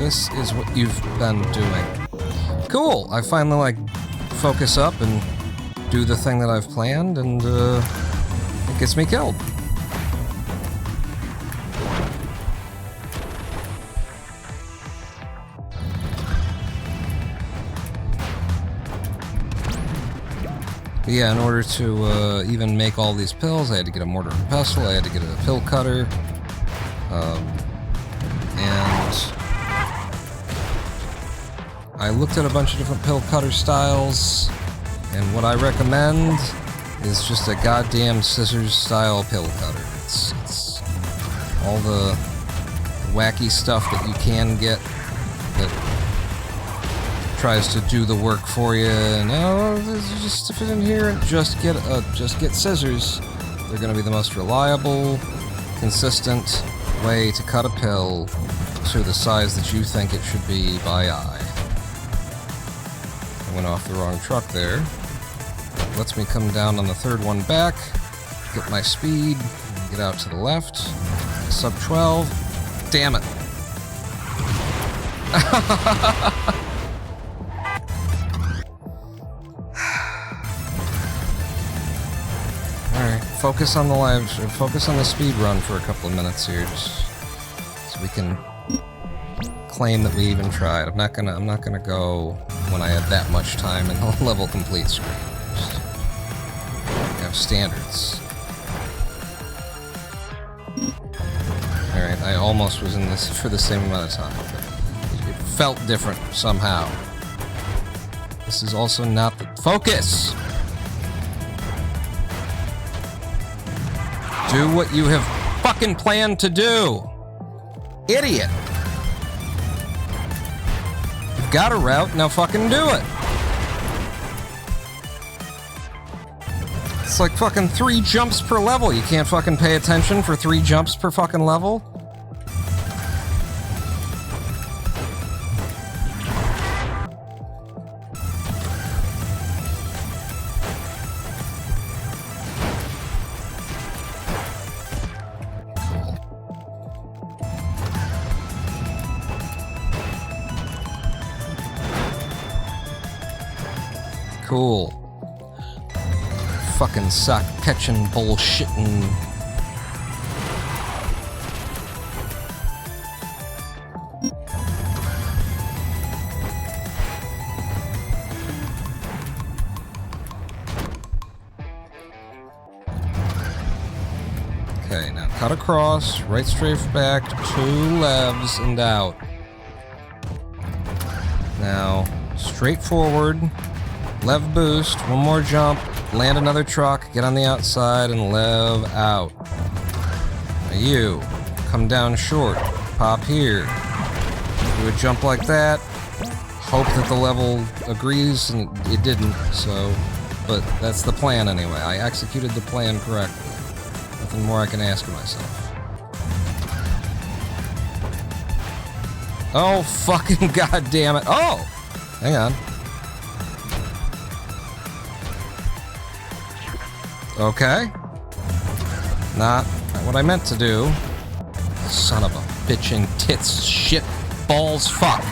Speaker 1: this is what you've been doing. Cool, I finally, like, focus up and do the thing that I've planned, and, it gets me killed. But yeah, in order to even make all these pills, I had to get a mortar and pestle, I had to get a pill cutter, and I looked at a bunch of different pill cutter styles, and what I recommend is just a goddamn scissors style pill cutter. It's all the wacky stuff that you can get that tries to do the work for you, and just stick it in here and just get scissors. They're going to be the most reliable, consistent way to cut a pill to the size that you think it should be by eye. I went off the wrong truck there. Lets me come down on the third one back, get my speed, get out to the left. Sub 12. Damn it. Alright, focus on the speed run for a couple of minutes here, just so we can claim that we even tried. I'm not gonna go when I have that much time in the level complete screen. Just have standards. Alright, I almost was in this for the same amount of time, but it felt different somehow. This is also not the focus! Do what you have fucking planned to do! Idiot! You've got a route, now fucking do it! It's like fucking 3 jumps per level. You can't fucking pay attention for 3 jumps per fucking level? Cool. Fucking sock catching bullshitting. Okay, now cut across, right strafe back, 2 levs and out. Now, straight forward. Lev boost, 1 more jump, land another truck, get on the outside, and lev out. Now you, come down short, pop here, do a jump like that, hope that the level agrees, and it didn't, so, but that's the plan anyway. I executed the plan correctly. Nothing more I can ask of myself. Oh, fucking goddamn it. Oh! Hang on. Okay. Not what I meant to do. Son of a bitching tits shit balls fuck.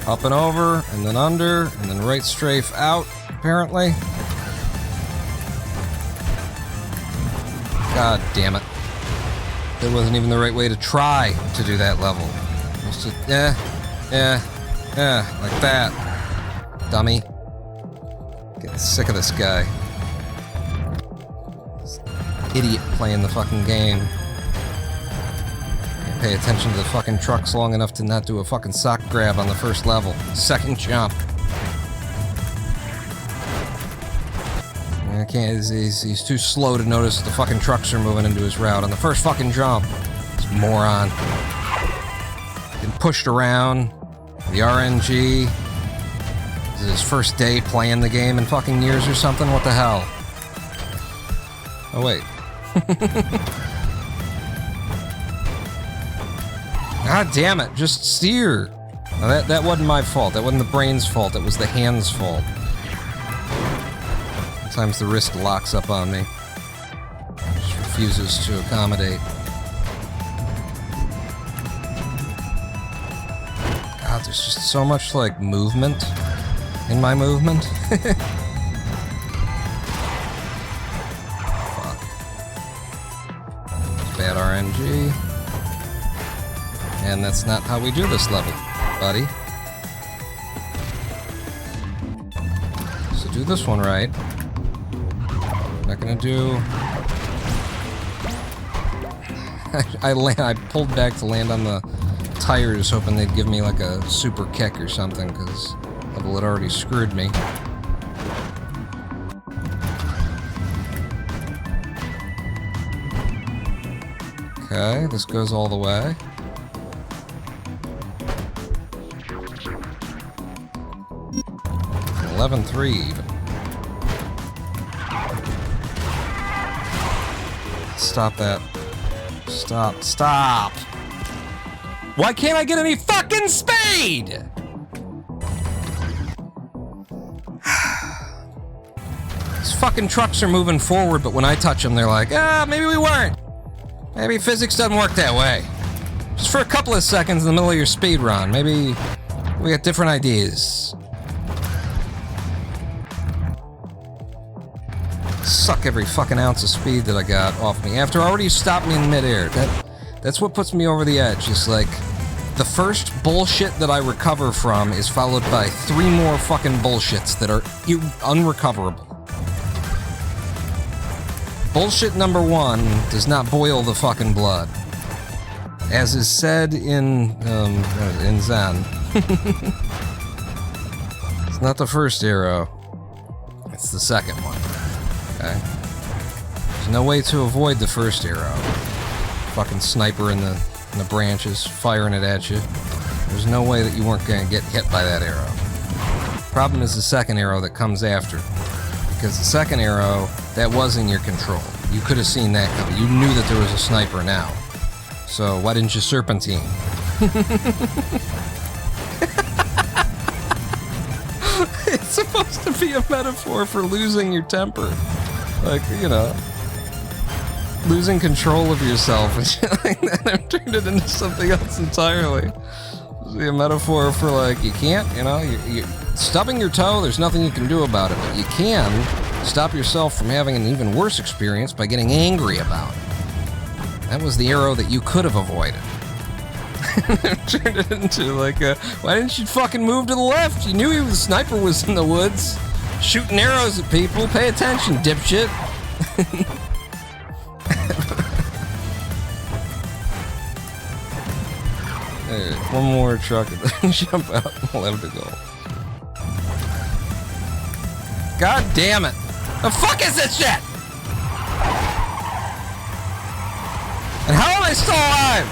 Speaker 1: Up and over, and then under, and then right strafe out, apparently. God damn it. That wasn't even the right way to try to do that level. It was just, like that. Dummy. Getting sick of this guy. This idiot playing the fucking game. Can't pay attention to the fucking trucks long enough to not do a fucking sock grab on the first level. Second jump. I can't, he's too slow to notice the fucking trucks are moving into his route on the first fucking jump. This moron. Been pushed around. The RNG. Is it his first day playing the game in fucking years or something? What the hell? Oh, wait. God damn it, just steer. Now that wasn't my fault. That wasn't the brain's fault. It was the hand's fault. Sometimes the wrist locks up on me. Just refuses to accommodate. God, there's just so much, like, movement in my movement. Fuck. Bad RNG. And that's not how we do this level, buddy. So do this one right. Not gonna do... I pulled back to land on the tires, hoping they'd give me like a super kick or something, because level had already screwed me. Okay, this goes all the way. 11-3 even. Stop that. Stop. Why can't I get any fucking speed? These fucking trucks are moving forward, but when I touch them, they're like, maybe we weren't. Maybe physics doesn't work that way. Just for a couple of seconds in the middle of your speed run, maybe we got different ideas. Suck every fucking ounce of speed that I got off me after already stopped me in midair. That's what puts me over the edge. It's like the first bullshit that I recover from is followed by 3 more fucking bullshits that are unrecoverable. Bullshit number 1 does not boil the fucking blood, as is said in Zen. It's not the first arrow; it's the second one. Okay. There's no way to avoid the first arrow. Fucking sniper in the branches, firing it at you. There's no way that you weren't going to get hit by that arrow. Problem is the second arrow that comes after. Because the second arrow, that was in your control. You could have seen that coming. You knew that there was a sniper now. So why didn't you serpentine? It's supposed to be a metaphor for losing your temper. Like, you know, losing control of yourself and shit like that. I've turned it into something else entirely. It's a metaphor for, like, you can't, you know, you're stubbing your toe, there's nothing you can do about it, but you can stop yourself from having an even worse experience by getting angry about it. That was the arrow that you could have avoided. Turned it into like why didn't you fucking move to the left? You knew the sniper was in the woods shooting arrows at people. Pay attention, dipshit. Hey, one more truck and then jump out and let it go. God damn it. The fuck is this shit? And how am I still alive?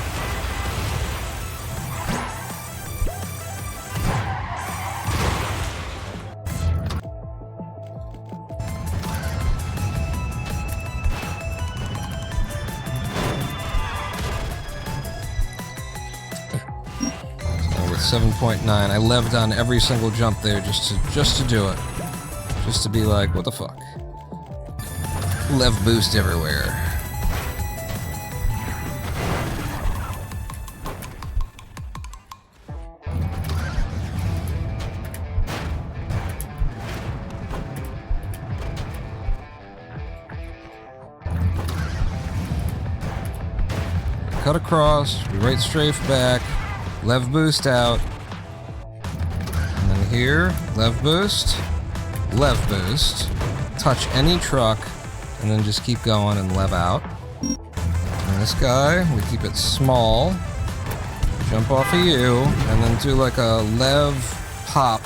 Speaker 1: With 7.9, I leved on every single jump there just to do it. Just to be like, what the fuck? Lev boost everywhere. Cut across, we right strafe back, lev boost out, and then here, lev boost, touch any truck, and then just keep going and lev out. And this guy, we keep it small, jump off of you, and then do like a lev pop,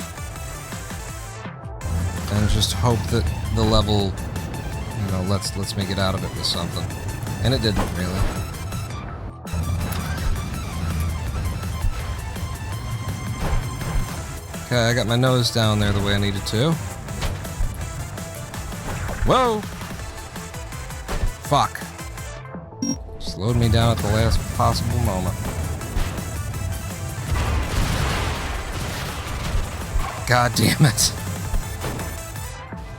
Speaker 1: and just hope that the level, you know, let's make it out of it with something. And it didn't really. Okay, I got my nose down there the way I needed to. Whoa! Fuck. Slowed me down at the last possible moment. God damn it.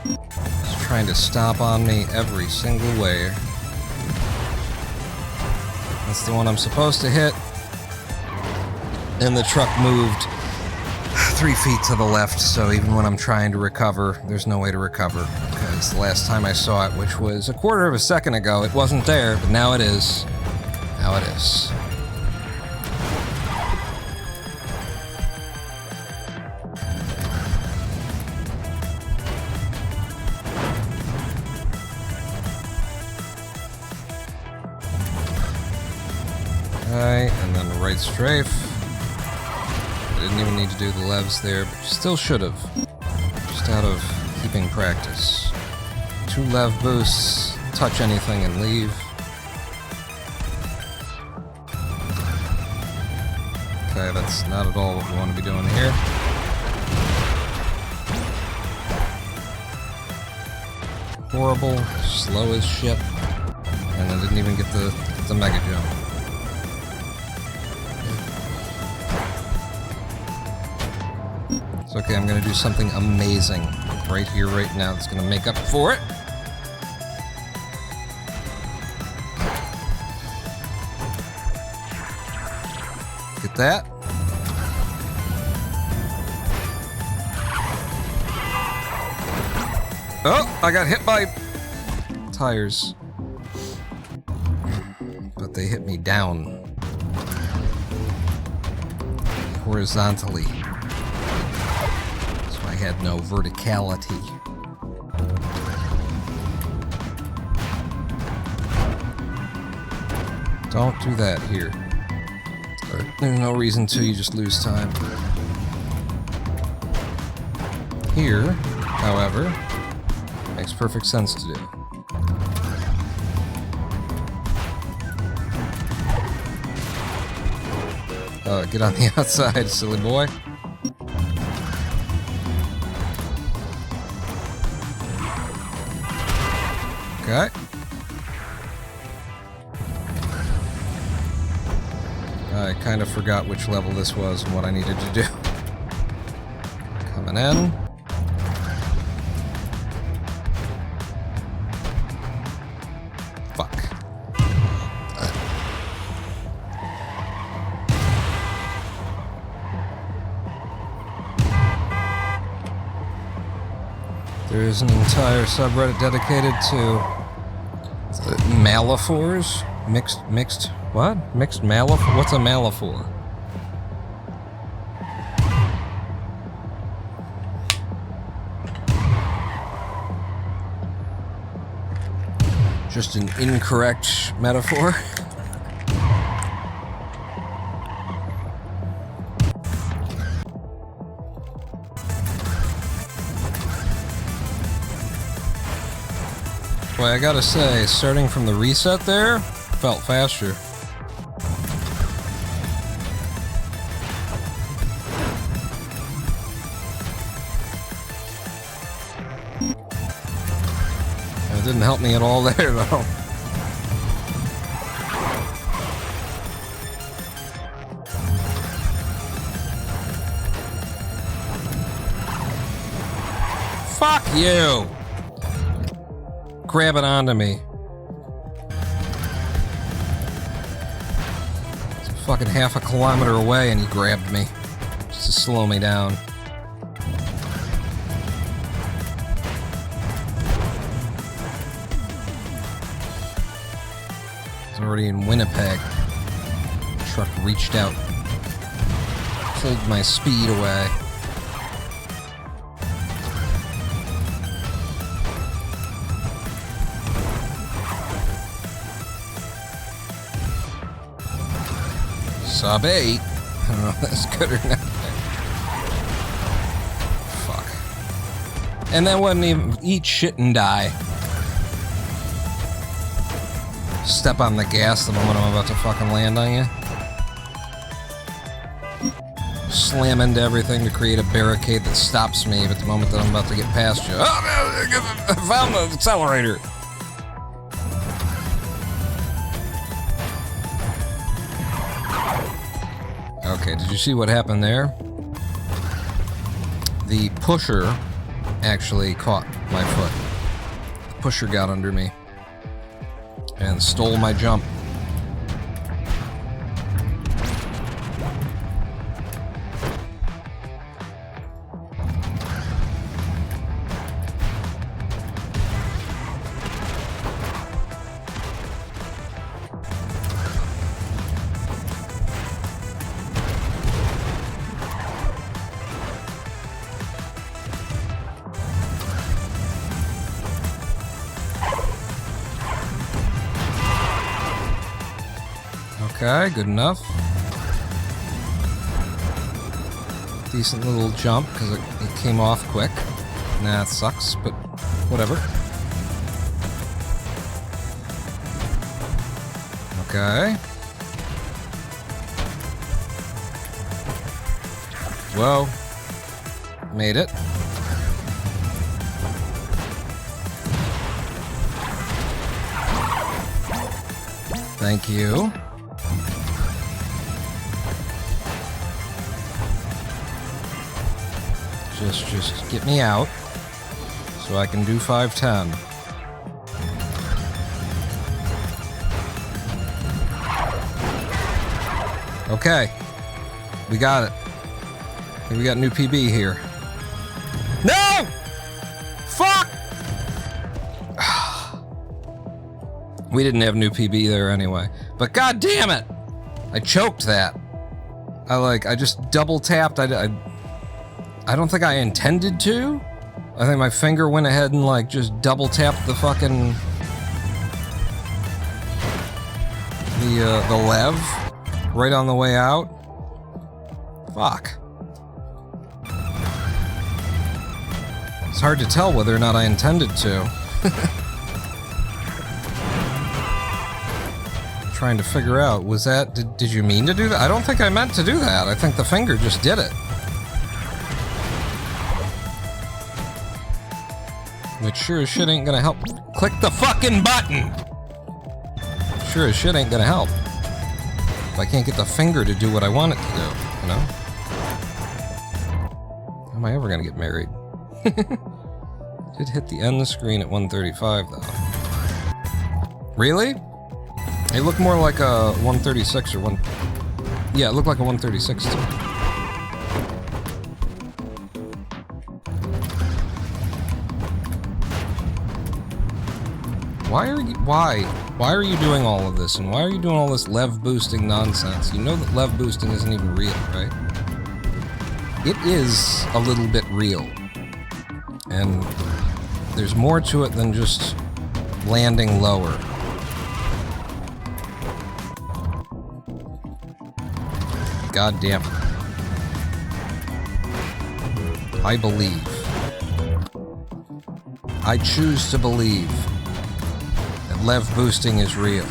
Speaker 1: Let's trying to stomp on me every single way. That's the one I'm supposed to hit. And the truck moved 3 feet to the left, so even when I'm trying to recover, there's no way to recover. Because the last time I saw it, which was a quarter of a second ago, it wasn't there, but now it is. Now it is. Okay, and then the right strafe. I didn't even need to do the levs there, but still should have. Just out of keeping practice. 2 lev boosts, touch anything and leave. Okay, that's not at all what we want to be doing here. Horrible, slow as shit. And I didn't even get the mega jump. It's okay, I'm gonna do something amazing right here, right now, that's gonna make up for it. Get that. Oh, I got hit by tires. But they hit me down. Horizontally. So I had no verticality. Don't do that here. There's no reason to, you just lose time. Here, however, makes perfect sense to do. Get on the outside, silly boy. Okay. I kind of forgot which level this was and what I needed to do. Coming in. Fuck. There is an entire subreddit dedicated to Malaphors. Mixed what? Mixed Malaphor? What's a Malaphor? Just an incorrect metaphor? Boy, I gotta say, starting from the reset there, felt faster. It didn't help me at all there, though. Fuck you! Grab it onto me. It's fucking half a kilometer away and he grabbed me. Just to slow me down. It's already in Winnipeg. The truck reached out. Pulled my speed away. Sub 8. I don't know if that's good or not. Fuck. And that wasn't even eat shit and die. Step on the gas the moment I'm about to fucking land on you. Slam into everything to create a barricade that stops me, but the moment that I'm about to get past you, oh, I found the accelerator. Okay, did you see what happened there? The pusher actually caught my foot. pusher got under me and stole my jump. Okay, good enough. Decent little jump, because it came off quick. Nah, it sucks, but whatever. Okay. Whoa. Made it. Thank you. Just get me out so I can do 510. Okay. We got it. I think we got new PB here. No! Fuck! We didn't have new PB there anyway. But god damn it! I choked that. I just double tapped. I don't think I intended to. I think my finger went ahead and like just double tapped the fucking the lev right on the way out. Fuck. It's hard to tell whether or not I intended to. Trying to figure out, was that, did you mean to do that? I don't think I meant to do that. I think the finger just did it. Which sure as shit ain't gonna help. Click the fucking button! Sure as shit ain't gonna help. If I can't get the finger to do what I want it to do, you know? How am I ever gonna get married? Did hit the end of the screen at 135 though. Really? It looked more like a 136 or one... Yeah, it looked like a 136 too. Why are you doing all of this, and why are you doing all this lev boosting nonsense? You know that lev boosting isn't even real, right? It is a little bit real. And there's more to it than just landing lower. God damn it. I believe. I choose to believe that lev boosting is real.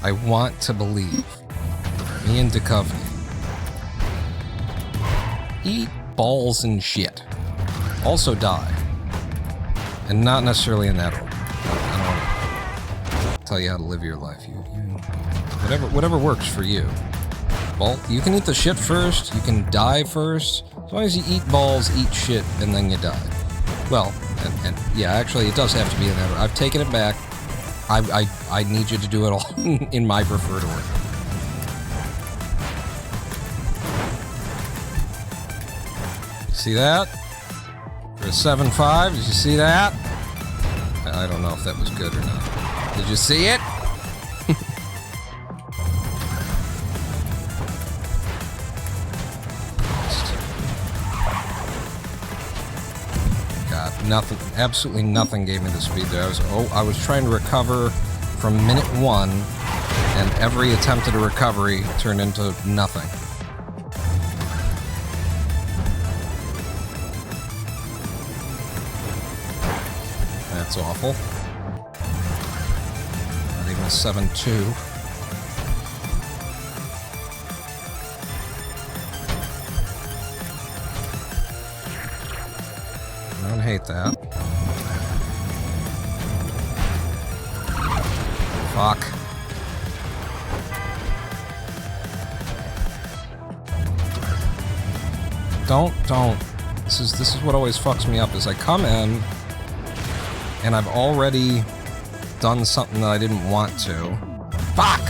Speaker 1: I want to believe. Me and Duchovny. Eat balls and shit. Also die. And not necessarily in that order. I don't want to tell you how to live your life. Whatever works for you. Well, you can eat the shit first, you can die first. As long as you eat balls, eat shit, and then you die. Well, and yeah, actually it does have to be in that order. I've taken it back. I need you to do it all in my preferred order. See that? For a 7.5, did you see that? I don't know if that was good or not. Did you see it? God, nothing, absolutely nothing gave me the speed there. I was trying to recover from minute 1, and every attempt at a recovery turned into nothing. That's awful. Not even a 7.2. I don't hate that. Fuck. Don't This is what always fucks me up, is I come in, and I've already done something that I didn't want to. Fuck!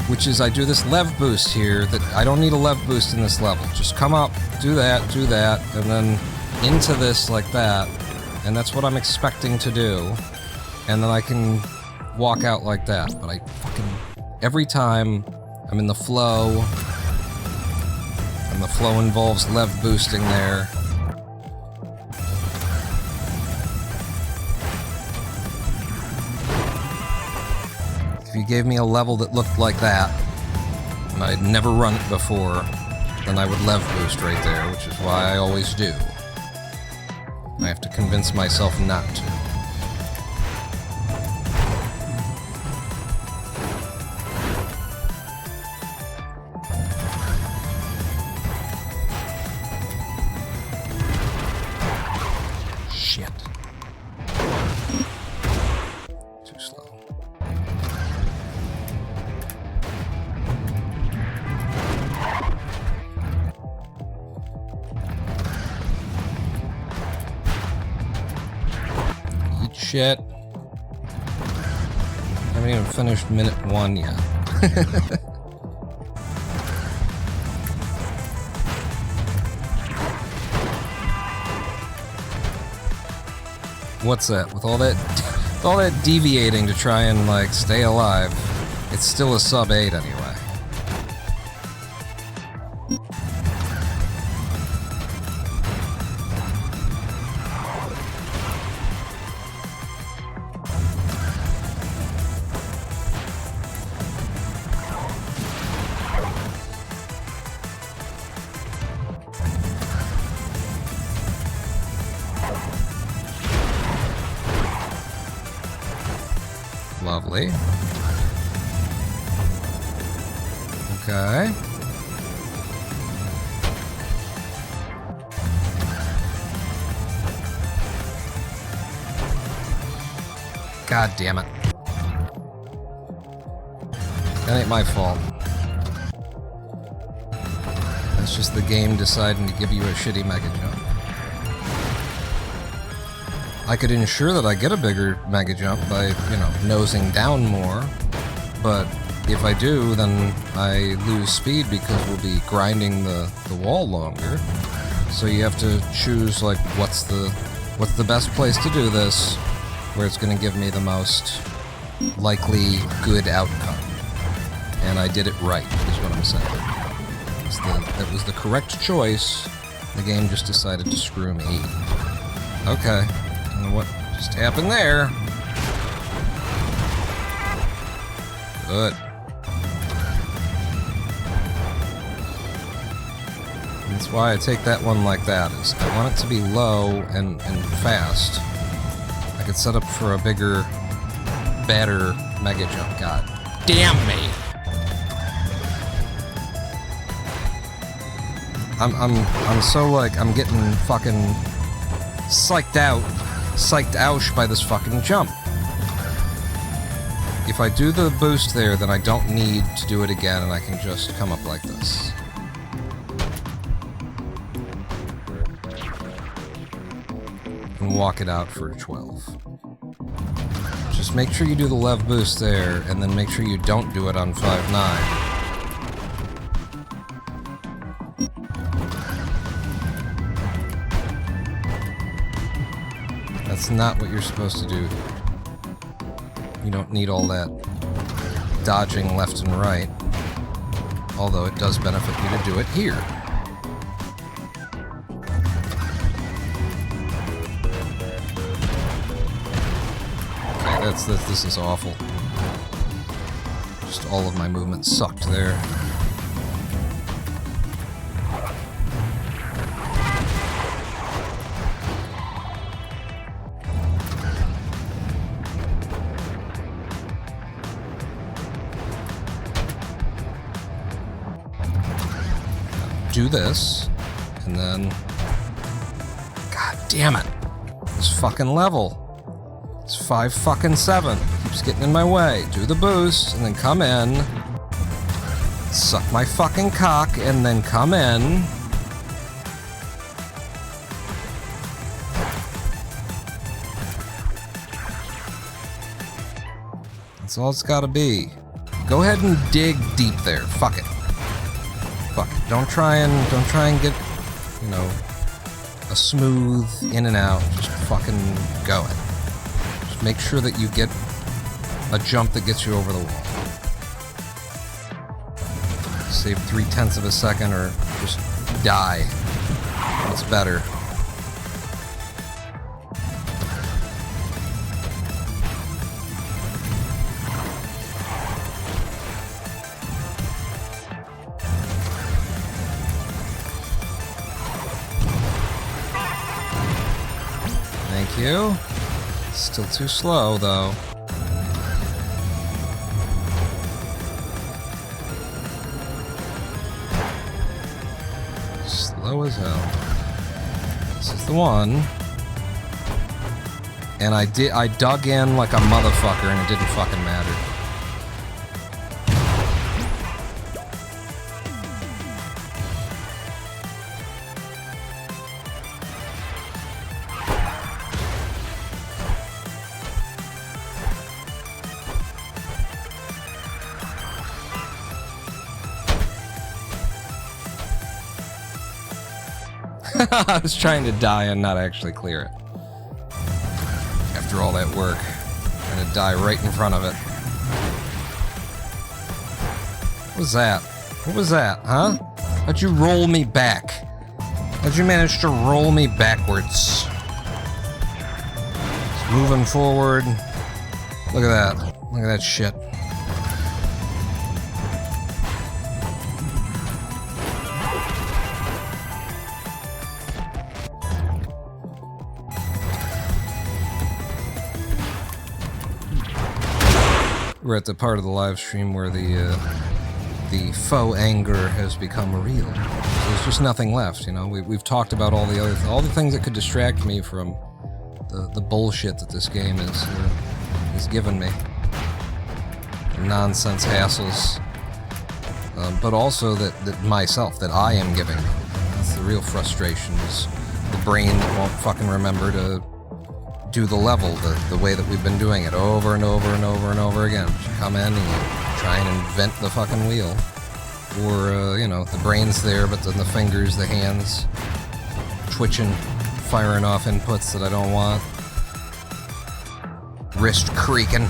Speaker 1: Which is I do this lev boost here, that I don't need a lev boost in this level. Just come up, do that, and then into this like that, and that's what I'm expecting to do. And then I can walk out like that, but I fucking... Every time I'm in the flow, and the flow involves lev boosting there. If you gave me a level that looked like that, and I'd never run it before, then I would lev boost right there, which is why I always do. I have to convince myself not to. Shit. Too slow. Eat shit. Haven't even finished minute 1 yet. What's that? With all that deviating to try and like stay alive, it's still a sub 8 anyway. Lovely. Okay. God damn it. That ain't my fault. That's just the game deciding to give you a shitty mega jump. I could ensure that I get a bigger mega jump by, you know, nosing down more, but if I do, then I lose speed because we'll be grinding the wall longer. So you have to choose, like, what's the best place to do this, where it's going to give me the most likely good outcome. And I did it right, is what I'm saying. That was the correct choice. The game just decided to screw me. Okay. I don't know what just happened there. Good. And that's why I take that one like that, is I want it to be low and fast. I could set up for a bigger, better mega jump. God damn me! I'm so like, I'm getting fucking psyched ouch by this fucking jump. If I do the boost there, then I don't need to do it again, and I can just come up like this. And walk it out for 12. Just make sure you do the lev boost there, and then make sure you don't do it on 5-9. That's not what you're supposed to do here. You don't need all that dodging left and right. Although it does benefit you to do it here. Okay, this is awful. Just all of my movement sucked there. Do this, and then... God damn it! This fucking level. It's 5-7. Keeps getting in my way. Do the boost, and then come in. Suck my fucking cock, and then come in. That's all it's gotta be. Go ahead and dig deep there. Fuck it. Fuck it. Don't try and get, you know, a smooth in and out. Just fucking go it. Just make sure that you get a jump that gets you over the wall. Save 0.3 of a second or just die. It's better. Thank you. Still too slow, though. Slow as hell. This is the one. And I dug in like a motherfucker and it didn't fucking matter. I was trying to die and not actually clear it. After all that work, trying to die right in front of it. What was that? What was that, huh? How'd you roll me back? How'd you manage to roll me backwards? It's moving forward. Look at that. Look at that shit. We're at the part of the live stream where the faux anger has become real. So there's just nothing left, you know. We've talked about all the things that could distract me from the bullshit that this game is giving me. The nonsense hassles, but also that I am giving me. That's the real frustration. Is the brain that won't fucking remember to do the level the way that we've been doing it over and over and over and over again. You come in and you try and invent the fucking wheel. Or, you know, the brain's there, but then the fingers, the hands, twitching, firing off inputs that I don't want. Wrist creaking.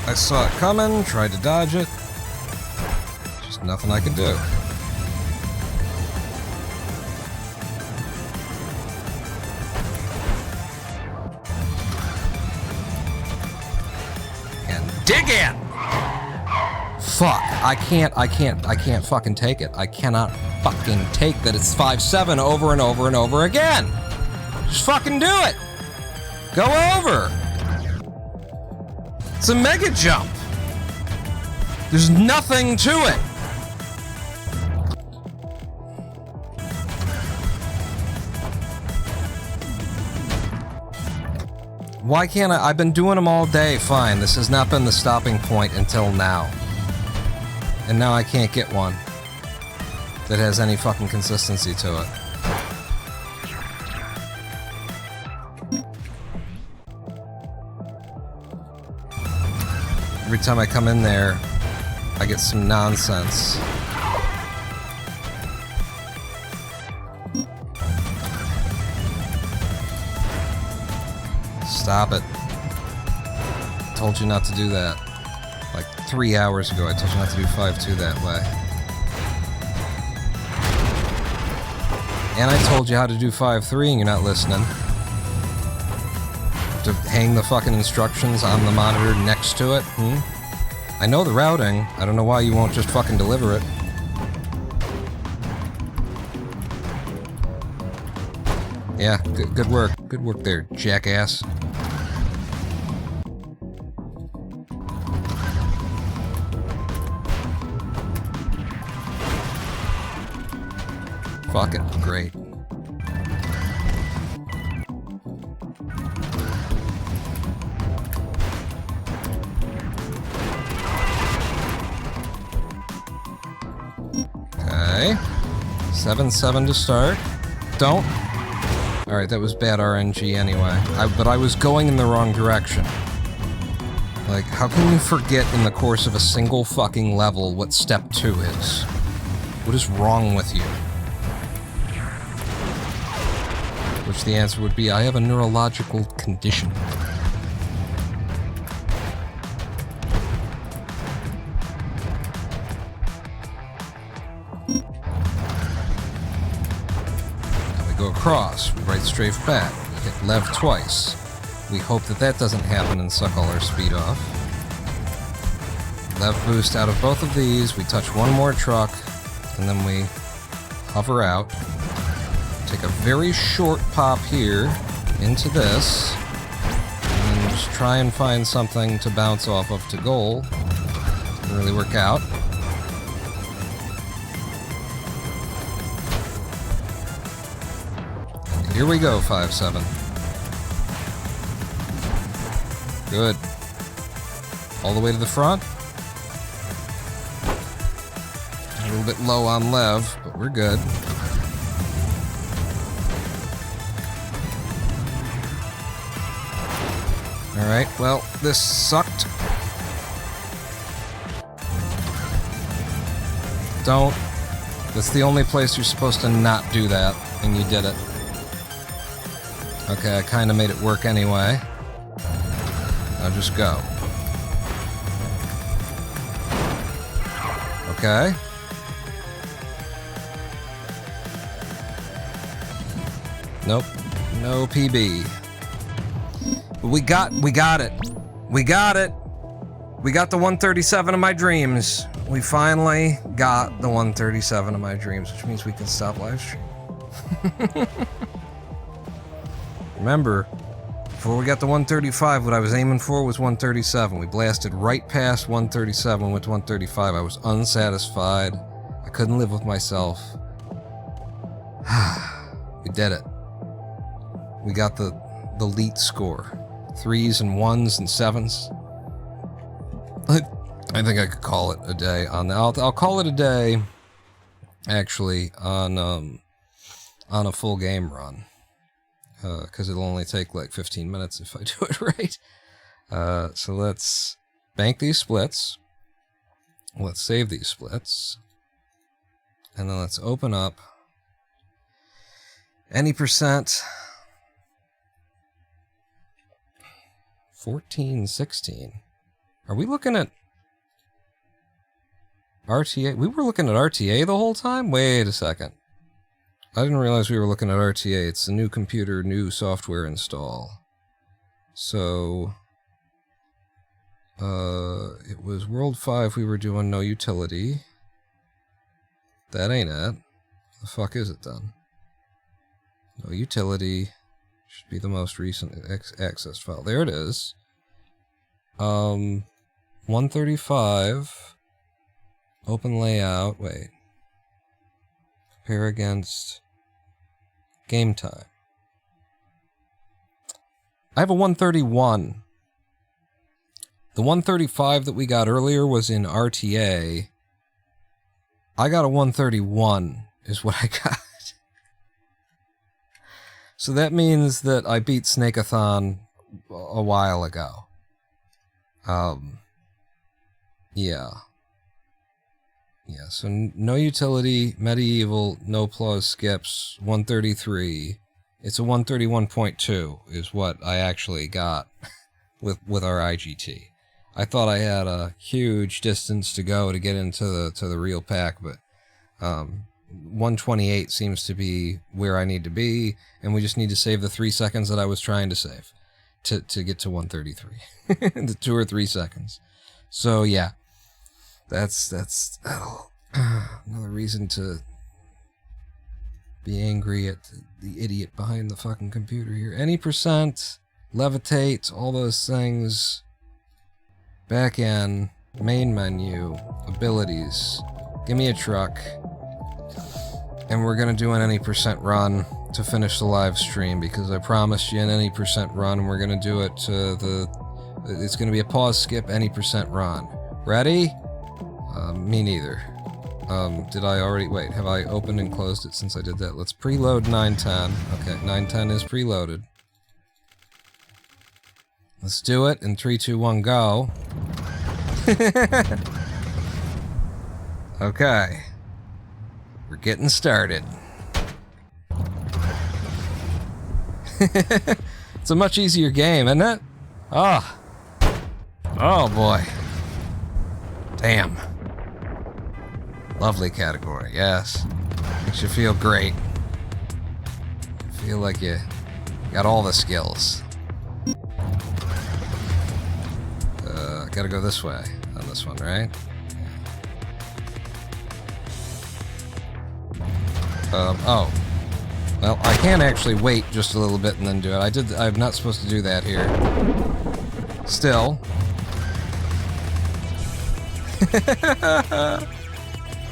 Speaker 1: I saw it coming, tried to dodge it. Just nothing I could do. And dig in! Fuck, I can't fucking take it. I cannot fucking take that it's 5-7 over and over and over again. Just fucking do it! Go over! It's a mega jump. There's nothing to it. Why can't I? I've been doing them all day, fine. This has not been the stopping point until now. And now I can't get one that has any fucking consistency to it. Every time I come in there, I get some nonsense. Stop it. Told you not to do that. Like 3 hours ago, I told you not to do 5-2 that way. And I told you how to do 5-3 and you're not listening. To hang the fucking instructions on the monitor next to it, I know the routing. I don't know why you won't just fucking deliver it. Yeah, good work. Good work there, jackass. Fucking great. Okay. 7-7 to start. Don't. Alright, that was bad RNG anyway. But I was going in the wrong direction. Like, how can you forget in the course of a single fucking level what step 2 is? What is wrong with you? Which the answer would be, I have a neurological condition. Now we go across, we right strafe back, we hit lev twice. We hope that that doesn't happen and suck all our speed off. Lev boost out of both of these, we touch one more truck, and then we hover out. Take a very short pop here into this, and then just try and find something to bounce off of to goal. Didn't really work out. Here we go, 5-7. Good. All the way to the front. A little bit low on lev, but we're good. Alright, well, this sucked. Don't. That's the only place you're supposed to not do that, and you did it. Okay, I kind of made it work anyway. Now just go. Okay. Nope. No PB. But we got it. We got it. We got the 137 of my dreams. We finally got the 137 of my dreams, which means we can stop live stream. Remember, before we got the 135, what I was aiming for was 137. We blasted right past 137, went to 135. I was unsatisfied. I couldn't live with myself. We did it. We got the elite score. 3s and 1s and 7s. I think I could call it a day on that. I'll call it a day, actually, on a full game run. Because it'll only take like 15 minutes if I do it right. So let's bank these splits. Let's save these splits. And then let's open up any percent. 14, 16. Are we looking at RTA? We were looking at RTA the whole time? Wait a second. I didn't realize we were looking at RTA. It's a new computer, new software install. So, it was World 5 we were doing NoUtility. That ain't it. The fuck is it then? NoUtility should be the most recent accessed file. There it is. 135. Open layout. Wait. Compare against game time. I have a 131. The 135 that we got earlier was in RTA. I got a 131 is what I got. So that means that I beat Snakeathon a while ago. Yeah. Yeah, so NoUtility, medieval, no plus skips, 133. It's a 131.2 is what I actually got with our IGT. I thought I had a huge distance to go to get into the real pack, but 128 seems to be where I need to be, and we just need to save the 3 seconds that I was trying to save to get to 133. The 2 or 3 seconds. So yeah. That's another reason to be angry at the idiot behind the fucking computer here. Any percent, levitate, all those things. Back in, main menu, abilities. Give me a truck. And we're gonna do an any percent run to finish the live stream, because I promised you an any percent run, and we're gonna do it to it's gonna be a pause skip any percent run. Ready? Me neither. Did I already... Wait, have I opened and closed it since I did that? Let's preload 910. Okay, 910 is preloaded. Let's do it in 3, 2, 1, go. Okay. We're getting started. It's a much easier game, isn't it? Oh. Oh boy. Damn. Lovely category, yes. Makes you feel great. Feel like you got all the skills. Gotta go this way on this one, right? Oh. Well, I can actually wait just a little bit and then do it. I'm not supposed to do that here. Still.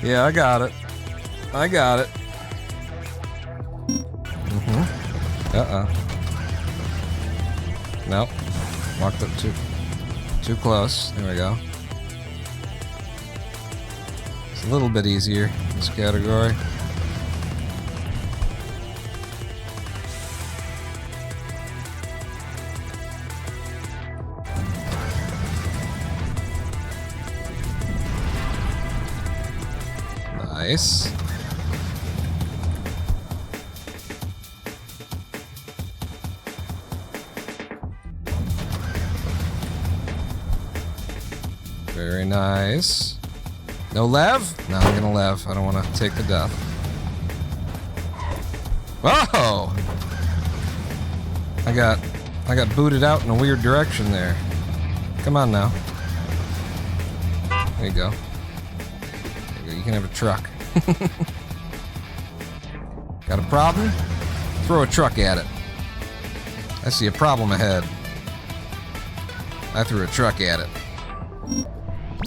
Speaker 1: Yeah, I got it. I got it. Nope. Walked up too close. There we go. It's a little bit easier, this category. Nice. Very nice. No lev? No, I'm gonna lev. I don't want to take the death. Whoa! I got booted out in a weird direction there. Come on now. There you go. You can have a truck. Got a problem? Throw a truck at it. I see a problem ahead. I threw a truck at it.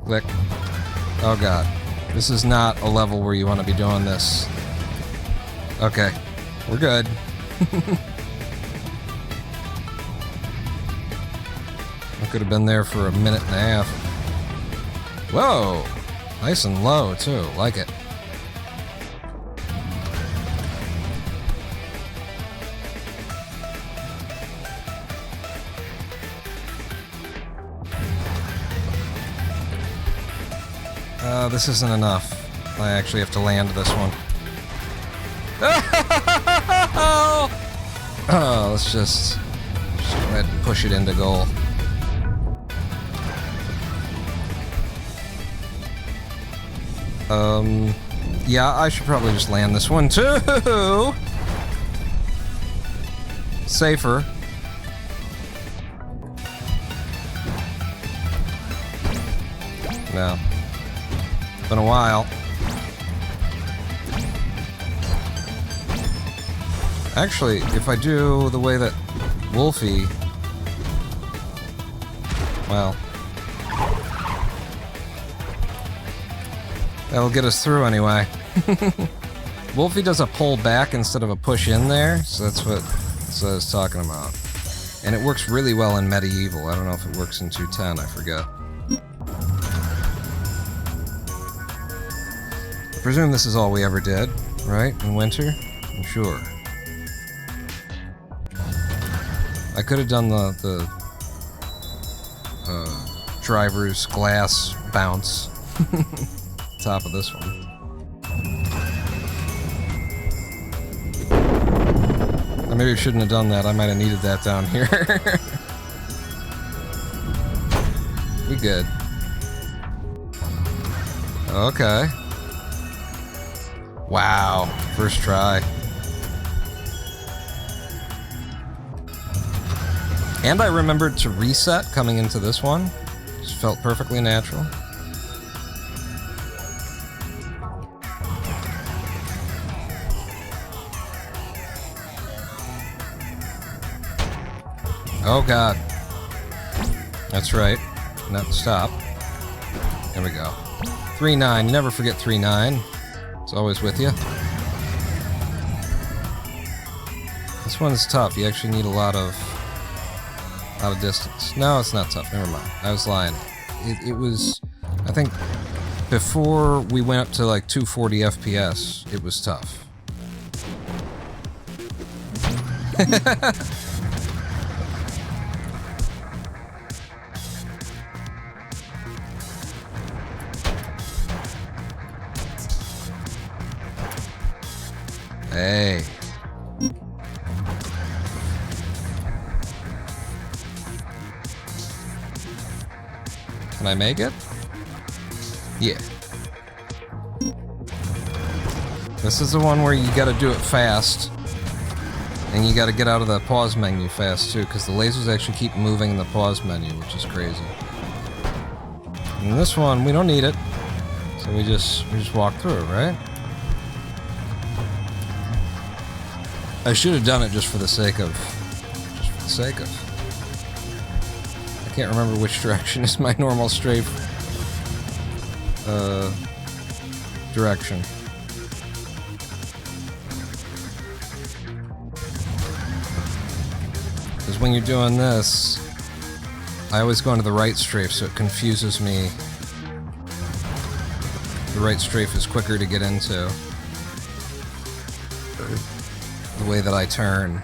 Speaker 1: Click. Oh god. This is not a level where you want to be doing this. Okay. We're good. I could have been there for a minute and a half. Whoa! Nice and low, too. Like it. This isn't enough. I actually have to land this one. Oh, let's just go ahead and push it into goal. Yeah, I should probably just land this one too. Safer. No. Been a while. Actually, if I do the way that Wolfie... Well... That'll get us through anyway. Wolfie does a pull back instead of a push in there, so that's what I was talking about. And it works really well in Medieval. I don't know if it works in 210, I forget. I presume this is all we ever did, right? In Winter? I'm sure. I could have done the driver's glass bounce. Top of this one. I maybe shouldn't have done that. I might have needed that down here. We good. Okay. Wow. First try. And I remembered to reset coming into this one. Just felt perfectly natural. Oh god. That's right. Not stop. There we go. 3-9. You never forget 3-9. It's always with you. This one's tough. You actually need a lot of distance. No, it's not tough. Never mind. I was lying. It was... I think before we went up to like 240 FPS, it was tough. Hey. Can I make it? Yeah. This is the one where you gotta do it fast. And you gotta get out of the pause menu fast too, because the lasers actually keep moving in the pause menu, which is crazy. And this one, we don't need it. So we just walk through it, right? I should have done it just for the sake of... I can't remember which direction is my normal strafe direction. Because when you're doing this, I always go into the right strafe, so it confuses me. The right strafe is quicker to get into. The way that I turn.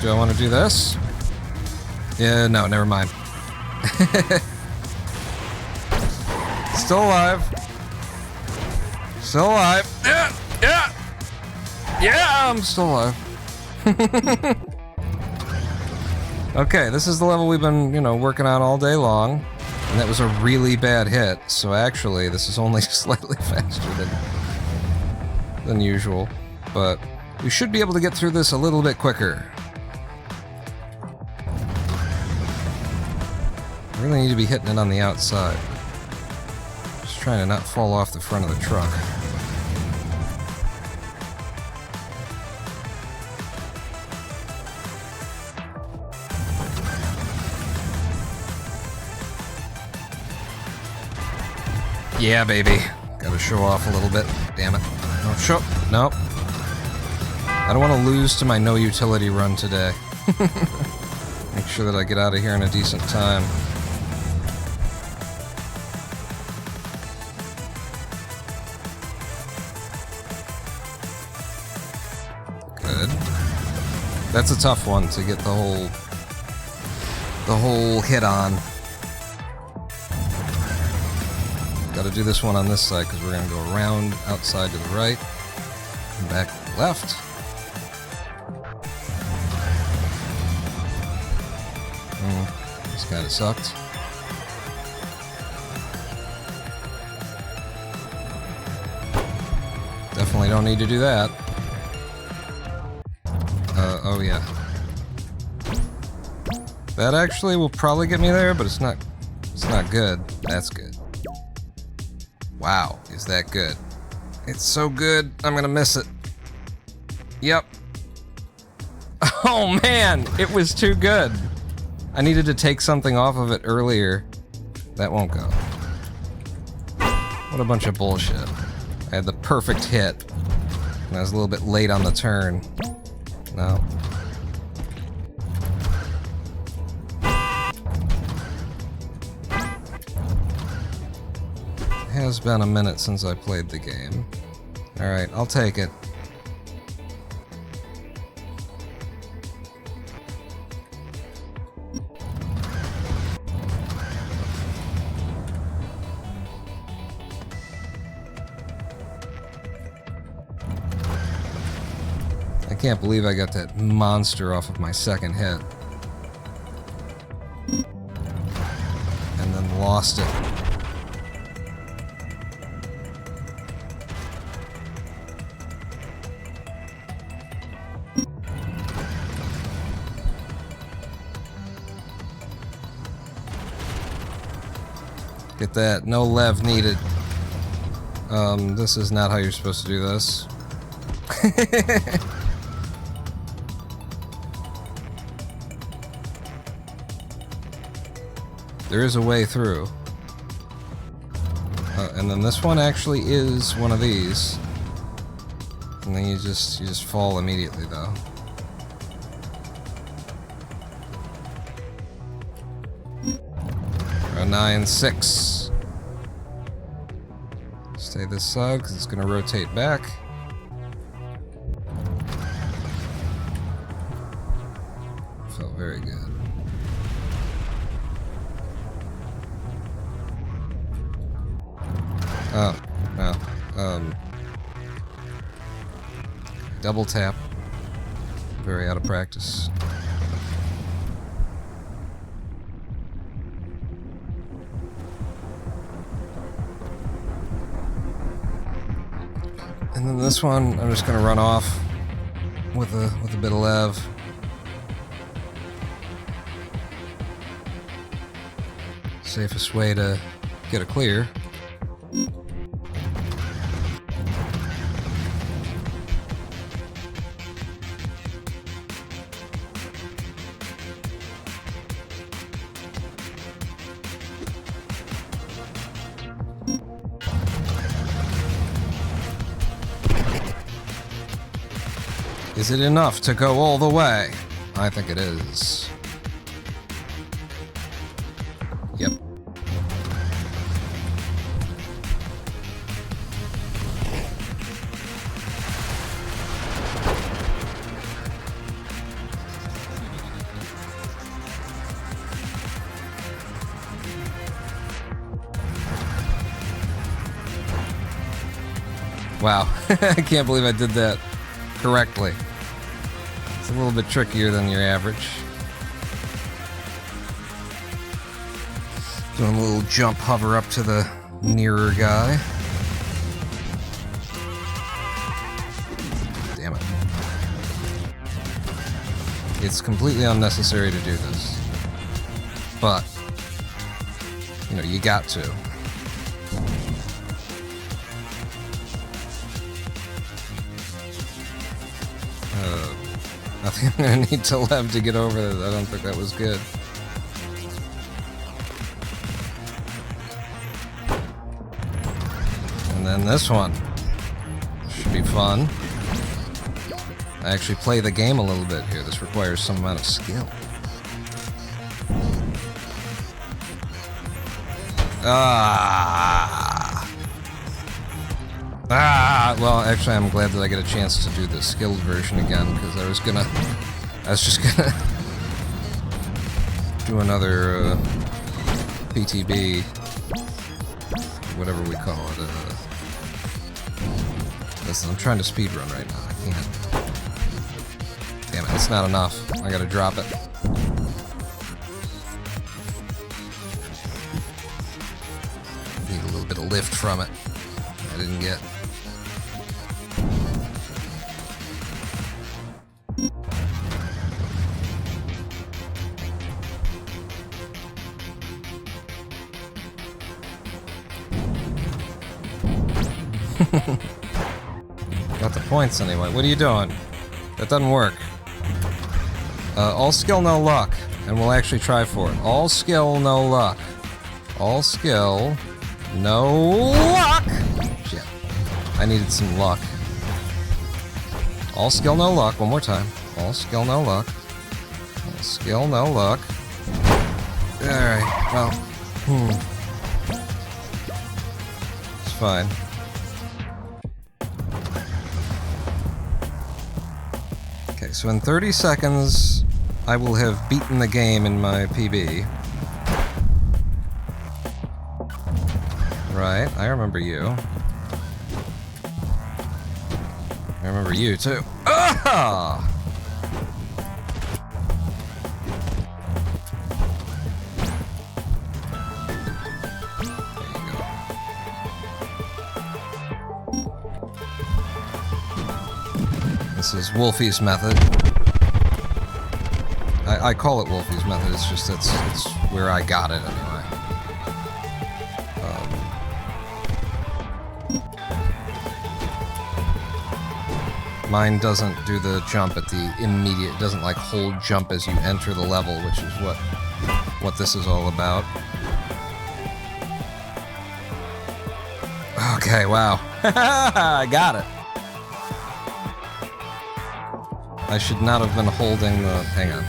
Speaker 1: Do I want to do this? Yeah, no, never mind. Still alive. Still alive. Yeah, I'm still alive. Okay, this is the level we've been, working on all day long. And that was a really bad hit, so actually this is only slightly faster than usual. But we should be able to get through this a little bit quicker. I really need to be hitting it on the outside. Just trying to not fall off the front of the truck. Yeah, baby. Gotta show off a little bit. Damn it. No, show. Nope. I don't want to lose to my NoUtility run today. Make sure that I get out of here in a decent time. Good. That's a tough one to get the whole hit on. Got to do this one on this side because we're going to go around outside to the right and back to the left. This kind of sucked. Definitely don't need to do that. Oh yeah. That actually will probably get me there, but it's not good. That's good. Wow, is that good? It's so good, I'm gonna miss it. Yep. Oh man, it was too good. I needed to take something off of it earlier. That won't go. What a bunch of bullshit. I had the perfect hit, and I was a little bit late on the turn. No. It has been a minute since I played the game. Alright, I'll take it. I can't believe I got that monster off of my second hit. And then lost it. Get that. No lev needed. This is not how you're supposed to do this. There is a way through. And then this one actually is one of these. And then you just fall immediately, though. A 9-6. Stay this side because it's going to rotate back. Felt very good. Oh, no. Double tap. Very out of practice. And then this one, I'm just gonna run off with a bit of lev. Safest way to get a clear. Is it enough to go all the way? I think it is. Yep. Wow. I can't believe I did that correctly. It's a little bit trickier than your average. Doing a little jump hover up to the nearer guy. Damn it. It's completely unnecessary to do this. But, you know, you got to. I think I'm gonna need to lev to get over this. I don't think that was good. And then this one should be fun. I actually play the game a little bit here. This requires some amount of skill. Well, actually, I'm glad that I get a chance to do the skilled version again, because I was just gonna do another PTB, whatever we call it. Listen, I'm trying to speedrun right now. I can't. Damn it, that's not enough. I gotta drop it. Need a little bit of lift from it. I didn't get. Got the points anyway. What are you doing? That doesn't work. All skill, no luck. And we'll actually try for it. All skill, no luck. All skill, no luck! Shit. I needed some luck. All skill, no luck. One more time. All skill, no luck. All skill, no luck. Alright, well. It's fine. Okay, so in 30 seconds, I will have beaten the game in my PB. Right, I remember you. I remember you too. Ah! There you go. This is Wolfie's method. I call it Wolfie's method. It's just it's where I got it anyway. Mine doesn't do the jump at the immediate, doesn't like hold jump as you enter the level, which is what this is all about. Okay, wow. I got it. I should not have been holding the... Hang on.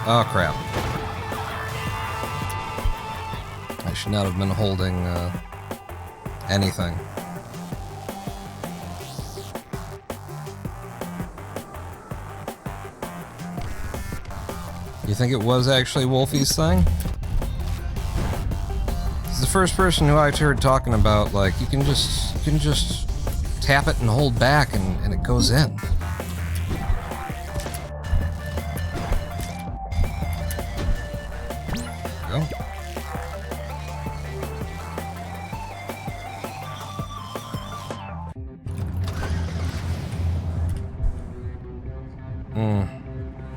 Speaker 1: Oh, crap. I should not have been holding anything. You think it was actually Wolfie's thing? He's the first person who I've heard talking about, like, you can just tap it and hold back and it goes in. There we go.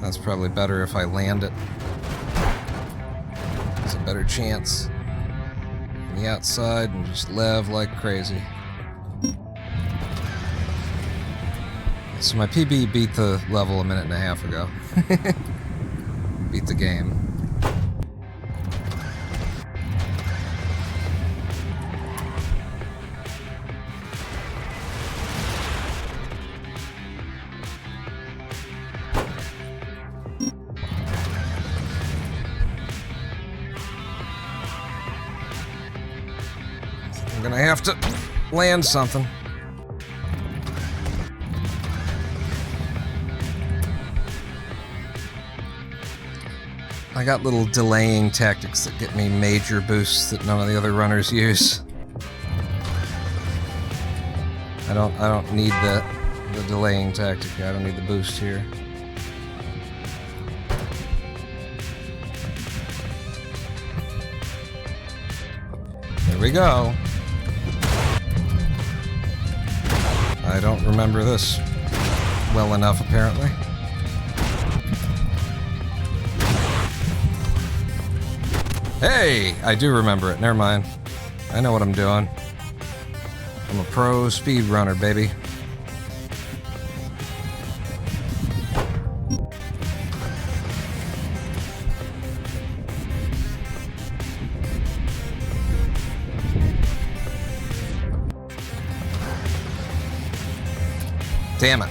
Speaker 1: That's probably better if I land it. There's a better chance. On the outside and just lev like crazy. So my PB beat the level a minute and a half ago. Beat the game. I'm gonna have to land something. I got little delaying tactics that get me major boosts that none of the other runners use. I don't need the delaying tactic. I don't need the boost here. There we go. I don't remember this well enough, apparently. Hey! I do remember it. Never mind. I know what I'm doing. I'm a pro speedrunner, baby. Damn it.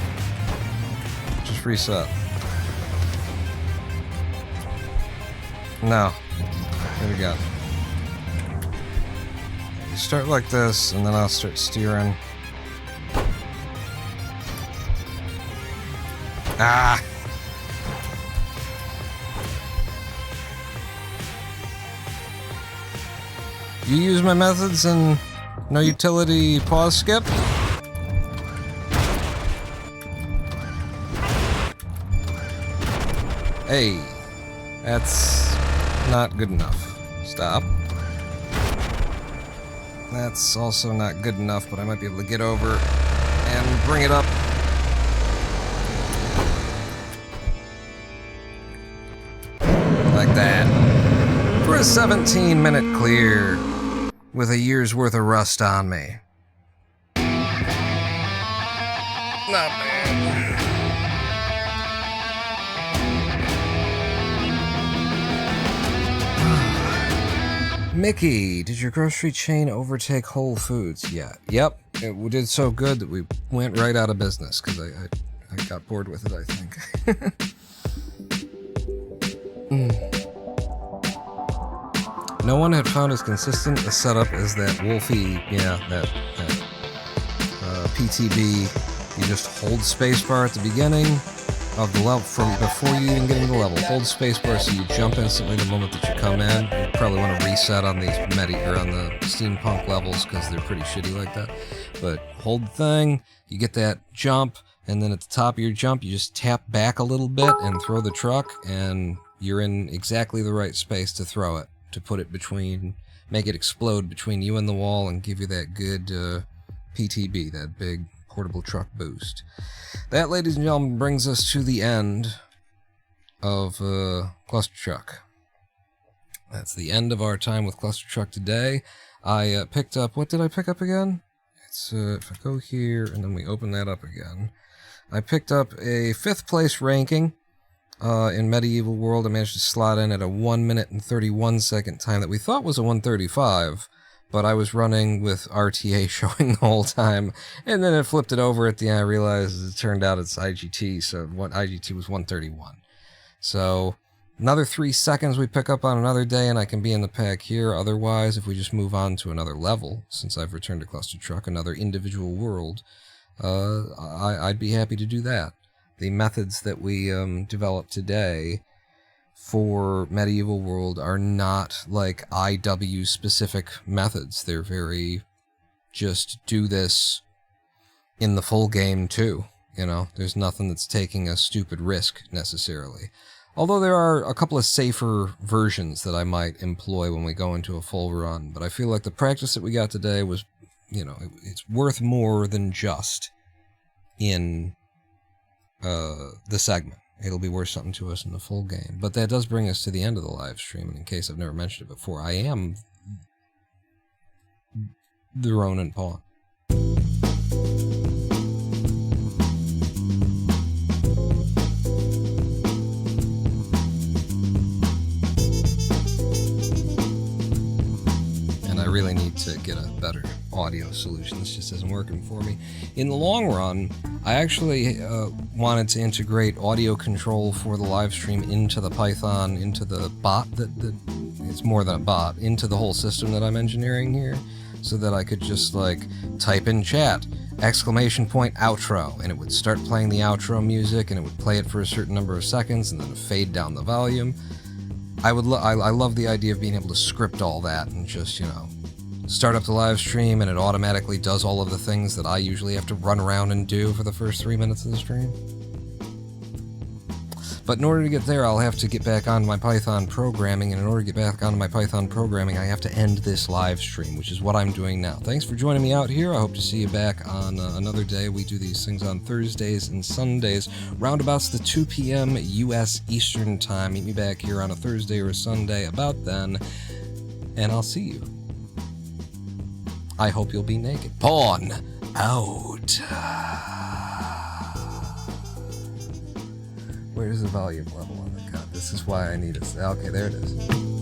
Speaker 1: Just reset. No. Here we go. You start like this, and then I'll start steering. Ah! You use my methods in NoUtility pause skip? Hey, that's not good enough. Stop. That's also not good enough, but I might be able to get over and bring it up. Like that. For a 17-minute clear with a year's worth of rust on me. Not bad. Mickey, did your grocery chain overtake Whole Foods yet? Yep, it did so good that we went right out of business because I got bored with it, I think. No one had found as consistent a setup as that Wolfie, that PTB. You just hold spacebar at the beginning of the level from before you even get into the level. Hold spacebar so you jump instantly the moment that you come in. You probably want to reset on these on the steampunk levels because they're pretty shitty like that. But hold the thing, you get that jump, and then at the top of your jump, you just tap back a little bit and throw the truck, and you're in exactly the right space to throw it, to put it between, make it explode between you and the wall and give you that good PTB, that big portable truck boost. That, ladies and gentlemen, brings us to the end of Clustertruck. That's the end of our time with Clustertruck today. I picked up, what did I pick up again? It's, if I go here and then we open that up again, I picked up a 5th place ranking in Medieval World. I managed to slot in at a 1 minute and 31 second time that we thought was a 1:35, but I was running with RTA showing the whole time, and then it flipped it over at the end. I realized it turned out it's IGT, so what IGT was 131. So another 3 seconds we pick up on another day, and I can be in the pack here. Otherwise, if we just move on to another level, since I've returned to Clustertruck, another individual world, I'd be happy to do that. The methods that we developed today for Medieval World are not like IW specific methods. They're very just do this in the full game too. You know, there's nothing that's taking a stupid risk necessarily. Although there are a couple of safer versions that I might employ when we go into a full run. But I feel like the practice that we got today was, you know, it's worth more than just in the segment. It'll be worth something to us in the full game. But that does bring us to the end of the live stream. And in case I've never mentioned it before, I am the Roninpawn. And I really need to get a better audio solution. This just isn't working for me. In the long run, I actually wanted to integrate audio control for the live stream into the Python, into the bot that it's more than a bot, into the whole system that I'm engineering here, so that I could just like type in chat, ! outro, and it would start playing the outro music, and it would play it for a certain number of seconds, and then fade down the volume. I love the idea of being able to script all that and just, you know, start up the live stream and it automatically does all of the things that I usually have to run around and do for the first 3 minutes of the stream. But in order to get there, I'll have to get back onto my Python programming, and in order to get back onto my Python programming, I have to end this live stream, which is what I'm doing now. Thanks for joining me out here. I hope to see you back on another day. We do these things on Thursdays and Sundays, roundabouts the 2 p.m. U.S. Eastern Time. Meet me back here on a Thursday or a Sunday about then, and I'll see you. I hope you'll be naked. Pawn out. Where's the volume level on the cut? This is why I need it. Okay, there it is.